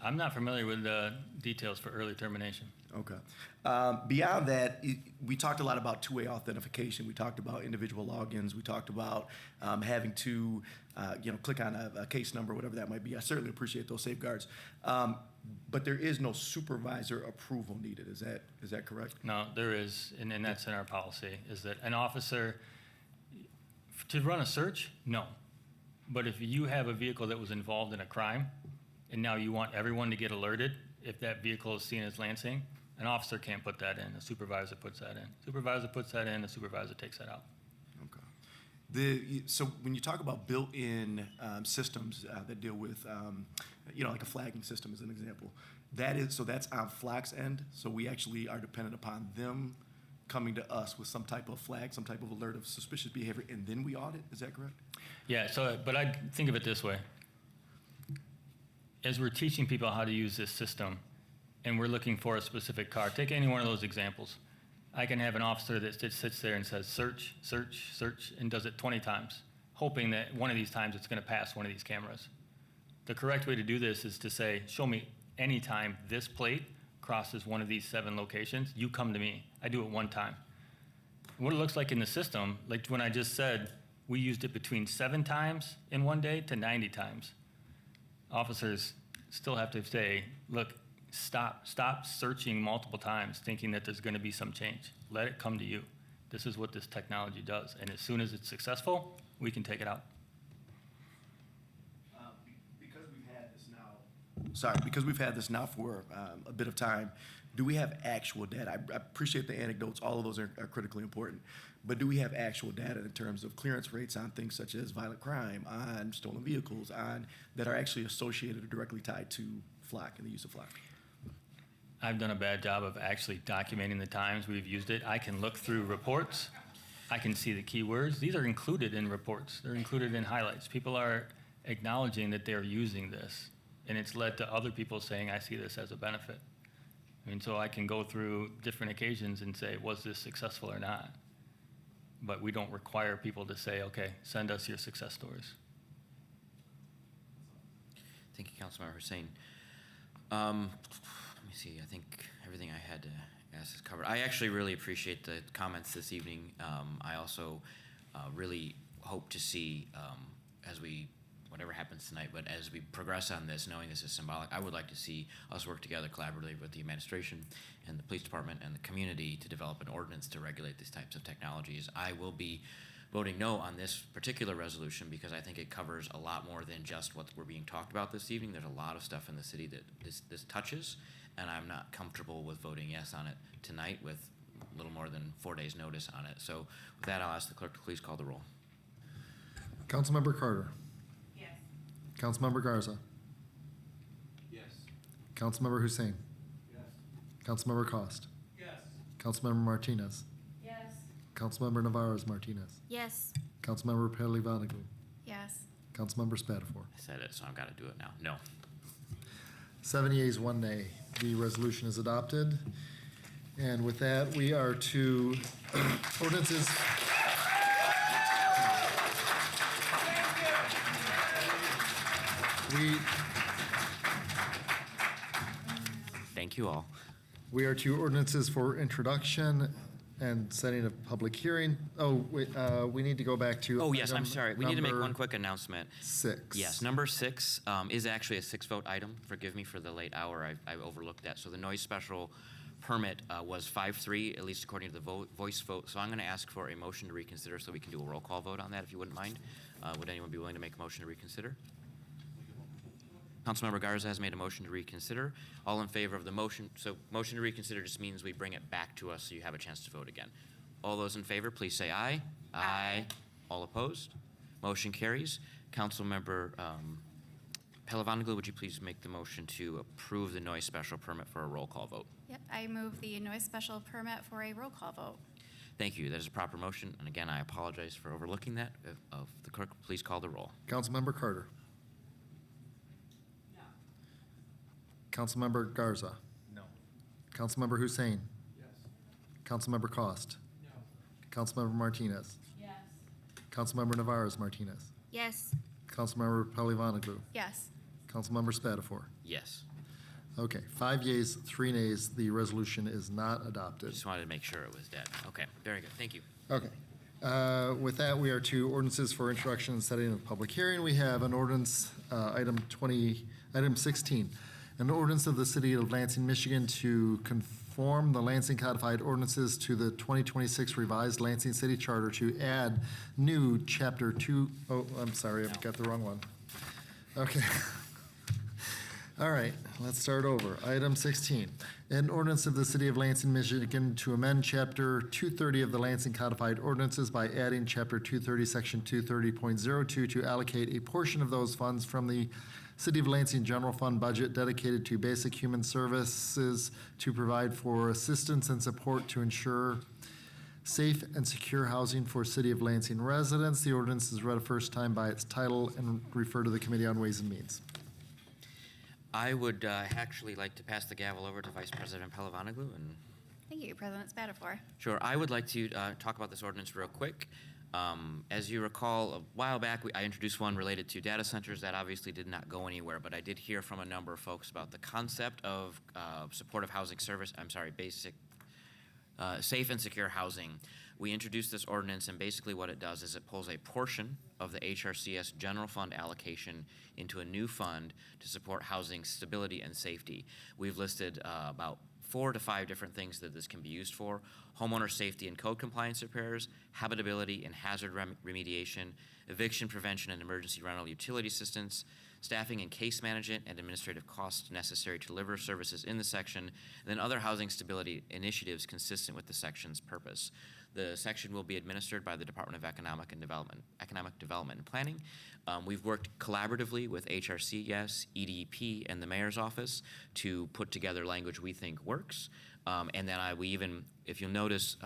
[SPEAKER 15] I'm not familiar with the details for early termination.
[SPEAKER 16] Okay. Beyond that, we talked a lot about two-way authentication. We talked about individual logins. We talked about having to, click on a case number, whatever that might be. I certainly appreciate those safeguards. But there is no supervisor approval needed. Is that correct?
[SPEAKER 15] No, there is, and that's in our policy, is that an officer, to run a search, no. But if you have a vehicle that was involved in a crime and now you want everyone to get alerted if that vehicle is seen as Lansing, an officer can't put that in, a supervisor puts that in. Supervisor puts that in, the supervisor takes that out.
[SPEAKER 16] So when you talk about built-in systems that deal with, like a flagging system as an example, that's on Flock's end. So we actually are dependent upon them coming to us with some type of flag, some type of alert of suspicious behavior, and then we audit. Is that correct?
[SPEAKER 15] Yeah, but I think of it this way. As we're teaching people how to use this system, and we're looking for a specific car, take any one of those examples. I can have an officer that sits there and says, search, search, search, and does it 20 times, hoping that one of these times it's going to pass one of these cameras. The correct way to do this is to say, show me any time this plate crosses one of these 7 locations, you come to me. I do it one time. What it looks like in the system, like when I just said, we used it between 7 times in one day to 90 times. Officers still have to say, look, stop searching multiple times thinking that there's going to be some change. Let it come to you. This is what this technology does. And as soon as it's successful, we can take it out.
[SPEAKER 16] Because we've had this now for a bit of time, do we have actual data? I appreciate the anecdotes. All of those are critically important. But do we have actual data in terms of clearance rates on things such as violent crime, on stolen vehicles, that are actually associated or directly tied to Flock and the use of Flock?
[SPEAKER 15] I've done a bad job of actually documenting the times we've used it. I can look through reports. I can see the keywords. These are included in reports. They're included in highlights. People are acknowledging that they're using this, and it's led to other people saying, I see this as a benefit. I mean, so I can go through different occasions and say, was this successful or not? But we don't require people to say, okay, send us your success stories.
[SPEAKER 12] Thank you, Councilmember Hussein. Let me see, I think everything I had to ask is covered. I actually really appreciate the comments this evening. I also really hope to see, whatever happens tonight, but as we progress on this, knowing this is symbolic, I would like to see us work together collaboratively with the administration and the police department and the community to develop an ordinance to regulate these types of technologies. I will be voting no on this particular resolution because I think it covers a lot more than just what we're being talked about this evening. There's a lot of stuff in the city that this touches, and I'm not comfortable with voting yes on it tonight with a little more than 4 days' notice on it. So with that, I'll ask the clerk to please call the roll.
[SPEAKER 2] Councilmember Carter. Yes. Councilmember Garza.
[SPEAKER 7] Yes.
[SPEAKER 2] Councilmember Hussein.
[SPEAKER 7] Yes.
[SPEAKER 2] Councilmember Cost.
[SPEAKER 7] Yes.
[SPEAKER 2] Councilmember Martinez.
[SPEAKER 13] Yes.
[SPEAKER 2] Councilmember Navarez-Martinez.
[SPEAKER 1] Yes.
[SPEAKER 2] Councilmember Pelli-Vanaglu.
[SPEAKER 13] Yes.
[SPEAKER 2] Councilmember Spatafor.
[SPEAKER 12] I said it, so I've got to do it now. No.
[SPEAKER 2] 7 yeas, 1 nay. The resolution is adopted. And with that, we are to ordinances.
[SPEAKER 12] Thank you all.
[SPEAKER 2] We are to ordinances for introduction and setting a public hearing. Oh, wait, we need to go back to.
[SPEAKER 12] Oh, yes, I'm
[SPEAKER 2] item
[SPEAKER 12] sorry. We need to make
[SPEAKER 2] number
[SPEAKER 12] one quick announcement.
[SPEAKER 2] 6.
[SPEAKER 12] Yes, number 6 is actually a 6-vote item. Forgive me for the late hour. I overlooked that. So the noise special permit was 5-3, at least according to the voice vote. So I'm going to ask for a motion to reconsider so we can do a roll call vote on that, if you wouldn't mind. Would anyone be willing to make a motion to reconsider? Councilmember Garza has made a motion to reconsider. All in favor of the motion? So motion to reconsider just means we bring it back to us so you have a chance to vote again. All those in favor, please say aye. Aye. All opposed? Motion carries. Councilmember Pelli-Vanaglu, would you please make the motion to approve the noise special permit for a roll call vote?
[SPEAKER 13] Yep, I move the noise special permit for a roll call vote.
[SPEAKER 12] Thank you. That is a proper motion. And again, I apologize for overlooking that. Of the clerk, please call the roll.
[SPEAKER 2] Councilmember Carter. Councilmember Garza.
[SPEAKER 15] No.
[SPEAKER 2] Councilmember Hussein.
[SPEAKER 7] Yes.
[SPEAKER 2] Councilmember Cost.
[SPEAKER 7] No.
[SPEAKER 2] Councilmember Martinez.
[SPEAKER 13] Yes.
[SPEAKER 2] Councilmember Navarez-Martinez.
[SPEAKER 1] Yes.
[SPEAKER 2] Councilmember Pelli-Vanaglu.
[SPEAKER 13] Yes.
[SPEAKER 2] Councilmember Spatafor.
[SPEAKER 12] Yes.
[SPEAKER 2] Okay, 5 yeas, 3 nays. The resolution is not adopted.
[SPEAKER 12] Just wanted to make sure it was dead. Okay, very good. Thank you.
[SPEAKER 2] Okay. With that, we are to ordinances for introduction and setting of public hearing. We have an ordinance, item 16. An ordinance of the City of Lansing, Michigan to conform the Lansing codified ordinances to the 2026 revised Lansing City Charter to add new Chapter 2, oh, I'm sorry, I've got the wrong one. Okay. All right, let's start over. Item 16, an ordinance of the City of Lansing, Michigan to amend Chapter 230 of the Lansing Codified Ordinances by adding Chapter 230, Section 230.02 to allocate a portion of those funds from the City of Lansing General Fund budget dedicated to basic human services to provide for assistance and support to ensure safe and secure housing for City of Lansing residents. The ordinance is read a first time by its title and refer to the Committee on Ways and Means.
[SPEAKER 12] I would actually like to pass the gavel over to Vice President Palavanoglu. And
[SPEAKER 1] Thank you, President Spatafor.
[SPEAKER 12] sure, I would like to talk about this ordinance real quick. As you recall, a while back, I introduced one related to data centers. That obviously did not go anywhere, but I did hear from a number of folks about the concept of supportive housing service, basic safe and secure housing. We introduced this ordinance, and basically what it does is it pulls a portion of the HRCS general fund allocation into a new fund to support housing stability and safety. We've listed about 4 to 5 different things that this can be used for: homeowner safety and code compliance repairs, habitability and hazard remediation, eviction prevention and emergency rental utility assistance, staffing and case management and administrative costs necessary to deliver services in the section, and then other housing stability initiatives consistent with the section's purpose. The section will be administered by the Department of Economic Development and Planning. We've worked collaboratively with HRCS, EDP, and the Mayor's Office to put together language we think works. And then we even, if you'll notice,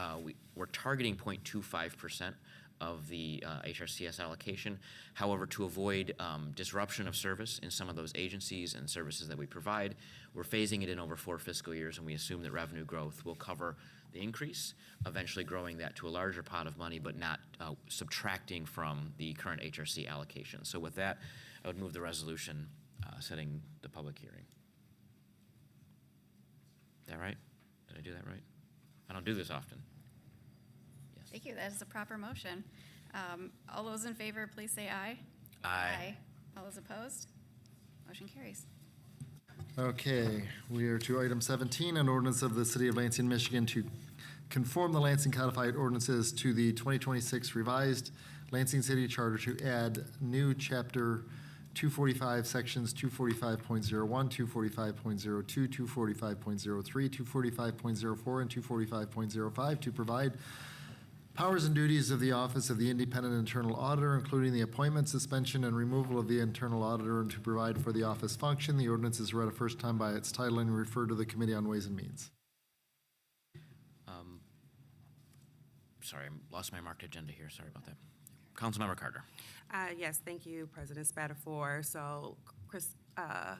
[SPEAKER 12] we're targeting 0.25% of the HRCS allocation. However, to avoid disruption of service in some of those agencies and services that we provide, we're phasing it in over 4 fiscal years, and we assume that revenue growth will cover the increase, eventually growing that to a larger pot of money, but not subtracting from the current HRC allocation. So with that, I would move the resolution setting the public hearing. Is that right? Did I do that right? I don't do this often.
[SPEAKER 13] Thank you. That is a proper motion. All those in favor, please say aye.
[SPEAKER 12] Aye.
[SPEAKER 13] All those opposed? Motion carries.
[SPEAKER 2] Okay, we are to item 17, an ordinance of the City of Lansing, Michigan to conform the Lansing Codified Ordinances to the 2026 revised Lansing City Charter to add new Chapter 245, Sections 245.01, 245.02, 245.03, 245.04, and 245.05 to provide powers and duties of the Office of the Independent Internal Auditor, including the appointment, suspension, and removal of the internal auditor, and to provide for the office function. The ordinance is read a first time by its title and referred to the Committee on Ways and Means.
[SPEAKER 12] Sorry, I lost my marked agenda here. Sorry about that. Councilmember Carter.
[SPEAKER 24] Yes, thank you, President Spatafor. So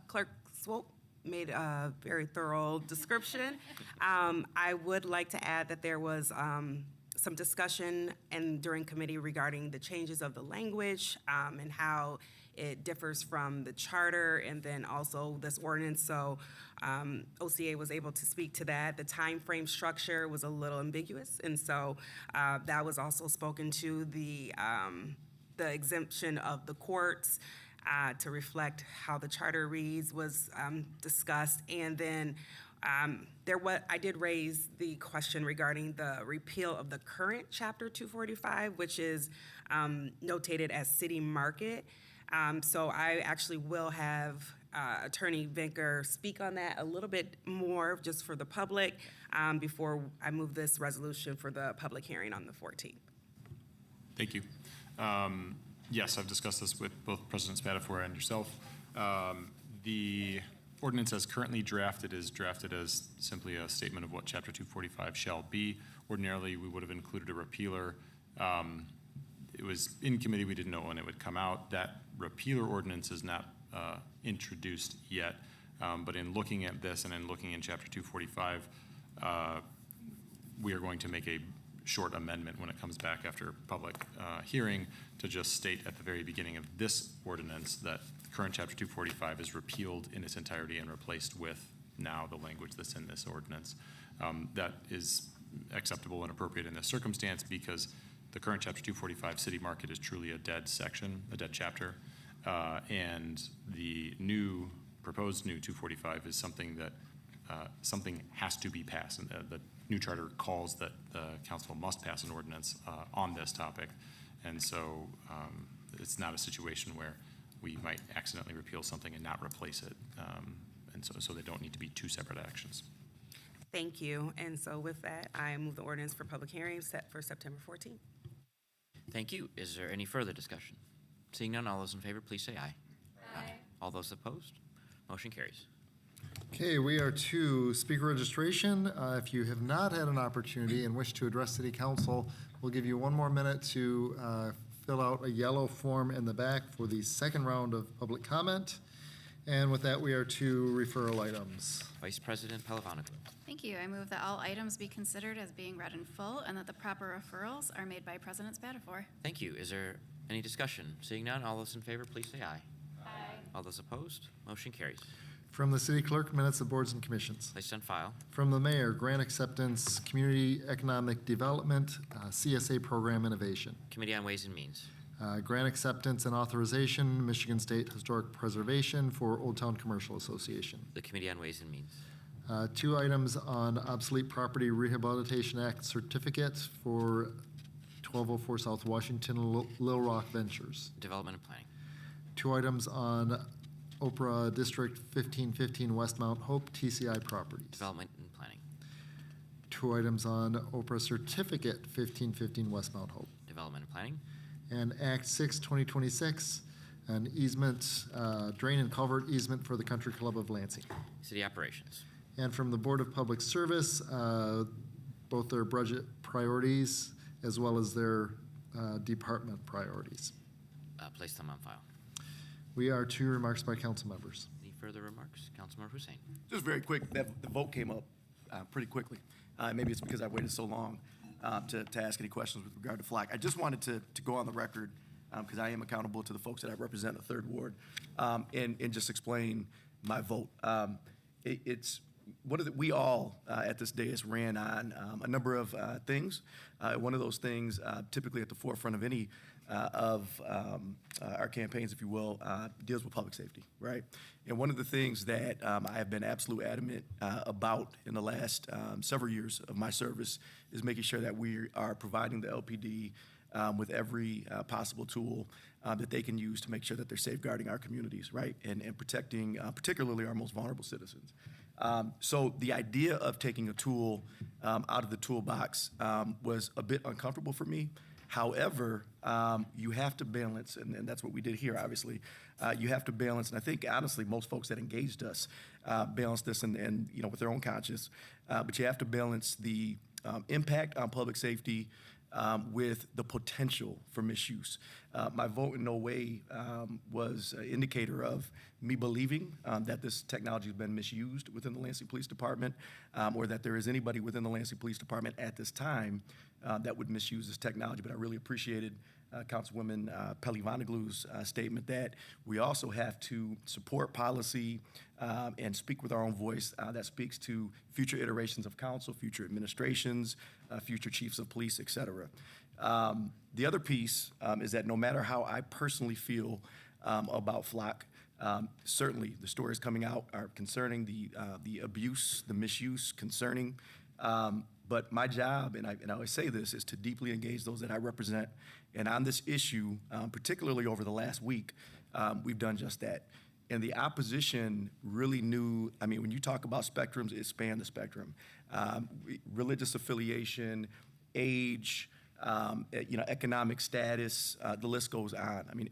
[SPEAKER 24] Clerk Swope made a very thorough description. I would like to add that there was some discussion and during committee regarding the changes of the language and how it differs from the charter and then also this ordinance. So OCA was able to speak to that. The time frame structure was a little ambiguous, and so that was also spoken to. The exemption of the courts to reflect how the charter reads was discussed, and then I did raise the question regarding the repeal of the current Chapter 245, which is notated as city market. So I actually will have Attorney Vinker speak on that a little bit more just for the public before I move this resolution for the public hearing on the 14th.
[SPEAKER 14] Thank you. Yes, I've discussed this with both President Spatafor and yourself. The ordinance as currently drafted is drafted as simply a statement of what Chapter 245 shall be. Ordinarily, we would have included a repealer. It was in committee, we didn't know when it would come out. That repealer ordinance is not introduced yet, but in looking at this and in looking in Chapter 245, we are going to make a short amendment when it comes back after public hearing to just state at the very beginning of this ordinance that current Chapter 245 is repealed in its entirety and replaced with now the language that's in this ordinance. That is acceptable and appropriate in this circumstance because the current Chapter 245 city market is truly a dead section, a dead chapter, and the proposed new 245 is something that something has to be passed, and the new charter calls that the council must pass an ordinance on this topic, and so it's not a situation where we might accidentally repeal something and not replace it. And so they don't need to be two separate actions.
[SPEAKER 24] Thank you. And so with that, I move the ordinance for public hearing set for September 14th.
[SPEAKER 12] Thank you. Is there any further discussion? Seeing none, all those in favor, please say aye. Aye. All those opposed? Motion carries.
[SPEAKER 2] Okay, we are to speaker registration. If you have not had an opportunity and wish to address City Council, we'll give you one more minute to fill out a yellow form in the back for the second round of public comment. And with that, we are to referral items.
[SPEAKER 12] Vice President Palavanoglou.
[SPEAKER 13] Thank you. I move that all items be considered as being read in full and that the proper referrals are made by President Spatafor.
[SPEAKER 12] Thank you. Is there any discussion? Seeing none, all those in favor, please say aye.
[SPEAKER 13] Aye.
[SPEAKER 12] All those opposed? Motion carries.
[SPEAKER 2] From the City Clerk, minutes of boards and commissions.
[SPEAKER 12] Placed on file.
[SPEAKER 2] From the Mayor, grant acceptance, Community Economic Development, CSA Program Innovation.
[SPEAKER 12] Committee on Ways and Means.
[SPEAKER 2] Grant acceptance and authorization, Michigan State Historic Preservation for Old Town Commercial Association.
[SPEAKER 12] The Committee on Ways and Means.
[SPEAKER 2] 2 items on Obsolete Property Rehabilitation Act certificate for 1204 South Washington, Little Rock Ventures.
[SPEAKER 12] Development and Planning.
[SPEAKER 2] 2 items on Oprah District 1515 West Mount Hope, TCI Properties.
[SPEAKER 12] Development and Planning.
[SPEAKER 2] 2 items on Oprah Certificate 1515 West Mount Hope.
[SPEAKER 12] Development and Planning.
[SPEAKER 2] And Act 6, 2026, an easement, drain and culvert easement for the Country Club of Lansing.
[SPEAKER 12] City Operations.
[SPEAKER 2] And from the Board of Public Service, both their budget priorities as well as their department priorities.
[SPEAKER 12] Place them on file.
[SPEAKER 2] We are to remarks by council members.
[SPEAKER 12] Any further remarks? Councilmember Hussein.
[SPEAKER 16] Just very quick, the vote came up pretty quickly. Maybe it's because I waited so long to ask any questions with regard to FLOC. I just wanted to go on the record, because I am accountable to the folks that I represent in the 3rd Ward, and just explain my vote. We all at this dais ran on a number of things. One of those things, typically at the forefront of any of our campaigns, if you will, deals with public safety, right? And one of the things that I have been absolutely adamant about in the last several years of my service is making sure that we are providing the LPD with every possible tool that they can use to make sure that they're safeguarding our communities, right? And protecting particularly our most vulnerable citizens. So the idea of taking a tool out of the toolbox was a bit uncomfortable for me. However, you have to balance, and that's what we did here, obviously. You have to balance, and I think, honestly, most folks that engaged us balanced this and with their own conscience. But you have to balance the impact on public safety with the potential for misuse. My vote in no way was an indicator of me believing that this technology has been misused within the Lansing Police Department, or that there is anybody within the Lansing Police Department at this time that would misuse this technology. But I really appreciated Councilwoman Palavanoglou's statement that we also have to support policy and speak with our own voice that speaks to future iterations of council, future administrations, future chiefs of police, et cetera. The other piece is that no matter how I personally feel about FLOC, certainly the stories coming out are concerning the abuse, the misuse, concerning. But my job, and I always say this, is to deeply engage those that I represent. And on this issue, particularly over the last week, we've done just that. And the opposition really knew, I mean, when you talk about spectrums, it spanned the spectrum. Religious affiliation, age, economic status, the list goes on. I mean,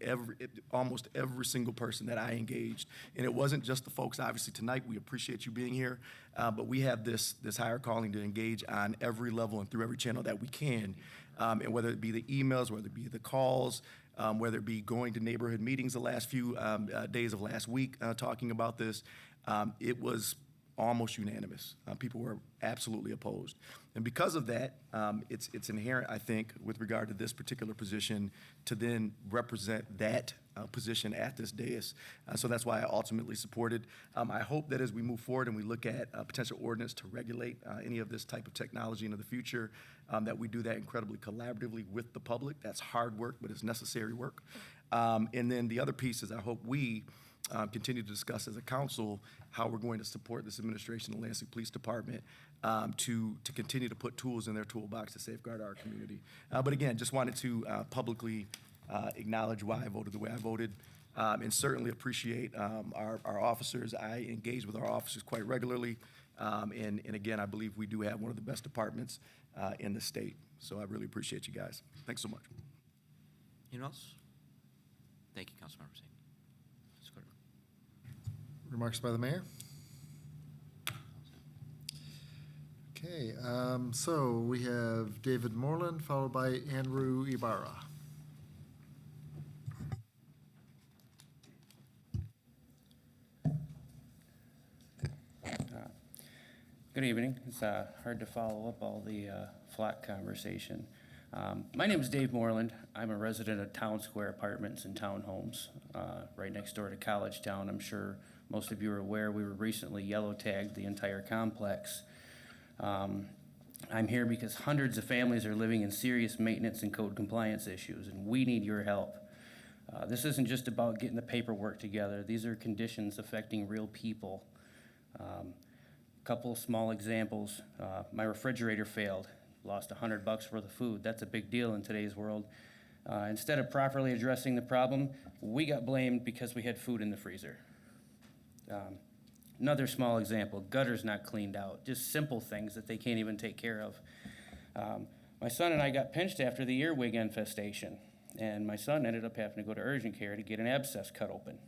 [SPEAKER 16] almost every single person that I engaged, and it wasn't just the folks, obviously, tonight, we appreciate you being here, but we have this higher calling to engage on every level and through every channel that we can, and whether it be the emails, whether it be the calls, whether it be going to neighborhood meetings the last few days of last week talking about this, it was almost unanimous. People were absolutely opposed. And because of that, it's inherent, I think, with regard to this particular position, to then represent that position at this dais. So that's why I ultimately supported. I hope that as we move forward and we look at potential ordinance to regulate any of this type of technology into the future, that we do that incredibly collaboratively with the public. That's hard work, but it's necessary work. And then the other piece is I hope we continue to discuss as a council how we're going to support this administration, the Lansing Police Department, to continue to put tools in their toolbox to safeguard our community. But again, just wanted to publicly acknowledge why I voted the way I voted. and certainly appreciate our officers. I engage with our officers quite regularly. And again, I believe we do have one of the best departments in the state. So I really appreciate you guys. Thanks so much.
[SPEAKER 12] Anyone else? Thank you, Councilmember Singh. Let's go to
[SPEAKER 2] Remarks by the mayor? Okay, so we have David Moreland, followed by Andrew Ibarra.
[SPEAKER 11] Good evening. It's hard to follow up all the flat conversation. My name is Dave Moreland. I'm a resident of Town Square Apartments and Townhomes, right next door to College Town. I'm sure most of you are aware we were recently yellow tagged the entire complex. I'm here because hundreds of families are living in serious maintenance and code compliance issues, and we need your help. This isn't just about getting the paperwork together. These are conditions affecting real people. Couple of small examples. My refrigerator failed, lost $100 worth of food. That's a big deal in today's world. Instead of properly addressing the problem, we got blamed because we had food in the freezer. Another small example, gutters not cleaned out, just simple things that they can't even take care of. My son and I got pinched after the earwig infestation, and my son ended up having to go to urgent care to get an abscess cut open.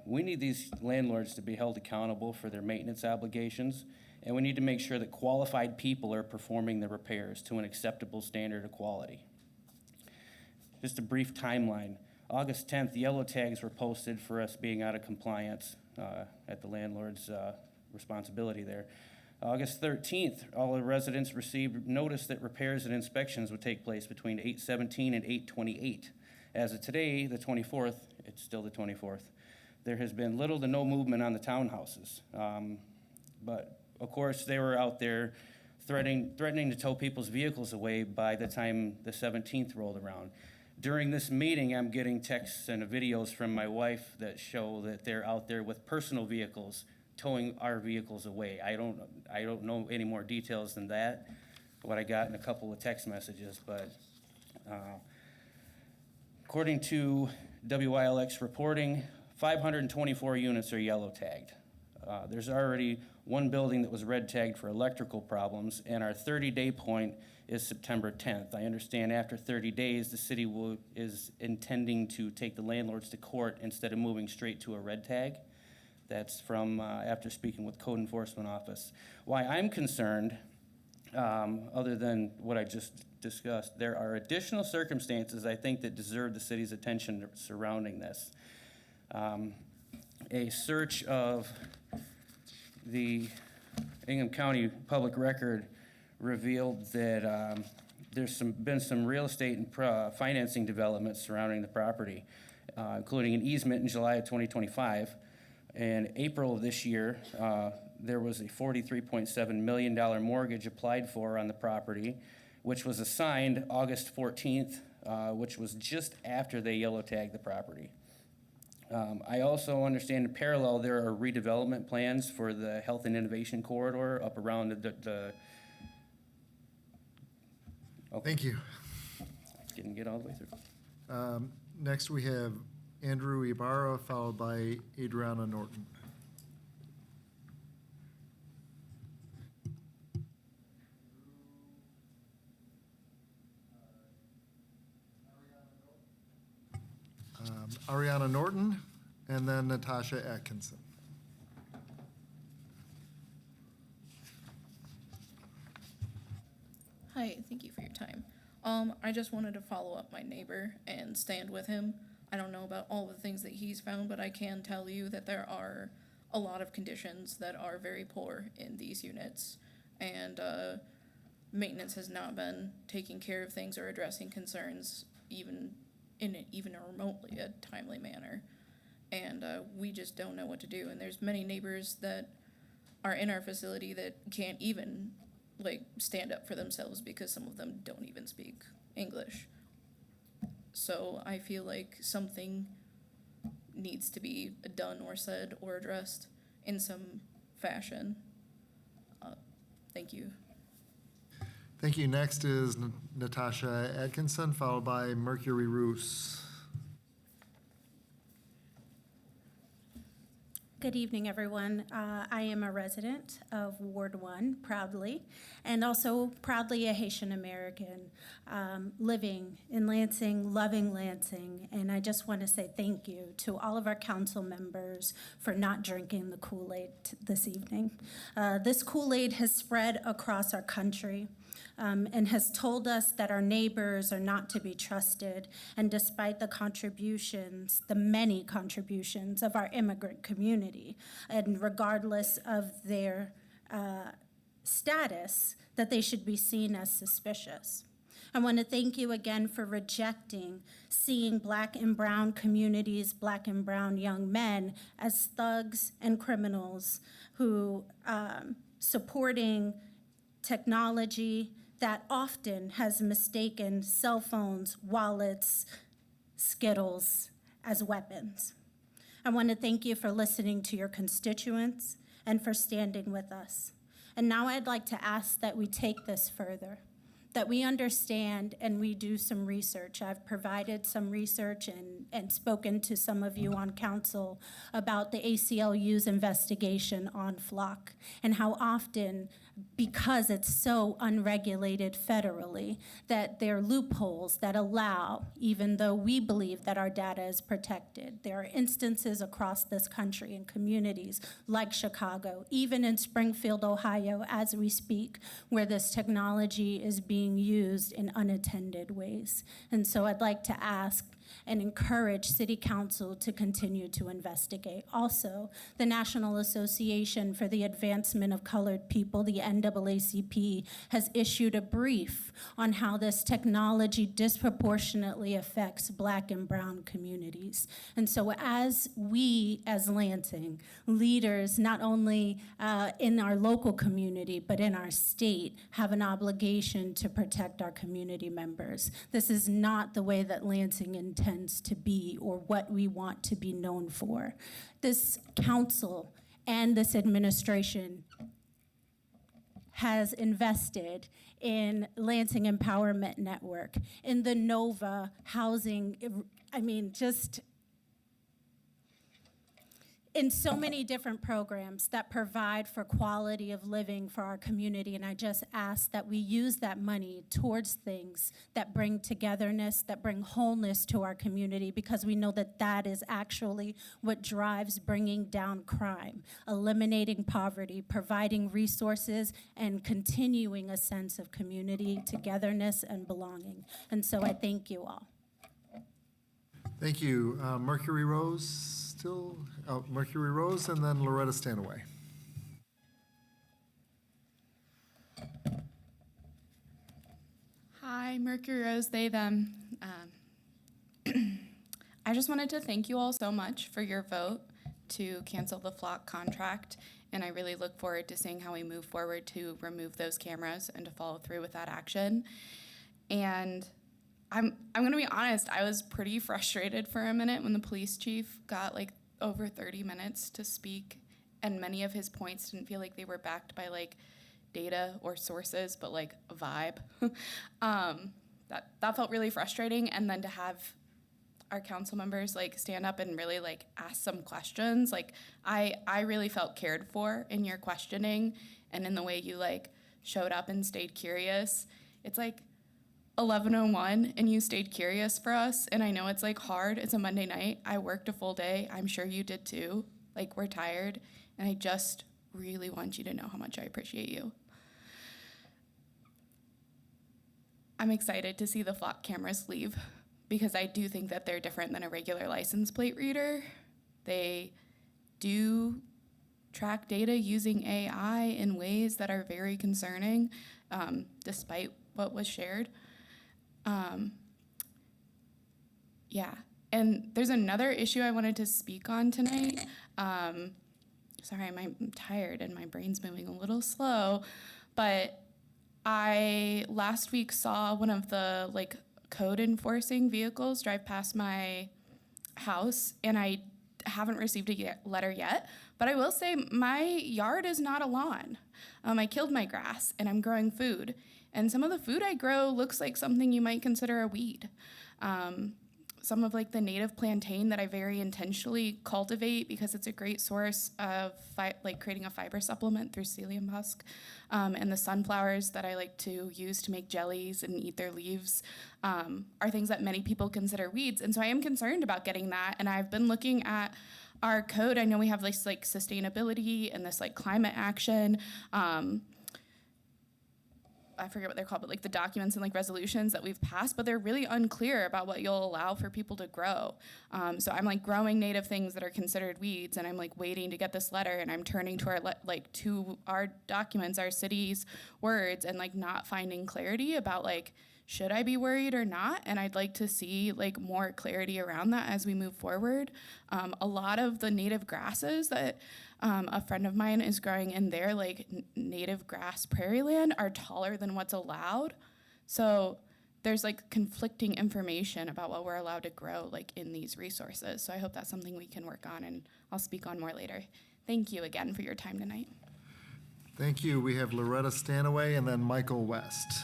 [SPEAKER 11] We need these landlords to be held accountable for their maintenance obligations, and we need to make sure that qualified people are performing the repairs to an acceptable standard of quality. Just a brief timeline. August 10th, yellow tags were posted for us being out of compliance at the landlord's responsibility there. August 13th, all the residents received notice that repairs and inspections would take place between 8/17 and 8/28. As of today, the 24th, it's still the 24th, there has been little to no movement on the townhouses. But of course, they were out there threatening to tow people's vehicles away by the time the 17th rolled around. During this meeting, I'm getting texts and videos from my wife that show that they're out there with personal vehicles towing our vehicles away. I don't know any more details than that, what I got in a couple of text messages, but according to WILX reporting, 524 units are yellow tagged. There's already one building that was red tagged for electrical problems, and our 30-day point is September 10th. I understand after 30 days, the city is intending to take the landlords to court instead of moving straight to a red tag. That's from after speaking with Code Enforcement Office. Why I'm concerned, other than what I just discussed, there are additional circumstances I think that deserve the city's attention surrounding this. A search of the Ingham County Public Record revealed that been some real estate and financing developments surrounding the property, including an easement in July of 2025. In April of this year, there was a $43.7 million mortgage applied for on the property, which was assigned August 14th, which was just after they yellow tagged the property. I also understand in parallel there are redevelopment plans for the Health and Innovation Corridor up around the okay.
[SPEAKER 2] Thank you.
[SPEAKER 11] Didn't get all the way through.
[SPEAKER 2] Next, we have Andrew Ibarra, followed by Adriana Norton. Ariana Norton, and then Natasha Atkinson.
[SPEAKER 17] Hi, thank you for your time. I just wanted to follow up my neighbor and stand with him. I don't know about all the things that he's found, but I can tell you that there are a lot of conditions that are very poor in these units, and maintenance has not been taking care of things or addressing concerns even in a remotely a timely manner. And we just don't know what to do. And there's many neighbors that are in our facility that can't even stand up for themselves because some of them don't even speak English. So I feel like something needs to be done or said or addressed in some fashion. Thank you.
[SPEAKER 2] Thank you. Next is Natasha Atkinson, followed by Mercury Roos.
[SPEAKER 5] Good evening, everyone. I am a resident of Ward 1, proudly, and also proudly a Haitian American living in Lansing, loving Lansing. And I just want to say thank you to all of our council members for not drinking the Kool-Aid this evening. This Kool-Aid has spread across our country. And has told us that our neighbors are not to be trusted. And despite the contributions, the many contributions of our immigrant community, and regardless of their status, that they should be seen as suspicious. I want to thank you again for rejecting seeing Black and brown communities, Black and brown young men as thugs and criminals who supporting technology that often has mistaken cell phones, wallets, Skittles as weapons. I want to thank you for listening to your constituents and for standing with us. And now I'd like to ask that we take this further, that we understand and we do some research. I've provided some research and spoken to some of you on council about the ACLU's investigation on Flock and how often, because it's so unregulated federally, that there are loopholes that allow, even though we believe that our data is protected. There are instances across this country in communities like Chicago, even in Springfield, Ohio, as we speak, where this technology is being used in unattended ways. And so I'd like to ask and encourage City Council to continue to investigate. Also, the National Association for the Advancement of Colored People, the NAACP, has issued a brief on how this technology disproportionately affects Black and brown communities. And so as we, as Lansing, leaders, not only in our local community, but in our state, have an obligation to protect our community members. This is not the way that Lansing intends to be or what we want to be known for. This council and this administration has invested in Lansing Empowerment Network, in the NOVA housing, just in so many different programs that provide for quality of living for our community. And I just ask that we use that money towards things that bring togetherness, that bring wholeness to our community, because we know that that is actually what drives bringing down crime, eliminating poverty, providing resources, and continuing a sense of community, togetherness, and belonging. And so I thank you all.
[SPEAKER 2] Thank you. Mercury Rose still? Oh, Mercury Rose and then Loretta Stanaway.
[SPEAKER 18] Hi, Mercury Rose, they, them. I just wanted to thank you all so much for your vote to cancel the Flock contract, and I really look forward to seeing how we move forward to remove those cameras and to follow through with that action. And I'm gonna be honest, I was pretty frustrated for a minute when the police chief got like over 30 minutes to speak, and many of his points didn't feel like they were backed by like data or sources, but like a vibe. That felt really frustrating. And then to have our council members like stand up and really like ask some questions, like I really felt cared for in your questioning and in the way you like showed up and stayed curious. It's like 11:01 and you stayed curious for us, and I know it's like hard. It's a Monday night. I worked a full day. I'm sure you did too. Like, we're tired, and I just really want you to know how much I appreciate you. I'm excited to see the Flock cameras leave because I do think that they're different than a regular license plate reader. They do track data using AI in ways that are very concerning, despite what was shared. Yeah, and there's another issue I wanted to speak on tonight. Sorry, I'm tired and my brain's moving a little slow, but I last week saw one of the like code enforcing vehicles drive past my house, and I haven't received a letter yet, but I will say my yard is not a lawn. I killed my grass and I'm growing food. And some of the food I grow looks like something you might consider a weed. some of like the native plantain that I very intentionally cultivate because it's a great source of like creating a fiber supplement through psyllium husk, and the sunflowers that I like to use to make jellies and eat their leaves are things that many people consider weeds. And so I am concerned about getting that. And I've been looking at our code. I know we have this like sustainability and this like climate action. I forget what they're called, but like the documents and like resolutions that we've passed, but they're really unclear about what you'll allow for people to grow. So I'm like growing native things that are considered weeds, and I'm like waiting to get this letter, and I'm turning to our documents, our city's words, and like not finding clarity about like, should I be worried or not? And I'd like to see like more clarity around that as we move forward. A lot of the native grasses that a friend of mine is growing in their like native grass prairie land are taller than what's allowed. So there's like conflicting information about what we're allowed to grow like in these resources. So I hope that's something we can work on, and I'll speak on more later. Thank you again for your time tonight.
[SPEAKER 2] Thank you. We have Loretta Stanaway and then Michael West.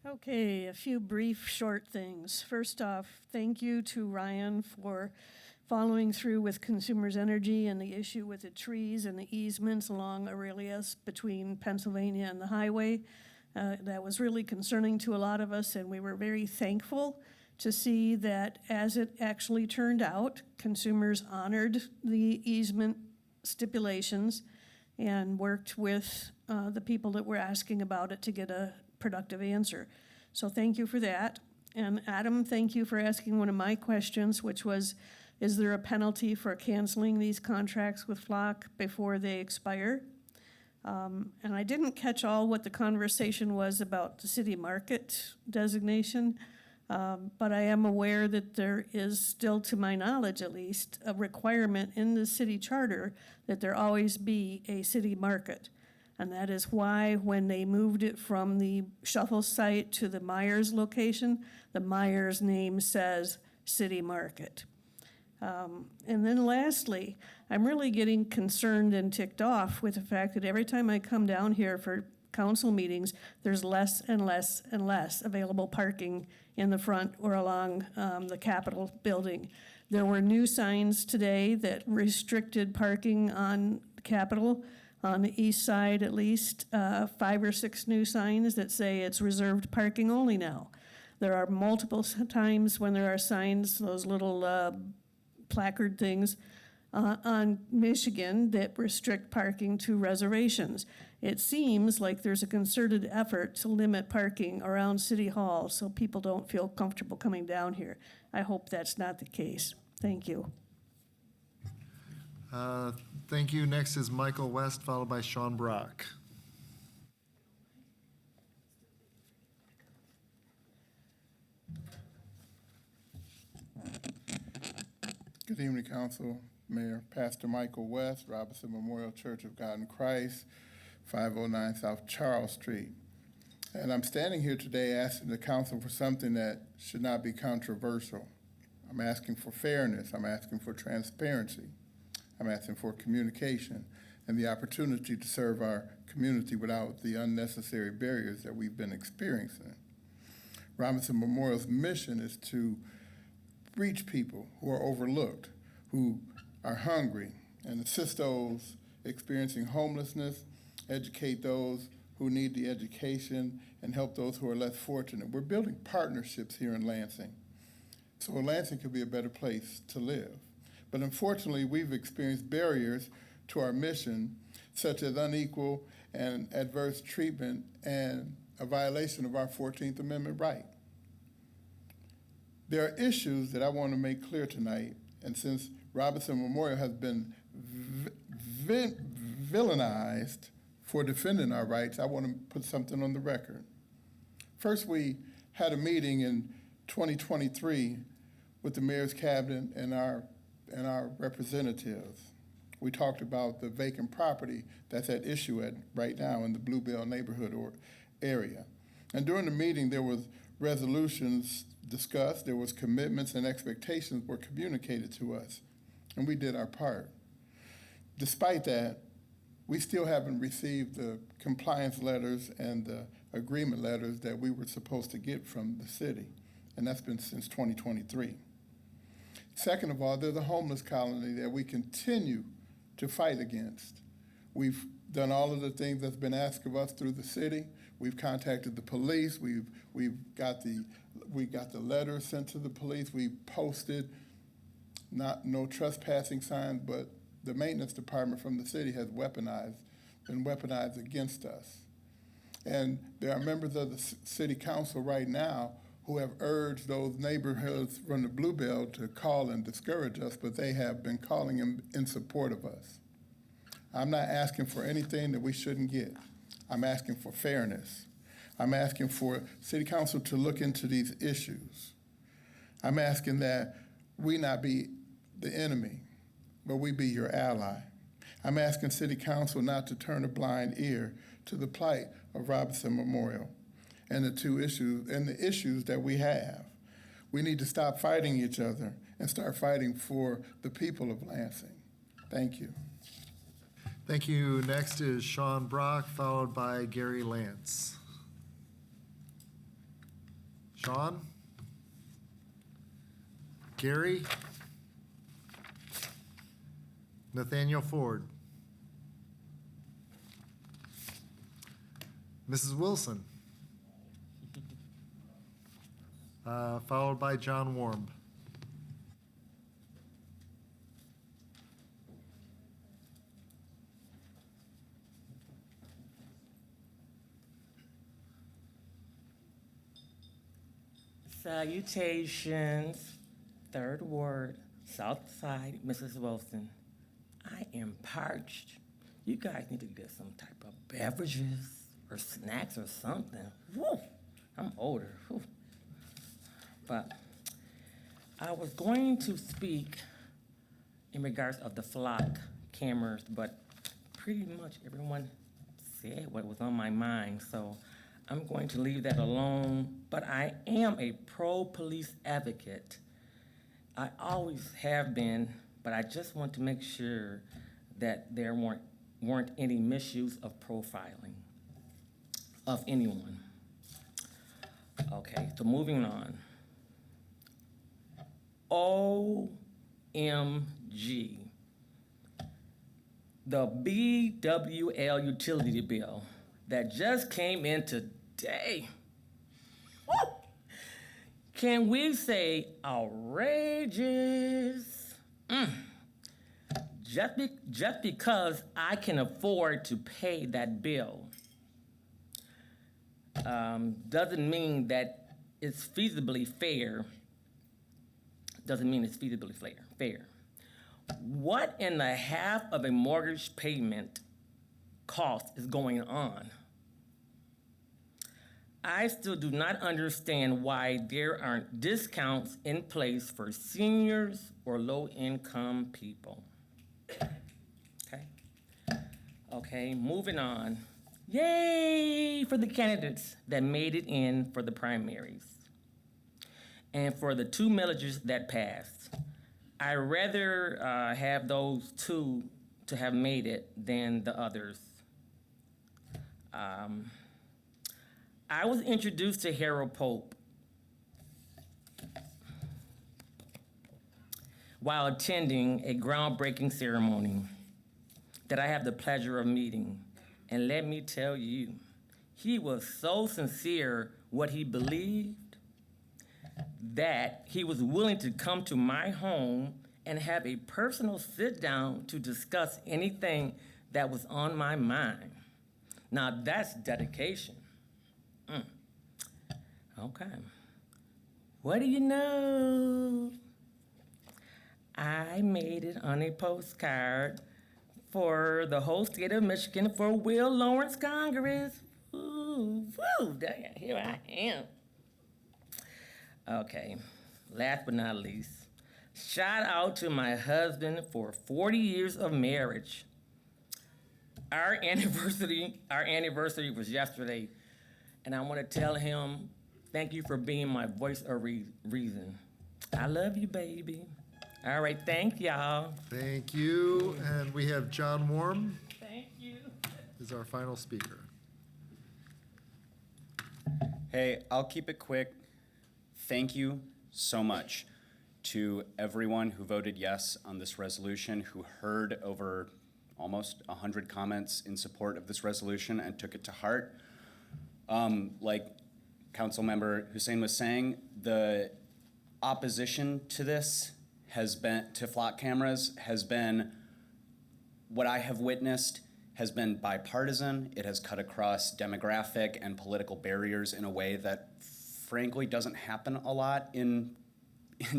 [SPEAKER 6] Okay, a few brief, short things. First off, thank you to Ryan for following through with Consumers Energy and the issue with the trees and the easements along Aurelius between Pennsylvania and the highway. That was really concerning to a lot of us, and we were very thankful to see that as it actually turned out, Consumers honored the easement stipulations and worked with the people that were asking about it to get a productive answer. So thank you for that. And Adam, thank you for asking one of my questions, which was, is there a penalty for canceling these contracts with Flock before they expire? And I didn't catch all what the conversation was about the city market designation, but I am aware that there is still, to my knowledge at least, a requirement in the city charter that there always be a city market. And that is why when they moved it from the Shuffle site to the Myers location, the Myers name says City Market. And then lastly, I'm really getting concerned and ticked off with the fact that every time I come down here for council meetings, there's less and less and less available parking in the front or along the Capitol building. There were new signs today that restricted parking on Capitol. On the east side, at least, 5 or 6 new signs that say it's reserved parking only now. There are multiple times when there are signs, those little placard things, on Michigan that restrict parking to reservations. It seems like there's a concerted effort to limit parking around City Hall so people don't feel comfortable coming down here. I hope that's not the case. Thank you.
[SPEAKER 2] Thank you. Next is Michael West, followed by Sean Brock.
[SPEAKER 19] Good evening, Council, Mayor, Pastor Michael West, Robinson Memorial Church of God in Christ, 509 South Charles Street. And I'm standing here today asking the Council for something that should not be controversial. I'm asking for fairness. I'm asking for transparency. I'm asking for communication and the opportunity to serve our community without the unnecessary barriers that we've been experiencing. Robinson Memorial's mission is to reach people who are overlooked, who are hungry, and assist those experiencing homelessness, educate those who need the education, and help those who are less fortunate. We're building partnerships here in Lansing, so Lansing could be a better place to live. But unfortunately, we've experienced barriers to our mission, such as unequal and adverse treatment and a violation of our 14th Amendment right. There are issues that I want to make clear tonight, and since Robinson Memorial has been villainized for defending our rights, I want to put something on the record. First, we had a meeting in 2023 with the mayor's cabinet and our representatives. We talked about the vacant property that's at issue right now in the Bluebell neighborhood or area. And during the meeting, there was resolutions discussed, there was commitments and expectations were communicated to us, and we did our part. despite that, we still haven't received the compliance letters and the agreement letters that we were supposed to get from the city, and that's been since 2023. Second of all, there's a homeless colony that we continue to fight against. We've done all of the things that's been asked of us through the city. We've contacted the police. We got the letters sent to the police. We posted no trespassing signs, but the maintenance department from the city has been weaponized against us. And there are members of the city council right now who have urged those neighborhoods from the Blue Belt to call and discourage us, but they have been calling in support of us. I'm not asking for anything that we shouldn't get. I'm asking for fairness. I'm asking for city council to look into these issues. I'm asking that we not be the enemy, but we be your ally. I'm asking city council not to turn a blind ear to the plight of Robinson Memorial and the issues that we have. We need to stop fighting each other and start fighting for the people of Lansing. Thank you.
[SPEAKER 2] Thank you. Next is Sean Brock, followed by Gary Lance. Sean? Gary? Nathaniel Ford? Mrs. Wilson? Followed by John Warm.
[SPEAKER 3] Salutations, Third Ward, South Side, Mrs. Wilson. I am parched. You guys need to get some type of beverages or snacks or something. Woo! I'm older. Woo. But I was going to speak in regards of the flock cameras, but pretty much everyone said what was on my mind, so I'm going to leave that alone. But I am a pro-police advocate. I always have been, but I just want to make sure that there weren't any misuse of profiling of anyone. Okay, so moving on. OMG. The BWL utility bill that just came in today. Woo! Can we say outrageous? Just because I can afford to pay that bill doesn't mean that it's feasibly fair. Doesn't mean it's feasibly fair. What in the half of a mortgage payment cost is going on? I still do not understand why there aren't discounts in place for seniors or low-income people. Okay, moving on. Yay for the candidates that made it in for the primaries and for the 2 millages that passed. I'd rather have those 2 to have made it than the others. I was introduced to Harold Pope while attending a groundbreaking ceremony that I have the pleasure of meeting. And let me tell you, he was so sincere what he believed that he was willing to come to my home and have a personal sit down to discuss anything that was on my mind. Now that's dedication. Okay. What do you know? I made it on a postcard for the whole state of Michigan for Will Lawrence Congress. Ooh, woo, dang, here I am. Okay, last but not least, shout out to my husband for 40 years of marriage. Our anniversary was yesterday, and I want to tell him thank you for being my voice of reason. I love you, baby. All right, thank y'all.
[SPEAKER 2] Thank you. And we have John Warm
[SPEAKER 3] Thank you.
[SPEAKER 2] is our final speaker.
[SPEAKER 4] Hey, I'll keep it quick. Thank you so much to everyone who voted yes on this resolution, who heard over almost 100 comments in support of this resolution and took it to heart. Like Councilmember Hussein was saying, the opposition to this to flock cameras has been, what I have witnessed has been bipartisan. It has cut across demographic and political barriers in a way that frankly doesn't happen a lot in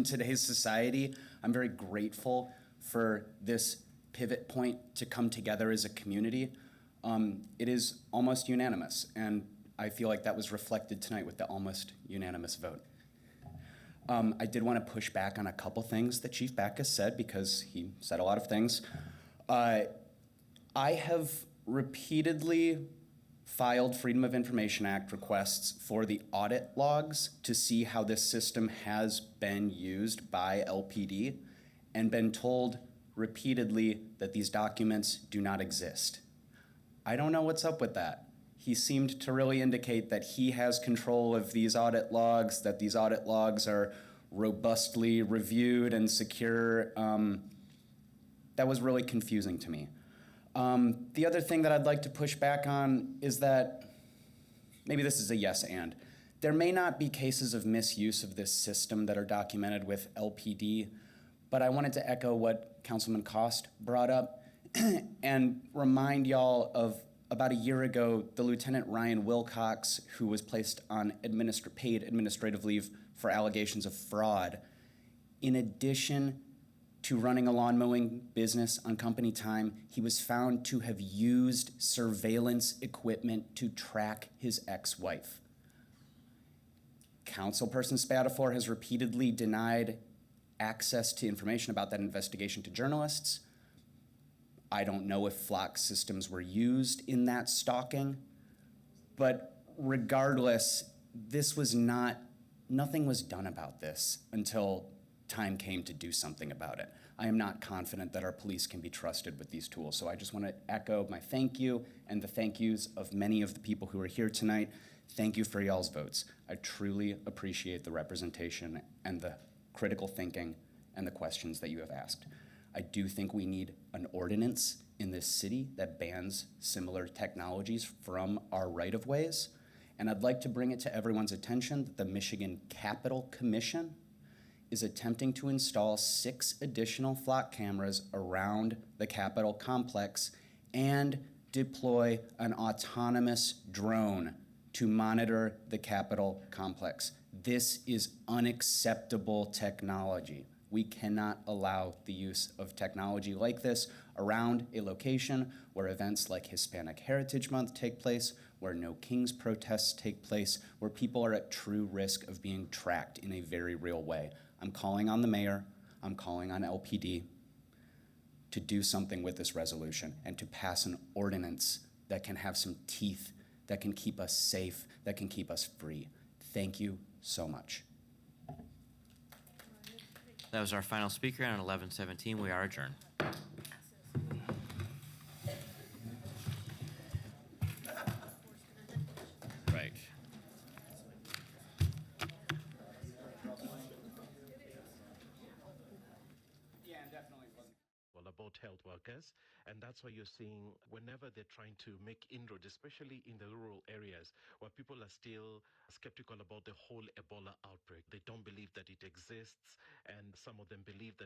[SPEAKER 4] today's society. I'm very grateful for this pivot point to come together as a community. It is almost unanimous, and I feel like that was reflected tonight with the almost unanimous vote. I did want to push back on a couple things that Chief Backus said, because he said a lot of things. I have repeatedly filed Freedom of Information Act requests for the audit logs to see how this system has been used by LPD, and been told repeatedly that these documents do not exist. I don't know what's up with that. He seemed to really indicate that he has control of these audit logs, that these audit logs are robustly reviewed and secure. That was really confusing to me. The other thing that I'd like to push back on is that, maybe this is a yes and, there may not be cases of misuse of this system that are documented with LPD, but I wanted to echo what Councilman Cost brought up and remind y'all of about a year ago, the Lieutenant Ryan Wilcox, who was placed on paid administrative leave for allegations of fraud. In addition to running a lawn mowing business on company time, he was found to have used surveillance equipment to track his ex-wife. Councilperson Spatafor has repeatedly denied access to information about that investigation to journalists. I don't know if flock systems were used in that stalking, but regardless, nothing was done about this until time came to do something about it. I am not confident that our police can be trusted with these tools, so I just want to echo my thank you and the thank yous of many of the people who are here tonight. Thank you for y'all's votes. I truly appreciate the representation and the critical thinking and the questions that you have asked. I do think we need an ordinance in this city that bans similar technologies from our right-of-ways. And I'd like to bring it to everyone's attention that the Michigan Capitol Commission is attempting to install 6 additional flock cameras around the Capitol complex and deploy an autonomous drone to monitor the Capitol complex. This is unacceptable technology. We cannot allow the use of technology like this around a location where events like Hispanic Heritage Month take place, where No Kings protests take place, where people are at true risk of being tracked in a very real way. I'm calling on the mayor, I'm calling on LPD to do something with this resolution and to pass an ordinance that can have some teeth, that can keep us safe, that can keep us free. Thank you so much.
[SPEAKER 12] That was our final speaker, and at 11:17, we are adjourned. Right.
[SPEAKER 20] About health workers, and that's why you're seeing whenever they're trying to make inroads, especially in the rural areas where people are still skeptical about the whole Ebola outbreak. They don't believe that it exists, and some of them believe that